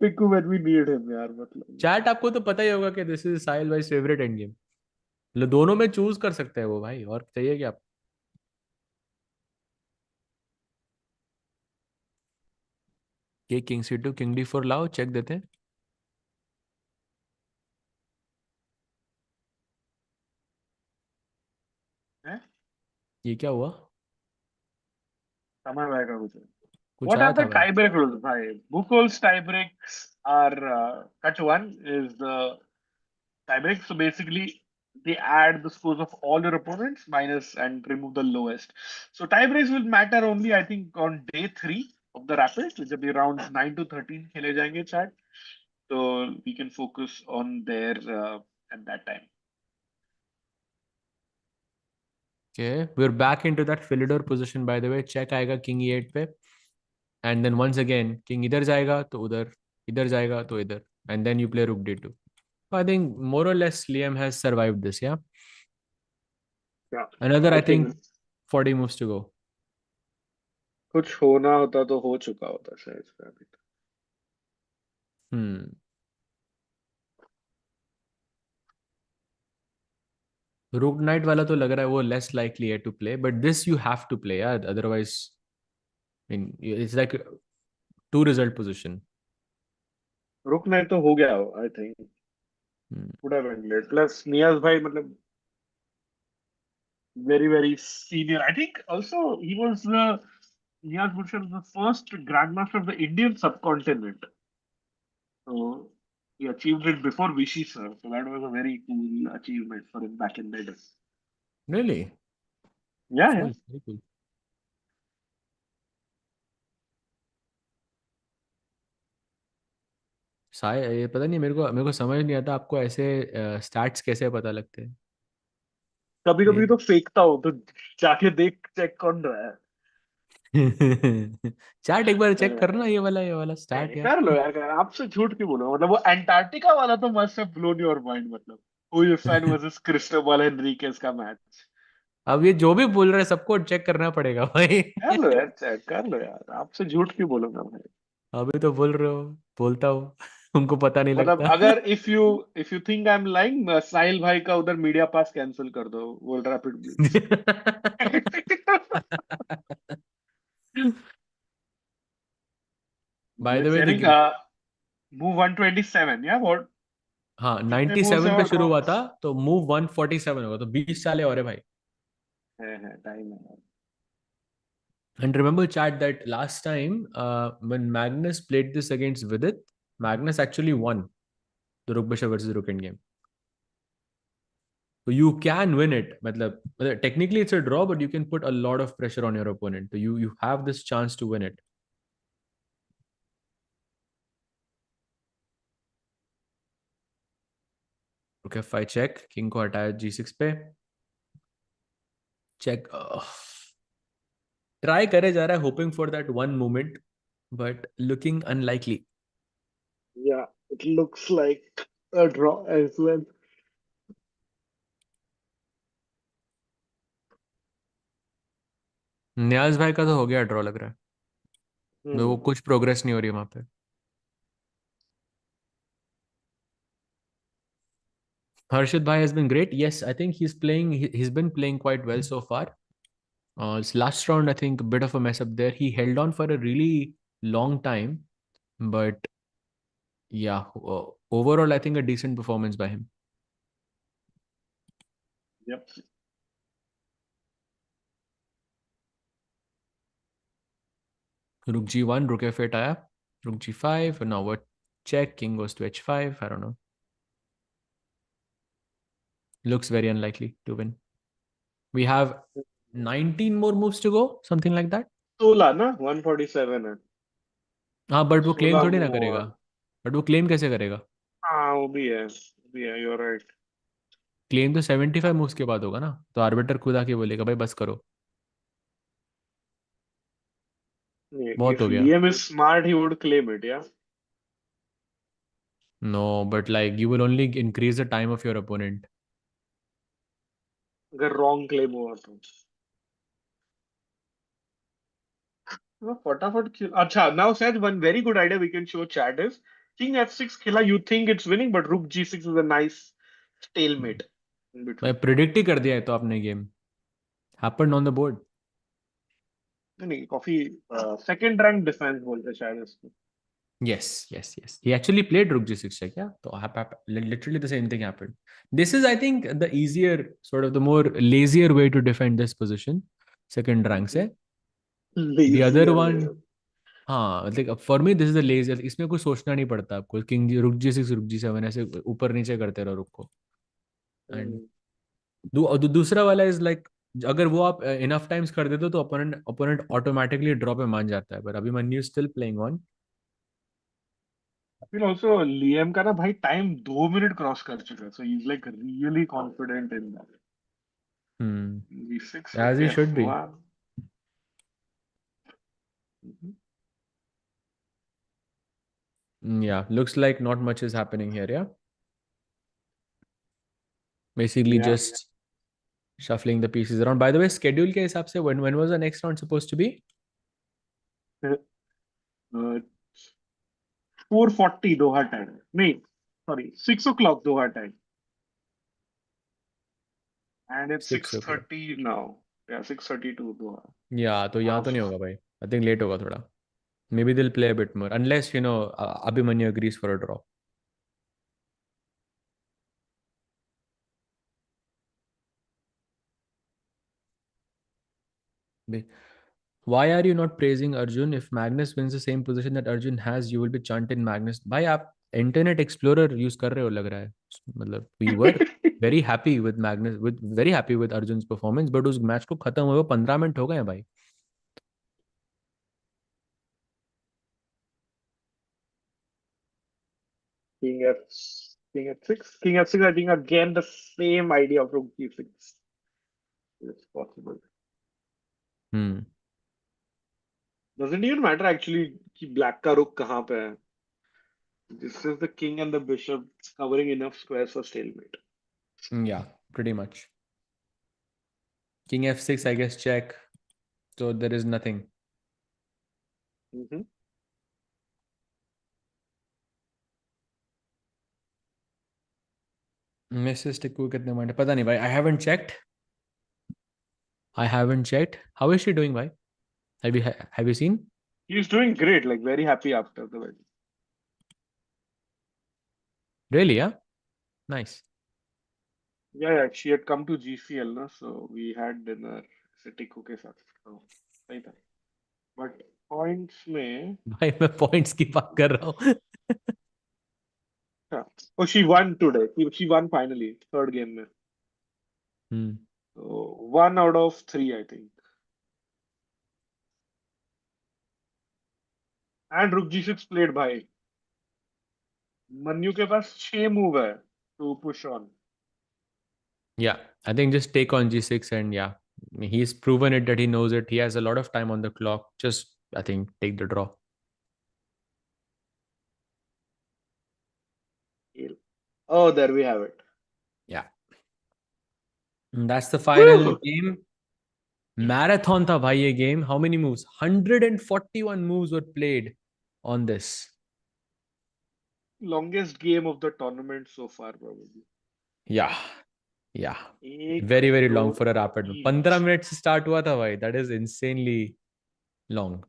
Piku when we need him यार, मतलब. चैट आपको तो पता ही होगा कि दिस इज साहिल भाई फेवरेट एंड गेम. मतलब दोनों में चूज कर सकते हैं वो भाई, और चाहिए क्या. ये किंग c2 किंग d4 लाओ, चेक देते हैं. है ये क्या हुआ. समझ आएगा कुछ. कुछ What are आया the था भाई. tie-break rules, bhai? Buchholz tie-breaks are cut one is the tie-break. So basically, they add the scores of all your opponents minus and remove the lowest. So tie-breaks will matter only, I think, on day 3 of the rapids, which will be rounds 9 to 13 खेले जाएंगे chat. So we can focus on there at that time. Okay, we're back into that Philidor position by the way. Check आएगा king e8 पे, and then once again king इधर जाएगा तो उधर, इधर जाएगा तो इधर, एंड देन यू प्ले रुक d2. I think more or less Liam has survived this, yeah. Yeah, Another, I I think think, 40 moves to go. कुछ होना होता तो हो चुका होता शायद से अभी तक. Hmm. Rook Knight वाला तो लग रहा है वो less likely है to play, but this you have to play, yeah. Otherwise, I mean, it's like two result position. रुकना तो हो गया, I think. Hmm. would have ended. Plus, Niaz bhai, matlab, very, very senior. I think also he was Niaz Murshid was the first grandmaster of the Indian subcontinent. So he achieved it before Vichy, sir. So that was a very cool achievement for him back in the day. Really? Yeah, yeah. Cool. Very cool. Sai ये पता नहीं, मेरे को समझ नहीं आता आपको ऐसे स्टैट्स कैसे पता लगते हैं. कभी ये कभी तो फेंकता हूँ तो जाके देख चेक कौन रहा है. चैट एक बार चेक करना, ये वाला नहीं, स्टैट यार. कर लो यार, कर. आपसे झूठ क्यों बोलो, मतलब वो एंटार्क्टिका वाला तो must have blown your mind. मतलब हुई फैन वर्सेस क्रिस्टोबल हेनरिकेस का मैच. अब ये जो भी बोल रहे हैं सबको चेक करना पड़ेगा भाई. कर लो यार, चेक कर लो यार, आपसे झूठ क्यों बोलूंगा भाई. अभी तो बोल रहे हो, बोलता हूँ. उनको पता नहीं मतलब लगता. अगर if you think I am lying, Sahil भाई का उधर मीडिया पास कैंसिल कर दो, world rapid blitz. By the blitz way यानी द मूव 127 या व्हाट? हाँ कितने मूव्स 97 है पे और शुरू हुआ कौन? था, तो मूव 147 होगा, तो 20 साले और है भाई. है टाइम है. And remember, chat, that last time when Magnus played this against Vidit, Magnus actually won the Rook Bishop versus Rook End game. So you can win it. Technically, it's a draw, but you can put a lot of pressure on your opponent. So you have this chance to win it. Rook F5 check. King को हटाया G6 पे. Check. Try करे जा रहा है, hoping for that one moment, but looking unlikely. Yeah, it looks like a draw as well. न्याज भाई का तो हो गया ड्रॉ लग रहा है. वो कुछ प्रोग्रेस नहीं हो रही है वहां पे. Harshit Bhai has been great. Yes, I think he's been playing quite well so far. His last round, I think, a bit of a mess up there. He held on for a really long time, but yeah, overall, I think a decent performance by him. Yep. Rook G1, Rook F8 आया, Rook G5, and now what? Check, King goes to H5. I don't know. Looks very unlikely to win. We have 19 more moves to go, something like that. 16 ना 147 है. हाँ, but वो claim 16 थोड़ी ना move करेगा. और. But वो claim कैसे करेगा? हाँ वो भी है. You're right. क्लेम तो 75 मूव्स के बाद होगा ना. तो आर्बिटर खुद आके बोलेगा भाई बस करो, बहुत If हो गया. Liam is smart, he would claim it. Yeah. No, but like you will only increase the time of your opponent. अगर wrong claim हुआ तो. फटाफट खेल. अच्छा, now Saj, one very good idea we can show chat is King F6 खेला. You think it's winning, but Rook G6 is a nice stalemate in मैं between. Predict ही कर दिया है तो आपने game happened on the board. नहीं काफी second rank defence बोलते हैं शायद इसको. Yes, yes, yes. He actually played Rook G6 check, yeah. So literally the same thing happened. This is, I think, the easier, sort of the more lazier way to defend this position. Second rank से. The other Lazier way. one, हाँ, मतलब for me this is the lazier. इसमें कुछ सोचना नहीं पड़ता आपको. King G, Rook G6, Rook G7 ऐसे ऊपर नीचे करते रहो रुक को. And दूसरा वाला इज लाइक, अगर वो आप इनफ टाइम्स कर देते हो तो अपोनेंट अपोनेंट ऑटोमेटिकली ड्रॉ पे मान जाता है. पर अभी मन्यू स्टिल प्लेइंग ऑन. फिर ऑल्सो लियम का ना भाई टाइम 2 मिनट क्रॉस कर चुका है. So he is like really confident in that. V6 as he should be. F1. Yeah, looks like not much is happening here. Yeah, basically Yeah. just shuffling the pieces around. By the way, schedule के हिसाब से when was the next round supposed to be? 4:40 Doha time. नहीं, sorry, 6 o'clock Doha time. And it's 6 o'clock. 6:30 now. Yeah, 6:32 Doha. Yeah, तो यहाँ तो नहीं होगा भाई. I think late होगा थोड़ा. Maybe they'll play a bit more unless Abhimanyu agrees for a draw. Why are you not praising Arjun? If Magnus wins the same position that Arjun has, you will be chanting Magnus. भाई आप internet explorer use कर रहे हो लग रहा है. मतलब we were very happy with Magnus, with very happy with Arjun's performance, but उस मैच को खत्म हुए 15 मिनट हो गए हैं भाई. King F, King F6. King F6, I think again the same idea of Rook G6. It's possible. Doesn't even matter actually कि black का रुख कहाँ पे है. This is the king and the bishop covering enough squares for stalemate. Yeah, pretty much. King F6, I guess check. So there is nothing. Mrs. Tikku कितने point पता नहीं भाई. I haven't checked. I haven't checked. How is she doing, bhai? Have you seen? He's doing great, like very happy after the wedding. Really, yeah? Nice. Yeah, she had come to GCL, na, so we had dinner Ticku के साथ. So, सही था. but points में भाई मैं points की बात कर रहा हूँ. हाँ. Oh, she won today. She won finally, third game में. Hmm. So 1 out of 3, I think. And Rook G6 played भाई. मन्यू के पास 6 मूव है to push on. Yeah, I think just take on G6 and yeah, he's proven it that he knows it. He has a lot of time on the clock. Just, I think, take the draw. Oh, there we have it. Yeah. And that's the final Woo! game. Marathon tha bhai ye game. How many moves? 141 moves were played on this. Longest game of the tournament so far, probably. Yeah. Yeah. एक Very, very दो long for a rapid. तीन 15 minutes से start हुआ था भाई. That is insanely long.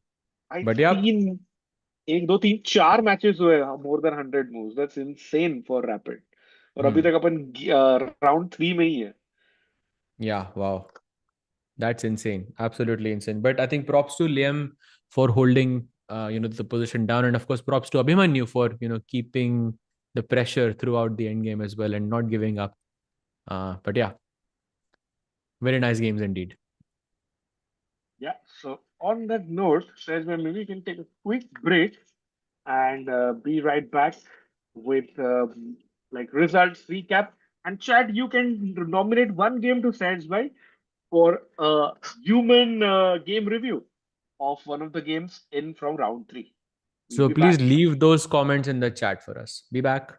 I But yeah, तीन एक दो तीन चार मैचेस हुए more than 100 moves. That's insane for rapid. और अभी तक अपन राउंड 3 में ही है. yeah, wow. That's insane. Absolutely insane. But I think props to Liam for holding the position down. And of course, props to Abhimanyu for, keeping the pressure throughout the end game as well and not giving up. But yeah, very nice games indeed. Yeah. So on that note, says maybe we can take a quick break and be right back with like results recap. And Chad, you can nominate one game to satisfy for a human game review of one of the games in from round 3. We'll So be please back. leave those comments in the chat for us. Be back.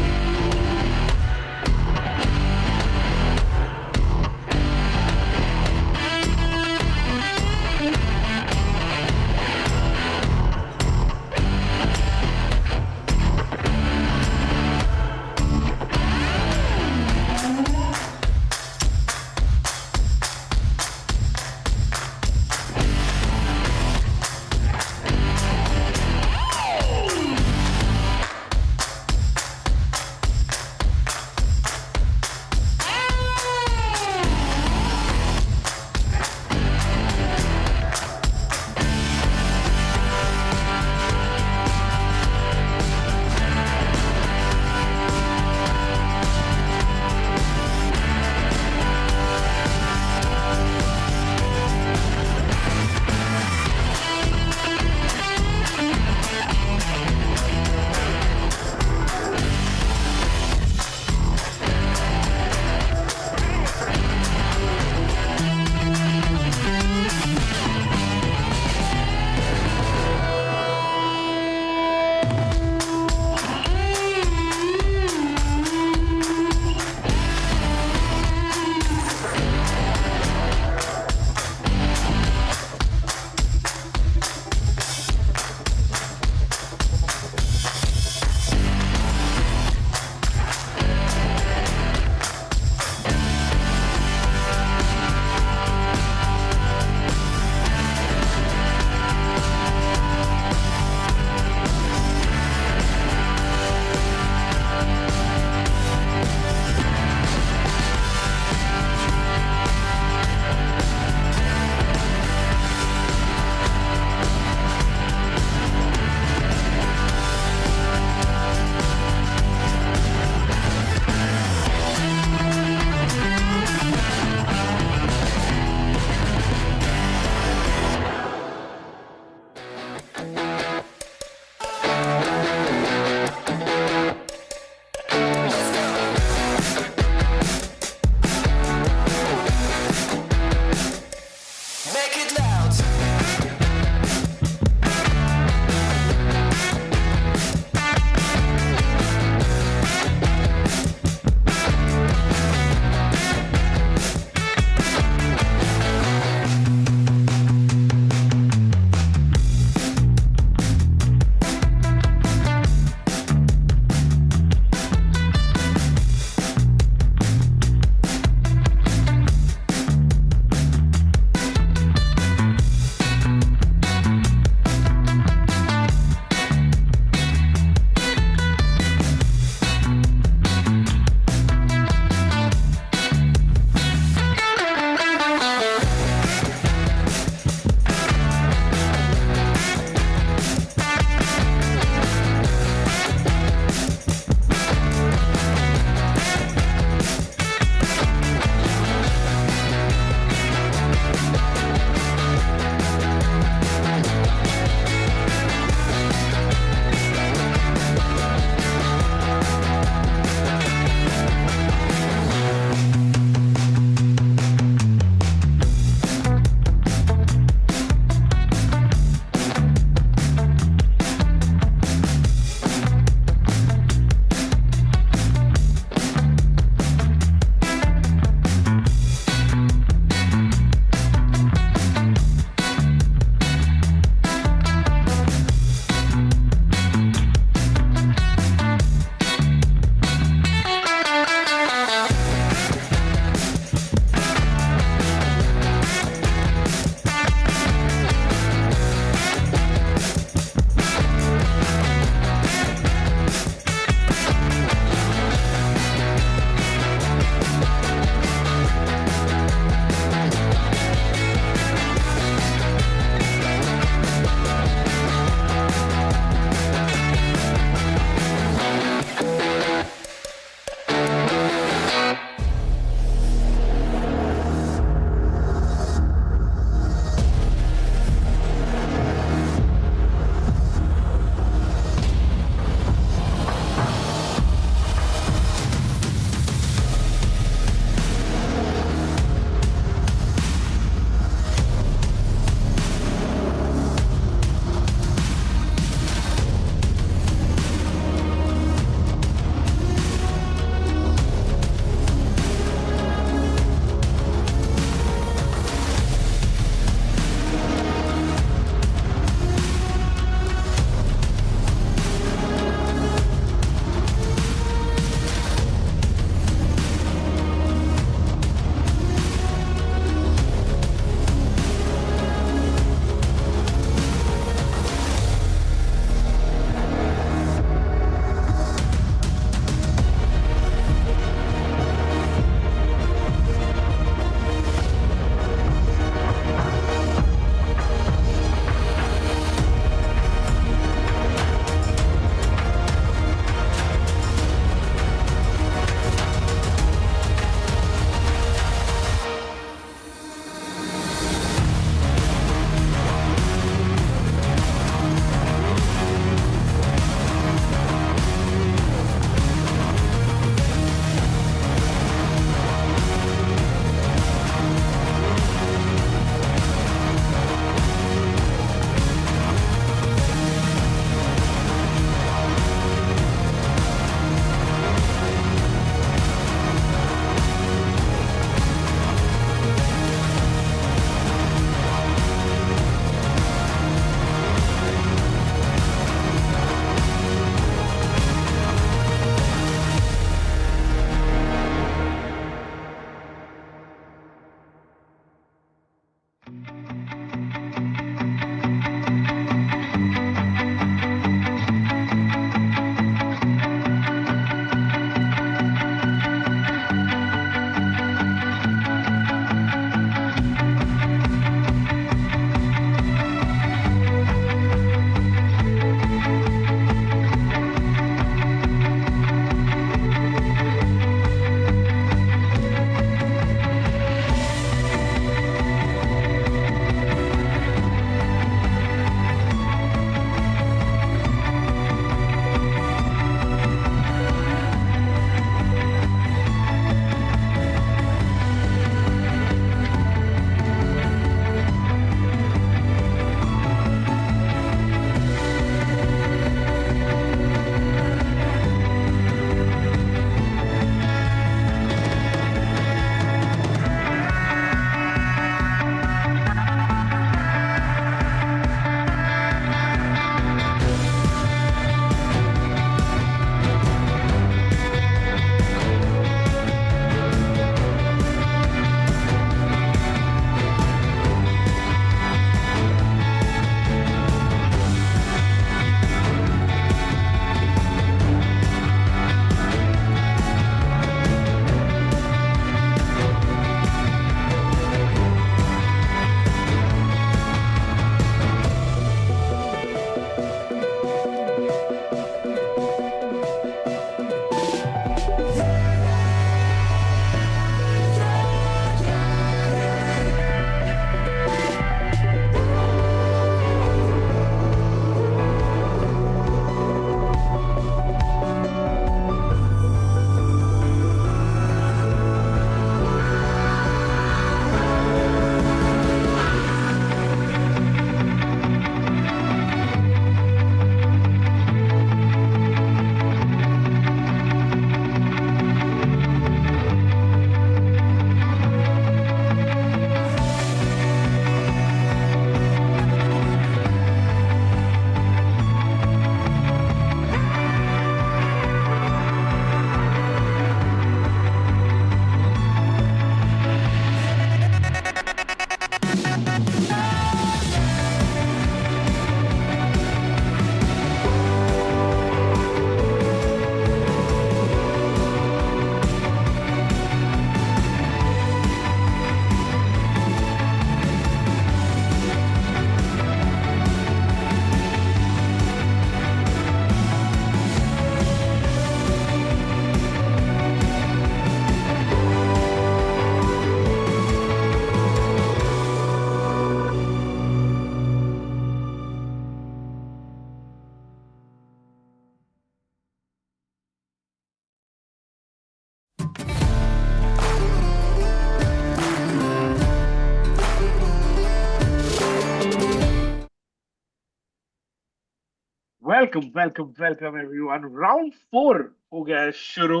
Welcome everyone. Round 4 हो गया है शुरू.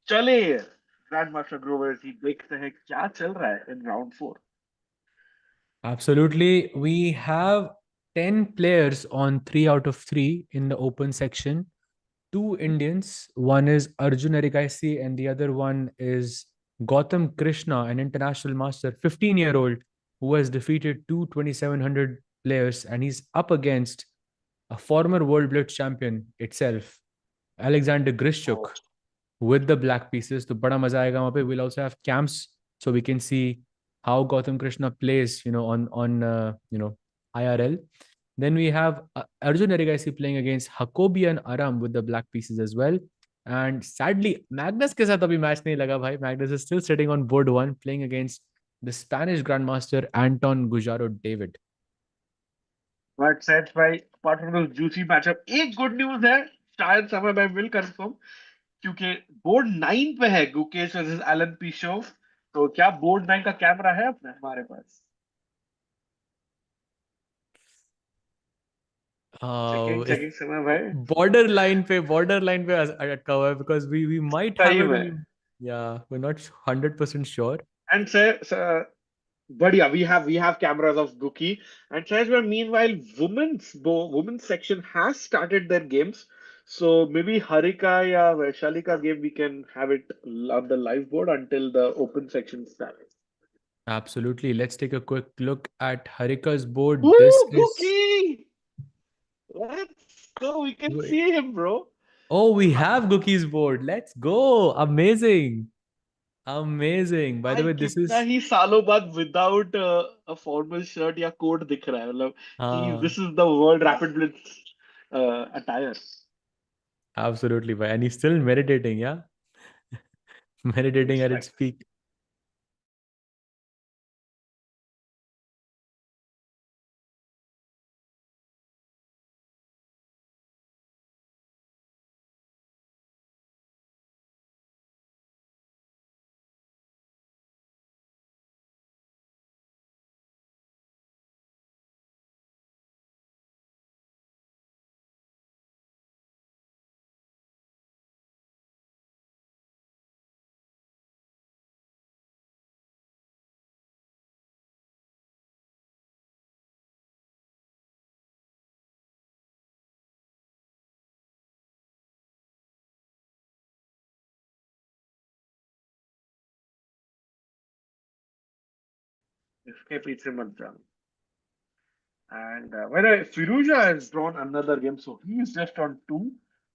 चले grand master Grover जी, देखते हैं क्या चल रहा है in round 4. Absolutely. We have 10 players on 3 out of 3 in the open section. Two Indians. One is Arjun Erikaisi and the other one is Gautam Krishna, an international master, 15-year-old who has defeated two 2700 players, and he's up against a former World Blitz champion itself, Alexander Grishchuk, with the black pieces. तो बड़ा मजा आएगा वहाँ पे. We'll also have camps so we can see how Gautam Krishna plays, on IRL. Then we have Arjun Erigaisi playing against Hakobi and Aram with the black pieces as well. And sadly, Magnus के साथ अभी match नहीं लगा भाई. Magnus is still sitting on board 1 playing against the Spanish Grandmaster Anton Gujaro David. But set भाई, apart from the juicy matchup, एक good news है. शायद समय भाई विल कंफर्म, क्योंकि बोर्ड 9 पे है गुकेश वर्सेस एलन पिशो. तो क्या बोर्ड 9 का कैमरा है अपने हमारे पास? चेकिंग Uh, चेकिंग समय भाई. borderline पे अटका हुआ है because we might have सही it. में. Yeah, we're not 100% sure. And sir, but yeah, we have cameras of Guki and Sahaj. Meanwhile, women's section has started their games, so maybe Harika or Vaishalika game we can have it on the live board until the open section starts. Absolutely. Let's take a quick look at Harika's board. Woo, This is. Guki! Let's go. We can Wait. see him, bro. Oh, we have Gookie's board. Let's go. Amazing. Amazing. By the भाई way, this कितना is. ही सालों बाद without a formal shirt या coat दिख रहा है. मतलब Uh, this is the world rapid blitz attire. absolutely. And he's still meditating. Yeah. Meditating at its Respect. peak. इसके पीछे मत जाओ. And by the way, Firuja has drawn another game, so he is just on 2.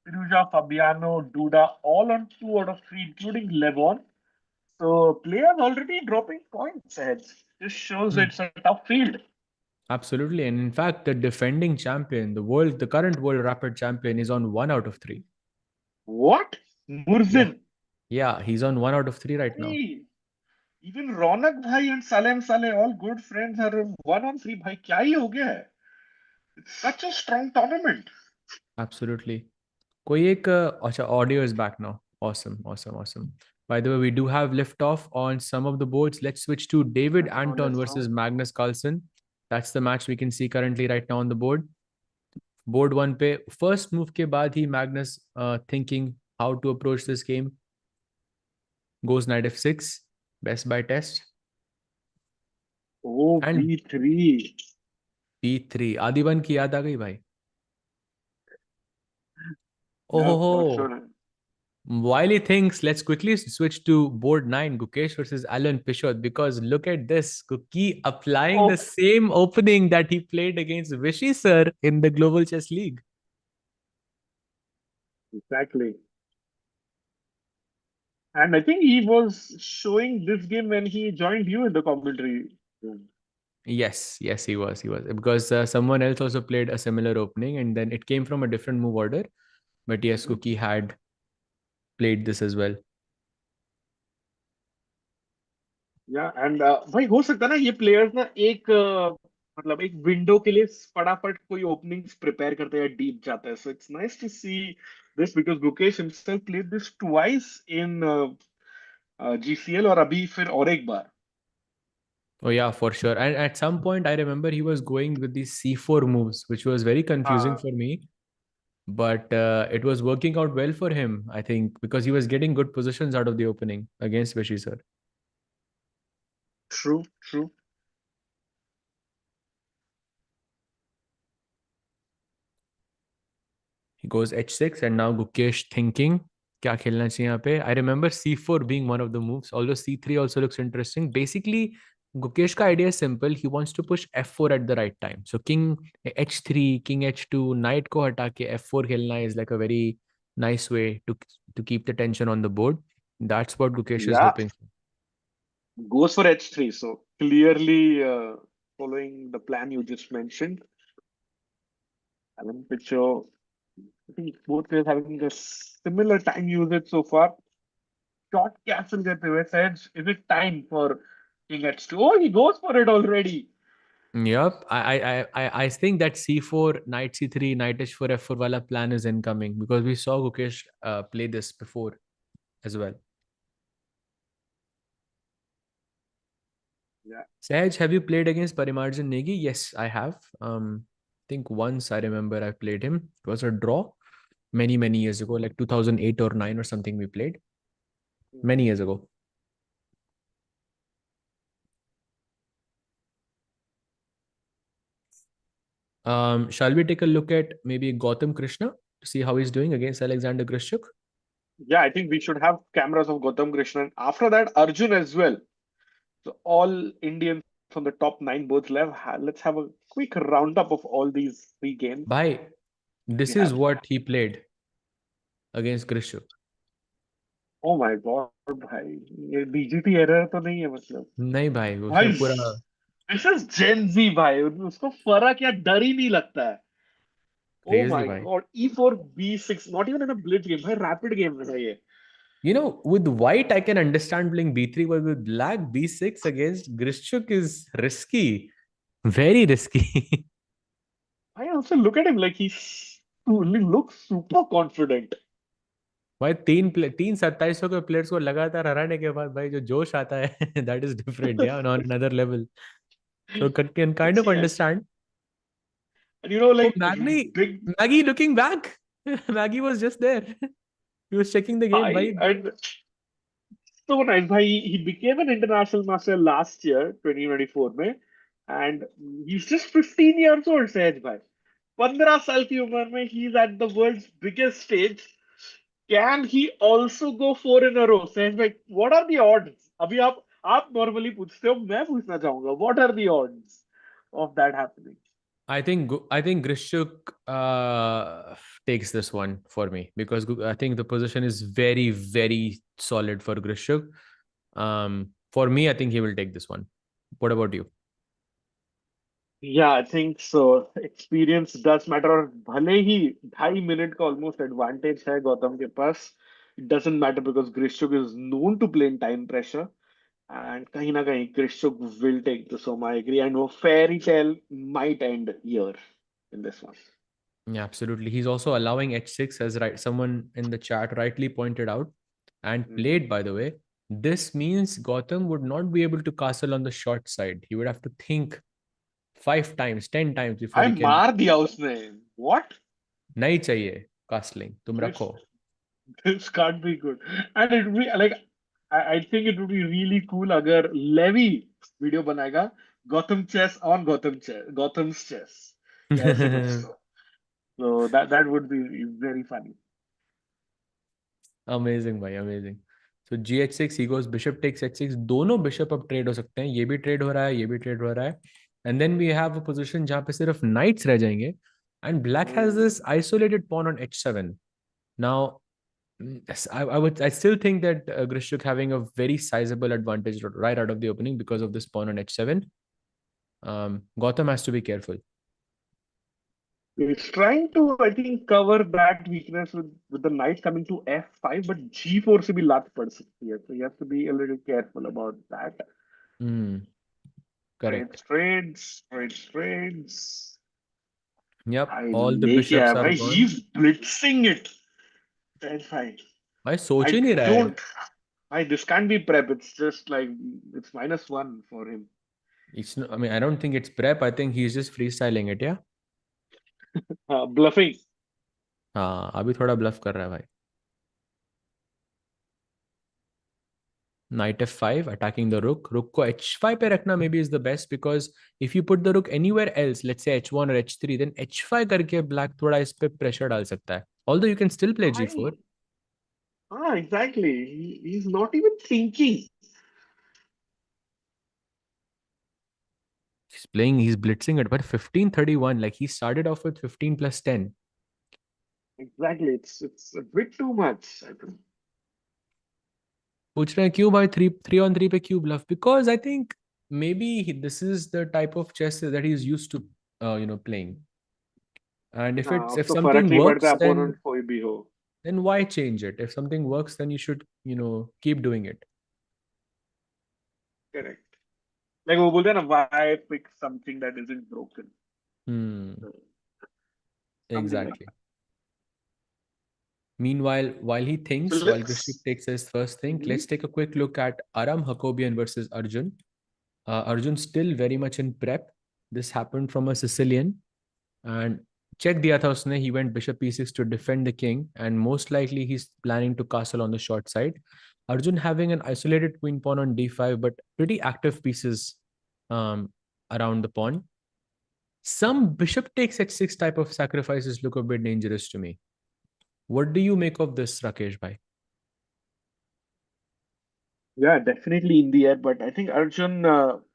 Firuja, Fabiano, Duda, all on 2 out of 3, including Levon. So players already dropping points ahead. This shows Hmm. it's a tough field. Absolutely. And in fact, the defending champion, the current world rapid champion, is on 1 out of 3. What? Yeah. Murzin. Yeah, he's on 1 out of 3 right now. Hey, even Ronak Bhai and Salem Saleh, all good friends, are on 1 on 3. Bhai, kya hi ho gaya hai? It's such a strong tournament. Absolutely. कोई एक अच्छा, audio is back now. Awesome. By the way, we do have liftoff on some of the boards. Let's switch to David Let's go, Anton let's versus go. Magnus Carlsen. That's the match we can see currently right now on the board. Board 1 पे first move के बाद ही Magnus thinking how to approach this game. Goes knight f6, best by test. Oh, And B3. b3. आदिवन की याद आ गई भाई. Oh ho Yep, not ho. sure. While he thinks, let's quickly switch to board 9, Gukesh versus Alan Pishot, because look at this. Guki applying the Oh, same opening that he played against Vishy sir in the Global Chess League. exactly. And I think he was showing this game when he joined you in the commentary. Yes, he was. Because someone else also played a similar opening, and then it came from a different move order. But yes, Guki had played this as well. या and भाई हो सकता है ना ये players ना एक मतलब एक विंडो के लिए फटाफट कोई ओपनिंग्स प्रिपेयर करते हैं, डीप जाता है. So it's nice to see this because Gukesh himself played this twice in GCL और अभी फिर और एक बार. Oh yeah, for sure. And at some point, I remember he was going with these c4 moves, which was very confusing हाँ, for me. but it was working out well for him, I think, because he was getting good positions out of the opening against Vishy sir. True, true. He goes h6 and now Gukesh thinking क्या खेलना चाहिए यहाँ पे. I remember c4 being one of the moves, although c3 also looks interesting. Basically, Gukesh ka idea is simple. He wants to push f4 at the right time. So king h3, king h2, knight ko hata ke f4 खेलना is like a very nice way to keep the tension on the board. That's what Gukesh is Yeah, hoping for. goes for h3. So clearly following the plan you just mentioned. Alan Pitcher, I think both players having a similar time usage so far. Short castle get the Edge. Is it time for King h2? Oh, he goes for it already. Yep, I think that c4, knight c3, knight h4, f4 wala plan is incoming because we saw Gukesh play this before as well. Yeah. Sahaj, have you played against Parimarjan Negi? Yes, I have. I think once I remember I played him. It was a draw many years ago, like 2008 or 9 or something we played. Many years ago. Shall we take a look at maybe Gautam Krishna to see how he's doing against Alexander Grishuk? Yeah, I think we should have cameras of Gautam Krishnan. After that, Arjun as well. So all Indians from the top nine both left. Let's have a quick roundup of all these three games Bhai, we this is have. what he played against Grishuk. Oh my God, भाई ये DGT error तो नहीं है मतलब. नहीं भाई, उसने भाई पूरा this is Gen Z भाई. उसको फर्क या डर ही नहीं लगता है. Oh crazy my भाई. God, E4 B6, not even in a blitz game, भाई rapid game है ये. You know, with white, I can understand playing b3, but with black, b6 against Grishuk is risky. Very risky. I also look at him like he looks super confident. भाई तीन 2700 के players को लगातार हराने के बाद भाई जो जोश आता है दैट इज डिफरेंट या on another level. So can kind of Yes. understand. And you know, Oh, like big Maggie looking back. Maggie was just there. He was checking the game, pie bhai. and so nice. Bhai, he became an international master last year, 2024 में, and he's just 15 years old, Sahaj bhai. 15 साल की उम्र में he's at the world's biggest stage. Can he also go four in a row? Sahaj bhai, what are the odds? अभी आप normally पूछते हो, मैं पूछना चाहूंगा. What are the odds of that happening? I think Grishuk takes this one for me because I think the position is very solid for Grishuk. For me, I think he will take this one. What about you? Yeah, I think so. Experience does matter और भले ही 2.5 minute का almost advantage है गौतम के पास. It doesn't matter because Grishuk is known to play in time pressure. And कहीं ना कहीं Grishuk will take this home. I agree. And वो fairy tale might end here in this one. Yeah, absolutely. He's also allowing h6 as right. Someone in the chat rightly pointed out and Mhm. played, by the way. This means Gotham would not be able to castle on the short side. He would have to think 5 times, 10 times before भाई he can. मार दिया उसने. What? नहीं चाहिए castling. तुम This रखो. this can't be good. And it would be like I think it would be really cool अगर Levy video बनाएगा Gotham chess on Gotham's chess. या ऐसे कुछ तो. So that would be very funny. Amazing भाई, amazing. So GH6, he goes bishop takes h6. दोनों bishop अब trade हो सकते हैं. ये भी trade हो रहा है, ये भी trade हो रहा है. And then we have a position जहाँ पे सिर्फ knights रह जाएंगे. And black has Hmm. this isolated pawn on h7. Now, yes, I still think that Grishuk having a very sizable advantage right out of the opening because of this pawn on h7. Gautam has to be careful. He's trying to, I think, cover that weakness with the knight coming to f5, but g4 से भी लात पड़ सकती है. So you have to be a little careful about that. Correct. Trades. Yep, भाई all the लेके bishops आया are भाई. gone. He's blitzing it. That's fine. भाई सोच I ही नहीं रहा है. don't. This can't be prep. It's just like it's -1 for him. I mean, I don't think it's prep. I think he's just freestyling it. Yeah. Bluffing. हाँ अभी थोड़ा bulb कर रहा है भाई. Knight f5 attacking the rook. Rook को h5 पे रखना maybe is the best because if you put the rook anywhere else, let's say h1 or h3, then h5 करके black थोड़ा इस पे pressure डाल सकता है. Although you can still play g4. भाई हाँ exactly he is not even thinking. He's blitzing it, but 15-31, like he started off with 15 plus 10. Exactly it's a bit too much I think. पूछ रहे हैं क्यों भाई 3 on 3 पे क्यों bluff? Because I think maybe this is the type of chess that he's used to, playing. And if हाँ it's अब if तो फर्क something नहीं पड़ता works, अपोनेंट कोई भी हो. then why change it? If something works, then you should, keep doing it. Correct. Like वो बोलते हैं ना why pick something that isn't broken. Hmm. Something like Exactly. Meanwhile, while he that. thinks, so while Kashyap let's. takes his first think, let's take a quick look at Aram Hakobian versus Arjun. Arjun still very much in prep. This happened from a Sicilian. And check diya tha usne. He went bishop e6 to defend the king. And most likely he's planning to castle on the short side. Arjun having an isolated queen pawn on d5, but pretty active pieces around the pawn. Some bishop takes h6 type of sacrifices look a bit dangerous to me. What do you make of this, Rakesh bhai? Yeah, definitely in the air, but I think Arjun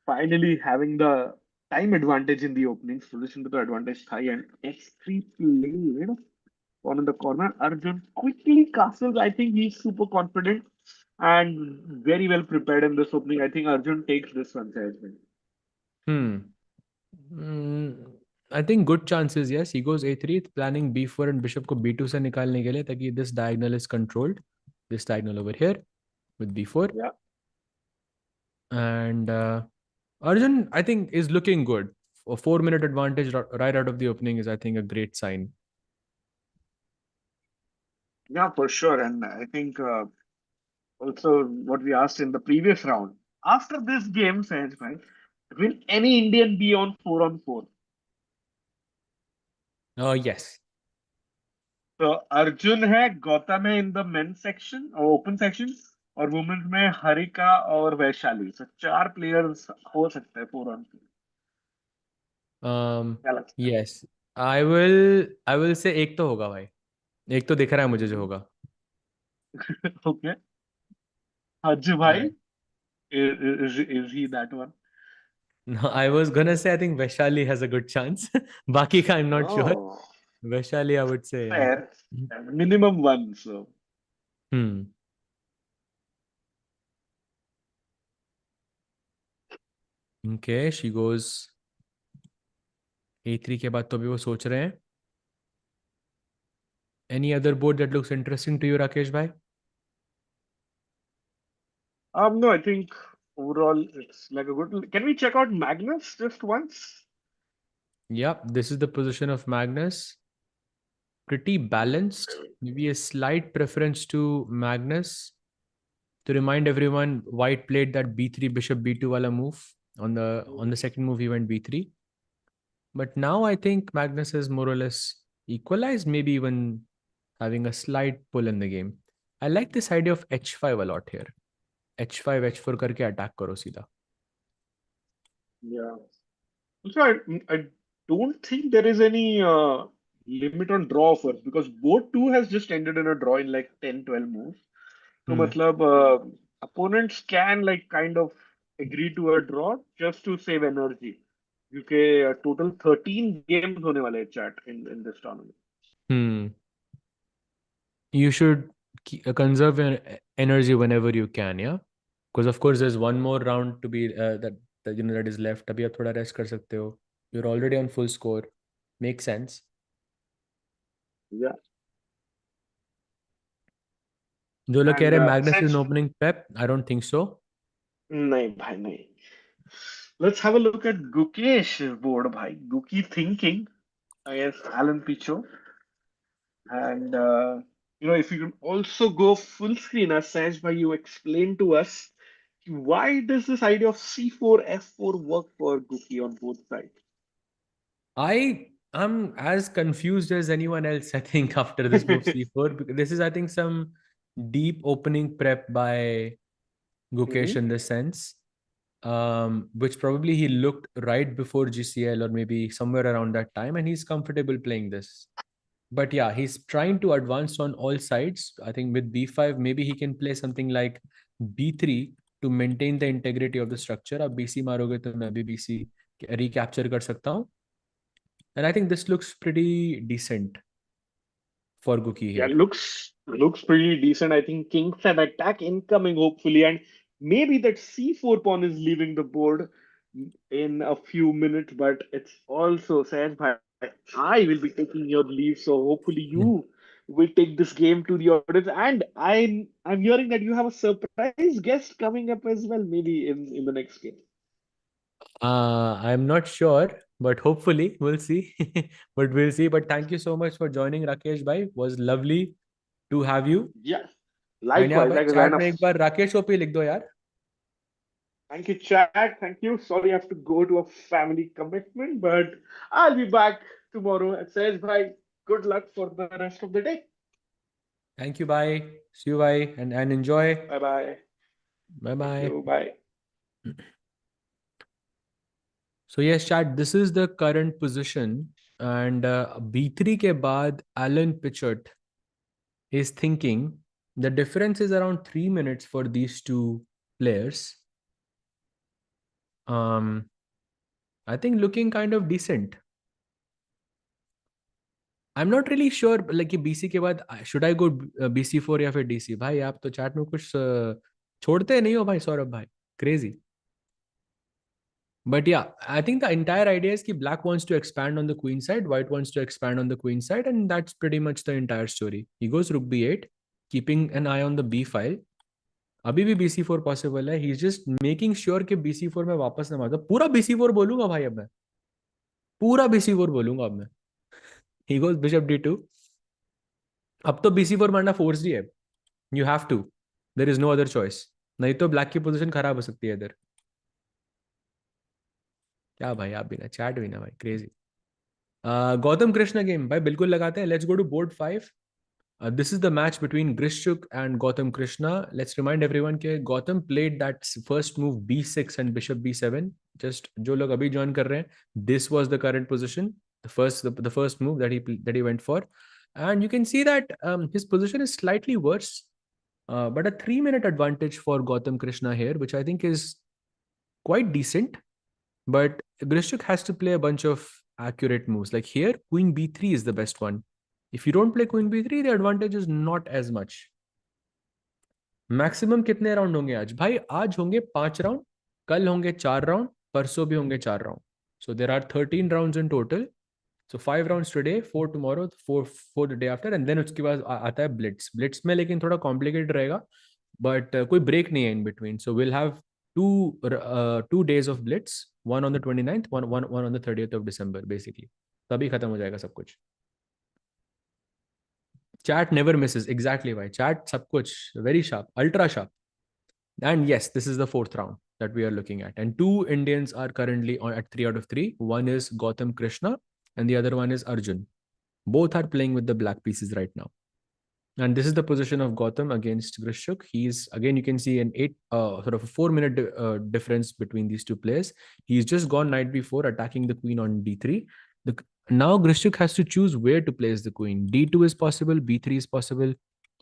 finally having the time advantage in the opening, solution to the advantage thigh and x3 play, one in the corner. Arjun quickly castles. I think he's super confident and very well prepared in this opening. I think Arjun takes this one, Sajman. Hmm. Mm, I think good chances, yes. He goes a3, planning b4 and bishop को b2 से निकालने के लिए ताकि this diagonal is controlled. This diagonal over here with b4. Yeah. And Arjun, I think, is looking good. A 4 minute advantage right out of the opening is, I think, a great sign. Yeah, for sure. And I think also what we asked in the previous round. After this game, Sajman, will any Indian be on 4? Yes. तो अर्जुन है, गौतम है in the main section और open section, और women's में हरिका और वैशाली. सो 4 players हो सकते हैं 4 on 4. क्या लगता Yes. I will say एक तो होगा भाई. एक तो दिख रहा है मुझे जो होगा. है? ओके. अज्जू भाई, And is he that one? no, I was gonna say I think Vaishali has a good chance. Baki ka I'm not sure. Oh, Vaishali, I would say, yeah. fair. Minimum one. So Hmm. Okay, she goes a3 के बाद तो अभी वो सोच रहे हैं. Any other board that looks interesting to you, Rakesh bhai? no, I think overall it's like a good. Can we check out Magnus just once? Yep, this is the position of Magnus. Pretty balanced. Maybe a slight preference to Magnus. To remind everyone, White played that b3 bishop b2 wala move. On the second move, he went b3. But now I think Magnus is more or less equalized, maybe even having a slight pull in the game. I like this idea of h5 a lot here. h5 h4 करके attack करो सीधा. Yeah. Also, I don't think there is any limit on draw offers because board 2 has just ended in a draw in like 10-12 moves. So, Hmm. matlab, opponents can like kind of agree to a draw just to save energy. क्योंकि total 13 games होने वाले हैं chat in this tournament. Hmm. You should conserve your energy whenever you can, yeah, because of course there's one more round to be that is left. अभी आप थोड़ा rest कर सकते हो. You're already on full score. Makes sense. Yeah. जो लोग कह And रहे हैं Magnus is Saj, an opening prep, I don't think so. नहीं भाई नहीं. Let's have a look at Gukesh board भाई. Guki thinking against Alan Picho. And if you can also go full screen, as Sanjay, you explain to us why does this idea of C4 F4 work for Guki on both sides? I I'm as confused as anyone else, I think, after this move c4. Because this is, I think, some deep opening prep by Gukesh in this sense, which probably he looked right before GCL or maybe somewhere around that time, and he's comfortable playing this. But yeah, he's trying to advance on all sides. I think with b5, maybe he can play something like b3 to maintain the integrity of the structure. अब bc मारोगे तो मैं भी bc recapture कर सकता हूँ. And I think this looks pretty decent for Guki Yeah, here. looks pretty decent. I think kings and attack incoming, hopefully, and maybe that c4 pawn is leaving the board in a few minutes. But it's also said by I will be taking your leave, so hopefully Yeah. you will take this game to the audience. And I'm hearing that you have a surprise guest coming up as well, maybe in the next game. I'm not sure, but hopefully we'll see. But we'll see. But thank you so much for joining, Rakesh bhai. Was lovely to have you. Yeah, And yeah, likewise, भाई likewise. chat में एक बार Rakesh OP लिख दो यार. Thank you, Chad. Thank you. Sorry, I have to go to a family commitment, but I'll be back tomorrow. It says, bye. Good luck for the rest of the day. Thank you, bye. See you, bye, and enjoy. Bye bye. Bye Thank bye. you. Bye. So yes, chat. This is the current position, and B3 के बाद Alan Pitchert is thinking the difference is around 3 minutes for these two players. I think looking kind of decent. I'm not really sure, like कि BC के बाद should I go BC4 या फिर DC? भाई आप तो चैट में कुछ छोड़ते नहीं हो भाई सौरभ भाई. Crazy. But yeah, I think the entire idea is that black wants to expand on the queen side, white wants to expand on the queen side, and that's pretty much the entire story. He goes rook b8, keeping an eye on the b file. अभी भी bc4 possible है. He's just making sure कि bc4 में वापस ना मारता. पूरा bc4 बोलूंगा भाई अब मैं. पूरा bc4 बोलूंगा अब मैं. He goes bishop d2. अब तो bc4 मारना फोर्स ही है. You have to. There is no other choice. नहीं तो ब्लैक की पोजीशन खराब हो सकती है इधर. क्या भाई आप भी ना चैट भी ना भाई क्रेजी. गौतम कृष्ण गेम भाई बिल्कुल लगाते हैं. Let's go to board 5. This is the match between Grishchuk and Gautam Krishna. Let's remind everyone that Gautam played that first move b6 and bishop b7. Just जो लोग अभी join कर रहे हैं, this was the current position, the first move that he went for, and you can see that his position is slightly worse, but a 3 minute advantage for Gautam Krishna here, which I think is quite decent. But Grishchuk has to play a bunch of accurate moves. Like here, queen b3 is the best one. If you don't play queen b3, the advantage is not as much. Maximum कितने round होंगे आज भाई? आज होंगे 5 round, कल होंगे 4 round, परसों भी होंगे 4 round. So there are 13 rounds in total. So 5 rounds today, 4 tomorrow, 4 the day after, and then उसके बाद आता है ब्लिट्स में, लेकिन थोड़ा कॉम्प्लिकेटेड रहेगा. बट कोई ब्रेक नहीं है in between. So will have two days of blitz, one on the 29th, one on the 30th of December, basically. तभी खत्म हो जाएगा सब कुछ. Chat never misses. Exactly why. Chat सब कुछ very sharp, ultra sharp. And yes, this is the 4th round that we are looking at. And 2 Indians are currently at 3 out of 3. One is Gautam Krishna and the other one is Arjun. Both are playing with the black pieces right now. And this is the position of Gautam against Grishchuk. He's, again, you can see an sort of a 4 minute difference between these two players. He's just gone knight b4, attacking the queen on d3. Now Grishchuk has to choose where to place the queen. d2 is possible, b3 is possible,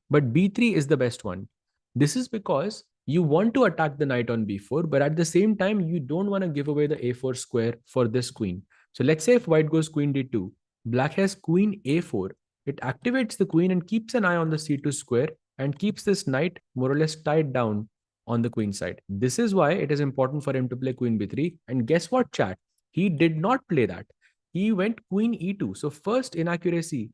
but b3 is the best one. This is because you want to attack the knight on b4, but at the same time, you don't want to give away the a4 square for this queen. So let's say if white goes queen d2, black has queen a4. It activates the queen and keeps an eye on the c2 square and keeps this knight more or less tied down on the queen side. This is why it is important for him to play queen b3. And guess what, chat? He did not play that. He went queen e2. So first inaccuracy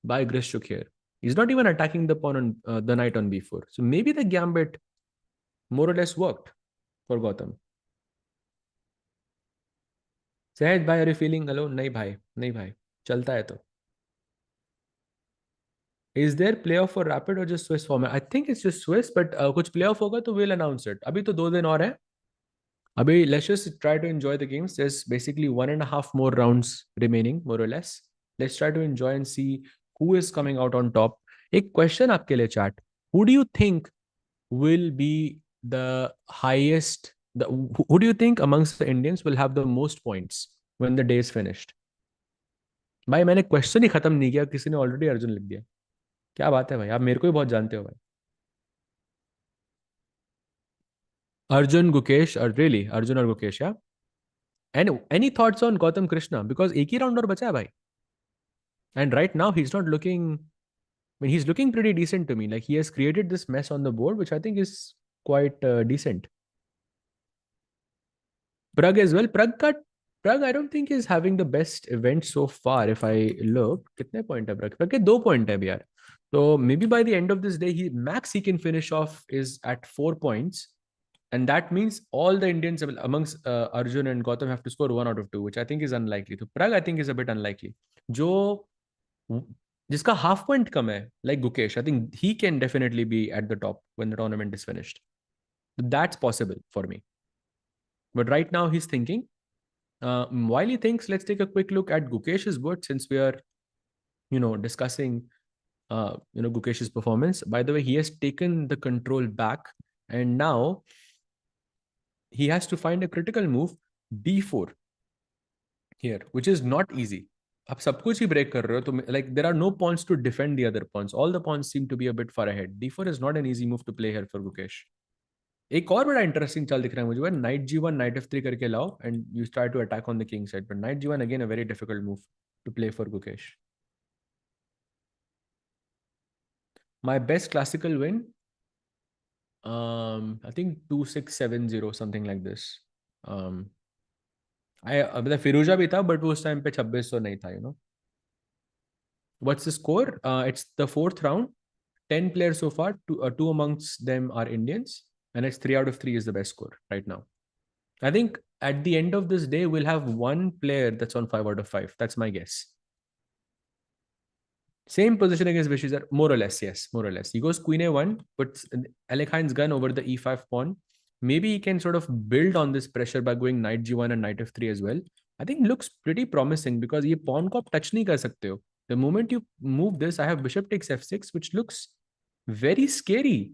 by Grishchuk here. He's not even attacking the pawn on the knight on b4. So maybe the gambit more or less worked for Gautam. Sahaj bhai, are you feeling alone? नहीं भाई, नहीं भाई, चलता है तो. Is there playoff for Rapid or just Swiss format? I think it's just Swiss, but कुछ playoff होगा तो we'll announce it. अभी तो 2 दिन और है. Abhi, let's just try to enjoy the games. There's basically 1.5 more rounds remaining, more or less. Let's try to enjoy and see who is coming out on top. एक question आपके लिए chat. Who do you think will be the highest? Who do you think amongst the Indians will have the most points when the day is finished? भाई मैंने question ही खत्म नहीं किया, किसी ने ऑलरेडी अर्जुन लिख दिया. क्या बात है भाई, आप मेरे को ही बहुत जानते हो भाई. अर्जुन गुकेश, really अर्जुन और गुकेश, या any thoughts on Gautam Krishna, because एक ही राउंड और बचा है भाई. And right now he's not looking, I mean, he's looking pretty decent to me. Like, he has created this mess on the board, which I think is quite decent. Pragg as well. Pragg, I don't think is having the best event so far. If I look, कितने point है Pragg? Pragg के 2 point है यार. So maybe by the end of this day, max he can finish off is at 4 points. And that means all the Indians amongst Arjun and Gautam have to score 1 out of 2, which I think is unlikely. So Pragg, I think, is a bit unlikely. जो जिसका half point कम है, like Gukesh, I think he can definitely be at the top when the tournament is finished. That's possible for me. But right now he's thinking. While he thinks, let's take a quick look at Gukesh's board, since we are, discussing, Gukesh's performance. By the way, he has taken the control back, and now he has to find a critical move, d4 here, which is not easy. आप सब कुछ ही break कर रहे हो, तो like there are no pawns to defend the other pawns. All the pawns seem to be a bit far ahead. d4 is not an easy move to play here for Gukesh. एक और बड़ा interesting चाल दिख रहा है मुझे, night g1 night f3 करके लाओ and you try to attack on the king side, but knight g1 again a very difficult move to play for Gukesh. My best classical win, I think 2670, something like this. मतलब फिरोजा भी था, but वो उस time पे 2600 नहीं था. What's the score? It's the 4th round. 10 players so far. Two amongst them are Indians, and it's 3 out of 3 is the best score right now. I think at the end of this day, we'll have one player that's on 5 out of 5. That's my guess. Same position against Vishizar, more or less, yes, more or less. He goes queen a1, puts Alekhine's gun over the e5 pawn. Maybe he can sort of build on this pressure by going knight g1 and knight f3 as well. I think looks pretty promising because ये pawn को आप touch नहीं कर सकते हो. The moment you move this, I have bishop takes f6, which looks very scary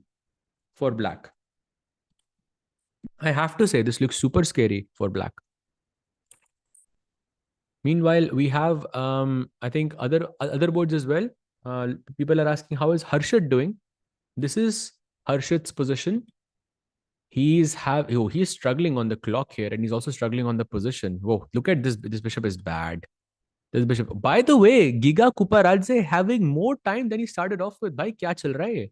for black. I have to say, this looks super scary for black. Meanwhile, we have, I think, other boards as well. People are asking, how is Harshit doing? This is Harshit's position. He's struggling on the clock here, and he's also struggling on the position. Whoa, look at this. This bishop is bad. This bishop. By the way, Giga Kuparadze having more time than he started off with. Bhai, kya chal raha hai?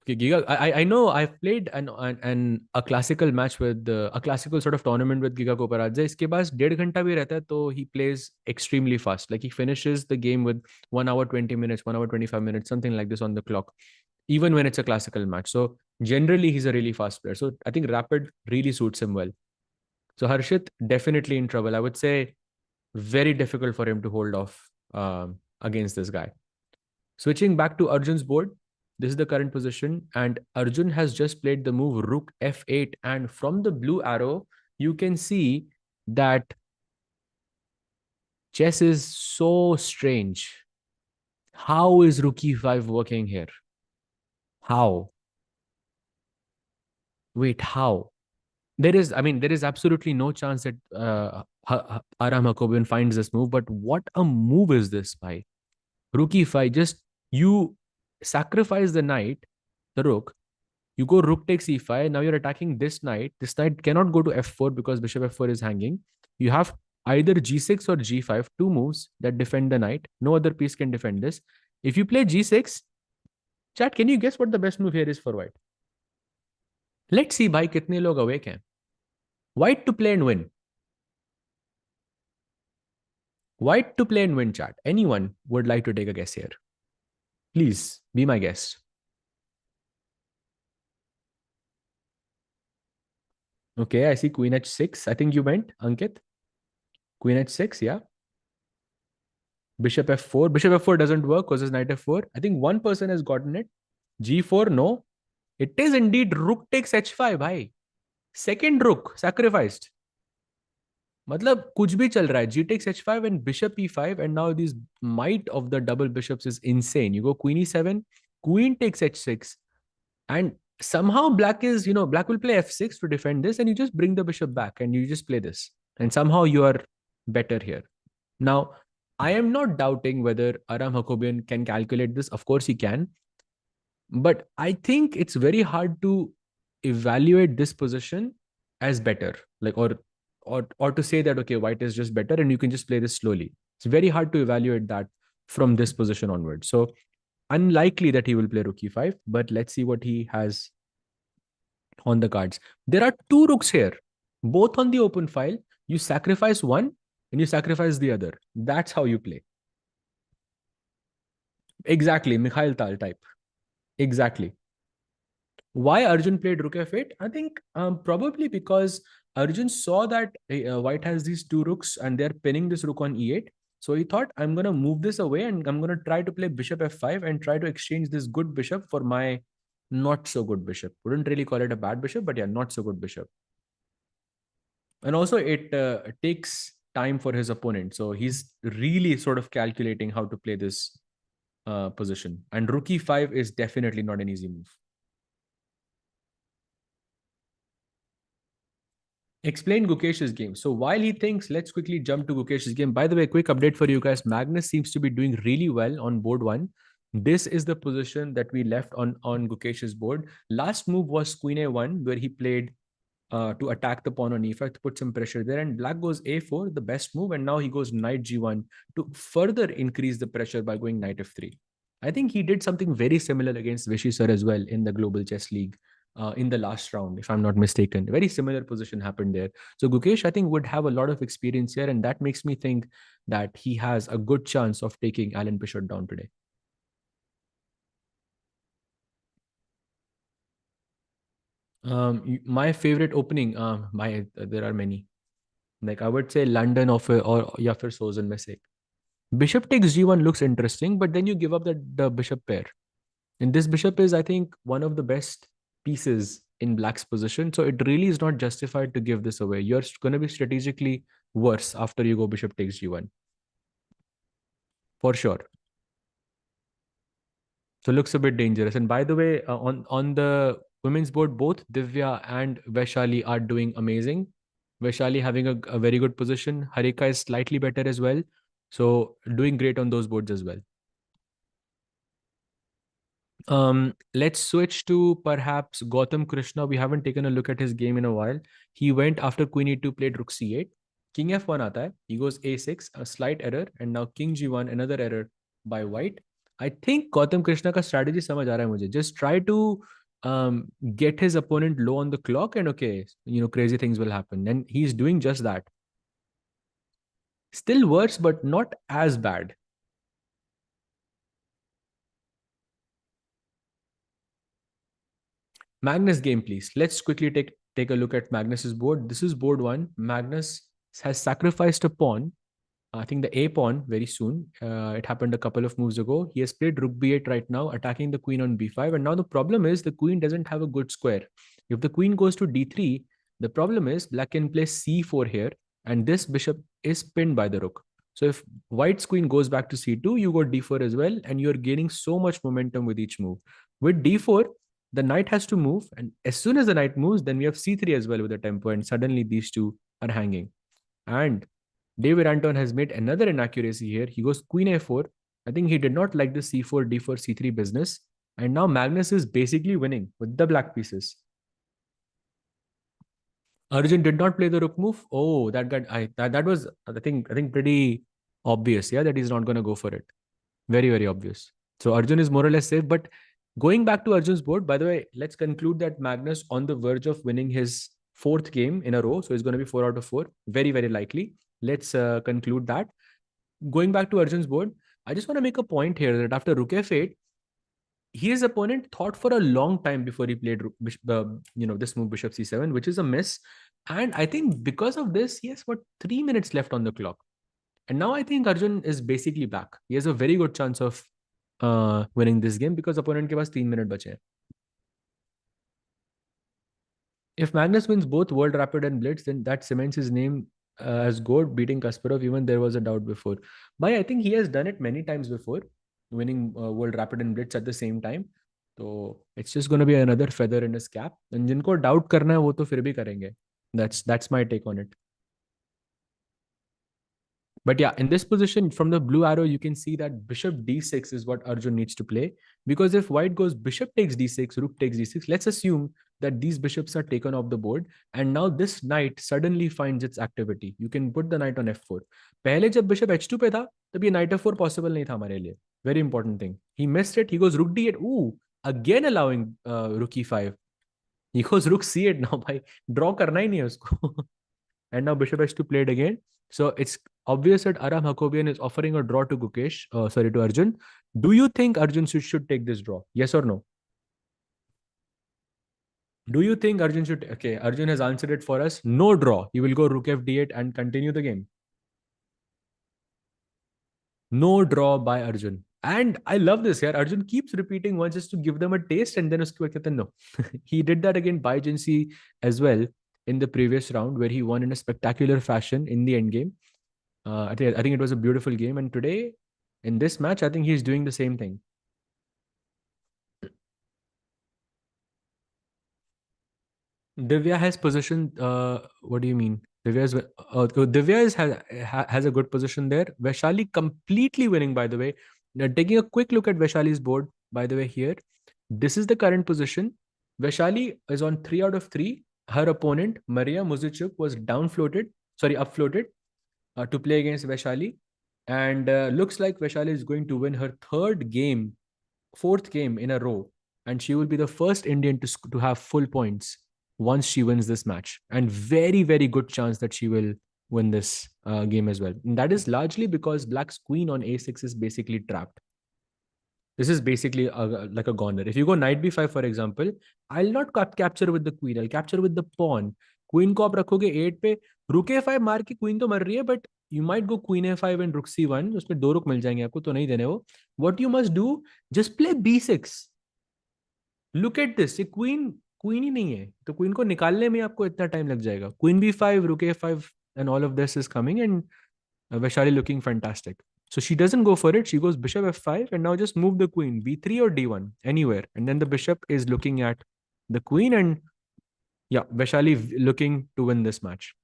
Okay, Giga, I know I've played a classical match with a classical sort of tournament with Giga Kuparadze. इसके पास 1.5 घंटा भी रहता है, तो he plays extremely fast. Like, he finishes the game with 1 hour 20 minutes, 1 hour 25 minutes, something like this on the clock, even when it's a classical match. So generally he's a really fast player. So I think rapid really suits him well. So Harshit definitely in trouble. I would say very difficult for him to hold off against this guy. Switching back to Arjun's board, this is the current position, and Arjun has just played the move rook f8, and from the blue arrow, you can see that chess is so strange. How is rook e5 working here? How? Wait, how? There is absolutely no chance that Aram Hakobian finds this move, but what a move is this by rook e5. Just you sacrifice the knight, the rook, you go rook takes e5. Now you're attacking this knight. This knight cannot go to f4 because bishop f4 is hanging. You have either g6 or g5, two moves that defend the knight. No other piece can defend this. If you play g6, chat, can you guess what the best move here is for white? Let's see bhai kitne log awake hain. White to play and win. White to play and win, chat. Anyone would like to take a guess here? Please be my guest. Okay, I see queen h6. I think you meant, Ankit. Queen h6, yeah. Bishop f4. Bishop f4 doesn't work because it's knight f4. I think one person has gotten it. g4, no. It is indeed rook takes h5, bhai. Second rook sacrificed. मतलब कुछ भी चल रहा है. G takes h5 and bishop e5, and now this might of the double bishops is insane. You go queen e7, queen takes h6, and somehow black will play f6 to defend this, and you just bring the bishop back and you just play this, and somehow you are better here. Now, I am not doubting whether Aram Hakobian can calculate this. Of course he can, but I think it's very hard to evaluate this position as better, like or to say that okay, white is just better and you can just play this slowly. It's very hard to evaluate that from this position onward. So unlikely that he will play rook e5, but let's see what he has on the cards. There are two rooks here, both on the open file. You sacrifice one and you sacrifice the other. That's how you play. Exactly, Mikhail Tal type. Exactly. Why Arjun played rook f8? I think probably because Arjun saw that white has these two rooks and they're pinning this rook on e8. So he thought, I'm going to move this away and I'm going to try to play bishop f5 and try to exchange this good bishop for my not so good bishop. Wouldn't really call it a bad bishop, but yeah, not so good bishop. And also it takes time for his opponent. So he's really sort of calculating how to play this position. And rook e5 is definitely not an easy move. Explain Gukesh's game. So while he thinks, let's quickly jump to Gukesh's game. By the way, quick update for you guys. Magnus seems to be doing really well on board one. This is the position that we left on Gukesh's board. Last move was queen a1, where he played to attack the pawn on e5 to put some pressure there. And black goes a4, the best move. And now he goes knight g1 to further increase the pressure by going knight f3. I think he did something very similar against Vishy sir as well in the Global Chess League in the last round, if I'm not mistaken. A very similar position happened there. So Gukesh, I think, would have a lot of experience here. And that makes me think that he has a good chance of taking Alan Bishop down today. My favorite opening, there are many. Like I would say London or या फिर Sozen में से. Bishop takes g1 looks interesting, but then you give up the bishop pair. And this bishop is, I think, one of the best pieces in black's position. So it really is not justified to give this away. You're going to be strategically worse after you go bishop takes g1. For sure. So looks a bit dangerous. And by the way, on the women's board, both Divya and Vaishali are doing amazing. Vaishali having a very good position. Harika is slightly better as well. So doing great on those boards as well. Let's switch to perhaps Gautam Krishna. We haven't taken a look at his game in a while. He went after queen e2, played rook c8. King f1 aata hai. He goes a6, a slight error, and now king g1, another error by white. I think Gautam Krishna ka strategy samajh aa raha hai mujhe. Just try to get his opponent low on the clock, and okay, crazy things will happen. And he's doing just that. Still worse, but not as bad. Magnus game, please. Let's quickly take a look at Magnus's board. This is board one. Magnus has sacrificed a pawn. I think the a pawn very soon. It happened a couple of moves ago. He has played rook b8 right now, attacking the queen on b5. And now the problem is the queen doesn't have a good square. If the queen goes to d3, the problem is black can play c4 here, and this bishop is pinned by the rook. So if white's queen goes back to c2, you go d4 as well, and you're gaining so much momentum with each move. With d4, the knight has to move, and as soon as the knight moves, then we have c3 as well with the tempo, and suddenly these two are hanging. And David Anton has made another inaccuracy here. He goes queen a4. I think he did not like the c4, d4, c3 business. And now Magnus is basically winning with the black pieces. Arjun did not play the rook move. Oh, that was I think pretty obvious, yeah, that he's not going to go for it. Very, very obvious. So Arjun is more or less safe. But going back to Arjun's board, by the way, let's conclude that Magnus on the verge of winning his fourth game in a row. So it's going to be 4 out of 4. Very, very likely. Let's conclude that. Going back to Arjun's board, I just want to make a point here that after rook f8, his opponent thought for a long time before he played this move bishop c7, which is a miss. And I think because of this, he has 3 minutes left on the clock. And now I think Arjun is basically back. He has a very good chance of winning this game because opponent ke paas 3 minutes bache hain. If Magnus wins both World Rapid and Blitz, then that cements his name as GOAT, beating Kasparov. Even there was a doubt before. But I think he has done it many times before, winning World Rapid and Blitz at the same time. So it's just going to be another feather in his cap. And जिनको doubt करना है वो तो फिर भी करेंगे. That's my take on it. But yeah, in this position from the blue arrow, you can see that bishop d6 is what Arjun needs to play. Because if white goes bishop takes d6, rook takes d6, let's assume that these bishops are taken off the board. And now this knight suddenly finds its activity. You can put the knight on f4. पहले जब bishop h2 पे था, तब ये knight f4 possible नहीं था हमारे लिए. Very important thing. He missed it. He goes rook d8. Ooh, again allowing rook e5. He goes rook c8 now. भाई draw करना ही नहीं है उसको. And now bishop h2 played again. So it's obvious that Aram Hakobian is offering a draw to Gukesh, to Arjun. Do you think Arjun should take this draw? Yes or no? Do you think Arjun should? Okay, Arjun has answered it for us. No draw. He will go rook f d8 and continue the game. No draw by Arjun. And I love this here. Arjun keeps repeating once just to give them a taste, and then no. He did that again by agency as well in the previous round, where he won in a spectacular fashion in the end game. I think it was a beautiful game, and today in this match, I think he's doing the same thing. Divya has position. What do you mean? Divya has a good position there. Vaishali completely winning, by the way. Now, taking a quick look at Vaishali's board, by the way, here. This is the current position. Vaishali is on 3 out of 3. Her opponent, Maria Muzichuk, was upfloated to play against Vaishali. And looks like Vaishali is going to win her fourth game in a row. And she will be the first Indian to have full points once she wins this match. And very, very good chance that she will win this game as well. And that is largely because Black's queen on a6 is basically trapped. This is basically like a goner. If you go knight b5, for example, I'll not capture with the queen. I'll capture with the pawn. Queen को आप रखोगे 8 पे, rook a5 मार के queen तो मर रही है, but you might go queen a5 and rook c1. उसमें 2 रुक मिल जाएंगे आपको, तो नहीं देने वो. What you must do, just play b6. Look at this. ये queen ही नहीं है, तो queen को निकालने में आपको इतना टाइम लग जाएगा. Queen b5, rook a5, and all of this is coming, and Vaishali looking fantastic. So she doesn't go for it. She goes bishop f5 and now just move the queen, b3 or d1, anywhere. And then the bishop is looking at the queen, and yeah, Vaishali looking to win this match.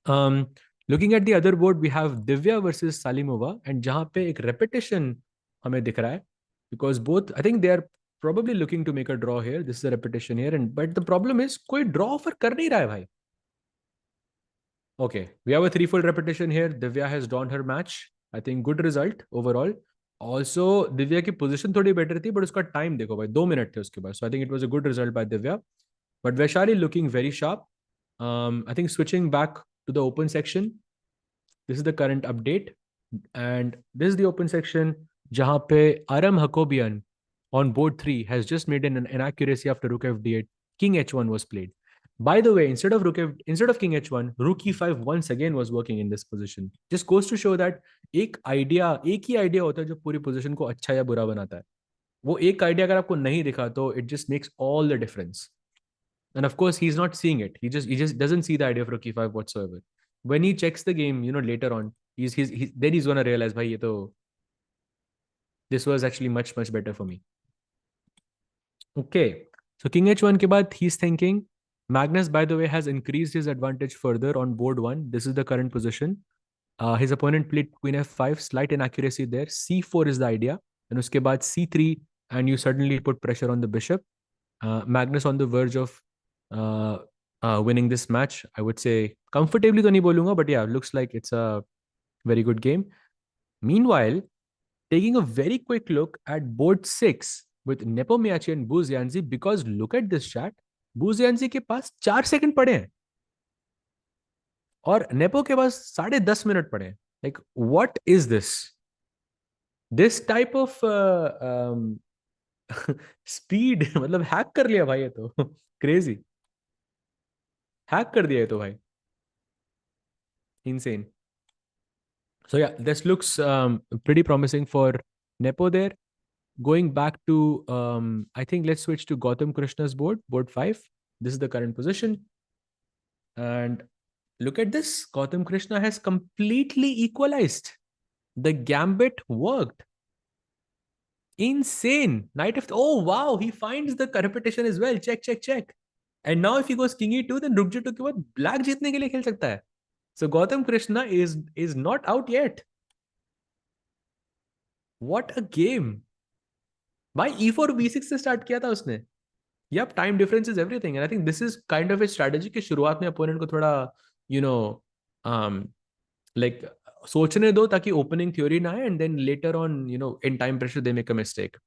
Looking at the other board, we have Divya versus Salimova, and jahan pe ek repetition hame dikh raha hai, because both, I think they are probably looking to make a draw here. This is a repetition here, but the problem is koi draw offer kar nahi raha hai bhai. Okay, we have a threefold repetition here. Divya has drawn her match. I think good result overall. Also, Divya की position थोड़ी better थी, but उसका time देखो भाई, 2 minute थे उसके बाद. So I think it was a good result by Divya. But Vaishali looking very sharp. I think switching back to the open section. This is the current update, and this is the open section. जहाँ पे Aram Hakobian on board 3 has just made an inaccuracy after rook f8. King h1 was played. By the way, instead of king h1, rook e5 once again was working in this position. Just goes to show that एक ही idea होता है जो पूरी position को अच्छा या बुरा बनाता है. वो एक idea अगर आपको नहीं दिखा तो it just makes all the difference. And of course, he's not seeing it. He just doesn't see the idea of rook e5 whatsoever. When he checks the game, later on, then he's gonna realize, bhai, this was actually much, much better for me. Okay, so king h1 ke baad, he's thinking. Magnus, by the way, has increased his advantage further on board 1. This is the current position. His opponent played queen f5, slight inaccuracy there. c4 is the idea. And uske baad c3, and you suddenly put pressure on the bishop. Magnus on the verge of winning this match. I would say comfortably to nahi bolunga, but yeah, looks like it's a very good game. Meanwhile, taking a very quick look at board 6 with Nepomniachtchi and Buzianzi, because look at this chat. Buzianzi के पास 4 second पड़े हैं और nepo के पास 10.5 minute पड़े हैं. Like, what is this? This type of speed, मतलब hack कर लिया भाई ये तो. Crazy. हैक कर दिया ये तो भाई. Insane. So yeah, this looks pretty promising for Nepo there. Going back to, I think let's switch to Gautam Krishna's board 5. This is the current position. And look at this. Gautam Krishna has completely equalized. The gambit worked. Insane. Knight of... Oh, wow. He finds the repetition as well. Check, check, check. And now if he goes king e2, then rook g2 के बाद black जीतने के लिए खेल सकता है. So Gautam Krishna is not out yet. What a game. By e4 b6 से start किया था उसने. Yep, time difference is everything. And I think this is kind of a strategy कि शुरुआत में opponent को थोड़ा, you know, like सोचने दो ताकि opening theory ना आए, and then later on, you know, in time pressure, they make a mistake.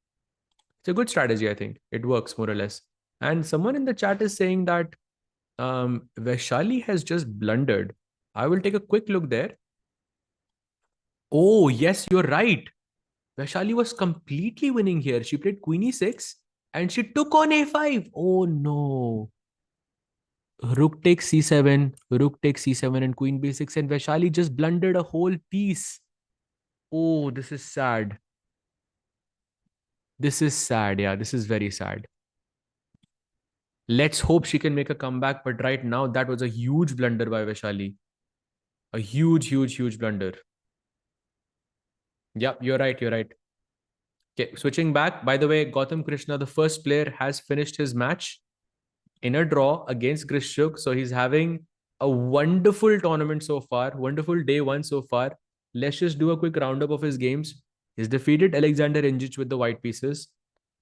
It's a good strategy, I think. It works more or less. And someone in the chat is saying that Vaishali has just blundered. I will take a quick look there. Oh, yes, you're right. Vaishali was completely winning here. She played queen e6 and she took on a5. Oh no. Rook takes c7, rook takes c7 and queen b6, and Vaishali just blundered a whole piece. Oh, this is sad. This is sad. Yeah, this is very sad. Let's hope she can make a comeback. But right now, that was a huge blunder by Vaishali. A huge, huge, huge blunder. Yeah, you're right. You're right. Okay, switching back. By the way, Gautam Krishna, the first player, has finished his match in a draw against Grishuk. So he's having a wonderful tournament so far. Wonderful day one so far. Let's just do a quick roundup of his games. He's defeated Alexander Ingic with the white pieces,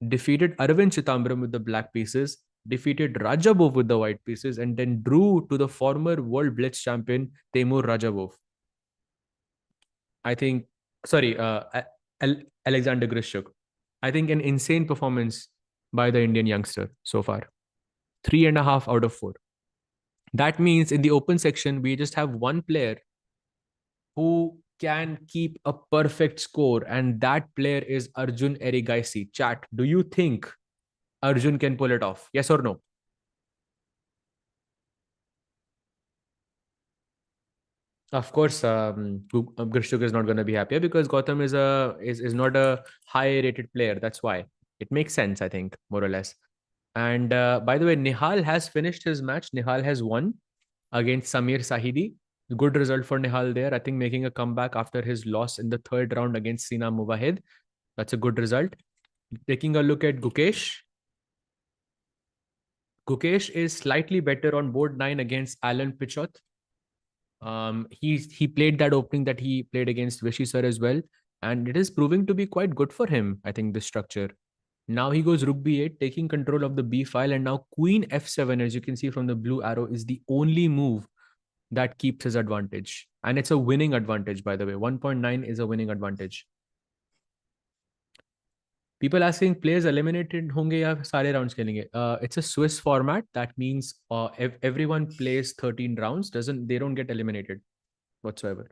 defeated Arvind Chitambram with the black pieces, defeated Rajabov with the white pieces, and then drew to the former world blitz champion Temur Rajabov. I think, sorry, Alexander Grishuk. I think an insane performance by the Indian youngster so far. 3.5 out of 4. That means in the open section, we just have one player who can keep a perfect score, and that player is Arjun Erigaisi. Chat, do you think Arjun can pull it off? Yes or no? Of course, Grishuk is not going to be happier because Gautam is not a high-rated player. That's why. It makes sense, I think, more or less. And by the way, Nihal has finished his match. Nihal has won against Samir Sahidi. Good result for Nihal there. I think making a comeback after his loss in the third round against Sina Mubahid. That's a good result. Taking a look at Gukesh. Gukesh is slightly better on board 9 against Alan Pichot. He played that opening that he played against Vishy sir as well. And it is proving to be quite good for him, I think, this structure. Now he goes rook b8, taking control of the b file, and now queen f7, as you can see from the blue arrow, is the only move that keeps his advantage. And it's a winning advantage, by the way. 1.9 is a winning advantage. People asking, players eliminated honge ya sare rounds khelenge? It's a Swiss format. That means everyone plays 13 rounds. They don't get eliminated whatsoever.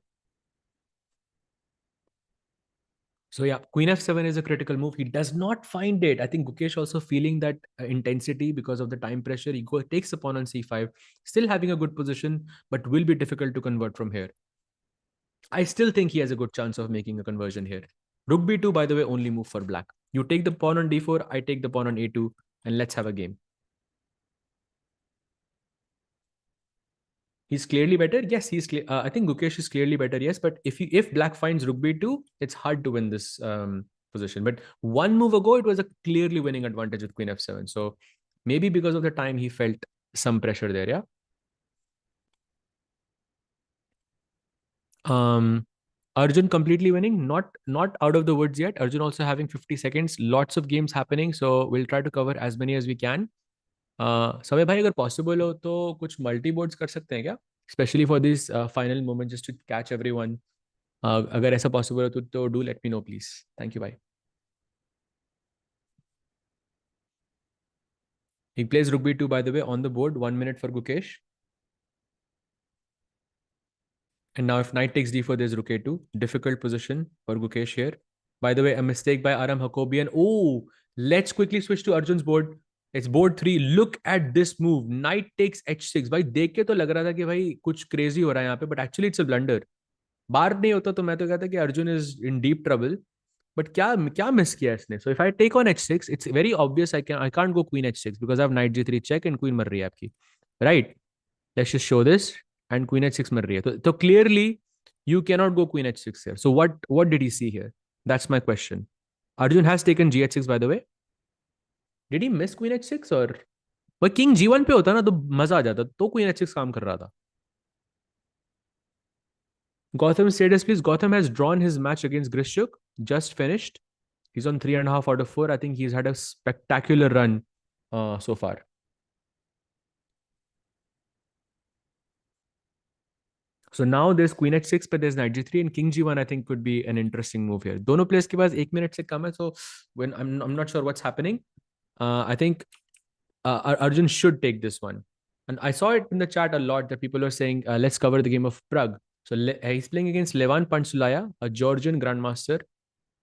So yeah, queen f7 is a critical move. He does not find it. I think Gukesh also feeling that intensity because of the time pressure. He takes the pawn on c5, still having a good position, but will be difficult to convert from here. I still think he has a good chance of making a conversion here. Rook b2, by the way, only move for black. You take the pawn on d4, I take the pawn on a2, and let's have a game. He's clearly better. Yes, I think Gukesh is clearly better. Yes, but if black finds rook b2, it's hard to win this position. But one move ago, it was a clearly winning advantage with queen f7. So maybe because of the time, he felt some pressure there. Yeah. Arjun completely winning, not out of the woods yet. Arjun also having 50 seconds. Lots of games happening, so we'll try to cover as many as we can. समय भाई अगर possible हो तो कुछ multi boards कर सकते हैं क्या, specially for this final moment, just to catch everyone. अगर ऐसा पॉसिबल हो तो do let me know please. Thank you भाई. He plays rook b2, by the way, on the board. 1 minute for Gukesh. And now if knight takes d4, there's rook a2. Difficult position for Gukesh here. By the way, a mistake by Aram Hakobian. Oh, let's quickly switch to Arjun's board. It's board 3. Look at this move. Knight takes h6. भाई देख के तो लग रहा था कि भाई कुछ क्रेजी हो रहा है यहाँ पे, but actually it's a blunder. बार नहीं होता तो मैं तो कहता कि Arjun is in deep trouble. But क्या miss किया इसने? So if I take on h6, it's very obvious I can't go queen h6 because I have knight g3 check and queen मर रही है आपकी. Right? Let's just show this and queen h6 मर रही है. So clearly you cannot go queen h6 here. So what did he see here? That's my question. Arjun has taken gh6 by the way. Did he miss queen h6 or भाई king g1 पे होता ना तो मजा आ जाता, तो queen h6 काम कर रहा था. Gautam's status, please. Gautam has drawn his match against Grishuk, just finished. He's on 3.5 out of 4. I think he's had a spectacular run so far. So now there's queen h6, but there's knight g3 and king g1. I think could be an interesting move here. Dono players के पास 1 minute से कम है, so when I'm not sure what's happening. I think Arjun should take this one. And I saw it in the chat a lot that people are saying, let's cover the game of Pragg. So he's playing against Levan Panchulaya, a Georgian grandmaster.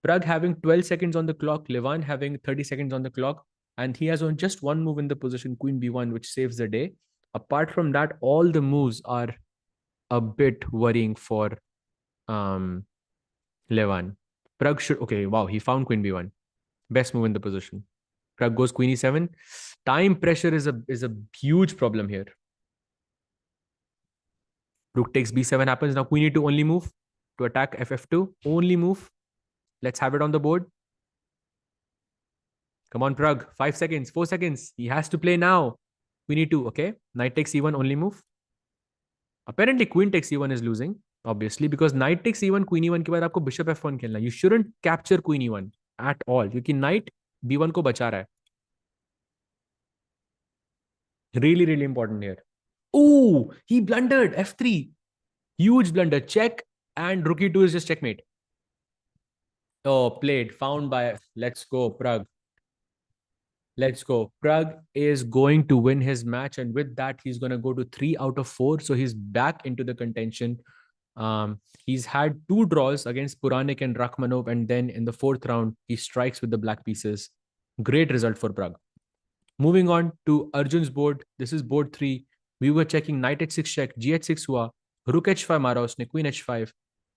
Pragg having 12 seconds on the clock, Levan having 30 seconds on the clock, and he has on just one move in the position, Queen B1, which saves the day. Apart from that, all the moves are a bit worrying for Levan. Pragg should, okay, wow, he found Queen B1. Best move in the position. Pragg goes Queen E7. Time pressure is a huge problem here. Rook takes B7 happens. Now Queen E2 only move to attack FF2. Only move. Let's have it on the board. Come on, Pragg. 5 seconds, 4 seconds. He has to play now. Queen E2, okay. Knight takes E1, only move. Apparently, Queen takes E1 is losing, obviously, because Knight takes E1, Queen E1 के बाद आपको Bishop F1 खेलना. You shouldn't capture Queen E1 at all, क्योंकि Knight B1 को बचा रहा है. Really, really important here. Oh, he blundered. F3. Huge blunder. Check. And Rook E2 is just checkmate. Oh, played. Found by. Let's go, Pragg. Let's go. Pragg is going to win his match. And with that, he's going to go to 3 out of 4. So he's back into the contention. He's had 2 draws against Puranik and Rakhmanov. And then in the 4th round, he strikes with the black pieces. Great result for Pragg. Moving on to Arjun's board. This is board 3. We were checking knight h6 check, gh6 hua, rook h5 mara usne, queen h5,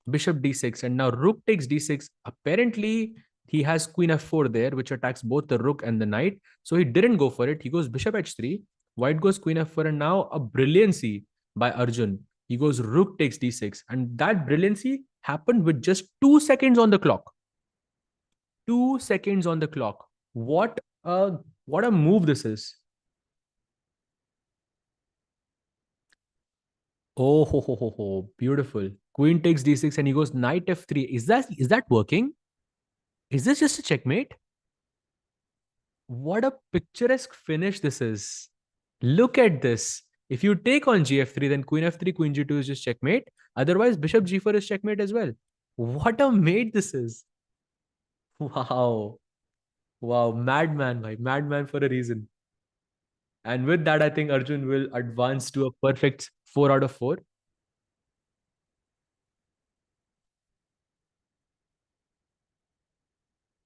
bishop d6, and now rook takes d6. Apparently, he has queen f4 there, which attacks both the rook and the knight. So he didn't go for it. He goes bishop h3, white goes queen f4, and now a brilliancy by Arjun. He goes rook takes d6, and that brilliancy happened with just 2 seconds on the clock. 2 seconds on the clock. What a move this is. Oh, ho, beautiful. Queen takes d6 and he goes knight f3. Is that working? Is this just a checkmate? What a picturesque finish this is. Look at this. If you take on gf3, then queen f3, queen g2 is just checkmate. Otherwise, bishop g4 is checkmate as well. What a mate this is. Wow. Wow, madman, bhai. Madman for a reason. And with that, I think Arjun will advance to a perfect 4 out of 4.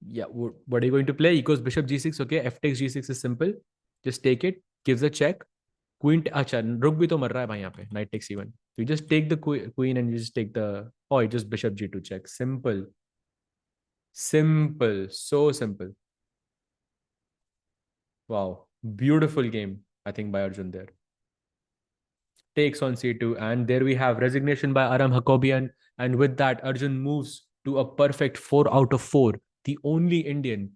Yeah, what are you going to play? He goes bishop g6. Okay, f takes g6 is simple. Just take it, gives a check. Queen, acha, rook bhi to mar raha hai bhai yahan pe. Knight takes e1. So you just take the queen and you just take the, oh, you just bishop g2 check. Simple. Simple. So simple. Wow. Beautiful game, I think, by Arjun there. Takes on c2, and there we have resignation by Aram Hakobian. And with that, Arjun moves to a perfect 4 out of 4. The only Indian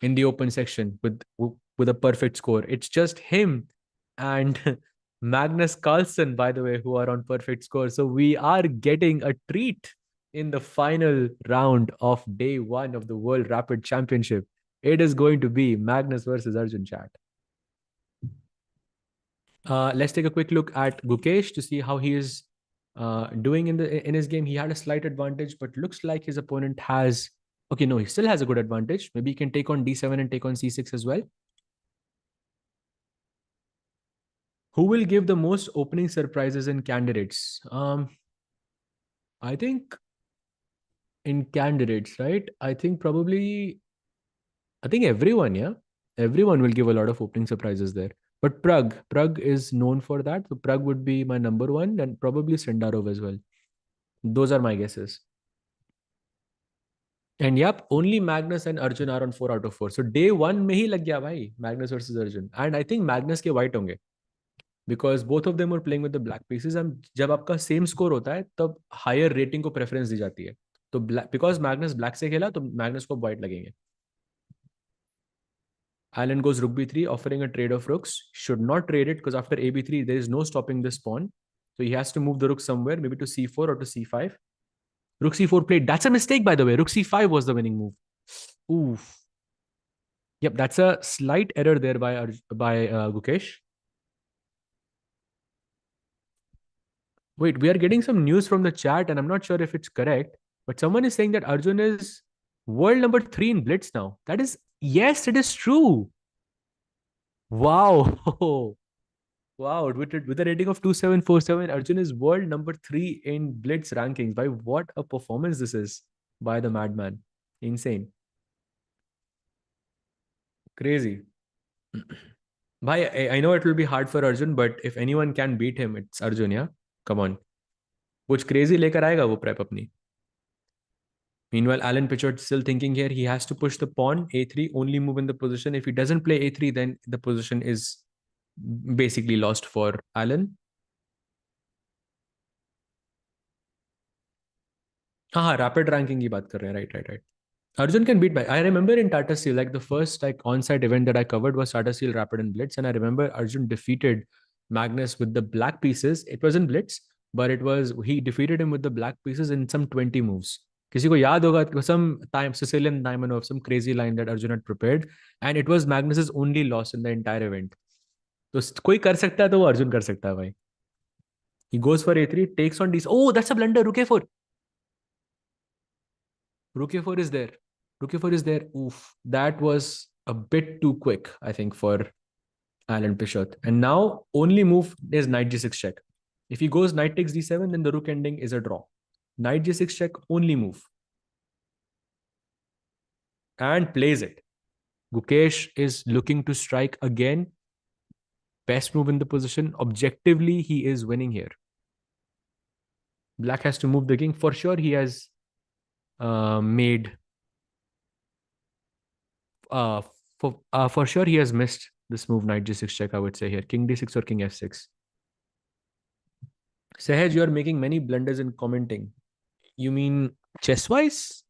in the open section with a perfect score. It's just him and Magnus Carlsen, by the way, who are on perfect score. So we are getting a treat in the final round of day 1 of the World Rapid Championship. It is going to be Magnus versus Arjun, chat. Let's take a quick look at Gukesh to see how he is doing in his game. He had a slight advantage, but looks like his opponent has. Okay, no, he still has a good advantage. Maybe he can take on d7 and take on c6 as well. Who will give the most opening surprises in candidates? I think in candidates, right? I think everyone, yeah. Everyone will give a lot of opening surprises there. But Pragg is known for that. So Pragg would be my number 1 and probably Sendarov as well. Those are my guesses. And yep, only Magnus and Arjun are on 4 out of 4. So day 1 में ही लग गया भाई, Magnus versus Arjun. And I think Magnus के white होंगे. Because both of them were playing with the black pieces. And जब आपका same score होता है, तब higher rating को preference दी जाती है. तो because Magnus black से खेला, तो Magnus को white लगेंगे. Allen goes rook b3, offering a trade of rooks. Should not trade it because after a b3, there is no stopping this pawn. So he has to move the rook somewhere, maybe to c4 or to c5. Rook c4 played. That's a mistake, by the way. Rook c5 was the winning move. Oof. Yep, that's a slight error there by Gukesh. Wait, we are getting some news from the chat, and I'm not sure if it's correct, but someone is saying that Arjun is world number 3 in Blitz now. That is, yes, it is true. Wow. Wow, with a rating of 2747, Arjun is world number 3 in Blitz rankings. By what a performance this is by the madman. Insane. Crazy. Bhai, I know it will be hard for Arjun, but if anyone can beat him, it's Arjun, yeah? Come on. कुछ crazy लेकर आएगा वो prep अपनी. Meanwhile, Alan Pitchford still thinking here, he has to push the pawn, a3, only move in the position. If he doesn't play a3, then the position is basically lost for Alan. हाँ, rapid ranking की बात कर रहे हैं, right. Arjun can beat by. I remember in Tata Steel, like the first on-site event that I covered was Tata Steel Rapid and Blitz, and I remember Arjun defeated Magnus with the black pieces. It wasn't Blitz, but he defeated him with the black pieces in some 20 moves. किसी को याद होगा some time Sicilian diamond of some crazy line that Arjun had prepared, and it was Magnus's only loss in the entire event. तो कोई कर सकता है तो वो अर्जुन कर सकता है भाई. He goes for a3, takes on d. Oh, that's a blunder. Rook a4. Rook a4 is there. Rook a4 is there. Oof. That was a bit too quick, I think, for Alan Pichot. And now only move is knight g6 check. If he goes knight takes d7, then the rook ending is a draw. Knight g6 check, only move. And plays it. Gukesh is looking to strike again. Best move in the position. Objectively, he is winning here. Black has to move the king. For sure, he has made... for sure, he has missed this move, knight g6 check, I would say here. King d6 or king f6. Sahaj, you are making many blunders in commenting. You mean chess-wise?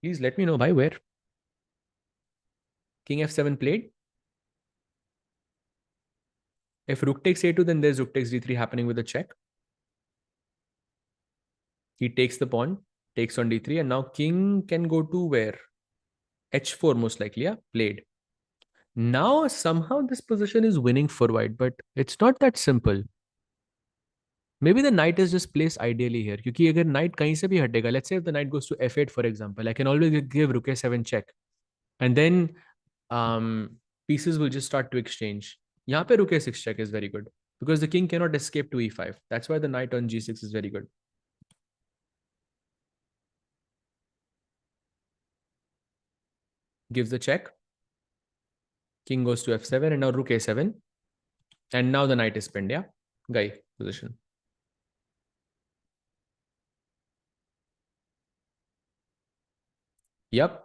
Please let me know by where. King f7 played. If rook takes a2, then there's rook takes d3 happening with a check. He takes the pawn, takes on d3, and now king can go to where? h4 most likely, yeah? Played. Now somehow this position is winning for white, but it's not that simple. Maybe the knight is just placed ideally here. क्योंकि अगर knight कहीं से भी हटेगा, let's say if the knight goes to f8 for example, I can always give rook a7 check, and then pieces will just start to exchange. यहाँ पे rook a6 check is very good because the king cannot escape to e5. That's why the knight on g6 is very good. Gives the check. King goes to f7 and now rook a7. And now the knight is pinned, yeah? Guy position. Yep.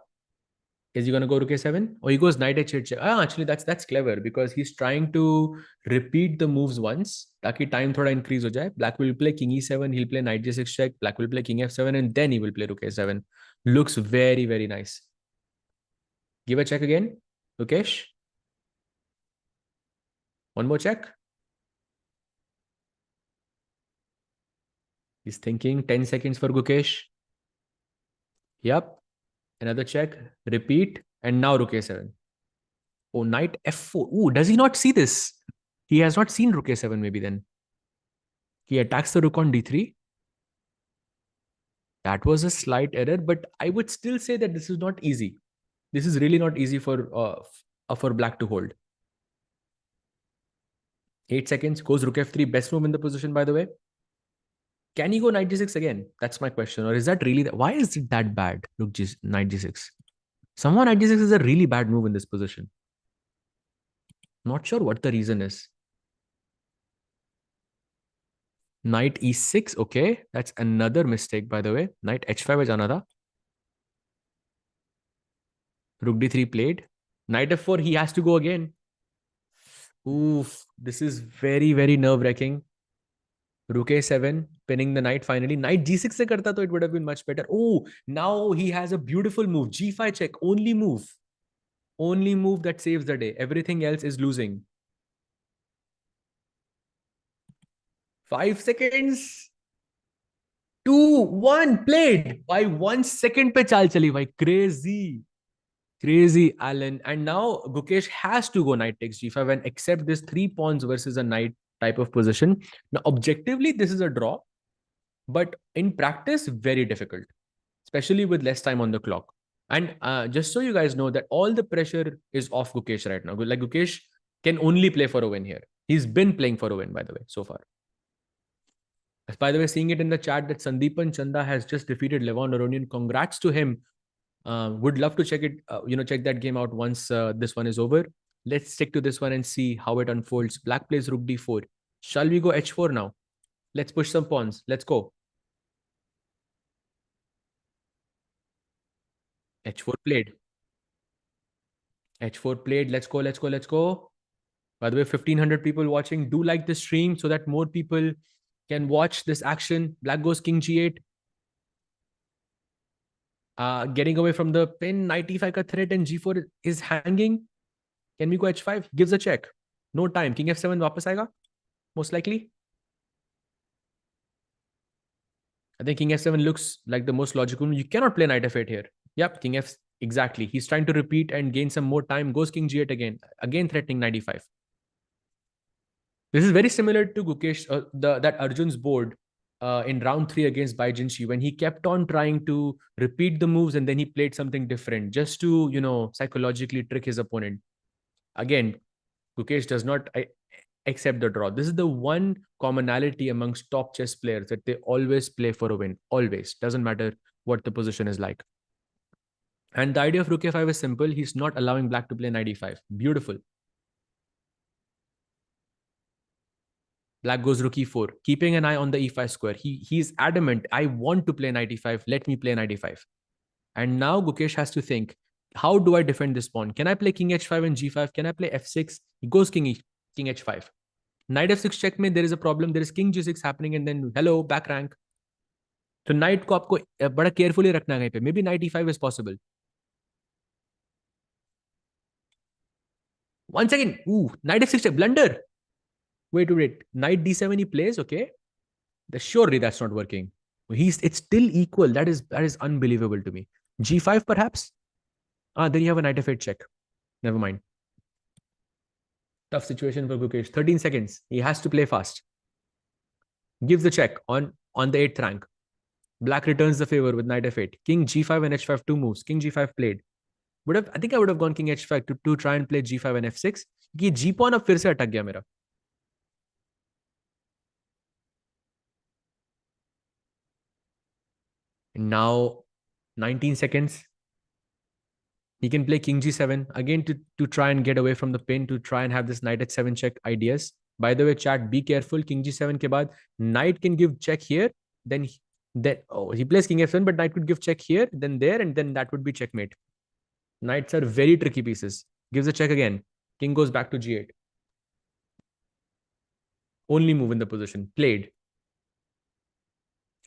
Is he going to go rook a7? Or he goes knight h8 check. Actually, that's clever because he's trying to repeat the moves once. Taki time thoda increase ho jaye. Black will play king e7. He'll play knight g6 check. Black will play king f7 and then he will play rook a7. Looks very, very nice. Give a check again. Gukesh. One more check. He's thinking 10 seconds for Gukesh. Yep. Another check. Repeat. And now rook a7. Oh, knight f4. Ooh, does he not see this? He has not seen rook a7 maybe then. He attacks the rook on d3. That was a slight error, but I would still say that this is not easy. This is really not easy for black to hold. 8 seconds. Goes rook f3. Best move in the position, by the way. Can he go knight g6 again? That's my question. Or is that really... Why is it that bad? Look, knight g6. Somehow knight g6 is a really bad move in this position. Not sure what the reason is. Knight e6. Okay. That's another mistake, by the way. Knight h5 is another. Rook d3 played. Knight f4, he has to go again. Oof, this is very, very nerve-wracking. Rook a7, pinning the knight finally. Knight g6 se karta, so it would have been much better. Oh, now he has a beautiful move. g5 check, only move. Only move that saves the day. Everything else is losing. 5 seconds. 2, 1, played. By 1 second pe chal chali, bhai. Crazy. Crazy, Alan. And now Gukesh has to go knight takes g5 and accept this 3 pawns versus a knight type of position. Now, objectively, this is a draw, but in practice, very difficult, especially with less time on the clock. And just so you guys know that all the pressure is off Gukesh right now. Like Gukesh can only play for a win here. He's been playing for a win, by the way, so far. By the way, seeing it in the chat that Sandeepan Chanda has just defeated Levon Aronian. Congrats to him. Would love to check it, check that game out once this one is over. Let's stick to this one and see how it unfolds. Black plays Rook d4. Shall we go h4 now? Let's push some pawns. Let's go. h4 played. h4 played. Let's go, let's go, let's go. By the way, 1,500 people watching. Do like the stream so that more people can watch this action. Black goes king g8. Getting away from the pin. Knight e5 ka threat and g4 is hanging. Can we go h5? Gives a check. No time. King f7 वापस आएगा, most likely. I think king f7 looks like the most logical. You cannot play knight f8 here. Yep, king f, exactly. He's trying to repeat and gain some more time. Goes king g8 again. Again threatening knight e5. This is very similar to Gukesh, that Arjun's board in round 3 against Baijinshi, when he kept on trying to repeat the moves and then he played something different just to, psychologically trick his opponent. Again, Gukesh does not accept the draw. This is the one commonality amongst top chess players, that they always play for a win. Always. Doesn't matter what the position is like. And the idea of Rook a5 is simple. He's not allowing black to play knight e5. Beautiful. Black goes rook e4, keeping an eye on the e5 square. He's adamant, I want to play knight e5. Let me play knight e5. And now Gukesh has to think, how do I defend this pawn? Can I play king h5 and g5? Can I play f6? He goes king h5. Knight f6 checkmate, there is a problem. There is king g6 happening and then, hello, back rank. So knight ko aapko bada carefully rakhna hai pe. Maybe knight e5 is possible. 1 second. Ooh, knight f6 check, blunder. Wait. Knight d7 he plays, okay. Surely that's not working. It's still equal. That is unbelievable to me. g5 perhaps? Then you have a knight f8 check. Never mind. Tough situation for Gukesh. 13 seconds. He has to play fast. Gives the check on the 8th rank. Black returns the favor with knight f8. King g5 and h5, 2 moves. King g5 played. I think I would have gone king h5 to try and play g5 and f6. Ki g pawn ab fir se atak gaya mera. And now 19 seconds. He can play king g7 again to try and get away from the pin, to try and have this knight h7 check ideas. By the way, chat, be careful. King g7 ke baad, knight can give check here. Then he plays king f7, but knight could give check here, then there, and then that would be checkmate. Knights are very tricky pieces. Gives a check again. King goes back to g8. Only move in the position. Played.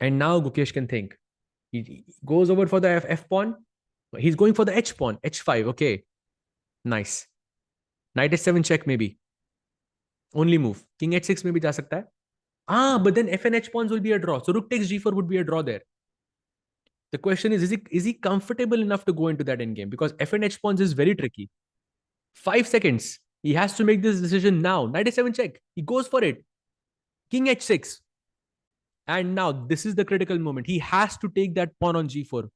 And now Gukesh can think. He goes over for the f pawn. He's going for the h pawn. h5. Okay. Nice. Knight h7 check maybe. Only move. King h6 maybe ja sakta hai. But then f and h pawns will be a draw. So rook takes g4 would be a draw there. The question is he comfortable enough to go into that endgame? Because f and h pawns is very tricky. 5 seconds. He has to make this decision now. Knight h7 check. He goes for it. King h6. And now this is the critical moment. He has to take that pawn on g4.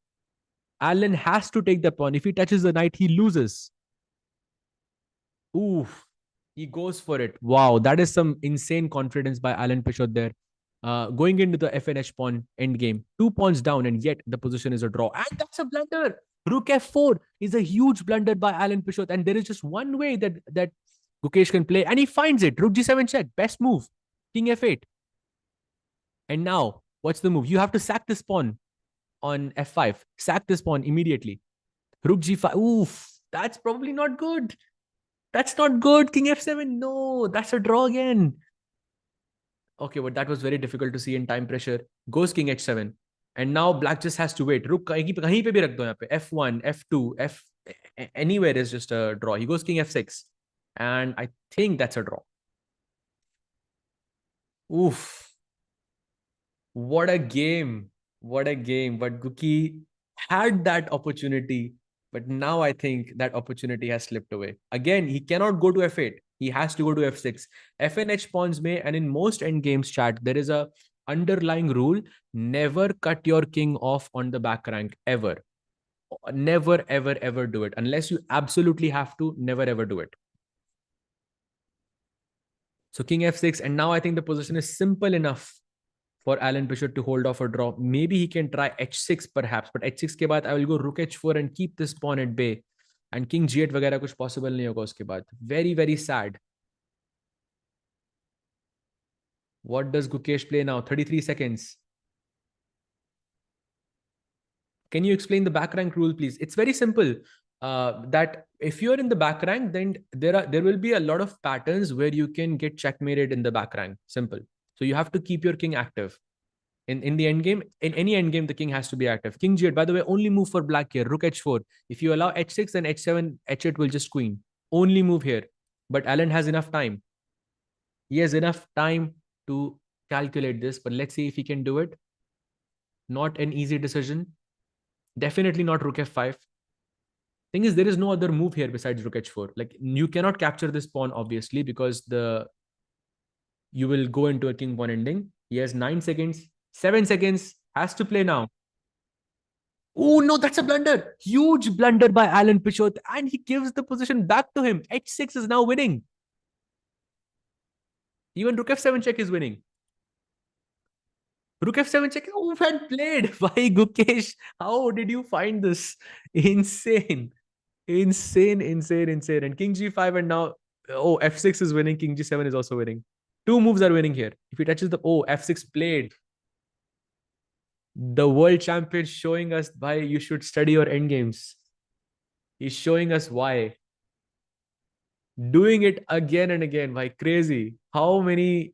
Alan has to take the pawn. If he touches the knight, he loses. Oof. He goes for it. Wow, that is some insane confidence by Alan Pichot there. Going into the f and h pawn endgame. 2 pawns down, and yet the position is a draw. And that's a blunder. Rook f4 is a huge blunder by Alan Pichot. And there is just one way that Gukesh can play. And he finds it. Rook g7 check. Best move. King f8. And now, what's the move? You have to sack this pawn on f5. Sack this pawn immediately. Rook g5. Oof, that's probably not good. That's not good. King f7. No, that's a draw again. Okay, but that was very difficult to see in time pressure. Goes king h7. And now black just has to wait. Rook kahin pe bhi rakh do yahan pe. F1, F2, anywhere is just a draw. He goes king f6. And I think that's a draw. Oof. What a game. What a game. But Guki had that opportunity. But now I think that opportunity has slipped away. Again, he cannot go to f8. He has to go to f6. F and H pawns may, and in most endgames chat, there is a underlying rule: never cut your king off on the back rank ever. Never, ever, ever do it. Unless you absolutely have to, never, ever do it. So king f6, and now I think the position is simple enough for Alan Bishop to hold off a draw. Maybe he can try h6 perhaps, but h6 के बाद I will go rook h4 and keep this pawn at bay. And king g8 वगैरह कुछ possible नहीं होगा उसके बाद. Very, very sad. What does Gukesh play now? 33 seconds. Can you explain the back rank rule, please? It's very simple. That if you're in the back rank, then there will be a lot of patterns where you can get checkmated in the back rank. Simple. So you have to keep your king active. In the end game, in any end game, the king has to be active. King g8, by the way, only move for black here. Rook h4. If you allow h6, then h7, h8 will just queen. Only move here. But Alan has enough time. He has enough time to calculate this, but let's see if he can do it. Not an easy decision. Definitely not rook f5. Thing is, there is no other move here besides rook h4. Like, you cannot capture this pawn, obviously, because you will go into a king pawn ending. He has 9 seconds, 7 seconds, has to play now. Oh no, that's a blunder. Huge blunder by Alan Pichot, and he gives the position back to him. h6 is now winning. Even rook f7 check is winning. Rook f7 check. Oh, well played by Gukesh. How did you find this? Insane. Insane. And king g5, and now, oh, f6 is winning. King g7 is also winning. 2 moves are winning here. If he touches the, oh, f6 played. The world champion showing us why you should study your endgames. He's showing us why. Doing it again and again. Why? Crazy. How many?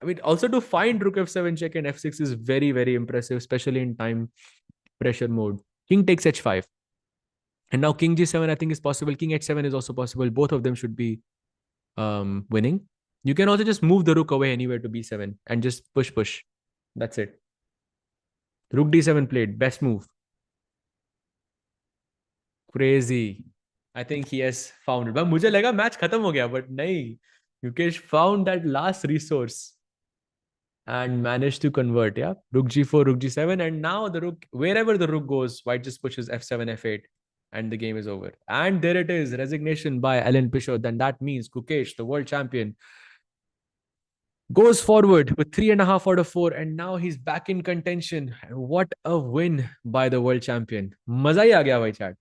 I mean, also to find rook f7 check and f6 is very, very impressive, especially in time pressure mode. King takes h5. And now king g7, I think, is possible. King h7 is also possible. Both of them should be winning. You can also just move the rook away anywhere to b7 and just push. That's it. Rook d7 played. Best move. Crazy. I think he has found it. But मुझे लगा match खत्म हो गया, but नहीं. Gukesh found that last resource and managed to convert. Yeah, rook g4, rook g7, and now the rook, wherever the rook goes, white just pushes f7, f8, and the game is over. And there it is, resignation by Alan Pichot. Then that means Gukesh, the world champion, goes forward with 3.5 out of 4, and now he's back in contention. What a win by the world champion. मजा ही आ गया भाई chat.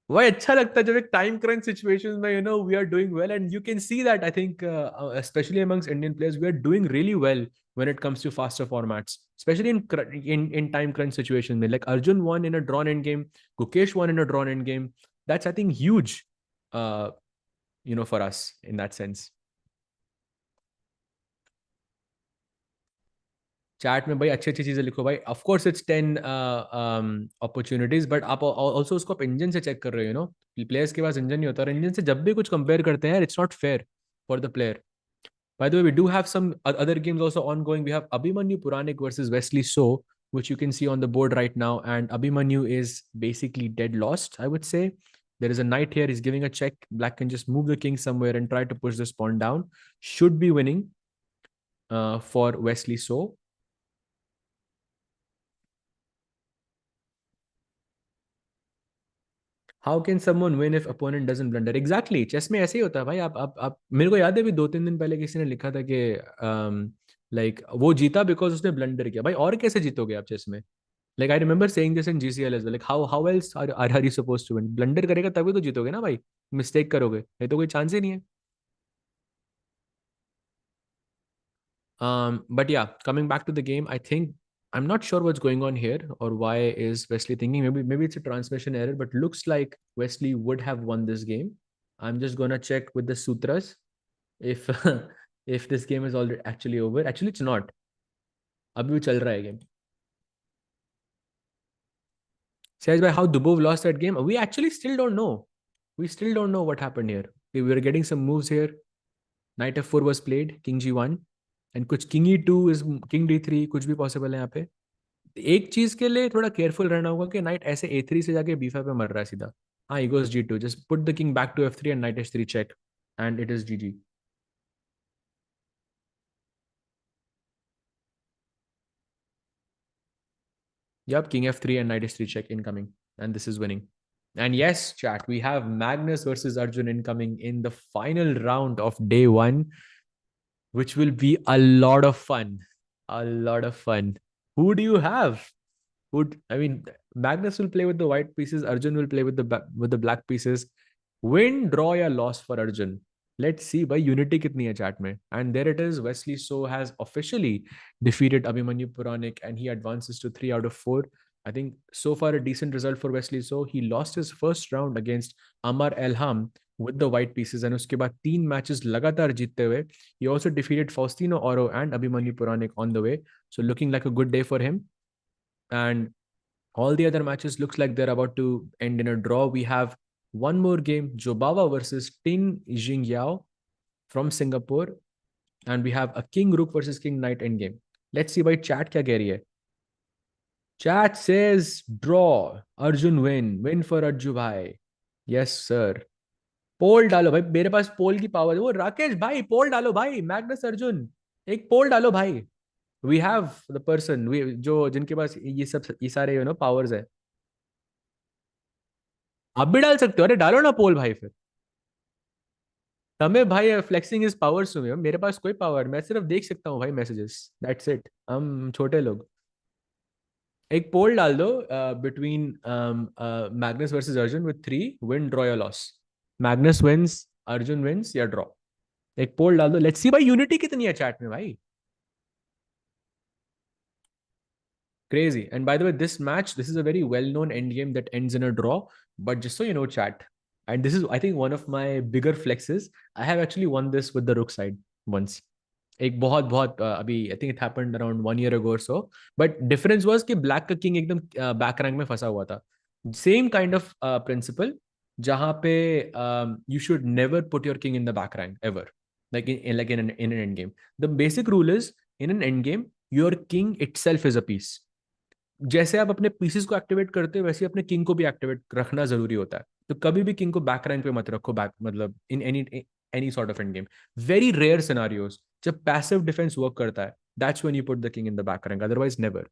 Why अच्छा लगता है जब एक time crunch situation में, we are doing well, and you can see that, I think, especially amongst Indian players, we are doing really well when it comes to faster formats, especially in time crunch situation में. Like Arjun won in a drawn end game, Gukesh won in a drawn end game. That's, I think, huge, for us in that sense. Chat में भाई अच्छी चीजें लिखो भाई. Of course it's 10 opportunities, but आप also उसको आप engine से चेक कर रहे हो. प्लेयर्स के पास इंजन नहीं होता, और इंजन से जब भी कुछ कंपेयर करते हैं, it's not fair for the player. By the way, we do have some other games also ongoing. We have Abhimanyu Puranik versus Wesley So, which you can see on the board right now. And Abhimanyu is basically dead lost, I would say. There is a knight here. He's giving a check. Black can just move the king somewhere and try to push this pawn down. Should be winning for Wesley So. How can someone win if opponent doesn't blunder? Exactly. Chess में ऐसे ही होता है भाई. आप मेरे को याद है भी 2-3 दिन पहले किसी ने लिखा था कि लाइक वो जीता बिकॉज उसने ब्लंडर किया. भाई और कैसे जीतोगे आप चेस में? Like I remember saying this in GCL as well. Like how else are you supposed to win? Blunder करेगा तभी तो जीतोगे ना भाई. मिस्टेक करोगे नहीं तो कोई चांस ही नहीं है. But yeah, coming back to the game, I think I'm not sure what's going on here or why is Wesley thinking. Maybe it's a transmission error, but looks like Wesley would have won this game. I'm just gonna check with the sutras if if this game is already actually over. Actually, it's not. अभी भी चल रहा है game. Says by how Dubov lost that game. We actually still don't know. We still don't know what happened here. We were getting some moves here. Knight f4 was played. King g1. And कुछ king e2 is king d3. कुछ भी possible है यहाँ पे. एक चीज के लिए थोड़ा केयरफुल रहना होगा कि नाइट ऐसे a3 से जाके b5 पे मर रहा है सीधा. हाँ, he goes g2. Just put the king back to f3 and knight h3 check. And it is GG. Yup, king f3 and knight h3 check incoming. And this is winning. And yes, chat, we have Magnus versus Arjun incoming in the final round of day one, which will be a lot of fun. A lot of fun. Who do you have? I mean, Magnus will play with the white pieces. Arjun will play with the black pieces. Win, draw, या loss for Arjun. Let's see by unity kitni hai chat mein. And there it is. Wesley So has officially defeated Abhimanyu Puranik and he advances to 3 out of 4. I think so far a decent result for Wesley So. He lost his first round against Amar Elham with the white pieces and uske baad 3 matches lagatar jeette hue. He also defeated Faustino Oro and Abhimanyu Puranik on the way. So looking like a good day for him. And all the other matches looks like they're about to end in a draw. We have one more game, Jobawa versus Tin Jingyao from Singapore. And we have a King Rook versus King Knight endgame. Let's see by chat kya keh rahi hai. Chat says draw. Arjun win for Arju bhai. Yes sir. पोल डालो भाई, मेरे पास पोल की power है. वो राकेश भाई पोल डालो भाई. Magnus Arjun एक पोल डालो भाई. वी हैव द पर्सन जो जिनके पास ये सारे पावर्स है. आप भी डाल सकते हो. अरे डालो ना पोल भाई. फिर तमें भाई फ्लेक्सिंग इज पावर सुनो. मेरे पास कोई पावर, मैं सिर्फ देख सकता हूँ भाई मैसेजेस. That's it. हम छोटे लोग. एक पोल डाल दो between Magnus versus Arjun with 3 win draw या loss. Magnus wins, Arjun wins या ड्रॉ. एक पोल डाल दो. लेट्स सी भाई यूनिटी कितनी है चैट में भाई. Crazy. And by the way, this is a very well-known endgame that ends in a draw. But just so you know, chat, and this is, I think, one of my bigger flexes. I have actually won this with the rook side once. एक बहुत बहुत अभी I think it happened around 1 year ago or so. But difference was कि black का king एकदम back rank में फंसा हुआ था. सेम काइंड ऑफ प्रिंसिपल जहां पे you should never put your king in the back rank ever. like in an end game. The basic rule is in an end game your king itself is a piece. जैसे आप अपने pieces को activate करते हो वैसे अपने king को भी एक्टिवेट रखना जरूरी होता है. तो कभी भी किंग को बैक रैंक पे मत रखो. बैक मतलब in any sort of end game. Very rare scenarios जब पैसिव डिफेंस वर्क करता है, that's when you put the king in the back rank, otherwise never.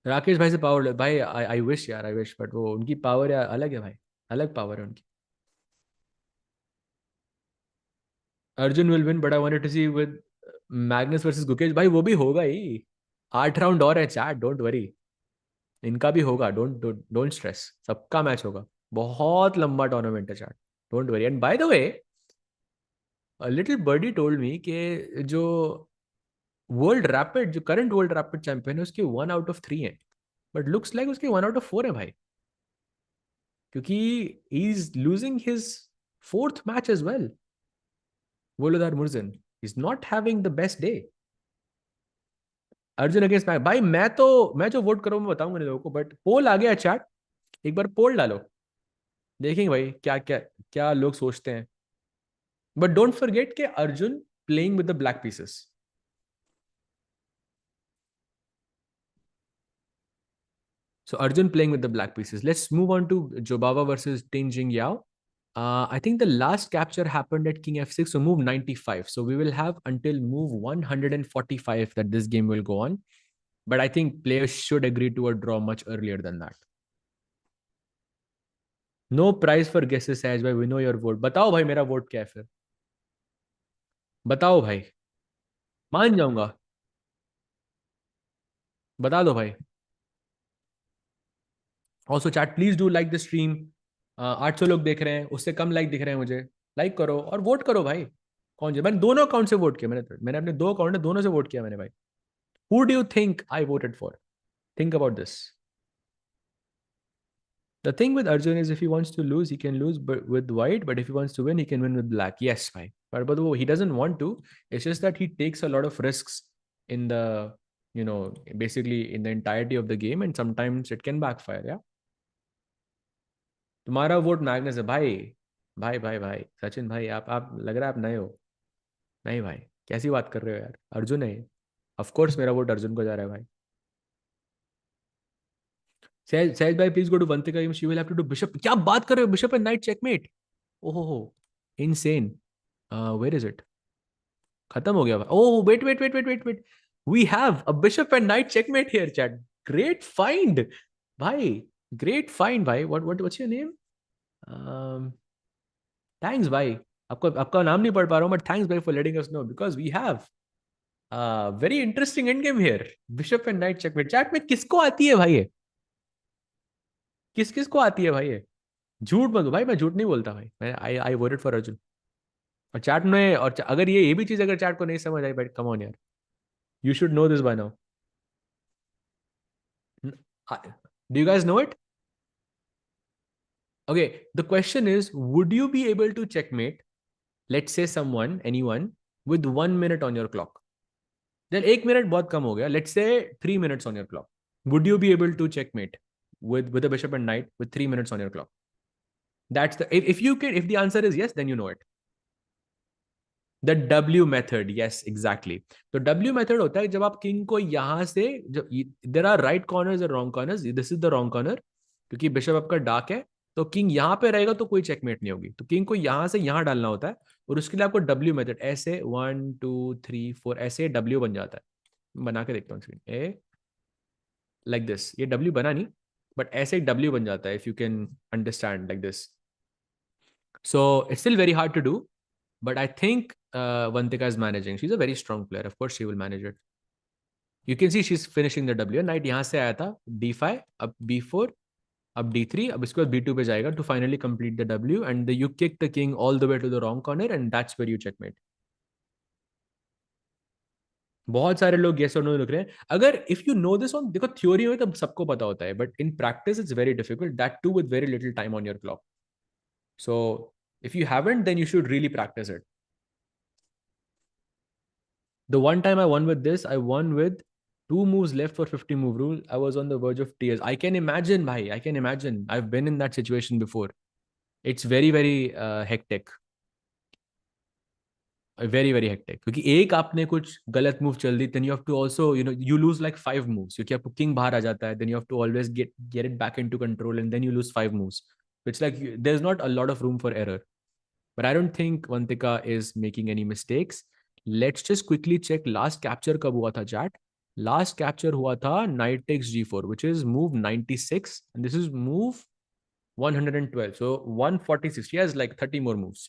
Rakesh भाई से पावर भाई, आई विश यार, आई विश. बट वो उनकी पावर यार अलग है भाई, अलग पावर है उनकी. Arjun will win but I wanted to see with Magnus versus Gukesh. भाई वो भी होगा ही. 8 राउंड और है चैट, डोंट वरी. इनका भी होगा. Don't don't stress. सबका मैच होगा. बहुत लंबा टूर्नामेंट है chat. Don't worry. And by the way little birdie told me कि जो वर्ल्ड रैपिड, जो करंट वर्ल्ड रैपिड चैंपियन है, उसके 1 out of 3 है. बट लुक्स लाइक उसके 1 out of 4 है भाई. क्योंकि he is losing his 4th match as well. Volodar Murzin is not having the best day. Arjun against Mac. भाई मैं जो वोट करूं मैं बताऊंगा नहीं लोगों को. बट पोल आ गया चैट. एक बार पोल डालो, देखेंगे भाई क्या क्या क्या लोग सोचते हैं. बट डोंट फॉरगेट कि Arjun playing with the black pieces. So Arjun playing with the black pieces. Let's move on to Jobawa versus Ding Jingyao. I think the last capture happened at King f6, so move 95. So we will have until move 145 that this game will go on. But I think players should agree to a draw much earlier than that. No prize for guesses, Sahaj bhai. We know your vote. बताओ भाई मेरा vote क्या है फिर. बताओ भाई. मान जाऊंगा. बता दो भाई. Also chat please do like the stream. 800 लोग देख रहे हैं, उससे कम लाइक दिख रहे हैं मुझे. लाइक करो और वोट करो भाई. कौन मैंने दोनों अकाउंट से वोट किया, मैंने अपने 2 अकाउंट है, दोनों से वोट किया मैंने भाई. Who do you think I voted for? Think about this. The thing with Arjun is if he wants to lose, he can lose with white, but if he wants to win, he can win with black. Yes, bhai. But he doesn't want to. It's just that he takes a lot of risks in the, basically in the entirety of the game, and sometimes it can backfire. Yeah. तुम्हारा vote Magnus है भाई. भाई भाई भाई सचिन भाई, आप लग रहा है आप नए हो. नहीं भाई, कैसी बात कर रहे हो यार, अर्जुन है. ऑफ कोर्स मेरा वोट अर्जुन को जा रहा है भाई. सहज भाई please go to Vantika, she will have to do bishop. क्या बात कर रहे हो, बिशप एंड नाइट चेकमेट. ओहो, इनसेन. Where is it. खत्म हो गया. Oh wait wait wait wait wait wait, we have a bishop and knight checkmate here chat. Great find भाई, ग्रेट फाइंड भाई. What's your name. थैंक्स भाई. आपका नाम नहीं पढ़ पा रहा हूँ, बट थैंक्स भाई for letting us know, because we have very interesting end game here. Bishop and knight checkmate. Chat में किसको आती है भाई ये, किस किस को आती है भाई ये. झूठ मत भाई, मैं झूठ नहीं बोलता भाई. मैं आई वोटेड फॉर अर्जुन. और चैट में, और अगर ये भी चीज अगर चैट को नहीं समझ आई, बट कम ऑन यार, you should know this by now. Do you guys know it. Okay, the question is, would you be able to checkmate, let's say anyone, with 1 minute on your clock? Then 1 minute बहुत कम हो गया. Let's say 3 minutes on your clock. Would you be able to checkmate with a bishop and knight with 3 minutes on your clock? That's the, if the answer is yes, then you know it. The W method, yes, exactly. तो W method होता है जब आप king को यहां से, जब there are right corners और wrong corners, this is the wrong corner, क्योंकि बिशप आपका डार्क है, तो किंग यहां पे रहेगा तो कोई चेकमेट नहीं होगी. तो किंग को यहां से यहां डालना होता है, और उसके लिए आपको W मेथड ऐसे 1 2 3 4 ऐसे W बन जाता है. बना के देखता हूँ स्क्रीन. ए लाइक दिस, ये W बना नहीं, बट ऐसे W बन जाता है, if you can understand like this. So it's still very hard to do, but I think Vantika is managing. She's a very strong player. Of course, she will manage it. You can see she's finishing the W. Knight यहाँ से आया था D5, अब B4, अब D3, अब इसके बाद B2 पे जाएगा to finally complete the W, and you kick the king all the way to the wrong corner, and that's where you checkmate. बहुत सारे लोग yes or no लिख रहे हैं. अगर if you know this on, देखो थ्योरी में तो सबको पता होता है, but in practice it's very difficult. That too with very little time on your clock. So if you haven't, then you should really practice it. The one time I won with this, I won with 2 moves left for 50 move rule. I was on the verge of tears. I can imagine, bhai. I can imagine. I've been in that situation before. It's very, very hectic. Very, very hectic. क्योंकि एक आपने कुछ गलत move चल दी, then you have to also, you lose like 5 moves. क्योंकि आपको king बाहर आ जाता है, then you have to always get it back into control, and then you lose 5 moves. It's like there's not a lot of room for error. But I don't think Vantika is making any mistakes. Let's just quickly check last capture कब हुआ था chat. Last capture हुआ था knight takes g4, which is move 96, and this is move 112. So 146. She has like 30 more moves,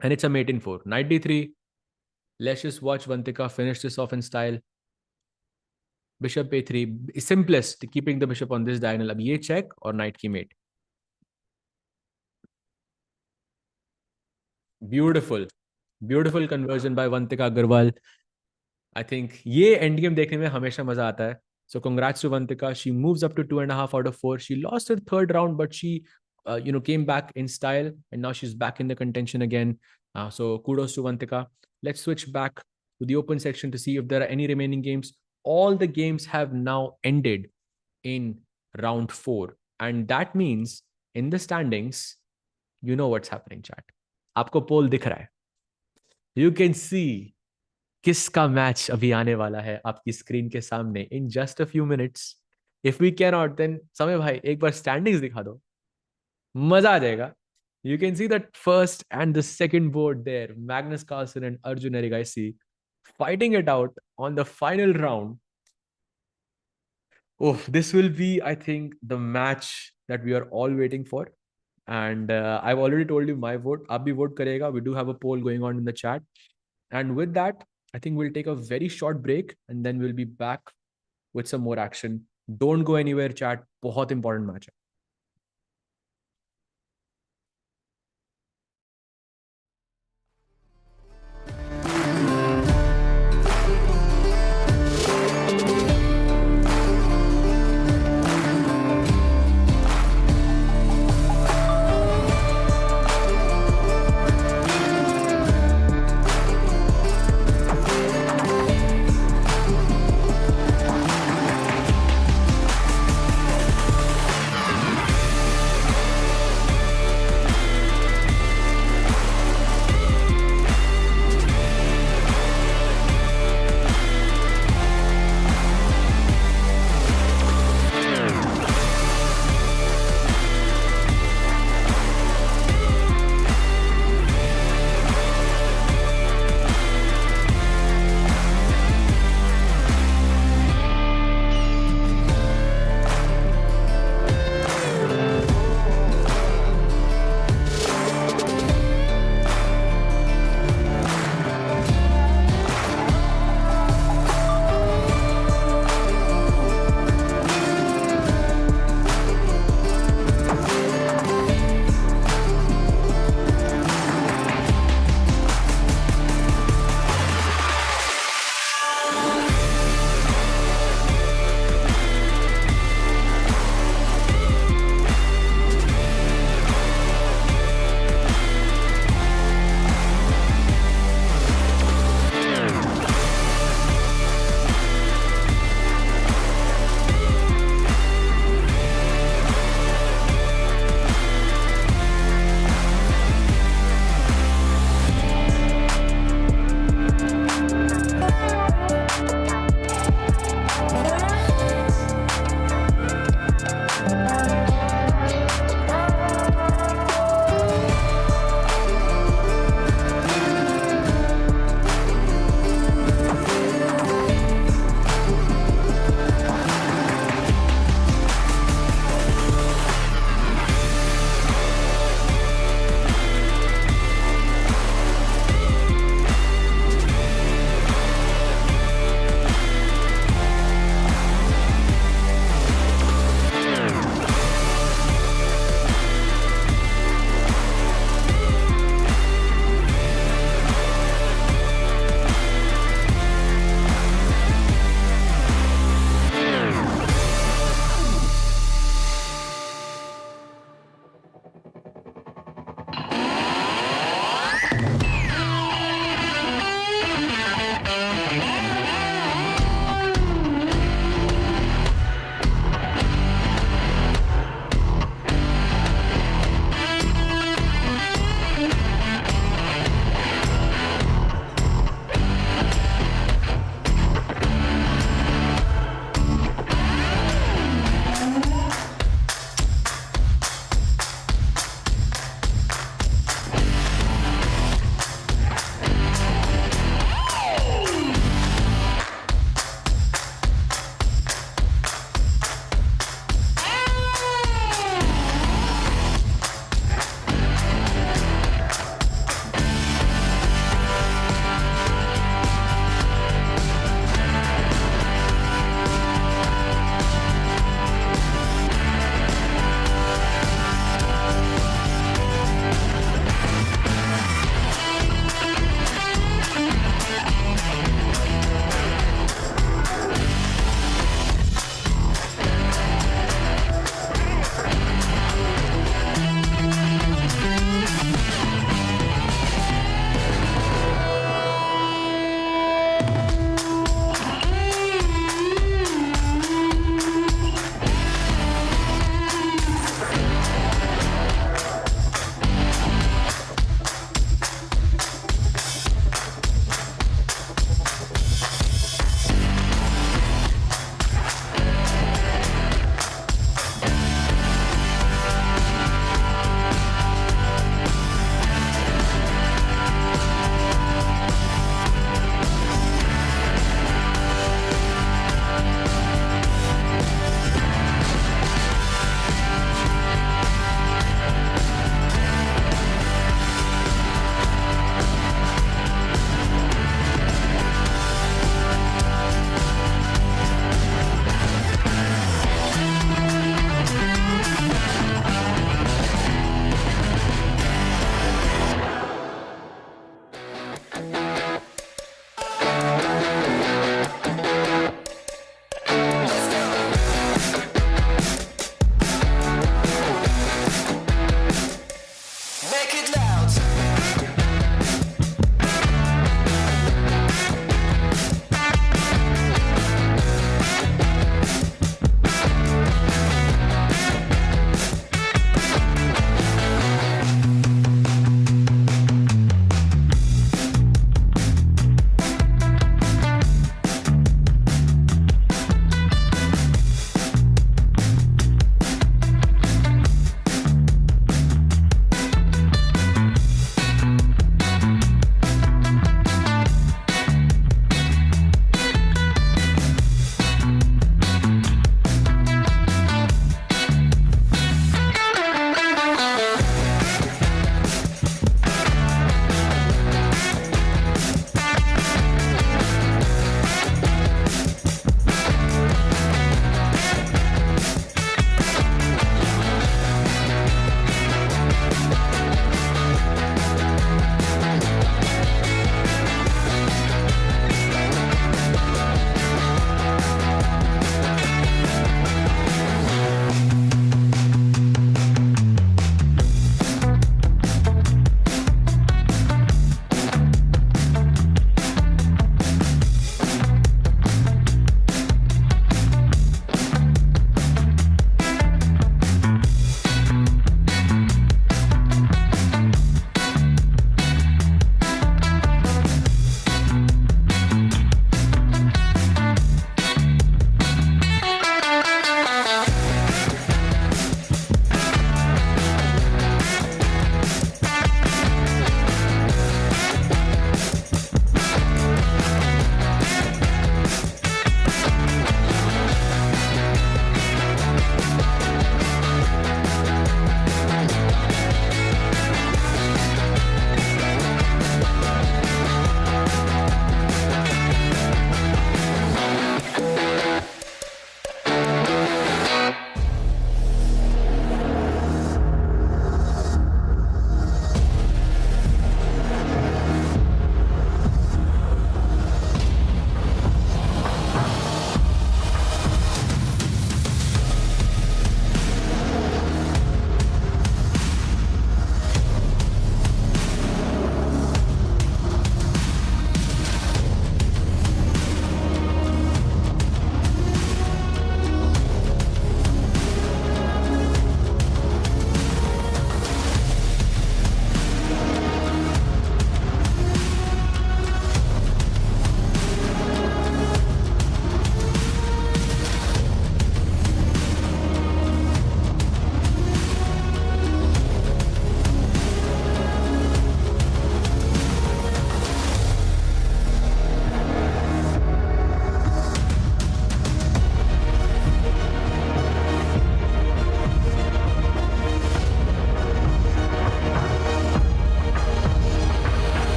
and it's a mate in 4. Knight d3. Let's just watch Vantika finish this off in style. Bishop a3. Simplest, keeping the bishop on this diagonal. अब ये check और knight की mate. Beautiful. Beautiful conversion by Vantika Agarwal. I think ये end game देखने में हमेशा मजा आता है. So congrats to Vantika. She moves up to 2.5 out of 4. She lost her third round, but she, came back in style, and now she's back in the contention again. So kudos to Vantika. Let's switch back to the open section to see if there are any remaining games. All the games have now ended in round 4, and that means in the standings, you know what's happening, chat. आपको पोल दिख रहा है. You can see किसका match अभी आने वाला है आपकी स्क्रीन के सामने in just a few minutes. If we can not, then Samay भाई एक बार स्टैंडिंग्स दिखा दो, मजा आ जाएगा. You can see that first and the second board there, Magnus Carlsen and Arjun Erigaisi fighting it out on the final round. Oh, this will be, I think, the match that we are all waiting for. And I've already told you my vote. Aap bhi vote karega. We do have a poll going on in the chat. And with that, I think we'll take a very short break, and then we'll be back with some more action. Don't go anywhere, chat. बहुत important match है.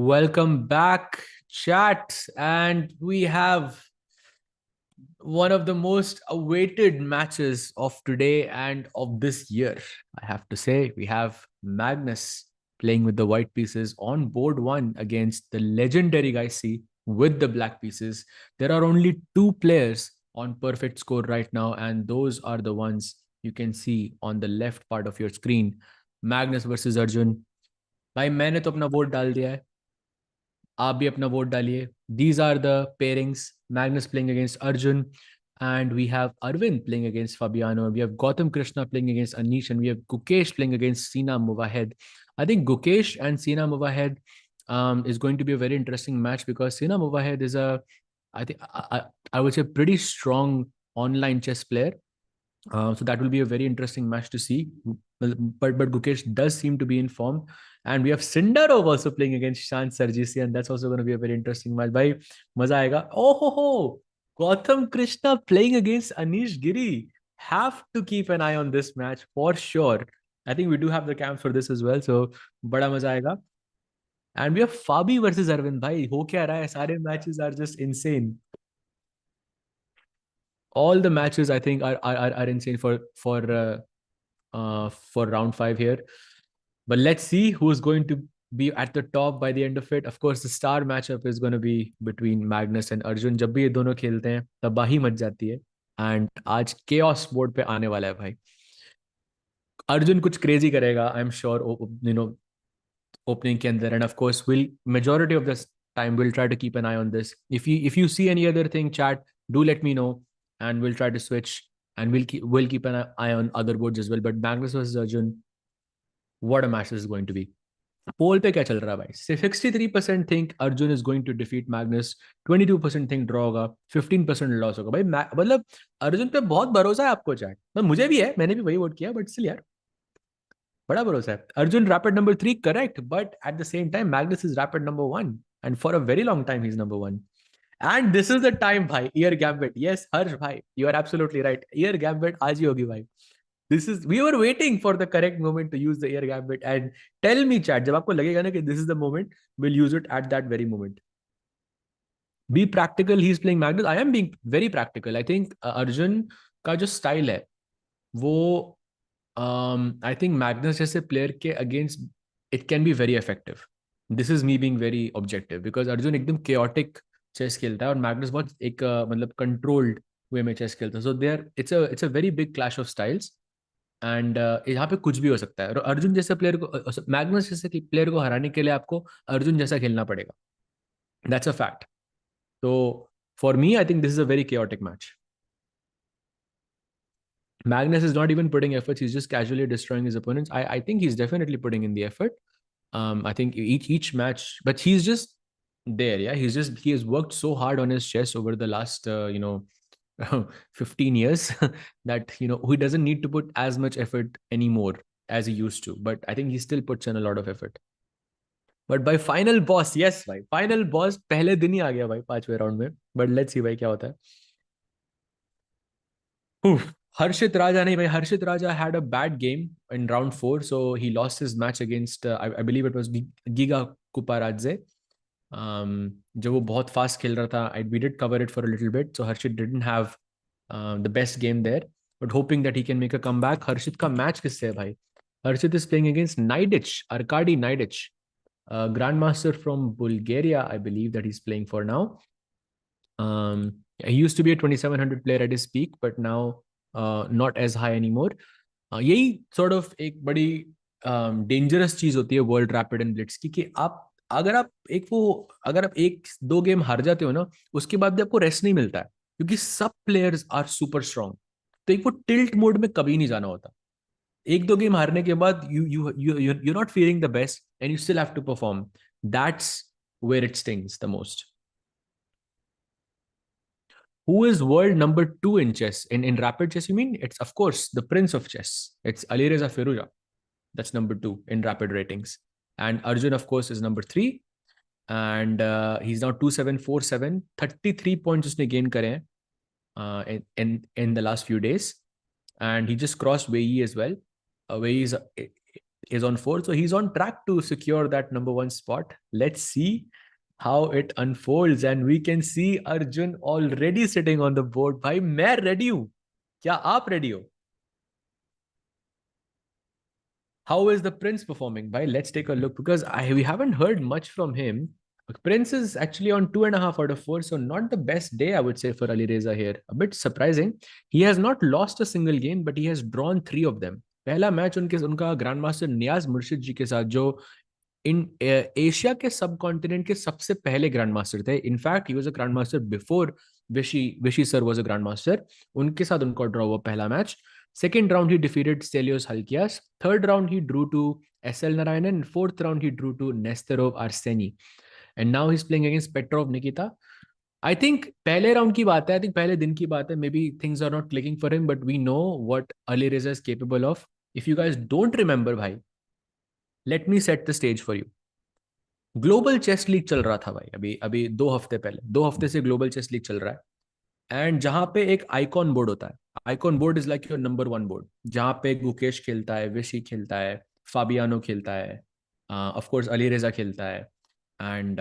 Welcome back, chat. And we have one of the most awaited matches of today and of this year. I have to say, we have Magnus playing with the white pieces on board one against the legendary guy C with the black pieces. There are only two players on perfect score right now, and those are the ones you can see on the left part of your screen. Magnus versus Arjun. भाई मैंने तो अपना vote डाल दिया है, आप भी अपना वोट डालिए. These are the pairings. Magnus playing against Arjun, and we have Arvind playing against Fabiano. We have Gautam Krishna playing against Anish, and we have Gukesh playing against Sina Movahed. I think Gukesh and Sina Movahed is going to be a very interesting match because Sina Movahed is I think I would say pretty strong online chess player. So that will be a very interesting match to see. But Gukesh does seem to be in form. And we have Sindarov also playing against Shant Sarjisi, and that's also going to be a very interesting match. Bhai, maza aayega. Oh ho ho! Gautam Krishna playing against Anish Giri. Have to keep an eye on this match for sure. I think we do have the camps for this as well. So, bada maza aayega. And we have Fabi versus Arvind. Bhai, ho kya raha hai? Sare matches are just insane. All the matches I think are insane for round 5 here. But let's see who's going to be at the top by the end of it. Of course, the star matchup is going to be between Magnus and Arjun. जब भी ये दोनों खेलते हैं तबाही much जाती है. And आज chaos board पे आने वाला है भाई. अर्जुन कुछ क्रेजी करेगा, आई एम श्योर, opening के अंदर. And of course, majority of this time we'll try to keep an eye on this. If you see any other thing, chat, do let me know, and we'll try to switch, and we'll keep an eye on other boards as well. But Magnus versus Arjun, what a match this is going to be. पोल पे क्या चल रहा है भाई? 63% think Arjun is going to defeat Magnus, 22% think draw होगा, 15% loss होगा. भाई मतलब अर्जुन पे बहुत भरोसा है आपको चैट. मुझे भी है, मैंने भी वही वोट किया, बट स्टिल यार बड़ा भरोसा है. Arjun rapid number 3 correct, but at the same time Magnus is rapid number 1, and for a very long time he is number 1. And this is the time भाई, ईयर गैम्बिट. यस हर्ष भाई, you are absolutely right. Year gambit आज ही होगी भाई. We were waiting for the correct moment to use the ear gambit. And tell me chat, जब आपको लगेगा ना कि this is the moment, we'll use it at that very moment. Be practical. He's playing Magnus. I am being very practical. I think Arjun का जो style है वो I think Magnus जैसे player के against it can be very effective. This is me being very objective because Arjun एकदम chaotic chess खेलता है और Magnus बहुत एक मतलब controlled way में chess खेलता है. So there it's a very big clash of styles. And यहाँ पे कुछ भी हो सकता है. और अर्जुन जैसे प्लेयर को, मैग्नस जैसे प्लेयर को हराने के लिए आपको अर्जुन जैसा खेलना पड़ेगा. That's a fact. तो for me I think this is a very chaotic match. Magnus is not even putting efforts. He's just casually destroying his opponents. I think he's definitely putting in the effort. I think each match, but he's just there. Yeah, he has worked so hard on his chess over the last 15 years that he doesn't need to put as much effort anymore as he used to, but I think he still puts in a lot of effort. But by final boss, yes भाई, final boss पहले दिन ही आ गया भाई 5वें round में. But let's see भाई क्या होता है. Harshit Raja नहीं भाई. Harshit Raja had a bad game in round 4, so he lost his match against I believe it was Giga Kuparadze. जब वो बहुत फास्ट खेल रहा था. we did cover it for a little bit, so Harshit didn't have the best game there, but hoping that he can make a comeback. Harshit का match किससे है भाई? Harshit is playing against Naidich, Arkady Naidich, grandmaster from Bulgaria, I believe that he's playing for now. He used to be a 2700 player at his peak, but now not as high anymore. यही sort of एक बड़ी dangerous चीज होती है world rapid and blitz की, कि अगर आप एक दो गेम हार जाते हो ना, उसके बाद भी आपको रेस्ट नहीं मिलता है, क्योंकि सब प्लेयर्स आर सुपर स्ट्रांग. तो एक वो टिल्ट मोड में कभी नहीं जाना होता. एक दो गेम हारने के बाद you not feeling the best and you still have to perform. That's where it stings the most. Who is world number 2 in chess? In rapid chess, you mean? It's, of course, the prince of chess. It's Alireza Firuza. That's number 2 in rapid ratings. And Arjun, of course, is number 3. And he's now 2747. 33 points उसने gain करे हैं in the last few days. And he just crossed Wei as well. Wei is is on 4. So he's on track to secure that number 1 spot. Let's see how it unfolds. And we can see Arjun already sitting on the board. Bhai, main ready hu. Kya aap ready ho? How is the Prince performing? Bhai, let's take a look because we haven't heard much from him. Prince is actually on 2.5 out of 4, so not the best day, I would say, for Ali Reza here. A bit surprising. He has not lost a single game, but he has drawn 3 of them. पहला match उनका grand master नियाज मुर्शिद जी के साथ, जो in Asia के सब continent के सबसे पहले ग्रैंड मास्टर थे. In fact he was a grand master before Vishy sir was a grand master. उनके साथ उनका ड्रॉ हुआ पहला match. Second round, he defeated Stelios Halkias. Third round, he drew to SL Narayanan. Fourth round, he drew to Nesterov Arseni. And now he's playing against Petrov Nikita. I think पहले round की बात है, I think पहले दिन की बात है. Maybe things are not clicking for him, but we know what Ali Reza is capable of. If you guys don't remember, भाई, let me set the stage for you. Global chess league चल रहा था भाई, अभी अभी 2 हफ्ते पहले, 2 हफ्ते से ग्लोबल चेस लीग चल रहा है. एंड जहां पे एक आइकॉन बोर्ड होता है, icon board is like your number 1 board, जहां पे गुकेश खेलता है, विशी खेलता है, फाबियानो खेलता है, ऑफ कोर्स अली रेजा खेलता है, and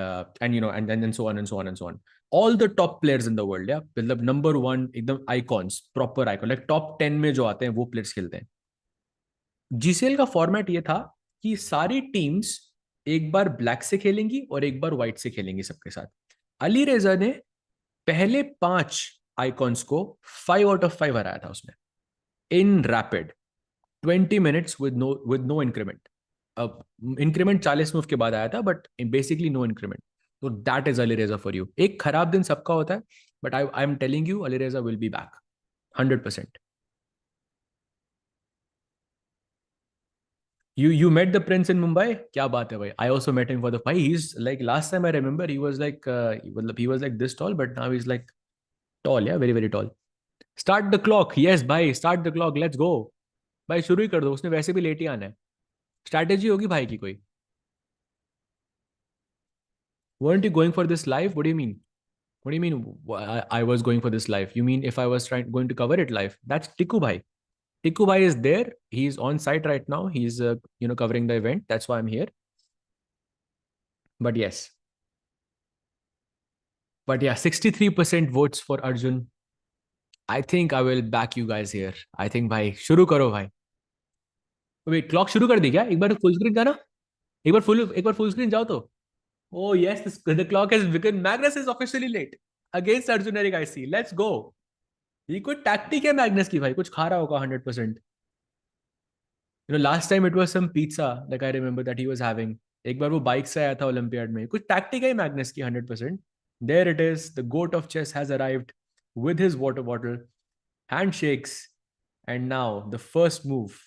you know and so on and so on and so on. All the top players in the world, या मतलब नंबर 1 एकदम icons, proper icon, like top 10 में जो आते हैं वो प्लेयर्स खेलते हैं. जीसीएल का फॉर्मेट ये था कि सारी टीम्स एक बार ब्लैक से खेलेंगी और एक बार व्हाइट से खेलेंगी सबके साथ. अली रेजा ने पहले 5 आइकॉन्स को 5 आउट ऑफ 5 हराया था उसने, in rapid 20 minutes with no increment. अब इंक्रीमेंट 40 मूव के बाद आया था, बट बेसिकली नो इंक्रीमेंट. तो that is Alireza for you. एक खराब दिन सबका होता है, but I am telling you, Alireza will be back 100%. You met the prince in Mumbai? क्या बात है भाई. I also met him for the fight. He's like, last time I remember he was like he was like this tall, but now he's like tall, yeah, very very tall. Start the clock. Yes भाई, start the clock. Let's go. भाई शुरू ही कर दो, उसने वैसे भी late ही आना है. स्ट्रैटेजी होगी भाई की कोई. Weren't you going for this live? What do you mean? What do you mean I was going for this live? You mean if I was going to cover it live? That's Tiku bhai. Tiku bhai is there. He's on site right now. He's covering the event. That's why I'm here. But yes. But yeah, 63% votes for Arjun. I think I will back you guys here. I think bhai, shuru karo bhai. Wait, clock शुरू कर दी क्या? एक बार full screen जाना? एक बार full screen जाओ तो. Oh yes, the clock has begun. Magnus is officially late against Arjun Eric. I see. Let's go. ये कोई tactic है Magnus की भाई, कुछ खा रहा होगा 100%. Last time it was some pizza, like I remember that he was having. एक बार वो बाइक से आया था ओलंपियाड में. कुछ tactic है Magnus की 100%. There it is. The goat of chess has arrived with his water bottle, handshakes, and now the first move.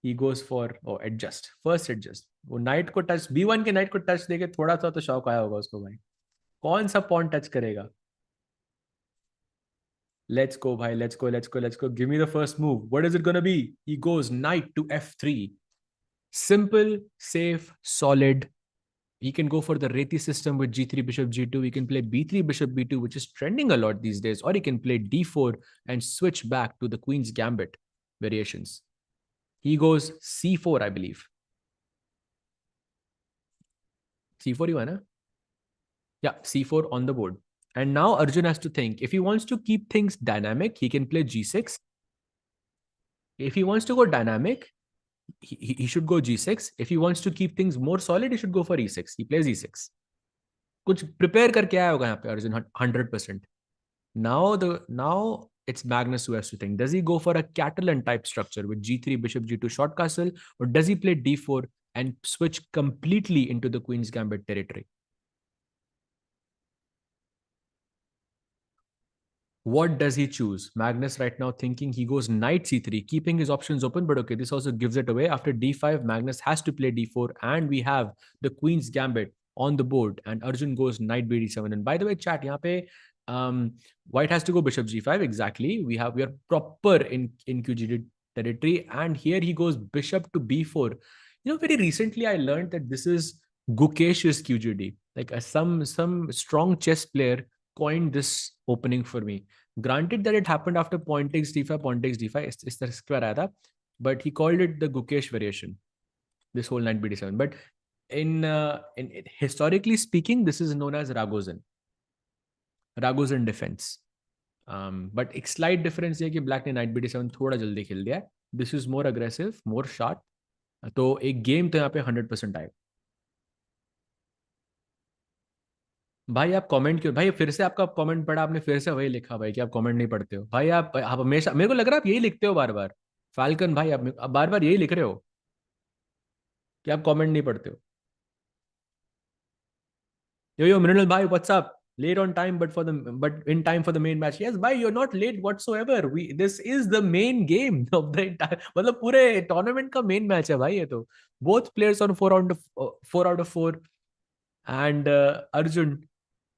He goes for adjust. First adjust. वो नाइट को टच, B1 के night को touch देके थोड़ा सा तो शौक आया होगा उसको भाई. कौन सा पॉन टच करेगा? Let's go भाई, let's go. Give me the first move. What is it gonna be? He goes knight to F3. Simple, safe, solid. He can go for the Reti system with G3 bishop G2. He can play B3 bishop B2, which is trending a lot these days, or he can play D4 and switch back to the Queen's Gambit variations. He goes C4, I believe. C4 ही हुआ ना? Yeah, C4 on the board. And now Arjun has to think. If he wants to keep things dynamic, he can play G6. If he wants to go dynamic, he should go G6. If he wants to keep things more solid, he should go for E6. He plays E6. कुछ prepare करके आया होगा यहाँ पे Arjun 100%. Now it's Magnus who has to think. Does he go for a Catalan type structure with G3, bishop G2, short castle, or does he play D4 and switch completely into the Queen's Gambit territory? What does he choose? Magnus right now thinking he goes knight c3, keeping his options open, but okay, this also gives it away. After d5, Magnus has to play d4, and we have the Queen's Gambit on the board, and Arjun goes knight bd7. And by the way, chat, यहाँ पे white has to go bishop g5. Exactly. We are proper in QGD territory, and here he goes bishop to b4. Very recently I learned that this is Gukesh's QGD. Like some strong chess player coined this opening for me. Granted that it happened after pawn takes d5, pawn takes d5, is the square, but he called it the Gukesh variation. this whole knight b7. But in historically speaking, this is known as Ragozin defense. But एक slight difference है कि black ने knight b7 थोड़ा जल्दी खेल दिया है. This is more aggressive, more sharp. तो एक गेम तो यहाँ पे 100% आएगा. भाई आप कमेंट क्यों, भाई फिर से आपका कमेंट पढ़ा आपने, फिर से वही लिखा भाई कि आप कमेंट नहीं पढ़ते हो. भाई आप हमेशा, मेरे को लग रहा है आप यही लिखते हो बार बार. फाल्कन भाई आप बार बार यही लिख रहे हो कि आप कमेंट नहीं पढ़ते हो. Yo, Mrinal bhai, what's up? Late on time, but in time for the main match. Yes, bhai, you're not late whatsoever. This is the main game of the entire. मतलब पूरे tournament का main match है भाई ये तो. Both players on 4 out of 4, and Arjun,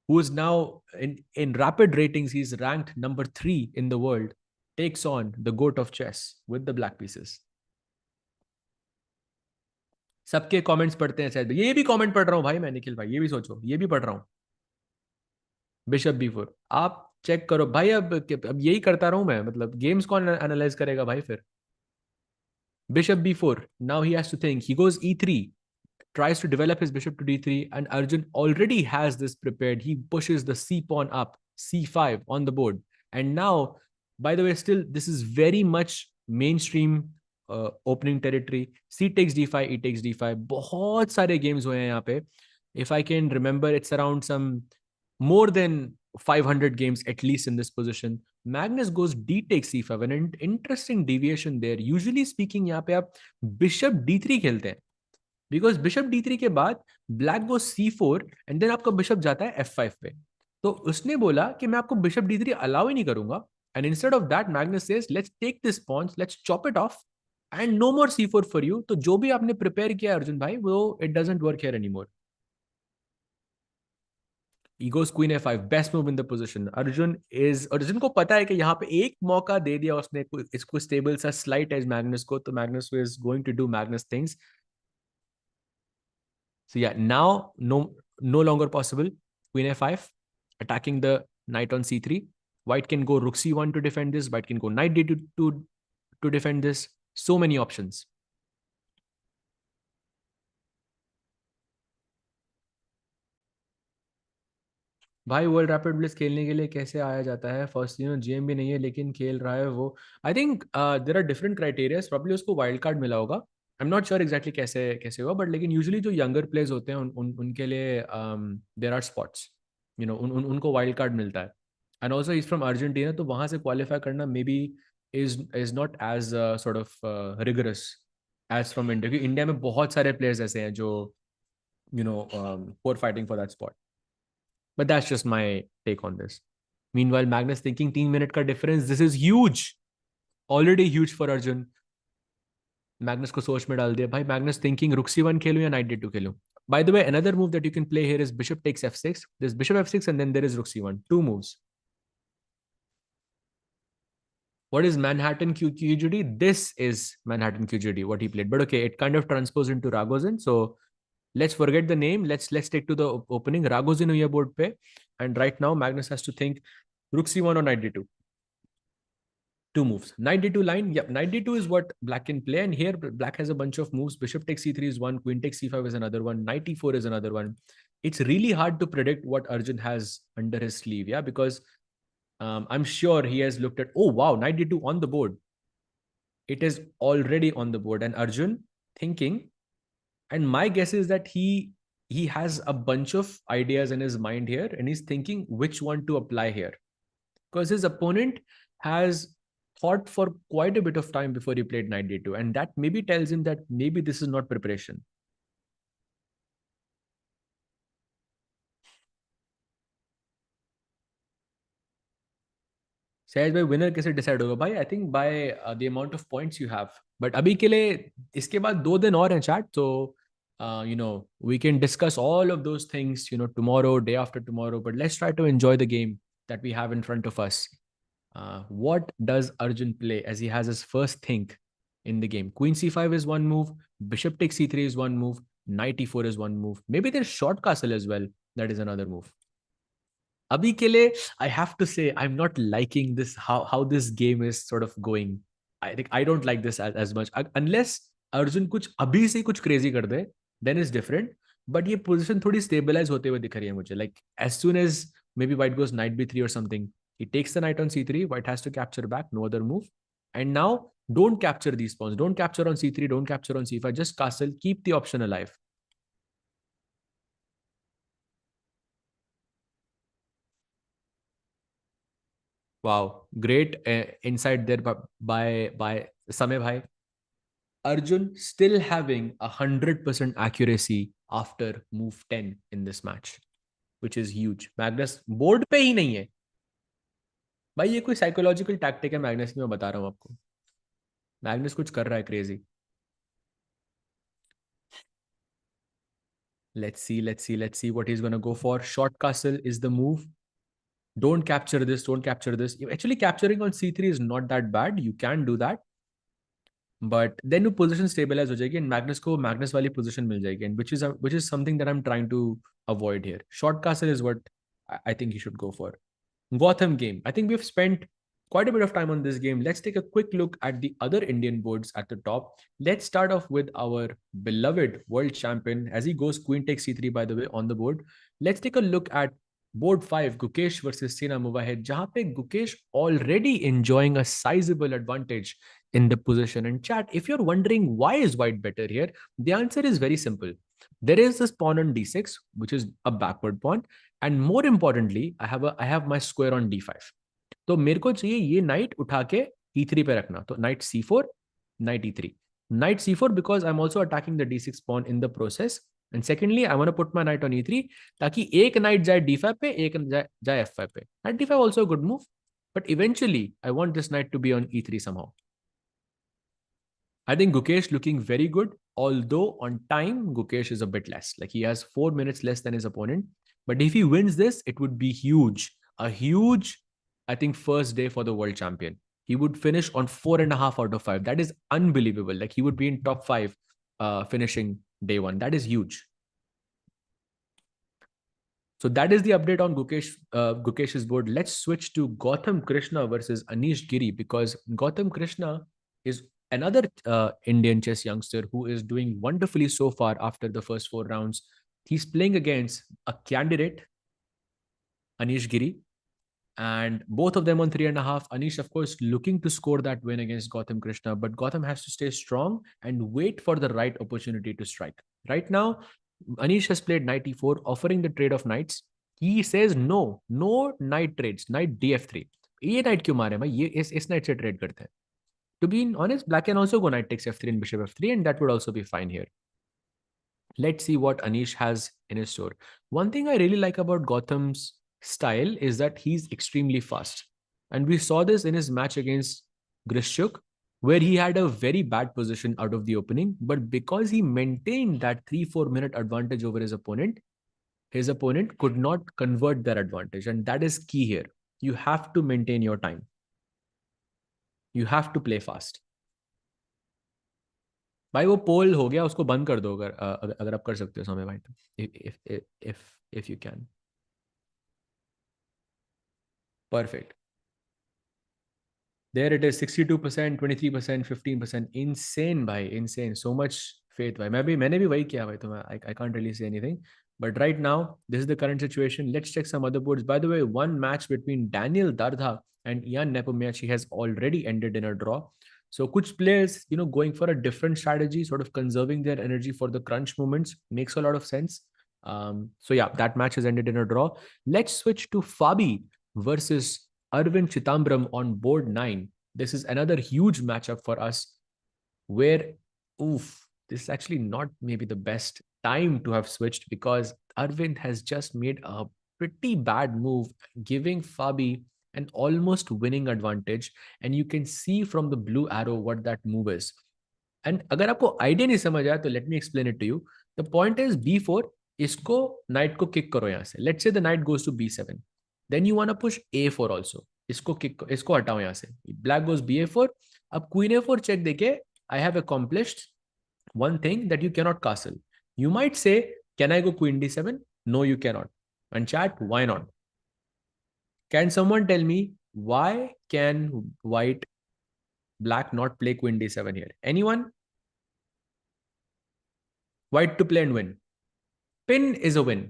who is now in rapid ratings, he's ranked number 3 in the world, takes on the goat of chess with the black pieces. सबके comments पढ़ते हैं शायद. ये भी कमेंट पढ़ रहा हूँ भाई मैं, निखिल भाई, ये भी सोचो, ये भी पढ़ रहा हूँ. बिशप b4 आप चेक करो भाई. अब यही करता रहूं मैं, मतलब गेम्स कौन एनालाइज करेगा भाई फिर. Bishop b4. Now he has to think. He goes e3, tries to develop his bishop to d3, and Arjun already has this prepared. He pushes the c pawn up, c5 on the board. And now, by the way, still this is very much mainstream opening territory. C takes d5, e takes d5. बहुत सारे games हुए हैं यहाँ पे. If I can remember, it's around some more than 500 games at least in this position. Magnus goes d takes c5, an interesting deviation there. Usually speaking, यहाँ पे आप bishop d3 खेलते हैं, because bishop d3 के बाद black goes c4 and then आपका bishop जाता है f5 पे. तो उसने बोला कि मैं आपको bishop d3 allow ही नहीं करूंगा, and instead of that Magnus says let's take this pawns, let's chop it off and no more c4 for you. तो जो भी आपने prepare किया अर्जुन भाई, वो it doesn't work here anymore. He goes queen f5, best move in the position. Arjun को पता है कि यहाँ पे एक मौका दे दिया उसने इसको स्टेबल सा स्लाइट एज मैग्नस को, तो Magnus is going to do Magnus things. So yeah, now no longer possible. Queen f5, attacking the knight on c3. White can go rook c1 to defend this. White can go knight d2 to defend this. So many options. भाई world rapid blitz खेलने के लिए कैसे आया जाता है? First GM भी नहीं है लेकिन खेल रहा है वो. I think there are different criterias. Probably उसको वाइल्ड कार्ड मिला होगा. I am not sure exactly कैसे कैसे हुआ, बट लेकिन यूजुअली जो यंगर प्लेयर्स होते हैं उनके लिए देयर आर स्पॉट्स, उनको वाइल्ड कार्ड मिलता है. And also is from Argentina, तो वहां से क्वालिफाई करना may be is not as sort of rigorous as from India, क्योंकि इंडिया में बहुत सारे प्लेयर्स ऐसे हैं जो for fighting for that spot. But that's just my take on this. Meanwhile, Magnus thinking 3 minute ka difference. This is huge. Already huge for Arjun. Magnus को सोच में डाल दिया भाई. Magnus thinking rook c1 खेलूं या knight d2 खेलूं. By the way, another move that you can play here is bishop takes f6. There's bishop f6 and then there is rook c1. 2 moves. What is Manhattan QGD? This is Manhattan QGD, what he played. But okay, it kind of transposed into Ragozin. So let's forget the name. Let's stick to the opening. Ragozin हुई है board पे, and right now Magnus has to think rook c1 or knight d2. 2 moves. Knight d2 line. Yep, knight d2 is what black can play, and here black has a bunch of moves. Bishop takes c3 is one. Queen takes c5 is another one. Knight e4 is another one. It's really hard to predict what Arjun has under his sleeve. Yeah, because I'm sure he has looked at. Oh wow, knight d2 on the board. It is already on the board, and Arjun thinking. And my guess is that he has a bunch of ideas in his mind here, and he's thinking which one to apply here, because his opponent has thought for quite a bit of time before he played knight d2, and that maybe tells him that maybe this is not preparation. सहज भाई winner कैसे decide होगा? भाई I think by the amount of points you have. But अभी के लिए इसके बाद 2 दिन और हैं चैट, तो we can discuss all of those things tomorrow, day after tomorrow, but let's try to enjoy the game that we have in front of us. What does Arjun play as he has his first think in the game? Queen c5 is one move, bishop takes c3 is one move, knight e4 is one move, maybe there's short castle as well, that is another move. Abhi ke liye, I have to say I'm not liking this, how this game is sort of going. I think I don't like this as much, unless Arjun कुछ अभी से कुछ crazy कर दे, then is different. But ये position थोड़ी stabilise होते हुए दिख रही है मुझे. Like as soon as maybe white goes knight b3 or something, he takes the knight on c3, white has to capture back, no other move. And now don't capture these pawns, don't capture on c3, don't capture on c5, just castle, keep the option alive. Wow, great insight there by Samay bhai. Arjun still having 100% accuracy after move 10 in this match, which is huge. Magnus board पे ही नहीं है भाई, ये कोई psychological tactic है Magnus की, मैं बता रहा हूँ आपको. मैग्नस कुछ कर रहा है crazy. Let's see what he's gonna go for. Short castle is the move. Don't capture this, don't capture this. Actually, capturing on c3 is not that bad. You can do that. But then your position stabilize हो जाएगी and Magnus को Magnus वाली position मिल जाएगी, and which is something that I'm trying to avoid here. Short castle is what I think you should go for. Gotham game. I think we've spent quite a bit of time on this game. Let's take a quick look at the other Indian boards at the top. Let's start off with our beloved world champion as he goes queen takes c3, by the way, on the board. Let's take a look at board 5, Gukesh versus Sena Muwahed, jahan pe Gukesh already enjoying a sizable advantage in the position. And chat, if you're wondering why is white better here, the answer is very simple. There is this pawn on d6, which is a backward pawn. And more importantly, I have my square on d5. तो मेरे को चाहिए ये night उठा के e3 पे रखना. तो night c4, night e3, night c4 because I'm also attacking the d6 pawn in the process. And secondly, I want to put my knight on e3 ताकि एक नाइट जाए d5 पे, एक जाए f5 पे. Knight d5 also a good move, but eventually I want this knight to be on e3 somehow. I think Gukesh looking very good, although on time, Gukesh is a bit less. Like he has 4 minutes less than his opponent. But if he wins this, it would be huge. A huge, I think, first day for the world champion. He would finish on 4.5 out of 5. That is unbelievable. Like he would be in top 5 finishing day 1. That is huge. So that is the update on Gukesh's board. Let's switch to Gautam Krishna versus Anish Giri, because Gautam Krishna is another Indian chess youngster who is doing wonderfully so far after the first 4 rounds. He's playing against a candidate, Anish Giri, and both of them on 3.5. Anish, of course, looking to score that win against Gautam Krishna, but Gautam has to stay strong and wait for the right opportunity to strike. Right now, Anish has played knight e4, offering the trade of knights. He says no knight trades, knight df3. ये knight क्यों मारे भाई, ये इस knight से trade करते हैं. To be honest, black can also go knight takes f3 and bishop f3, and that would also be fine here. Let's see what Anish has in his store. One thing I really like about Gautam's style is that he's extremely fast. And we saw this in his match against Grishchuk, where he had a very bad position out of the opening. But because he maintained that 3-4 minute advantage over his opponent could not convert that advantage. And that is key here. You have to maintain your time. You have to play fast. भाई वो पोल हो गया, उसको बंद कर दो अगर आप कर सकते हो समय भाई, तो if you can. Perfect. There it is, 62%, 23%, 15%. Insane भाई, insane. So much faith भाई. मैंने भी वही किया भाई, तो I can't really say anything. But right now, this is the current situation. Let's check some other boards. By the way, one match between Daniel Dardha and Ian Nepomniachtchi has already ended in a draw. So kuch players, going for a different strategy, sort of conserving their energy for the crunch moments, makes a lot of sense. So yeah, that match has ended in a draw. Let's switch to Fabi versus Arvind Chitambram on board 9. This is another huge matchup for us where, this is actually not maybe the best time to have switched, because Arvind has just made a pretty bad move, giving Fabi an almost winning advantage. And you can see from the blue arrow what that move is. And अगर आपको idea नहीं समझ आया, तो let me explain it to you. The point is b4, इसको knight को kick करो यहाँ से. Let's say the knight goes to b7. Then you want to push a4 also. इसको हटाओ यहाँ से. Black goes ba4. अब queen a4 check देके, I have accomplished one thing that you cannot castle. You might say, can I go queen d7? No, you cannot. And chat, why not? Can someone tell me why can black not play queen d7 here? Anyone? White to play and win. Pin is a win.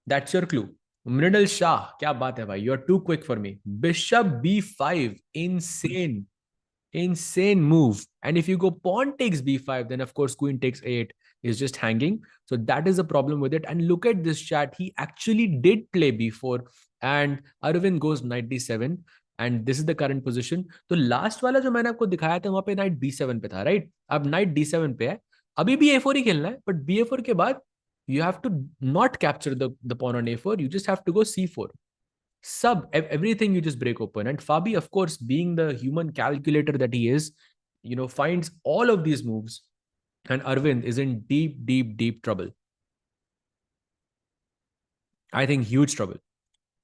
That's your clue. Mridal Shah, क्या बात है भाई? You're too quick for me. Bishop b5, insane. Insane move. And if you go pawn takes b5, then of course queen takes a8 is just hanging. So that is a problem with it. And look at this chat. He actually did play b4 and Arvind goes knight d7 and this is the current position. तो last वाला जो मैंने आपको दिखाया था वहां पे knight b7 पे था, right? अब knight d7 पे है. अभी भी a4 ही खेलना है, but b4 के बाद you have to not capture the pawn on a4. You just have to go c4. Everything you just break open. And Fabi, of course, being the human calculator that he is, finds all of these moves. And Arvind is in deep, deep, deep trouble. I think huge trouble.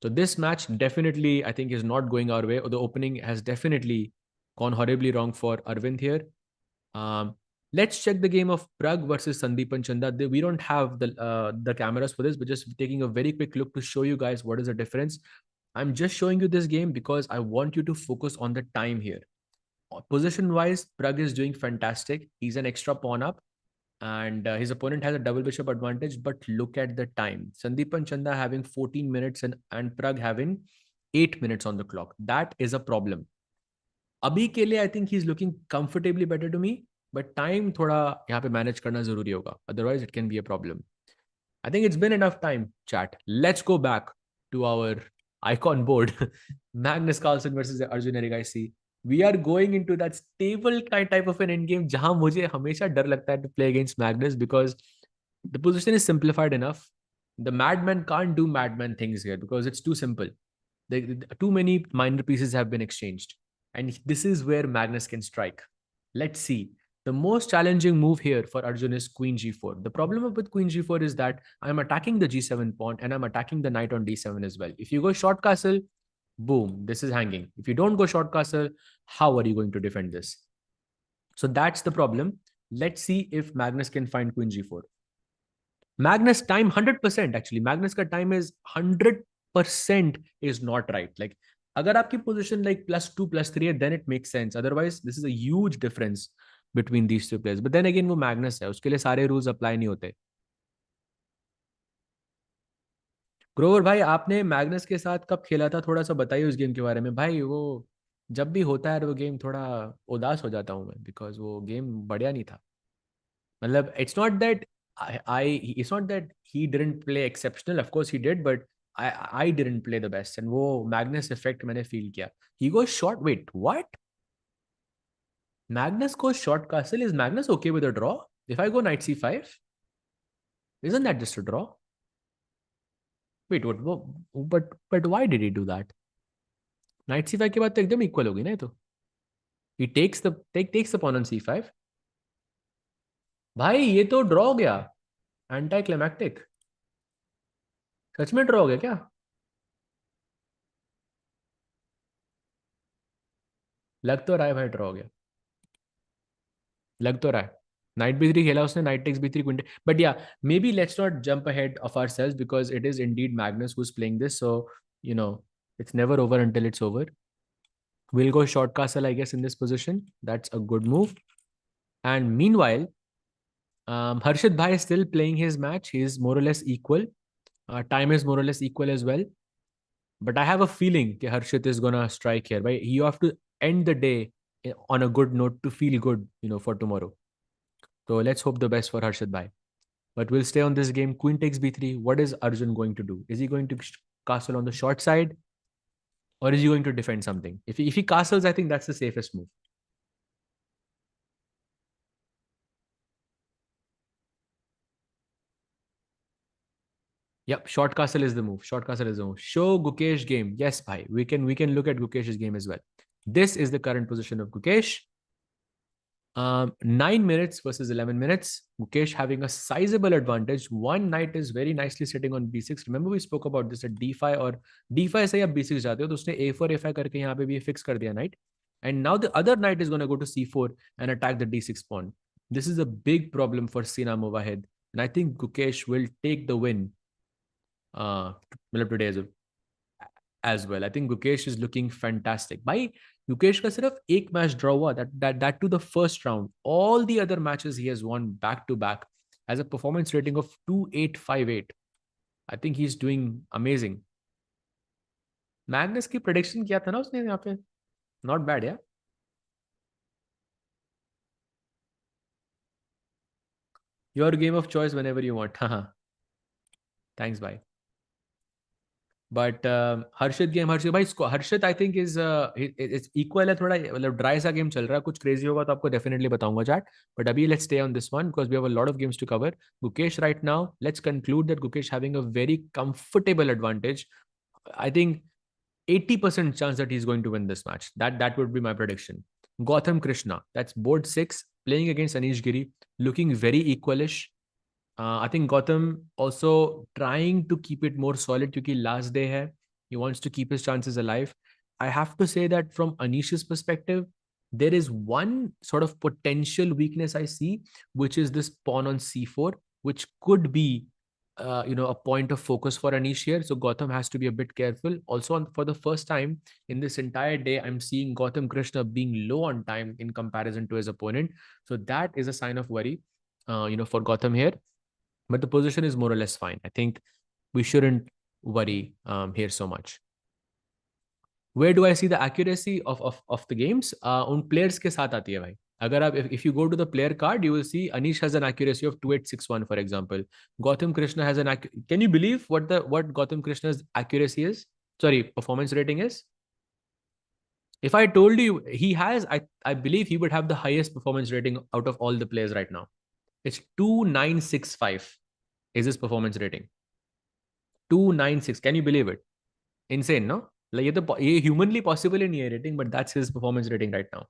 So this match definitely, I think, is not going our way. Or the opening has definitely gone horribly wrong for Arvind here. Let's check the game of Pragg versus Sandeepan Chanda. We don't have the cameras for this, but just taking a very quick look to show you guys what is the difference. I'm just showing you this game because I want you to focus on the time here. Position-wise, Pragg is doing fantastic. He's an extra pawn up and his opponent has a double bishop advantage, but look at the time. Sandeepan Chanda having 14 minutes and Pragg having 8 minutes on the clock. That is a problem. Abhi ke liye, I think he's looking comfortably better to me, but time thoda yahan pe manage karna zaruri hoga. Otherwise, it can be a problem. I think it's been enough time, chat. Let's go back to our icon board. Magnus Carlsen versus Arjun Erigaisi. We are going into that stable type of an endgame जहां मुझे हमेशा डर लगता है to play against Magnus because the position is simplified enough. The madman can't do madman things here because it's too simple. Too many minor pieces have been exchanged. And this is where Magnus can strike. Let's see. The most challenging move here for Arjun is queen g4. The problem with queen g4 is that I'm attacking the g7 pawn and I'm attacking the knight on d7 as well. If you go short castle, boom, this is hanging. If you don't go short castle, how are you going to defend this? So that's the problem. Let's see if Magnus can find queen g4. Magnus time 100% actually. Magnus ka time is 100% is not right. Like, agar aapki position like +2, +3, then it makes sense. Otherwise, this is a huge difference between these two players. But then again, वो Magnus है, उसके लिए सारे rules apply नहीं होते. ग्रोवर भाई, आपने Magnus के साथ कब खेला था? थोड़ा सा बताइए उस गेम के बारे में भाई. वो जब भी होता है वो गेम थोड़ा उदास हो जाता हूँ मैं बिकॉज वो गेम बढ़िया नहीं था. मतलब it's not that it's not that he didn't play exceptional. Of course he did, but I didn't play the best. And वो Magnus effect मैंने feel किया. He goes short. Wait, what? Magnus goes short castle. Is Magnus okay with a draw? If I go knight c5, isn't that just a draw? Wait, what? But why did he do that? Knight c5 के बाद तो एकदम equal होगी ना ये तो. He takes the pawn on c5. भाई ये तो ड्रॉ हो गया. Anti climactic. सच में ड्रॉ हो गया क्या? लग तो रहा है भाई ड्रॉ हो गया. लग तो रहा है. Knight b3 खेला उसने, knight takes b3 queen. But yeah, maybe let's not jump ahead of ourselves because it is indeed Magnus who's playing this. So, it's never over until it's over. We'll go short castle, I guess, in this position. That's a good move. And meanwhile, Harshit Bhai is still playing his match. He's more or less equal. Time is more or less equal as well. But I have a feeling that Harshit is going to strike here. Right? You have to end the day on a good note to feel good, for tomorrow. So let's hope the best for Harshit Bhai. But we'll stay on this game. Queen takes b3. What is Arjun going to do? Is he going to castle on the short side? Or is he going to defend something? If he castles, I think that's the safest move. Yep, short castle is the move. Short castle is the move. Show Gukesh game. Yes, bhai. We can look at Gukesh's game as well. This is the current position of Gukesh. 9 minutes versus 11 minutes. Gukesh having a sizable advantage. One knight is very nicely sitting on b6. Remember we spoke about this at d5 or d5 से आप b6 जाते हो तो उसने a4 a5 करके यहाँ पे भी fix कर दिया knight. And now the other knight is going to go to c4 and attack the d6 pawn. This is a big problem for Sina Movahed. And I think Gukesh will take the win today as well. I think Gukesh is looking fantastic. By Gukesh का सिर्फ एक match draw हुआ, that to the first round. All the other matches he has won back to back. has a performance rating of 2858. I think he's doing amazing. Magnus की prediction किया था ना उसने यहाँ पे? Not bad, yeah. Your game of choice whenever you want. Thanks, bye. But Harshit game, Harshit भाई इसको Harshit I think is it's equal है थोड़ा मतलब dry सा game चल रहा है, कुछ crazy होगा तो आपको definitely बताऊंगा chat. But अभी let's stay on this one because we have a lot of games to cover. Gukesh right now, let's conclude that Gukesh having a very comfortable advantage. I think 80% chance that he's going to win this match. That would be my prediction. Gautam Krishna, that's board 6, playing against Anish Giri, looking very equalish. I think Gautam also trying to keep it more solid because last day hai. He wants to keep his chances alive. I have to say that from Anish's perspective, there is one sort of potential weakness I see, which is this pawn on c4, which could be a point of focus for Anish here. So Gautam has to be a bit careful. Also, for the first time in this entire day, I'm seeing Gautam Krishna being low on time in comparison to his opponent. So that is a sign of worry, for Gautam here. But the position is more or less fine. I think we shouldn't worry here so much. Where do I see the accuracy of the games? उन players के साथ आती है भाई. अगर आप if you go to the player card, you will see Anish has an accuracy of 2861, for example. Gautam Krishna has an can you believe what Gautam Krishna's accuracy is? Sorry, performance rating is? If I told you he has, I believe he would have the highest performance rating out of all the players right now. It's 2965 is his performance rating. 296. Can you believe it? Insane, no? Like ये humanly possible in ये rating, but that's his performance rating right now.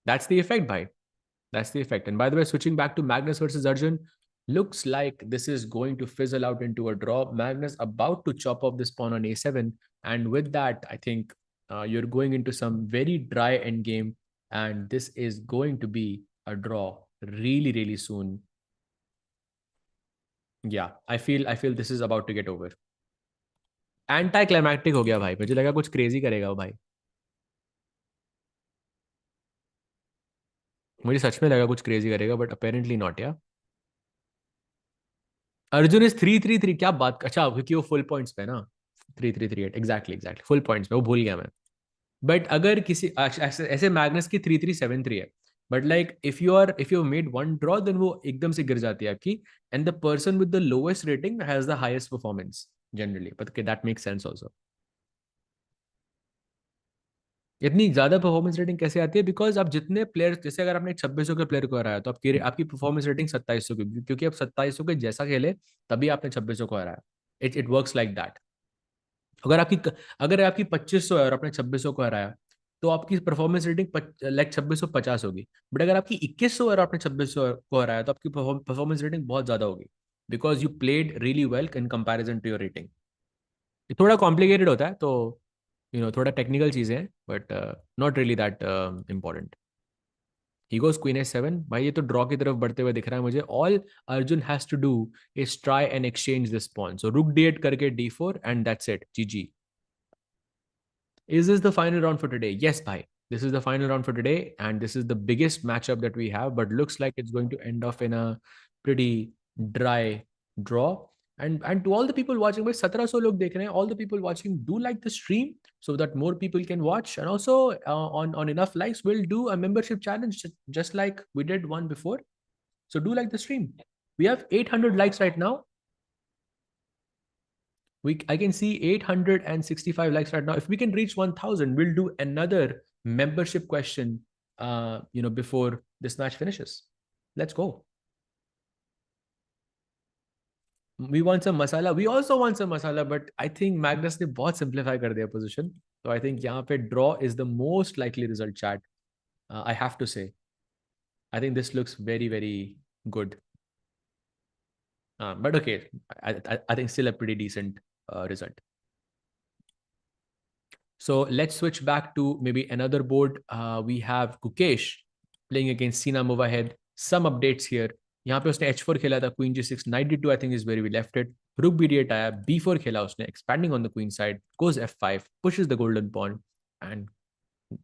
That's the effect, bhai. That's the effect. And by the way, switching back to Magnus versus Arjun, looks like this is going to fizzle out into a draw. Magnus about to chop off this pawn on a7. And with that, I think you're going into some very dry endgame. And this is going to be a draw really, really soon. Yeah, I feel this is about to get over. Anticlimactic हो गया भाई, मुझे लगा कुछ crazy करेगा वो भाई. मुझे सच में लगा कुछ crazy करेगा, but apparently not, yeah. Arjun is 3-3-3. क्या बात, अच्छा क्योंकि वो फुल पॉइंट्स पे ना. 3-3-3-8 एग्जैक्टली फुल पॉइंट्स पे, वो भूल गया मैं. बट अगर किसी ऐसे मैग्नस की 3-3-7-3 है, but like if you made one draw then वो एकदम से गिर जाती है आपकी. And the person with the lowest rating has the highest performance generally. But that makes sense also. इतनी ज्यादा परफॉर्मेंस रेटिंग कैसे आती है? बिकॉज आप जितने प्लेयर, जैसे अगर आपने 2600 के प्लेयर को हराया तो आपकी परफॉर्मेंस रेटिंग 2700 की, क्योंकि आप 2700 के जैसा खेले तभी आपने 2600 को हराया. It works like that. अगर आपकी 2500 है और आपने 2600 को हराया तो आपकी परफॉर्मेंस रेटिंग लाइक 2650 होगी. बट अगर आपकी 2100 है और आपने 2600 को हराया तो आपकी परफॉर्मेंस रेटिंग बहुत ज्यादा होगी, because you played really well in comparison to your rating. थोड़ा कॉम्प्लिकेटेड होता है, तो थोड़ा टेक्निकल चीजें हैं, but not really that important. He goes queen a7. भाई ये तो ड्रॉ की तरफ बढ़ते हुए दिख रहा है मुझे. All Arjun has to do is try and exchange this pawn. So rook d8 करके d4 and that's it. GG. Is this the final round for today? Yes, bhai. This is the final round for today, and this is the biggest matchup that we have, but looks like it's going to end off in a pretty dry draw. And to all the people watching, bhai 1700 log dekh rahe hain. All the people watching, do like the stream so that more people can watch. And also on enough likes, we'll do a membership challenge just like we did one before. So do like the stream. We have 800 likes right now. I can see 865 likes right now. If we can reach 1000, we'll do another membership question, before this match finishes. Let's go. We want some masala. We also want some masala, but I think Magnus ne bahut simplify kar diya position. So I think yahan pe draw is the most likely result, chat. I have to say. I think this looks very, very good. But okay, I think still a pretty decent result. So let's switch back to maybe another board. We have Gukesh playing against Sina move ahead. Some updates here. यहाँ पे उसने h4 खेला था, queen g6, knight d2 I think is where we left it. Rook b8 आया, b4 खेला उसने, expanding on the queen side, goes f5, pushes the golden pawn, and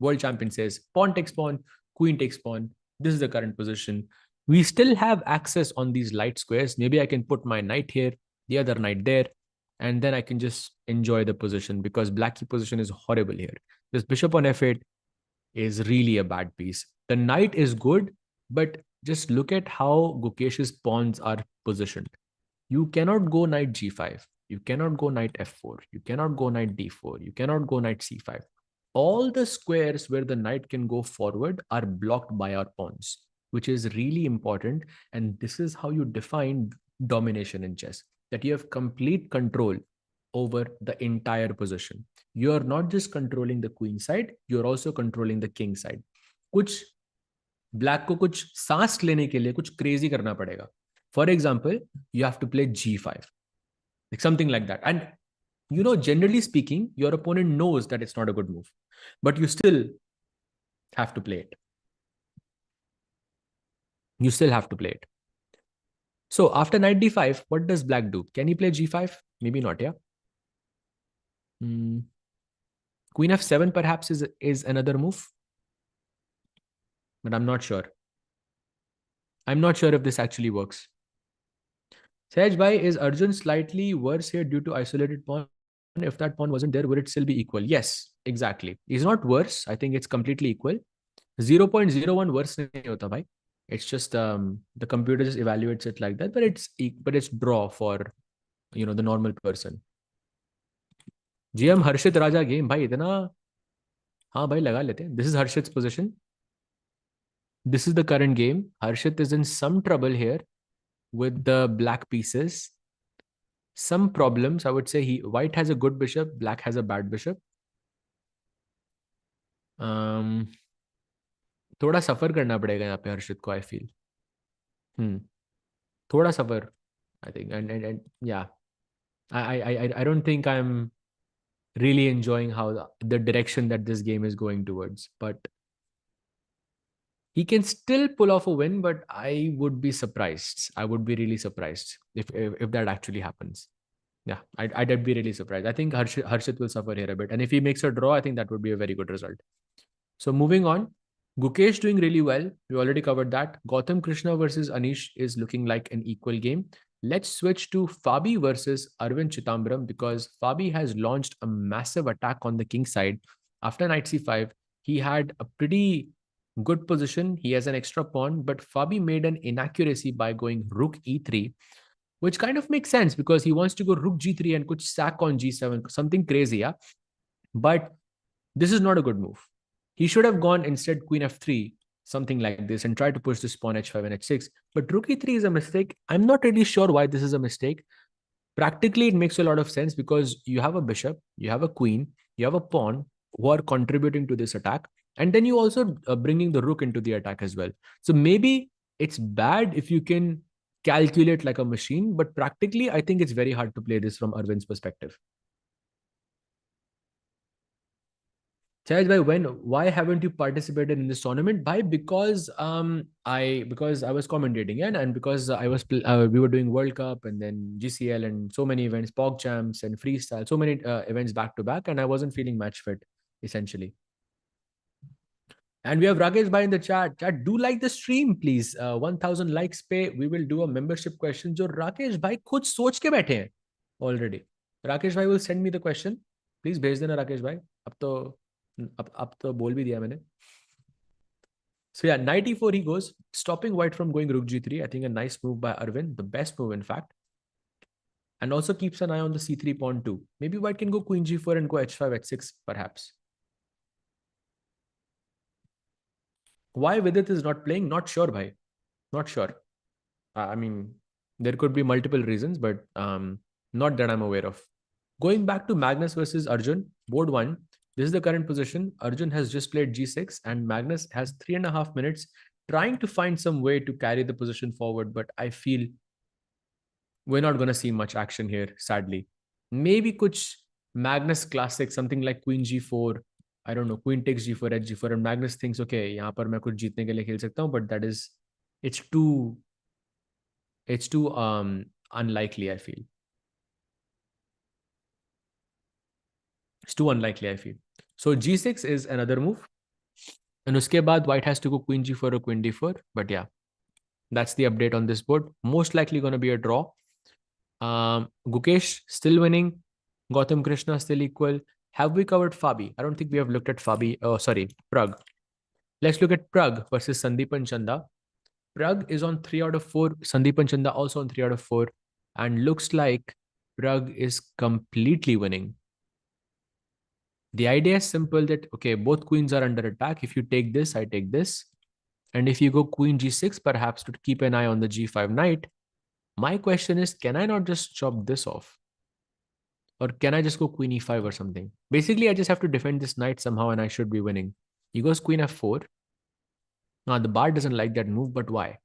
world champion says pawn takes pawn, queen takes pawn. This is the current position. We still have access on these light squares. Maybe I can put my knight here, the other knight there, and then I can just enjoy the position because black key position is horrible here. This bishop on f8 is really a bad piece. The knight is good, but just look at how Gukesh's pawns are positioned. You cannot go knight g5. You cannot go knight f4. You cannot go knight d4. You cannot go knight c5. All the squares where the knight can go forward are blocked by our pawns, which is really important. And this is how you define domination in chess, that you have complete control over the entire position. You are not just controlling the queen side, you're also controlling the king side. कुछ black को कुछ सांस लेने के लिए कुछ crazy करना पड़ेगा. For example, you have to play g5, like something like that. And generally speaking, your opponent knows that it's not a good move, but you still have to play it. You still have to play it. So after knight d5, what does black do? Can he play g5? Maybe not, yeah. Queen f7 perhaps is another move, but I'm not sure. I'm not sure if this actually works. Sahaj bhai, is Arjun slightly worse here due to isolated pawn? If that pawn wasn't there, would it still be equal? Yes, exactly. He's not worse. I think it's completely equal. 0.01 worse nahi hota bhai. It's just the computer just evaluates it like that, but it's draw for the normal person. GM Harshit Raja game bhai itna. हाँ भाई लगा लेते हैं. This is Harshit's position. This is the current game. Harshit is in some trouble here with the black pieces. Some problems. I would say white has a good bishop, black has a bad bishop. थोड़ा सफर करना पड़ेगा यहाँ पे हर्षित को. I feel. थोड़ा सफर. I think and yeah. I don't think I'm really enjoying how the direction that this game is going towards, but he can still pull off a win. But I would be surprised. I would be really surprised if that actually happens. Yeah, I'd be really surprised. I think Harshit will suffer here a bit. And if he makes a draw, I think that would be a very good result. So moving on, Gukesh doing really well. We already covered that. Gautam Krishna versus Anish is looking like an equal game. Let's switch to Fabi versus Arvind Chitambram because Fabi has launched a massive attack on the king side. After knight c5, he had a pretty good position. He has an extra pawn, but Fabi made an inaccuracy by going rook e3, which kind of makes sense because he wants to go rook g3 and kuch sack on g7, something crazy, yeah? But this is not a good move. He should have gone instead queen f3, something like this, and tried to push this pawn h5 and h6. But rook e3 is a mistake. I'm not really sure why this is a mistake. Practically, it makes a lot of sense because you have a bishop, you have a queen, you have a pawn who are contributing to this attack. And then you also bringing the rook into the attack as well. So maybe it's bad if you can calculate like a machine, but practically, I think it's very hard to play this from Arvind's perspective. Chaj bhai, why haven't you participated in this tournament? Bhai, because I was commentating, yeah, and because we were doing World Cup and then GCL and so many events, POG Champs and freestyle, so many events back to back, and I wasn't feeling match fit essentially. And we have Rakesh bhai in the chat. Chat, do like the stream, please. 1000 likes pay. We will do a membership question. जो Rakesh bhai खुद सोच के बैठे हैं already. Rakesh bhai will send me the question. Please भेज देना Rakesh bhai. अब तो बोल भी दिया मैंने. So yeah, knight e4 he goes, stopping white from going rook g3. I think a nice move by Arvind, the best move in fact. And also keeps an eye on the c3 pawn too. Maybe white can go queen g4 and go h5, h6 perhaps. Why Vidit is not playing? Not sure, bhai. Not sure. I mean, there could be multiple reasons, but not that I'm aware of. Going back to Magnus versus Arjun, board 1. This is the current position. Arjun has just played g6 and Magnus has 3.5 minutes trying to find some way to carry the position forward. But I feel we're not going to see much action here, sadly. Maybe kuch Magnus classic, something like queen g4. I don't know, queen takes g4, h g4, and Magnus thinks, okay, यहाँ पर मैं कुछ जीतने के लिए खेल सकता हूँ, but that is, it's too unlikely, I feel. It's too unlikely, I feel. So g6 is another move. And uske baad white has to go queen g4 or queen d4. But yeah, That's the update on this board. Most likely going to be a draw. Gukesh still winning. Gautam Krishna still equal. Have we covered Fabi? I don't think we have looked at Fabi. Oh, sorry, Pragg. Let's look at Pragg versus Sandeepan Chanda. Pragg is on 3 out of 4. Sandeepan Chanda also on 3 out of 4. And looks like Pragg is completely winning. The idea is simple that, okay, both queens are under attack. If you take this, I take this. And if you go queen g6, perhaps to keep an eye on the g5 knight, my question is, can I not just chop this off? Or can I just go queen e5 or something? Basically, I just have to defend this knight somehow and I should be winning. He goes queen f4. Now, the bar doesn't like that move, but why?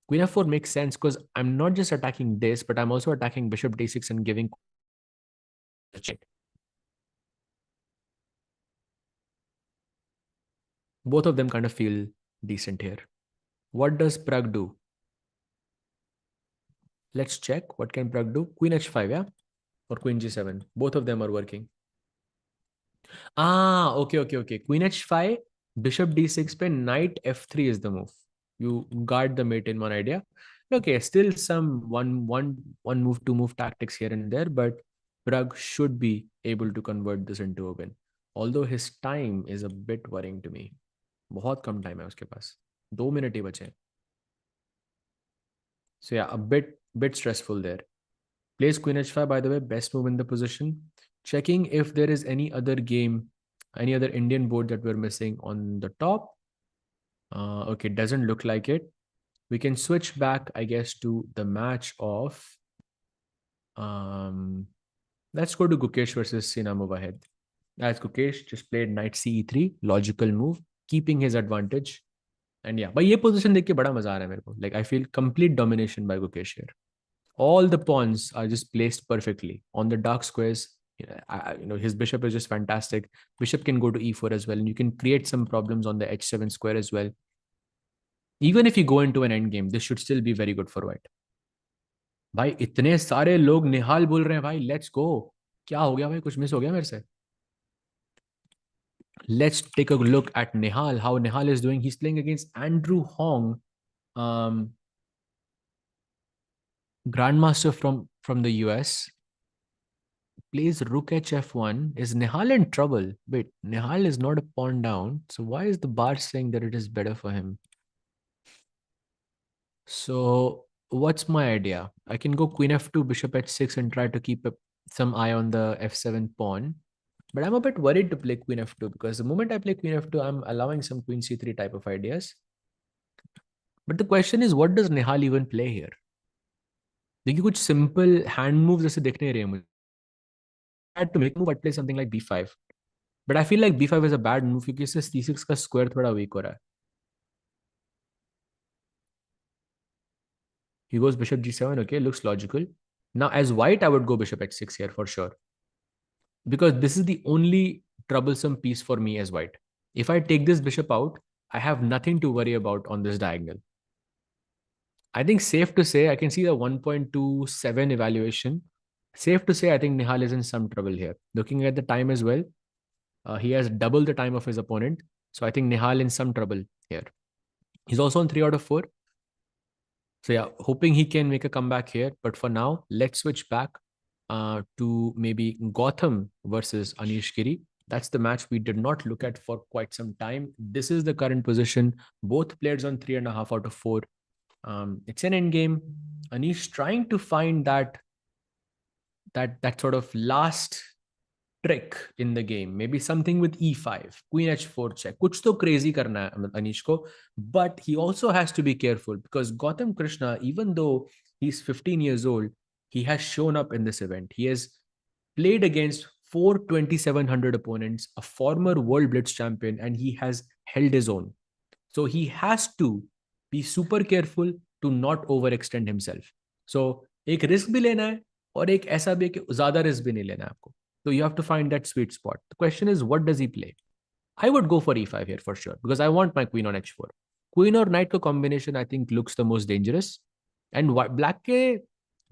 Queen f4 makes sense because I'm not just attacking this, but I'm also attacking bishop d6 and giving check. Both of them kind of feel decent here. What does Pragg do? Let's check. What can Pragg do? Queen h5, yeah? Or queen g7. Both of them are working. Okay. Queen h5, bishop d6 pe knight f3 is the move. You guard the mate in one idea. Okay, still some one move, two move tactics here and there, but Pragg should be able to convert this into a win. Although his time is a bit worrying to me. बहुत कम time है उसके पास. 2 minutes ही बचे. So yeah, a bit stressful there. Plays queen h5, by the way, best move in the position. Checking if there is any other game, any other Indian board that we're missing on the top. Okay, doesn't look like it. We can switch back, I guess, to the match of. Let's go to Gukesh versus Sinamova ahead. As Gukesh just played knight ce3, logical move, keeping his advantage. And yeah, but ये position देख के बड़ा मजा आ रहा है मेरे को. Like I feel complete domination by Gukesh here. All the pawns are just placed perfectly on the dark squares. His bishop is just fantastic. Bishop can go to e4 as well, and you can create some problems on the h7 square as well. Even if you go into an endgame, this should still be very good for white. भाई इतने सारे लोग निहाल बोल रहे हैं भाई, let's go. क्या हो गया भाई, कुछ मिस हो गया मेरे से? Let's take a look at Nihal, how Nihal is doing. He's playing against Andrew Hong, Grandmaster from the US. Plays rook hf1. Is Nihal in trouble? Wait, Nihal is not a pawn down. So why is the bar saying that it is better for him? So what's my idea? I can go queen f2, bishop h6 and try to keep some eye on the f7 pawn. But I'm a bit worried to play queen f2 because the moment I play queen f2, I'm allowing some queen c3 type of ideas. But the question is, what does Nihal even play here? देखिए कुछ simple hand moves जैसे दिख नहीं रहे मुझे. I had to make a move, I'd play something like b5. But I feel like b5 is a bad move क्योंकि इससे c6 का square थोड़ा weak हो रहा है. He goes bishop g7, okay, looks logical. Now as white, I would go bishop h6 here for sure. Because this is the only troublesome piece for me as white. If I take this bishop out, I have nothing to worry about on this diagonal. I think safe to say, I can see the 1.27 evaluation. Safe to say, I think Nihal is in some trouble here. Looking at the time as well, he has double the time of his opponent. So I think Nihal in some trouble here. He's also on 3 out of 4. So yeah, hoping he can make a comeback here. But for now, let's switch back to maybe Gautam versus Anish Giri. That's the match we did not look at for quite some time. This is the current position. Both players on 3.5 out of 4. It's an end game. Anish trying to find that sort of last trick in the game. Maybe something with e5, queen h4 check. Kuch to crazy karna hai Anish ko. But he also has to be careful because Gautam Krishna, even though he's 15 years old, he has shown up in this event. He has played against 4 2700 opponents, a former World Blitz champion, and he has held his own. So he has to be super careful to not overextend himself. So एक risk भी लेना है और एक ऐसा भी कि ज़्यादा risk भी नहीं लेना है आपको. So you have to find that sweet spot. The question is, what does he play? I would go for e5 here for sure because I want my queen on h4. Queen or knight का combination I think looks the most dangerous. And black के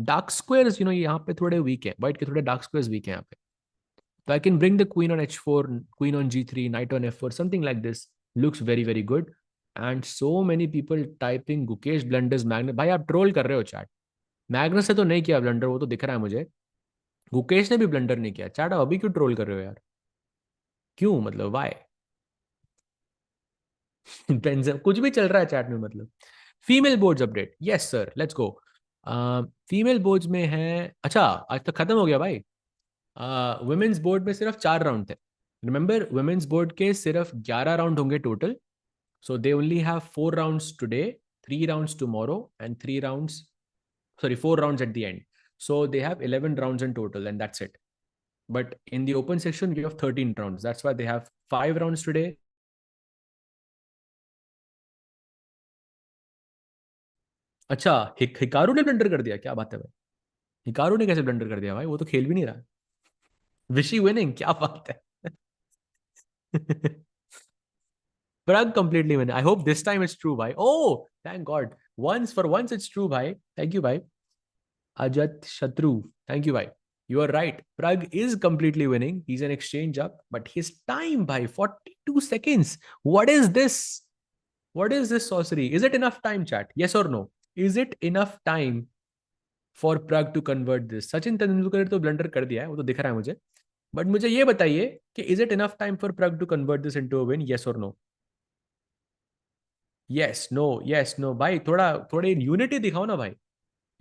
dark squares, यहाँ पे थोड़े weak हैं. White के थोड़े dark squares weak हैं यहाँ पे. So I can bring the queen on h4, queen on g3, knight on f4, something like this. Looks very, very good. and so many people typing Gukesh blunders Magnus. भाई आप troll कर रहे हो chat. Magnus ने तो नहीं किया blunder, वो तो दिख रहा है मुझे. गुकेश ने भी ब्लंडर नहीं किया. चैट आप अभी क्यों ट्रोल कर रहे हो यार? क्यों मतलब वाई? बेंजम कुछ भी चल रहा है चैट में मतलब. Female boards update, yes sir, let's go. Female boards में है. अच्छा आज तक खत्म हो गया भाई. वुमेन्स बोर्ड में सिर्फ 4 राउंड थे. रिमेंबर वुमेन्स बोर्ड के सिर्फ 11 राउंड होंगे total. So they only have 4 rounds today, 3 rounds tomorrow and 3 rounds, sorry, 4 rounds at the end. So they have 11 rounds in total, and that's it. But in the open section, you have 13 rounds. That's why they have 5 rounds today. अच्छा Hikaru ने blunder कर दिया, क्या बात है भाई? Hikaru ने कैसे ब्लंडर कर दिया भाई? वो तो खेल भी नहीं रहा. विशी विनिंग, क्या बात है? Pragg completely winning. I hope this time it's true, bhai. Oh, thank God. For once it's true, bhai. Thank you, bhai. Ajat Shatru. Thank you, bhai. You are right. Pragg is completely winning. He's an exchange up, but his time, bhai, 42 seconds. What is this? What is this sorcery? Is it enough time, chat? Yes or no? Is it enough time for Pragg to convert this? Sachin Tendulkar तो blunder कर दिया है, वो तो दिख रहा है मुझे. बट मुझे ये बताइए कि is it enough time for Pragg to convert this into a win? Yes or no? Yes, no, yes, no. भाई थोड़ी यूनिटी दिखाओ ना भाई.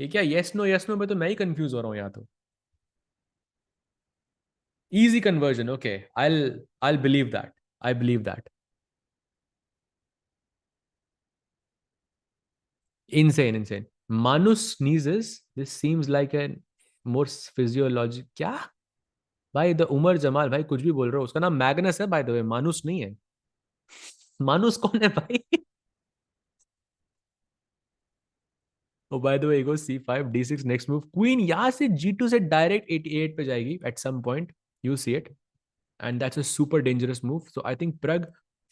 ये क्या yes no में तो मैं ही कंफ्यूज हो रहा हूँ यहाँ तो. Easy conversion. Okay, I'll believe that. I believe that. Insane. Manus sneezes. This seems like a more physiologic. क्या भाई? द उमर जमाल भाई कुछ भी बोल रहे हो. उसका नाम मैग्नस है बाय द वे, मानुस नहीं है. मानुस कौन है भाई? Oh, by the way, go c5, d6, next move. Queen यहाँ से g2 से डायरेक्ट 88 पे जाएगी at some point. You see it. And that's a super dangerous move. So I think Pragg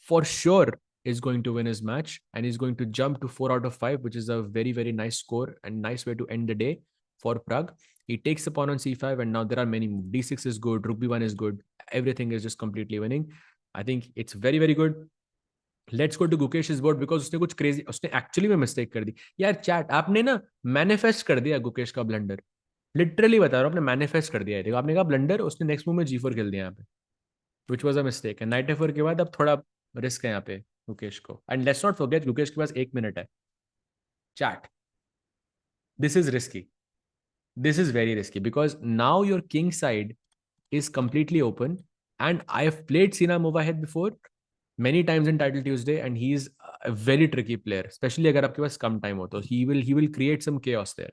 for sure is going to win his match and he's going to jump to 4 out of 5, which is a very, very nice score and nice way to end the day for Pragg. He takes the pawn on c5 and now there are many moves. d6 is good, rook b1 is good. Everything is just completely winning. I think it's very, very good. Let's go to Gukesh board because उसने कुछ crazy, उसने actually में mistake कर दी यार. Chat आपने ना manifest कर दिया गुकेश का ब्लंडर. लिटरली बता रहा हूँ, आपने मैनिफेस्ट कर दिया है. देखो आपने कहा ब्लंडर, उसने नेक्स्ट मूव में g4 खेल दिया यहाँ पे, which was a mistake. And night f4 के बाद अब थोड़ा रिस्क है यहाँ पे गुकेश को. And let's not forget Gukesh के पास 1 मिनट है. Chat, this is risky. This is very risky because now your king side is completely open. And I have played Sina Movahed before many times in Title Tuesday, and he's a very tricky player, especially अगर आपके पास कम time हो तो he will create some chaos there.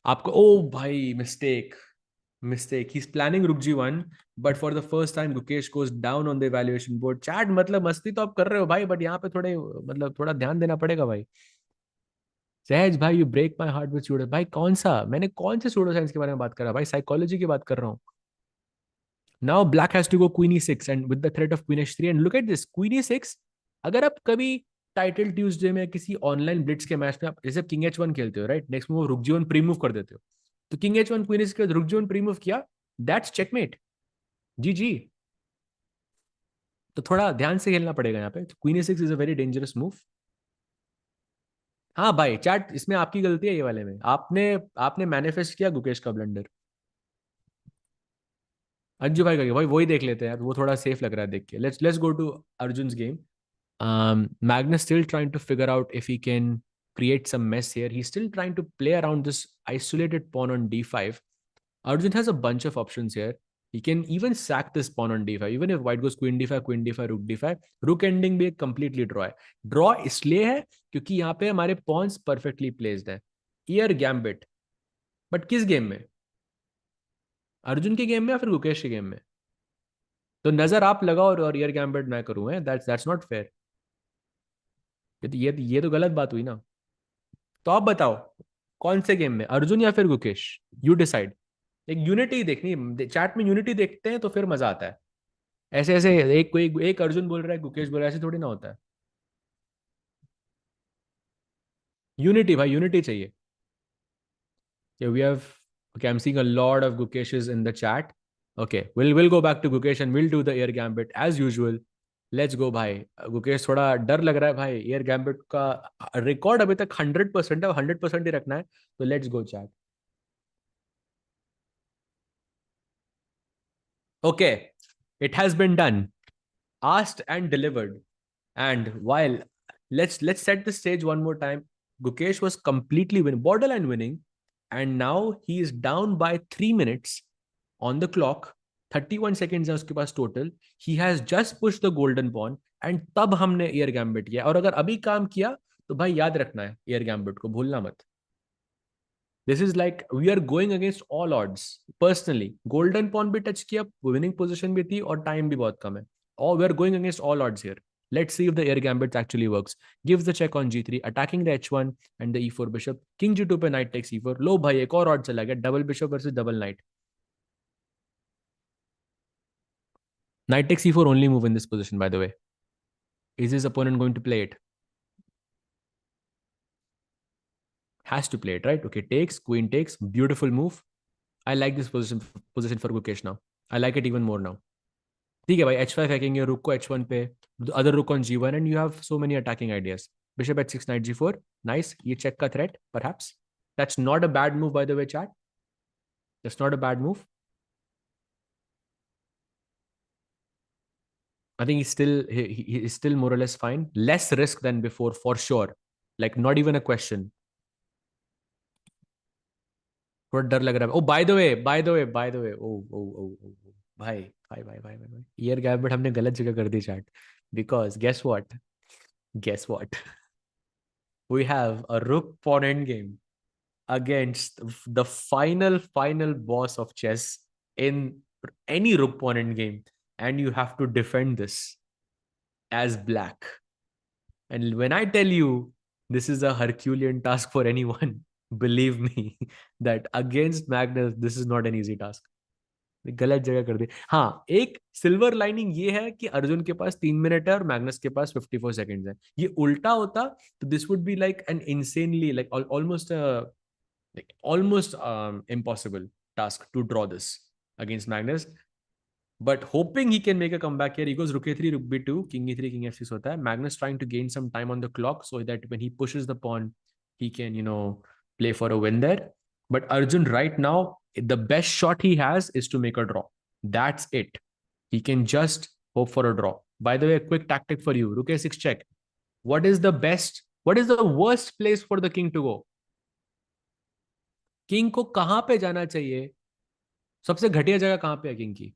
आपको ओ भाई mistake. He's planning Rook G1, but for the first time Gukesh goes down on the evaluation board. Chat मतलब मस्ती तो आप कर रहे हो भाई, बट यहाँ पे थोड़े मतलब थोड़ा ध्यान देना पड़ेगा भाई. सहज भाई you break my heart with pseudo. भाई कौन सा, मैंने कौन से सूडो साइंस के बारे में बात करा भाई? साइकोलॉजी की बात कर रहा हूँ. Now black has to go queen e6 and with the threat of queen h3 and look at this queen e6. अगर आप कभी टाइटल ट्यूसडे में किसी ऑनलाइन ब्लिट्स के मैच में आप जैसे किंग h1 खेलते हो राइट, नेक्स्ट मूव रुक जी1 प्री मूव कर देते हो, तो किंग h1 क्वीन e6 के बाद रुक जी1 प्री मूव किया, दैट्स चेकमेट. जी. तो थोड़ा ध्यान से खेलना पड़ेगा यहाँ पे. Queen e6 is a very dangerous move. हाँ भाई चैट, इसमें आपकी गलती है. ये वाले में आपने मैनिफेस्ट किया गुकेश का ब्लंडर. अंजू भाई का भाई वही देख लेते हैं यार, वो थोड़ा सेफ लग रहा है देख के. Let's go to Arjun's game. Magnus still trying to figure out if he can create some mess here. He's still trying to play around this isolated pawn on d5. Arjun has a bunch of options here. He can even sack this pawn on d5. Even if white goes queen d5, rook d5, rook ending भी एक completely draw है. Draw इसलिए है क्योंकि यहाँ पे हमारे pawns perfectly placed हैं. Ear gambit. But किस गेम में? अर्जुन के गेम में या फिर गुकेश के गेम में? तो नजर आप लगाओ और ईयर गैम्बिट मैं करूं है. That's not fair. ये तो गलत बात हुई ना. तो आप बताओ कौन से गेम में, अर्जुन या फिर गुकेश? You decide. एक यूनिटी देखनी चैट में, यूनिटी देखते हैं तो फिर मजा आता है. ऐसे ऐसे एक कोई एक अर्जुन बोल रहा है गुकेश बोल रहा है, ऐसे थोड़ी ना होता है. यूनिटी भाई, यूनिटी चाहिए. We have, okay, I'm seeing a lot of Gukeshes in the chat. Okay, we'll go back to Gukesh and we'll do the air gambit as usual. Let's go भाई. गुकेश थोड़ा डर लग रहा है भाई. एयर गैम्बिट का record अभी तक 100% है, 100% ही रखना है. तो let's go chat. Okay, it has been done, asked and delivered. And while let's set the stage one more time. Gukesh was completely borderline winning, and now he is down by 3 minutes on the clock. 31 seconds है उसके पास total. He has just pushed the golden pawn, and तब हमने air gambit किया. और अगर अभी काम किया तो भाई याद रखना है एयर गैम्बिट को, भूलना मत. This is like we are going against all odds. Personally, golden pawn भी touch किया, winning position भी थी और time भी बहुत कम है. Or we are going against all odds here. Let's see if the air gambit actually works. Gives the check on g3, attacking the h1 and the e4 bishop. King g2 पे knight takes e4. लो भाई एक और odd चला गया, double bishop versus double knight. Knight takes e4 only move in this position, by the way. Is his opponent going to play it? Has to play it, right? Okay, takes, queen takes, beautiful move. I like this position for Gukesh now. I like it even more now. ठीक है भाई, h5 फेंकेंगे, रुक को h1 पे, other rook on g1, and you have so many attacking ideas. Bishop h6, knight g4, nice. ये check का threat, perhaps. That's not a bad move, by the way, chat. That's not a bad move. I think he is still more or less fine. Less risk than before, for sure. Like not even a question. थोड़ा डर लग रहा है. Oh, by the way. Oh. भाई. Year gap but हमने गलत जगह कर the chat. Because guess what? We have a rook pawn endgame against the final boss of chess in any rook pawn endgame, and you have to defend this as black. And when I tell you this is a Herculean task for anyone, believe me that against Magnus this is not an easy task. गलत जगह कर दी. हाँ, एक silver lining ये है कि अर्जुन के पास 3 minute है और मैग्नस के पास 54 सेकंड्स है. ये उल्टा होता तो this would be like an insanely like almost impossible task to draw this against Magnus. But hoping he can make a comeback here, he goes rook a3, rook b2, king e3, king f6 hota hai. Magnus trying to gain some time on the clock so that when he pushes the pawn, he can, play for a win there. But Arjun right now, the best shot he has is to make a draw. That's it. He can just hope for a draw. By the way, a quick tactic for you. Rook a6 check. What is the worst place for the king to go? King को कहां पे जाना चाहिए? सबसे घटिया जगह कहां पे है किंग की?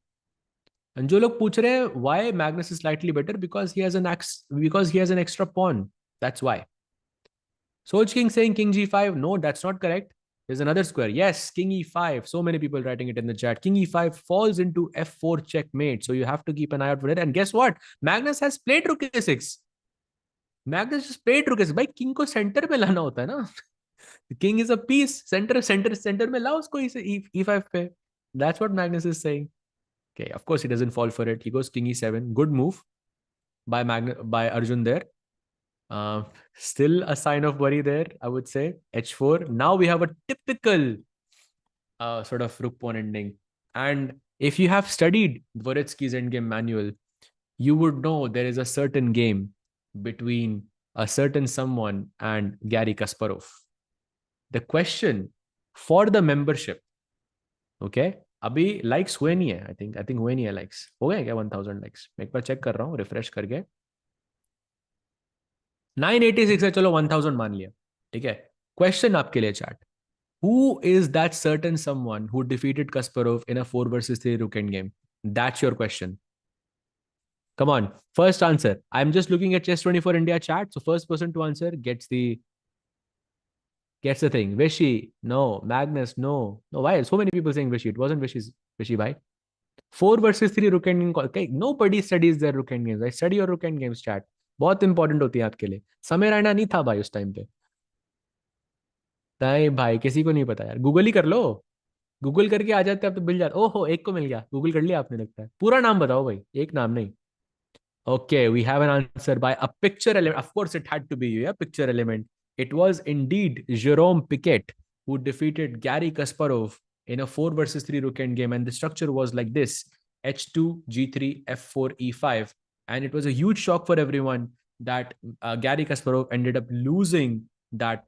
And जो लोग पूछ रहे हैं why Magnus is slightly better, because he has an extra pawn. That's why. Soch King saying king g5. No, that's not correct. There's another square. Yes, king e5. So many people writing it in the chat. King e5 falls into f4 checkmate. So you have to keep an eye out for it. And guess what? Magnus has played rook a6. Magnus just played rook a6. भाई king को center में लाना होता है ना. The king is a piece. Center में लाओ उसको e5 पे. That's what Magnus is saying. Okay, of course he doesn't fall for it. He goes king e7. Good move by Arjun there. Still a sign of worry there, I would say. h4. Now we have a typical sort of rook pawn ending. And if you have studied Dvoretsky's endgame manual, you would know there is a certain game between a certain someone and Garry Kasparov. The question for the membership, okay? अभी likes हुए नहीं है. I think हुए नहीं है likes. हो गए क्या 1000 लाइक्स? मैं एक बार चेक कर रहा हूँ रिफ्रेश करके. 986 है. चलो 1000 मान लिया. ठीक है. क्वेश्चन आपके लिए chat. Who is that certain someone who defeated Kasparov in a 4 versus 3 rook endgame? That's your question. Come on. First answer. I'm just looking at Chess24 India chat. So first person to answer gets the thing. Vishy, no. Magnus, no. No, why? So many people saying Vishy. It wasn't Vishy, bhai. 4 versus 3 rook endgame. Okay, nobody studies their rook endgames. I study your rook endgames chat. बहुत important होती है आपके लिए. समय राणा नहीं था भाई उस टाइम पे. नहीं भाई, किसी को नहीं पता यार. गूगल ही कर लो. गूगल करके आ जाते आप तो मिल जाते. ओहो, एक को मिल गया. गूगल कर लिया आपने लगता है. पूरा नाम बताओ भाई, एक नाम नहीं. Okay, we have an answer by a picture element. Of course, it had to be you, yeah, picture element. It was indeed Jerome Piquet who defeated Garry Kasparov in a 4 versus 3 rook endgame, and the structure was like this: h2, g3, f4, e5. And it was a huge shock for everyone that Gary Kasparov ended up losing that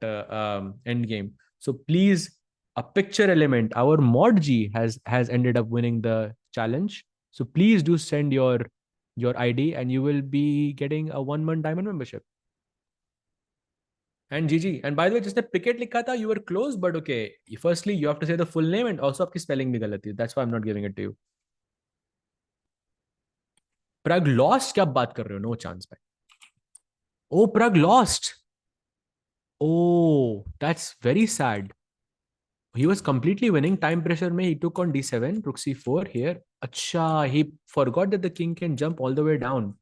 endgame. So please, a picture element, our mod G has ended up winning the challenge. So please do send your ID, and you will be getting a 1-month diamond membership. And GG. And by the way, just a picket likha tha, you were close, but okay. Firstly, you have to say the full name, and also आपकी spelling भी गलत है. That's why I'm not giving it to you. Pragg lost? क्या बात कर रहे हो? No chance, भाई. Oh, Pragg lost. Oh, that's very sad. He was completely winning. Time pressure mein he took on d7, rook c4 here. Acha, he forgot that the king can jump all the way down.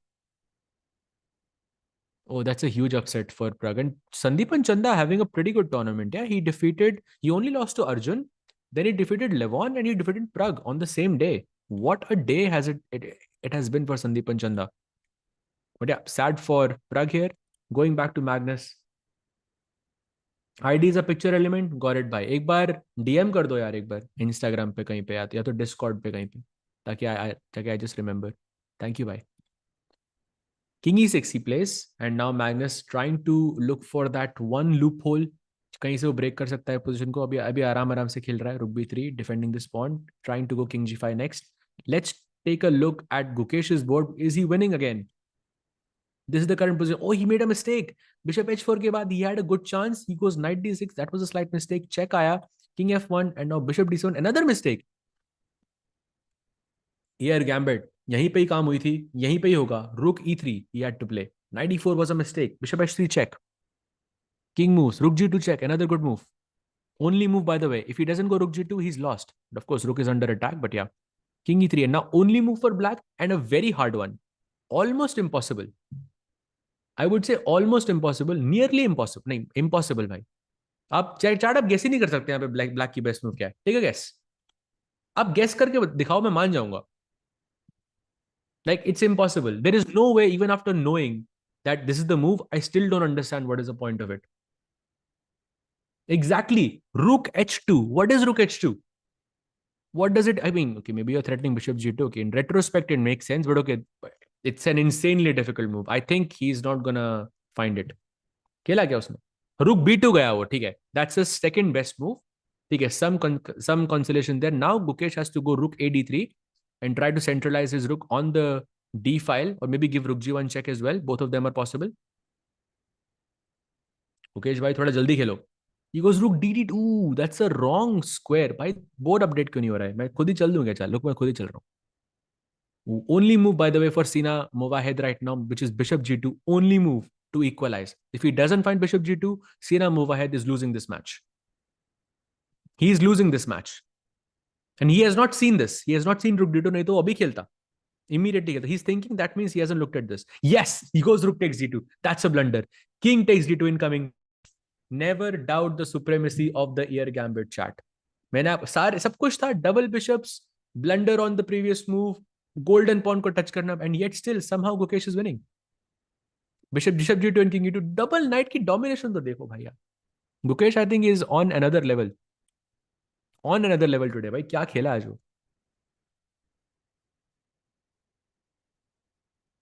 Oh, that's a huge upset for Pragg. And Sandeepan Chanda having a pretty good tournament. Yeah, he only lost to Arjun, then he defeated Levon, and he defeated Pragg on the same day. What a day has it has been for Sandeepan Chanda. But yeah, sad for Pragg here. Going back to Magnus. ID is a picture element. Got it, भाई. एक बार DM कर दो यार, एक बार Instagram पे कहीं पे, या तो Discord पे कहीं पे, ताकि I just remember. Thank you, भाई. King e6 he plays, and now Magnus trying to look for that one loophole. कहीं से वो break कर सकता है position को. अभी आराम से खेल रहा है. Rook b3 defending this pawn, trying to go king g5 next. Let's take a look at Gukesh's board. Is he winning again? This is the current position. Oh, he made a mistake. Bishop h4 के बाद he had a good chance. He goes knight d6. That was a slight mistake. Check आया. King f1, and now bishop d7. Another mistake. Here gambit. यहीं पे ही काम हुई थी, यहीं पे ही होगा. Rook e3 he had to play. Knight e4 was a mistake. Bishop h3 check. King moves. Rook g2 check. Another good move. Only move, by the way. If he doesn't go rook g2, he's lost. But of course, rook is under attack. But yeah, king e3, and now only move for black, and a very hard one. Almost impossible. I would say almost impossible. Nearly impossible. नहीं, impossible भाई. आप chart आप guess ही नहीं कर सकते यहाँ पे black की बेस्ट मूव क्या है. ठीक है गेस. आप गेस करके दिखाओ, मैं मान जाऊंगा. Like, it's impossible. There is no way, even after knowing that this is the move, I still don't understand what is the point of it. Exactly. Rook h2. What is rook h2? What does it, I mean, okay, maybe you're threatening bishop g2. Okay, in retrospect, it makes sense, but okay, it's an insanely difficult move. I think he's not gonna find it. खेला क्या उसने? Rook b2 गया वो, ठीक है. That's the second best move. ठीक है, some consolation there. Now Gukesh has to go rook a d3 and try to centralize his rook on the d file, or maybe give rook g1 check as well. Both of them are possible. Gukesh भाई थोड़ा जल्दी खेलो. He goes rook dd2. Ooh, that's a wrong square. भाई board update क्यों नहीं हो रहा है? मैं खुद ही चल दूंगा. चल look, मैं खुद ही चल रहा हूँ. Only move, by the way, for Sina Movahed right now, which is bishop g2. Only move to equalize. If he doesn't find bishop g2, Sina Movahed is losing this match. He is losing this match. And he has not seen this. He has not seen rook d2. नहीं तो अभी खेलता. Immediately खेलता. He's thinking that means he hasn't looked at this. Yes, he goes rook takes d2. That's a blunder. King takes d2 incoming. Never doubt the supremacy of the ear gambit chat. मैंने सारे सब कुछ था. Double bishops, blunder on the previous move, golden pawn को touch करना, and yet still somehow Gukesh is winning. Bishop g2 and king e2. Double knight की domination तो देखो भैया. Gukesh, I think, is on another level. On another level today. भाई क्या खेला आज वो.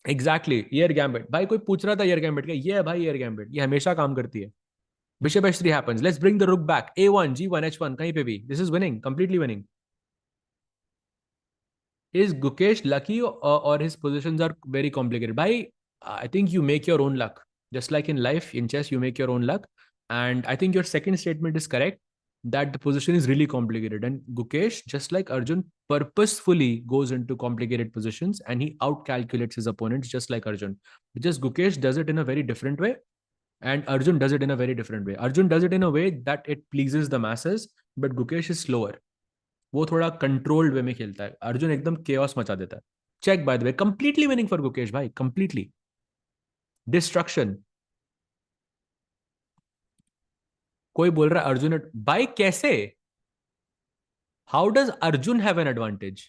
Exactly. Ear gambit. भाई कोई पूछ रहा था ear gambit का. ये है भाई ear gambit. ये हमेशा काम करती है. Bishop h3 happens. Let's bring the rook back. a1, g1, h1. कहीं पे भी. This is winning. Completely winning. Is Gukesh lucky, or his positions are very complicated? Bhai, I think you make your own luck. Just like in life, in chess, you make your own luck. And I think your second statement is correct, that the position is really complicated. And Gukesh, just like Arjun, purposefully goes into complicated positions, and he outcalculates his opponents just like Arjun. Just Gukesh does it in a very different way, and Arjun does it in a very different way. Arjun does it in a way that it pleases the masses, but Gukesh is slower. वो थोड़ा controlled way में खेलता है. अर्जुन एकदम chaos मचा देता है. Check by the way. Completely winning for Gukesh भाई. Completely destruction. कोई बोल रहा है अर्जुन भाई कैसे? How does Arjun have an advantage?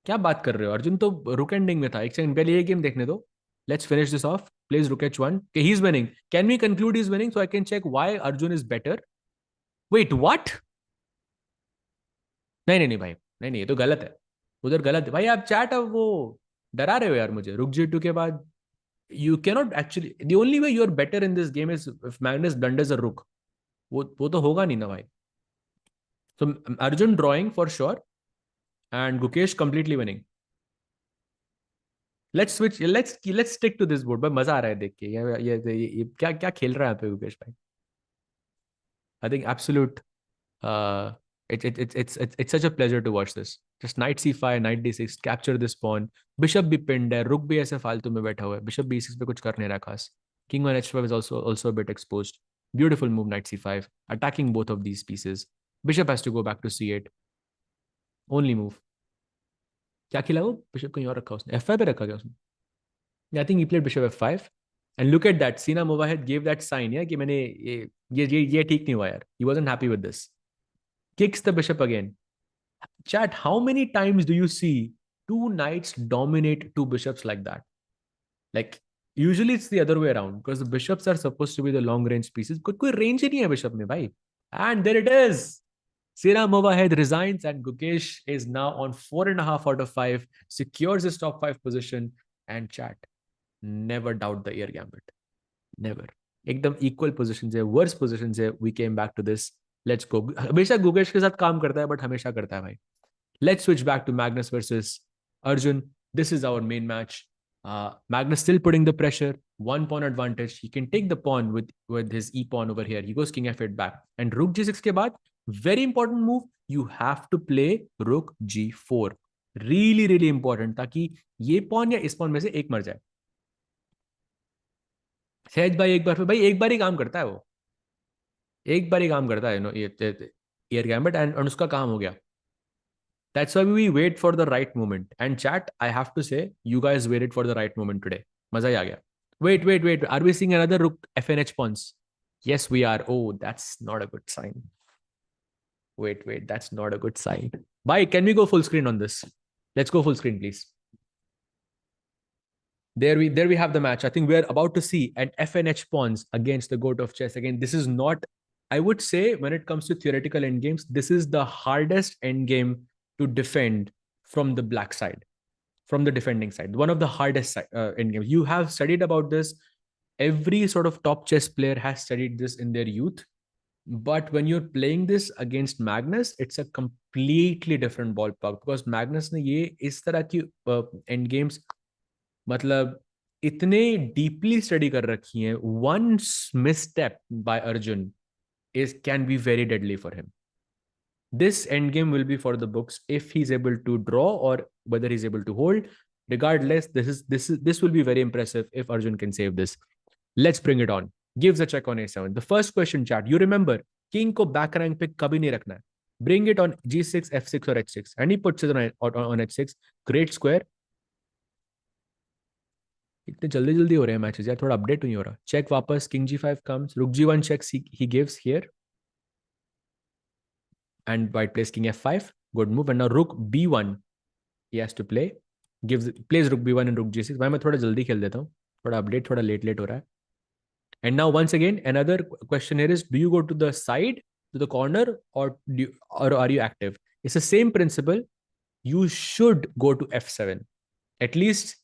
क्या बात कर रहे हो? अर्जुन तो रुक एंडिंग में था. एक सेकंड पहले ये गेम देखने दो. Let's finish this off. Plays rook h1. Okay, he's winning. Can we conclude he's winning so I can check why Arjun is better? Wait, what? नहीं नहीं नहीं भाई, नहीं नहीं, ये तो गलत है, उधर गलत है भाई। आप चैट अब वो डरा रहे हो यार मुझे, रुक G2 के बाद you cannot actually, the only way you are better in this game is if Magnus blunders a rook, वो तो होगा नहीं ना भाई। So Arjun drawing for sure and Gukesh completely winning. Let's switch. Let's stick to this board. भाई मजा आ रहा है देख के, ये क्या क्या खेल रहा है यहाँ पे गुकेश भाई। I think absolute. Uh, it's such a pleasure to watch this. Just knight c5, knight d6, capture this pawn. Bishop भी pinned है, रुक भी ऐसे फालतू में बैठा हुआ है। Bishop b6 पे कुछ कर नहीं रहा खास। King on h5 is also a bit exposed. Beautiful move knight c5, attacking both of these pieces. Bishop has to go back to c8. Only move. क्या खेला वो, बिशप कहीं और रखा उसने, f5 पे रखा क्या उसने? आई think he played bishop f5 and look at that, सीना मोवाहिद गिव दैट साइन यार कि मैंने ये ठीक नहीं हुआ यार, he wasn't happy with this, kicks the bishop again. Chat, how many times do you see two knights dominate two bishops like that? Like, usually it's the other way around because the bishops are supposed to be the long range pieces. कोई range ही नहीं है bishop में भाई। And there it is. Sira Movahed resigns and Gukesh is now on 4.5 out of 5, secures his top 5 position. And chat, never doubt the air gambit. Never. एकदम equal positions है, worse positions है. We came back to this. Let's go. हमेशा गुकेश के साथ काम करता है, but हमेशा करता है भाई. Let's switch back to Magnus versus Arjun. This is our main match. Magnus still putting the pressure. 1 pawn advantage. He can take the pawn with his e pawn over here. He goes king f8 back. And rook g6 के बाद, very important move. You have to play rook g4. Really, really important. ताकि ये pawn या इस pawn में से एक मर जाए. सहज भाई एक बार, भाई एक बार ही काम करता है वो, एक बार ही काम करता है ये एयर गैम्बिट, एंड उसका काम हो गया. That's why we wait for the right moment. And chat, I have to say, you guys waited for the right moment today. Maza hi aa gaya. Wait. Are we seeing another rook FNH pawns? Yes, we are. Oh, that's not a good sign. Wait. That's not a good sign. Bye. Can we go full screen on this? Let's go full screen, please. There we have the match. I think we're about to see an FNH pawns against the goat of chess. Again, this is not, I would say, when it comes to theoretical endgames, this is the hardest endgame to defend from the black side, from the defending side. One of the hardest endgames. You have studied about this. Every sort of top chess player has studied this in their youth. But when you're playing this against Magnus, it's a completely different ballpark because Magnus ने ये इस तरह की endgames मतलब इतने deeply study कर रखी हैं. One misstep by Arjun can be very deadly for him. This endgame will be for the books if he's able to draw or whether he's able to hold. Regardless, this will be very impressive if Arjun can save this. Let's bring it on. Gives a check on a7. The first question, chat. You remember, king को back rank पे कभी नहीं रखना है. Bring it on g6, f6 or h6, and he puts it on h6. Great square. इतने जल्दी जल्दी हो रहे हैं मैचेस यार, थोड़ा अपडेट नहीं हो रहा. चेक वापस, king g5 comes, rook g1 checks he gives here, and white plays king f5. Good move. And now rook b1 he has to play, plays rook b1 and rook g6. भाई मैं थोड़ा जल्दी खेल देता हूँ, थोड़ा update थोड़ा late हो रहा है. And now once again another question here is, do you go to the side, to the corner, or are you active? It's the same principle. You should go to f7 at least.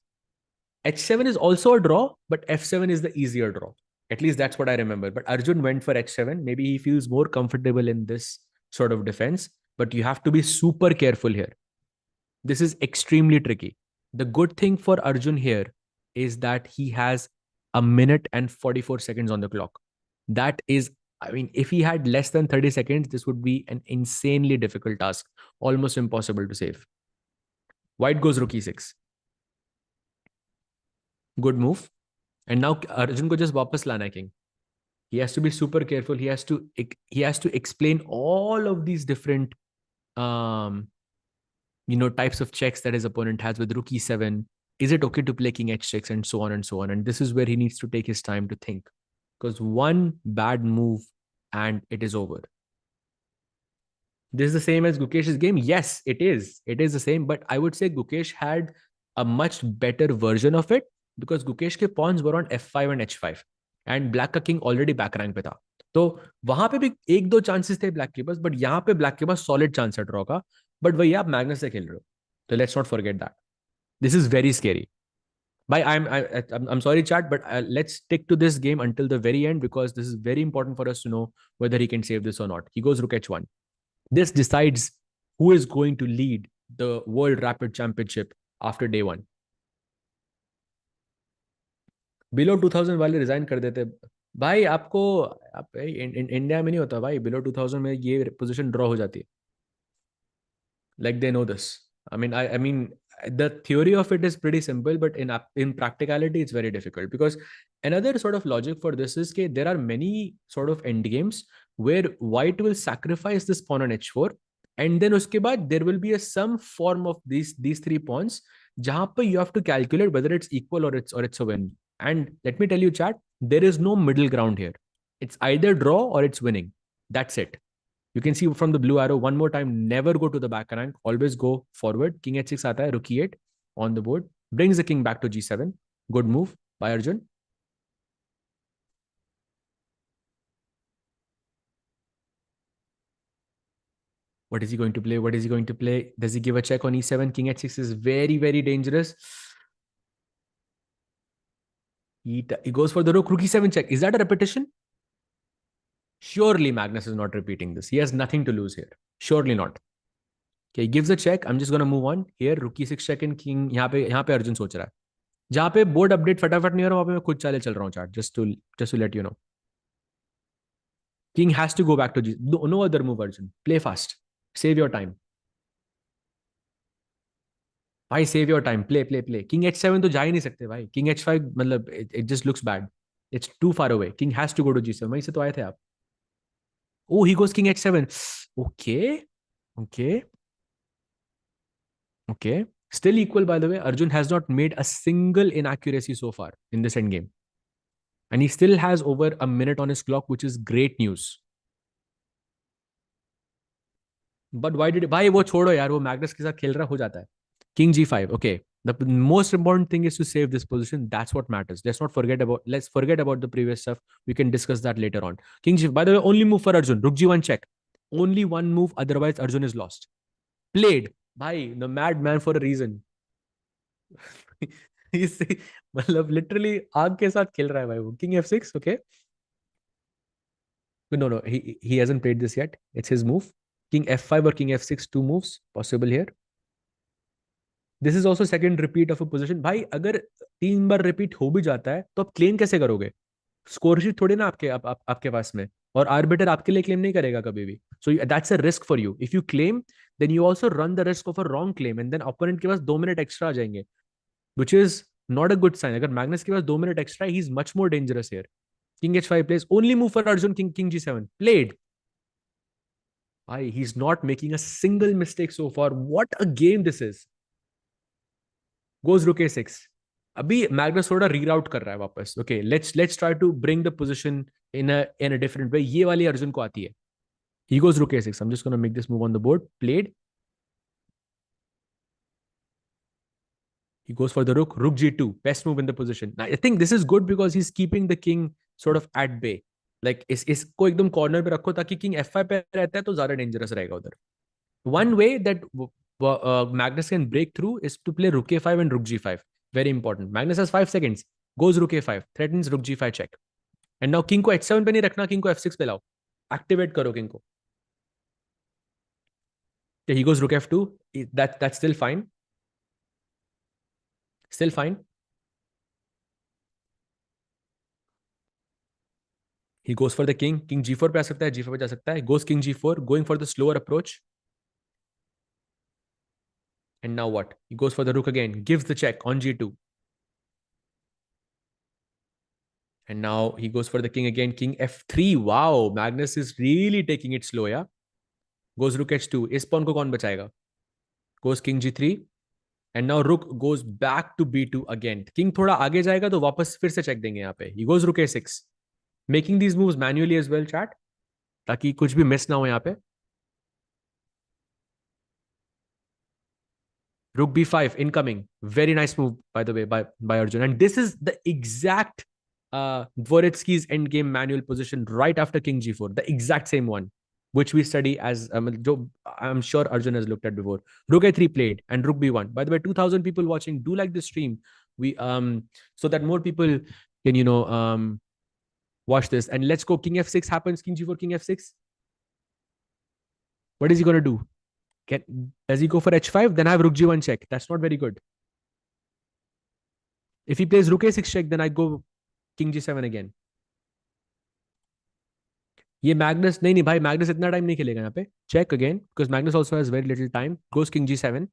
H7 is also a draw, but f7 is the easier draw. At least that's what I remember. But Arjun went for h7. Maybe he feels more comfortable in this sort of defense, but you have to be super careful here. This is extremely tricky. The good thing for Arjun here is that he has a minute and 44 seconds on the clock. That is, I mean, if he had less than 30 seconds, this would be an insanely difficult task, almost impossible to save. White goes rook e6. Good move. And now Arjun को just वापस लाना है king. He has to be super careful. He has to explain all of these different types of checks that his opponent has with rook e7. Is it okay to play king h6 and so on and so on? And this is where he needs to take his time to think, because one bad move and it is over. This is the same as Gukesh's game. Yes, it is. It is the same, but I would say Gukesh had a much better version of it because Gukesh के pawns were on f5 and h5 and black का king already back rank पे था. तो वहां पे भी एक दो चांसेस थे ब्लैक के पास, बट यहाँ पे ब्लैक के पास सॉलिड चांस है ड्रॉ का. But वही आप मैग्नस से खेल रहे हो, so let's not forget that. This is very scary. I'm sorry, chat, but let's stick to this game until the very end because this is very important for us to know whether he can save this or not. He goes rook h1. This decides who is going to lead the World Rapid Championship after day one. Below 2000 वाले resign कर देते भाई, आपको आप India में नहीं होता भाई, बिलो 2000 में ये पोजीशन ड्रॉ हो जाती है. Like they know this. I mean the theory of it is pretty simple, but in practicality it's very difficult because another sort of logic for this is that there are many sort of end games where white will sacrifice this pawn on h4 and then uske baad there will be some form of these three pawns jahan pe you have to calculate whether it's equal or it's a win. And let me tell you chat, there is no middle ground here. It's either draw or it's winning. That's it. You can see from the blue arrow one more time, never go to the back rank, always go forward. King h6 aata hai, rook e8 on the board, brings the king back to g7. Good move by Arjun. What is he going to play? What is he going to play? Does he give a check on e7? King h6 is very, very dangerous. He goes for the rook, rook e7 check. Is that a repetition? Surely Magnus is not repeating this. He has nothing to lose here. Surely not. Okay, he gives a check. I'm just going to move on. Here, rook e6 check in king. यहाँ पे अर्जुन सोच रहा है. जहां पे board update फटाफट नहीं हो रहा वहां पे मैं खुद चाले चल रहा हूँ chart, just to let you know. King has to go back to G. No other move Arjun. Play fast. Save your time भाई, save your time. Play play play. King h7 तो जा ही नहीं सकते भाई. किंग h5 मतलब it just looks bad. It's too far away. King has to go to g7. वहीं से तो आए थे आप. Oh, he goes king h7. Okay. Okay. Okay. Still equal, by the way. Arjun has not made a single inaccuracy so far in this endgame. And he still has over a minute on his clock, which is great news. But why did भाई वो छोड़ो यार, वो Magnus के साथ खेल रहा हो जाता है. King g5. Okay. The most important thing is to save this position. That's what matters. Let's forget about the previous stuff. We can discuss that later on. King g5. By the way, only move for Arjun. Rook g1 check. Only one move. Otherwise, Arjun is lost. Played. Bhai, the madman for a reason. मतलब literally आग के साथ खेल रहा है भाई वो. King f6. Okay. No. He hasn't played this yet. It's his move. King f5 or king f6. Two moves possible here. This is also second repeat of a position. भाई अगर 3 बार रिपीट हो भी जाता है तो आप क्लेम कैसे करोगे? स्कोरशीट थोड़ी ना आपके पास में, और आर्बिटर आपके लिए क्लेम नहीं करेगा कभी भी. So that's a risk for you. If you claim then you also run the risk of a wrong claim and then opponent के पास 2 मिनट एक्स्ट्रा आ जाएंगे, which is not a good sign. अगर Magnus के पास 2 minute extra, he is much more dangerous here. King h5 plays. Only move for Arjun. King g7 played. He's not making a single mistake so far. What a game this is. Goes rook a6. अभी Magnus थोड़ा reroute कर रहा है वापस. Okay, let's try to bring the position in a different way. ये वाली अर्जुन को आती है. He goes rook a6. I'm just going to make this move on the board. Played. He goes for the rook. Rook g2. Best move in the position. Now, I think this is good because he's keeping the king sort of at bay. Like इसको एकदम corner पे रखो ताकि king f5 पे रहता है तो ज्यादा डेंजरस रहेगा उधर. One way that Magnus can break through is to play rook a5 and rook g5. Very important. Magnus has 5 seconds. Goes rook a5. Threatens rook g5 check. And now king को h7 पे नहीं रखना, king को f6 पे लाओ. Activate करो king को. Okay, he goes rook f2. That's still fine. Still fine. He goes for the king. King g4 पे आ सकता है, g5 पे जा सकता है. Goes king g4, going for the slower approach. And now what? He goes for the rook again. Gives the check on g2. And now he goes for the king again. King f3. Wow, Magnus is really taking it slow, yeah? Goes rook h2. इस pawn को कौन बचाएगा? Goes king g3. And now rook goes back to b2 again. King थोड़ा आगे जाएगा तो वापस फिर से check देंगे यहाँ पे. He goes rook a6. Making these moves manually as well, chat, ताकि कुछ भी miss ना हो यहाँ पे. Rook b5 incoming. Very nice move, by the way, by Arjun. And this is the exact Dvoretsky's endgame manual position right after king g4. The exact same one. which we study as I'm sure Arjun has looked at before. Rook a3 played and rook b1. By the way, 2,000 people watching. Do like this stream. We so that more people can watch this. And let's go. King f6 happens. King g4, king f6. What is he gonna do? Does he go for h5? Then I have rook g1 check. That's not very good. If he plays rook a6 check, then I go king g7 again. ये Magnus नहीं भाई Magnus इतना time नहीं खेलेगा यहाँ पे check again because Magnus also has very little time goes king g7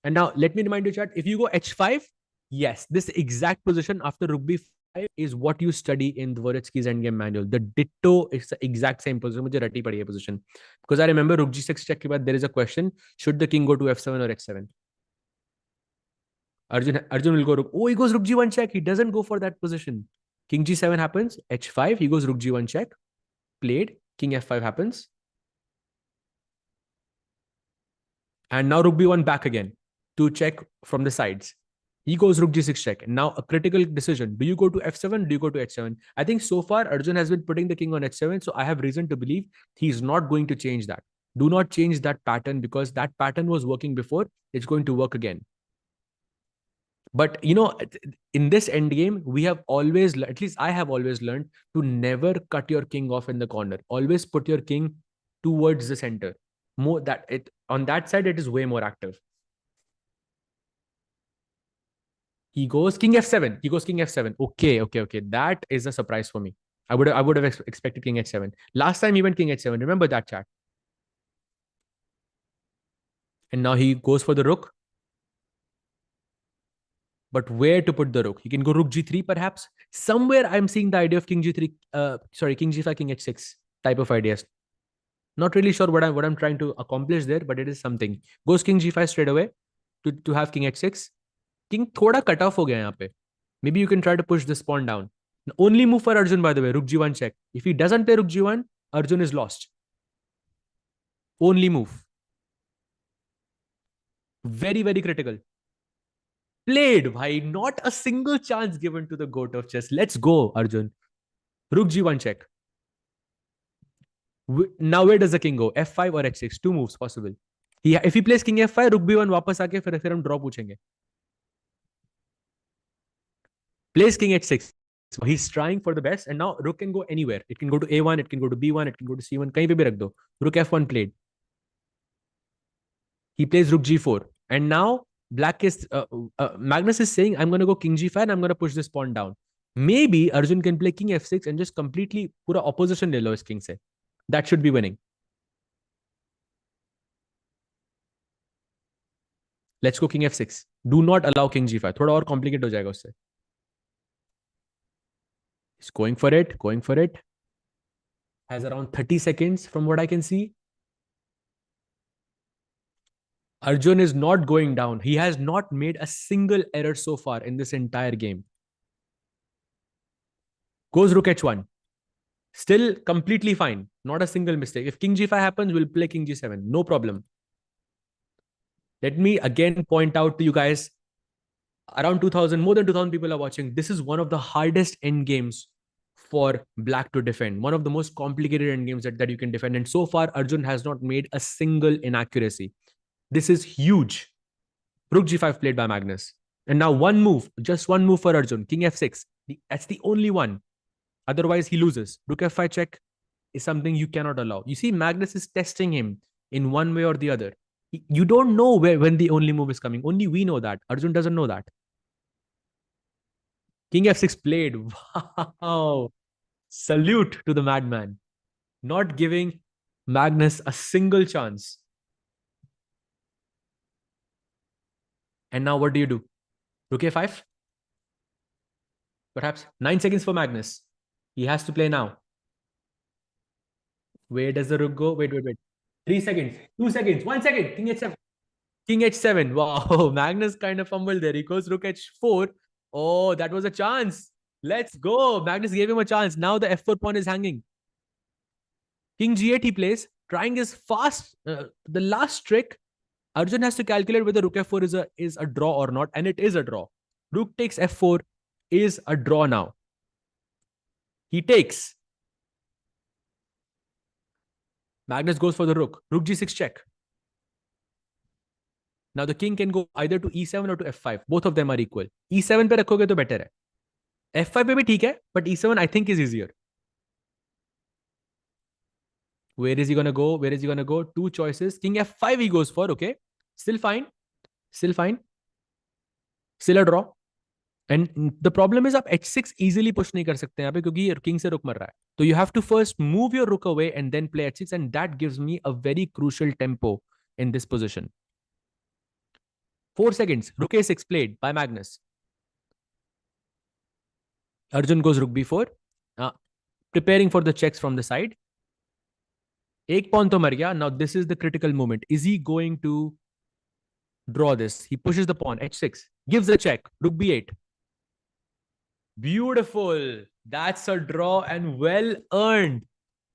and now let me remind you chat if you go h5 yes this exact position after rook b5 is what you study in Dvoretsky's endgame manual the ditto is the exact same position मुझे रटी पड़ी है position because I remember rook g6 check के बाद there is a question should the king go to f7 or h7 Arjun will go rook oh he goes rook g1 check he doesn't go for that position king g7 happens h5 he goes rook g1 check played king f5 happens and now rook b1 back again to check from the sides he goes rook g6 check now a critical decision do you go to f7 do you go to h7 I think so far Arjun has been putting the king on h7 so I have reason to believe he's not going to change that do not change that pattern because that pattern was working before it's going to work again but in this end game we have always at least I have always learned to never cut your king off in the corner always put your king towards the center more that it on that side it is way more active he goes king f7 he goes king f7 okay that is a surprise for me I would have expected king h7 last time he went king h7 remember that chat and now he goes for the rook but where to put the rook? He can go rook g3 perhaps. Somewhere I'm seeing the idea of king g3, king g5, king h6 type of ideas. Not really sure what I'm trying to accomplish there, but it is something. Goes king g5 straight away to have king h6. King thoda cut off ho gaya yahan pe. Maybe you can try to push this pawn down. Only move for Arjun, by the way, rook g1 check. If he doesn't play rook g1, Arjun is lost. Only move. Very, very critical. Played, bhai. Not a single chance given to the goat of chess. Let's go, Arjun. Rook g1 check. Now where does the king go? f5 or h6? Two moves possible. If he plays king f5, rook b1 वापस आके फिर हम draw पूछेंगे. Plays king h6. So he's trying for the best, and now rook can go anywhere. It can go to a1, it can go to b1, it can go to c1. कहीं पे भी रख दो. Rook f1 played. He plays rook g4, and now black is Magnus is saying, I'm going to go king g5 and I'm going to push this pawn down. Maybe Arjun can play king f6 and just completely पूरा opposition ले लो इस king से. That should be winning. Let's go king f6. Do not allow king g5. थोड़ा और complicated हो जाएगा उससे. He's going for it, going for it. Has around 30 seconds from what I can see. Arjun is not going down. He has not made a single error so far in this entire game. Goes rook h1. Still completely fine. Not a single mistake. If king g5 happens, we'll play king g7. No problem. Let me again point out to you guys, around 2,000, more than 2,000 people are watching. This is one of the hardest end games for black to defend. One of the most complicated end games that you can defend. And so far, Arjun has not made a single inaccuracy. This is huge. Rook g5 played by Magnus. And now one move, just one move for Arjun. King f6. That's the only one. Otherwise, he loses. Rook f5 check is something you cannot allow. You see, Magnus is testing him in one way or the other. You don't know when the only move is coming. Only we know that. Arjun doesn't know that. King f6 played. Wow. Salute to the madman. Not giving Magnus a single chance. And now what do you do? Rook a5? Perhaps 9 seconds for Magnus. He has to play now. Where does the rook go? Wait. 3 seconds. 2 seconds. 1 second. King h7. King h7. Wow. Magnus kind of fumbled there. He goes rook h4. Oh, that was a chance. Let's go. Magnus gave him a chance. Now the f4 pawn is hanging. King g8 he plays. Trying his fast. The last trick. Arjun has to calculate whether rook f4 is a draw or not. And it is a draw. Rook takes f4 is a draw now. He takes. Magnus goes for the rook. Rook g6 check. Now the king can go either to e7 or to f5. Both of them are equal. e7 पे रखोगे तो better है. f5 पे भी ठीक है, but e7 I think is easier. Where is he gonna go? Where is he gonna go? Two choices. King f5 he goes for. Okay, still fine. Still fine. Still a draw. And the problem is आप h6 easily push नहीं कर सकते यहाँ पे क्योंकि king से रुक मर रहा है. So you have to first move your rook away and then play h6, and that gives me a very crucial tempo in this position. 4 seconds. Rook a6 played by Magnus. Arjun goes rook b4. Preparing for the checks from the side. एक pawn तो मर गया. Now this is the critical moment. Is he going to draw this? He pushes the pawn. h6. Gives a check. Rook b8. Beautiful. That's a draw and well earned.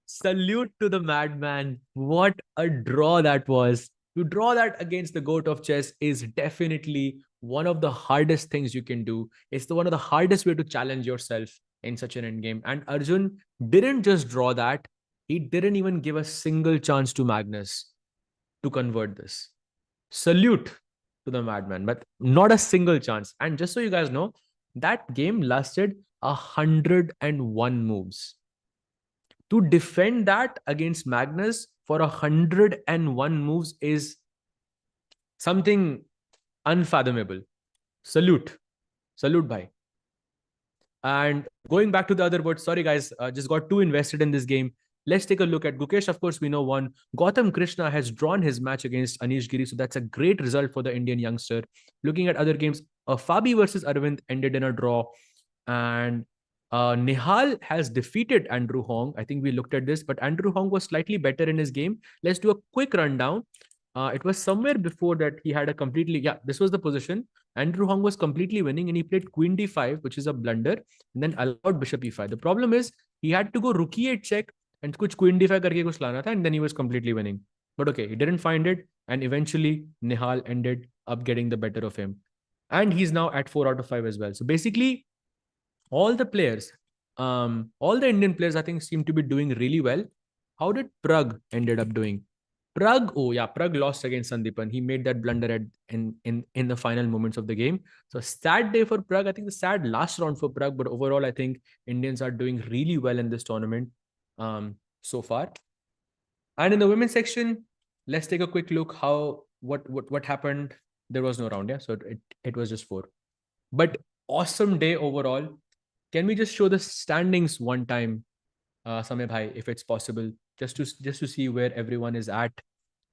Salute to the madman. What a draw that was. To draw that against the goat of chess is definitely one of the hardest things you can do. It's one of the hardest way to challenge yourself in such an endgame. And Arjun didn't just draw that. He didn't even give a single chance to Magnus to convert this. Salute to the madman, but not a single chance. And just so you guys know, that game lasted 101 moves. To defend that against Magnus for 101 moves is something unfathomable. Salute. Salute, bhai. And going back to the other board, sorry guys, just got too invested in this game. Let's take a look at Gukesh. Of course, we know won. Gautam Krishna has drawn his match against Anish Giri, so that's a great result for the Indian youngster. Looking at other games, Fabi versus Arvind ended in a draw, and Nihal has defeated Andrew Hong. I think we looked at this, but Andrew Hong was slightly better in his game. Let's do a quick rundown. It was somewhere before that he had a completely, yeah, this was the position. Andrew Hong was completely winning and he played queen d5, which is a blunder, and then allowed bishop e5. The problem is he had to go rook e8 check and kuch queen d5 karke kuch lana tha, and then he was completely winning. But okay, he didn't find it, and eventually Nihal ended up getting the better of him. And he's now at 4 out of 5 as well. So basically, all the players, all the Indian players, I think, seem to be doing really well. How did Pragg ended up doing? Pragg, oh yeah, Pragg lost against Sandipan. He made that blunder in the final moments of the game. So sad day for Pragg. I think the sad last round for Pragg, but overall, I think Indians are doing really well in this tournament so far. And in the women's section, let's take a quick look what happened. There was no round, yeah. So it was just 4. But awesome day overall. Can we just show the standings one time, Samay bhai, if it's possible, just to see where everyone is at.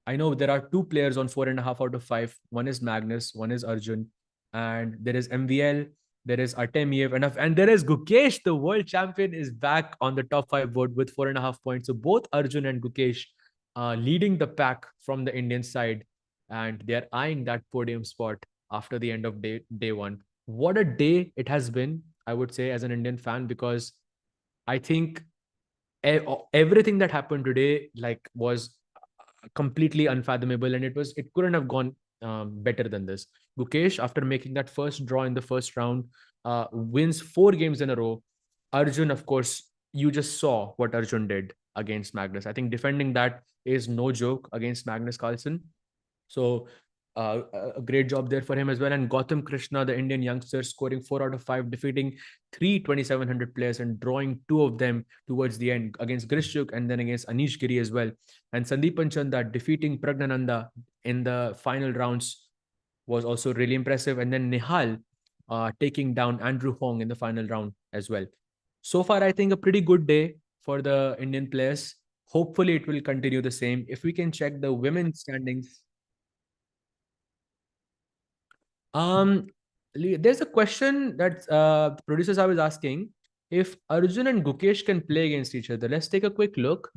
I know there are 2 players on 4.5 out of 5. One is Magnus, one is Arjun, and there is MVL, there is Artemiev, and there is Gukesh, the world champion, is back on the top 5 board with 4.5 points. So both Arjun and Gukesh leading the pack from the Indian side, and they're eyeing that podium spot after the end of day 1. What a day it has been, I would say, as an Indian fan, because I think everything that happened today was completely unfathomable, and it couldn't have gone better than this. Gukesh, after making that first draw in the first round, wins 4 games in a row. Arjun, of course, you just saw what Arjun did against Magnus. I think defending that is no joke against Magnus Carlsen. So a great job there for him as well. And Gautam Krishna, the Indian youngster, scoring 4 out of 5, defeating 3 2,700 players and drawing 2 of them towards the end against Grishuk and then against Anish Giri as well. And Sandeepan Chanda defeating Pragnananda in the final rounds was also really impressive. And then Nihal taking down Andrew Hong in the final round as well. So far, I think a pretty good day for the Indian players. Hopefully, it will continue the same. If we can check the women's standings. There's a question that the producers I was asking if Arjun and Gukesh can play against each other. Let's take a quick look.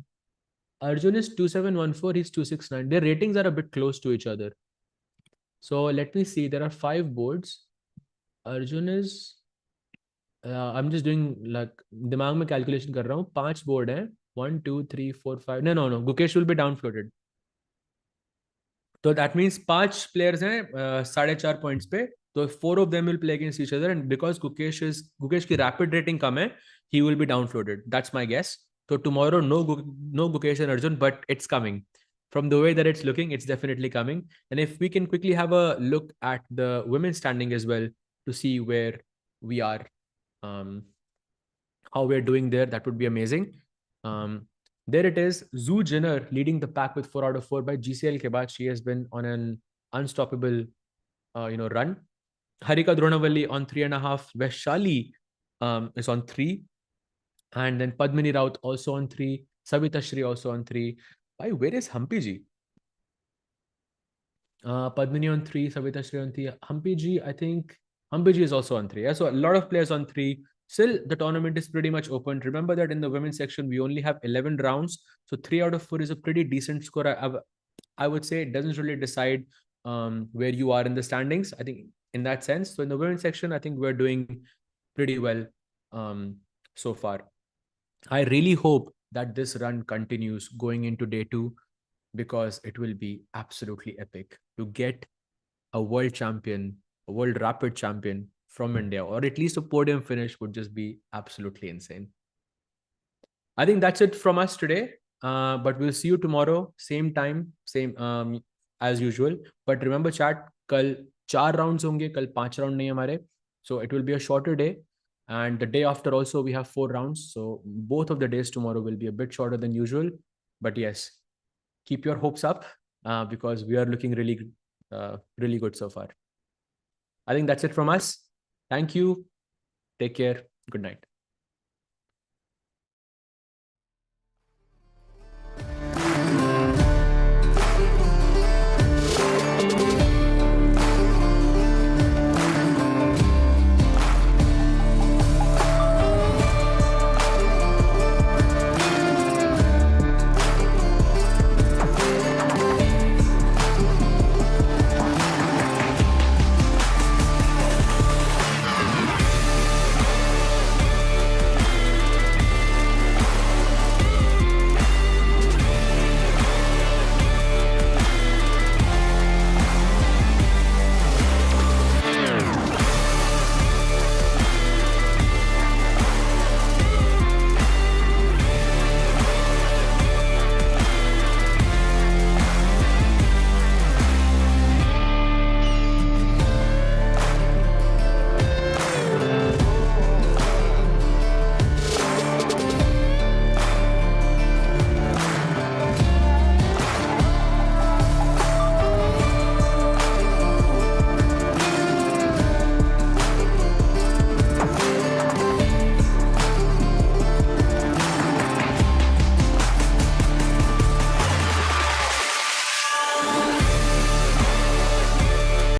Arjun is 2714, he's 269. Their ratings are a bit close to each other. So let me see. There are 5 boards. Arjun is I'm just doing like दिमाग में calculation कर रहा हूँ. 5 board हैं. 1, 2, 3, 4, 5. No. Gukesh will be downfloated. So that means 5 players हैं 4.5 points पे. So 4 of them will play against each other, and because Gukesh की rapid rating कम है, he will be downfloated. That's my guess. So tomorrow, no Gukesh and Arjun, but it's coming. From the way that it's looking, it's definitely coming. And if we can quickly have a look at the women's standing as well to see where we are, um, how we're doing there, that would be amazing. There it is. Zhu Jinner leading the pack with 4 out of 4 by GCL ke baad. She has been on an unstoppable, run. Harika Dronavalli on 3.5. Vaishali is on 3. And then Padmini Raut also on 3. Savita Shri also on 3. Why, where is Humpy Ji? Padmini on 3, Savita Shri on 3. Humpy Ji, I think Humpy Ji is also on 3. Yeah, so a lot of players on 3. Still, the tournament is pretty much open. Remember that in the women's section, we only have 11 rounds. So 3 out of 4 is a pretty decent score. I would say it doesn't really decide where you are in the standings. I think in that sense. So in the women's section, I think we're doing pretty well so far. I really hope that this run continues going into day 2 because it will be absolutely epic to get a world champion, a world rapid champion from India, or at least a podium finish would just be absolutely insane. I think that's it from us today. But we'll see you tomorrow, same time, same as usual. But remember, chat, kal 4 rounds honge, kal 5 round nahi hamare. So it will be a shorter day. And the day after also we have 4 rounds. So both of the days tomorrow will be a bit shorter than usual. But yes, keep your hopes up because we are looking really good so far. I think that's it from us. Thank you. Take care. Good night.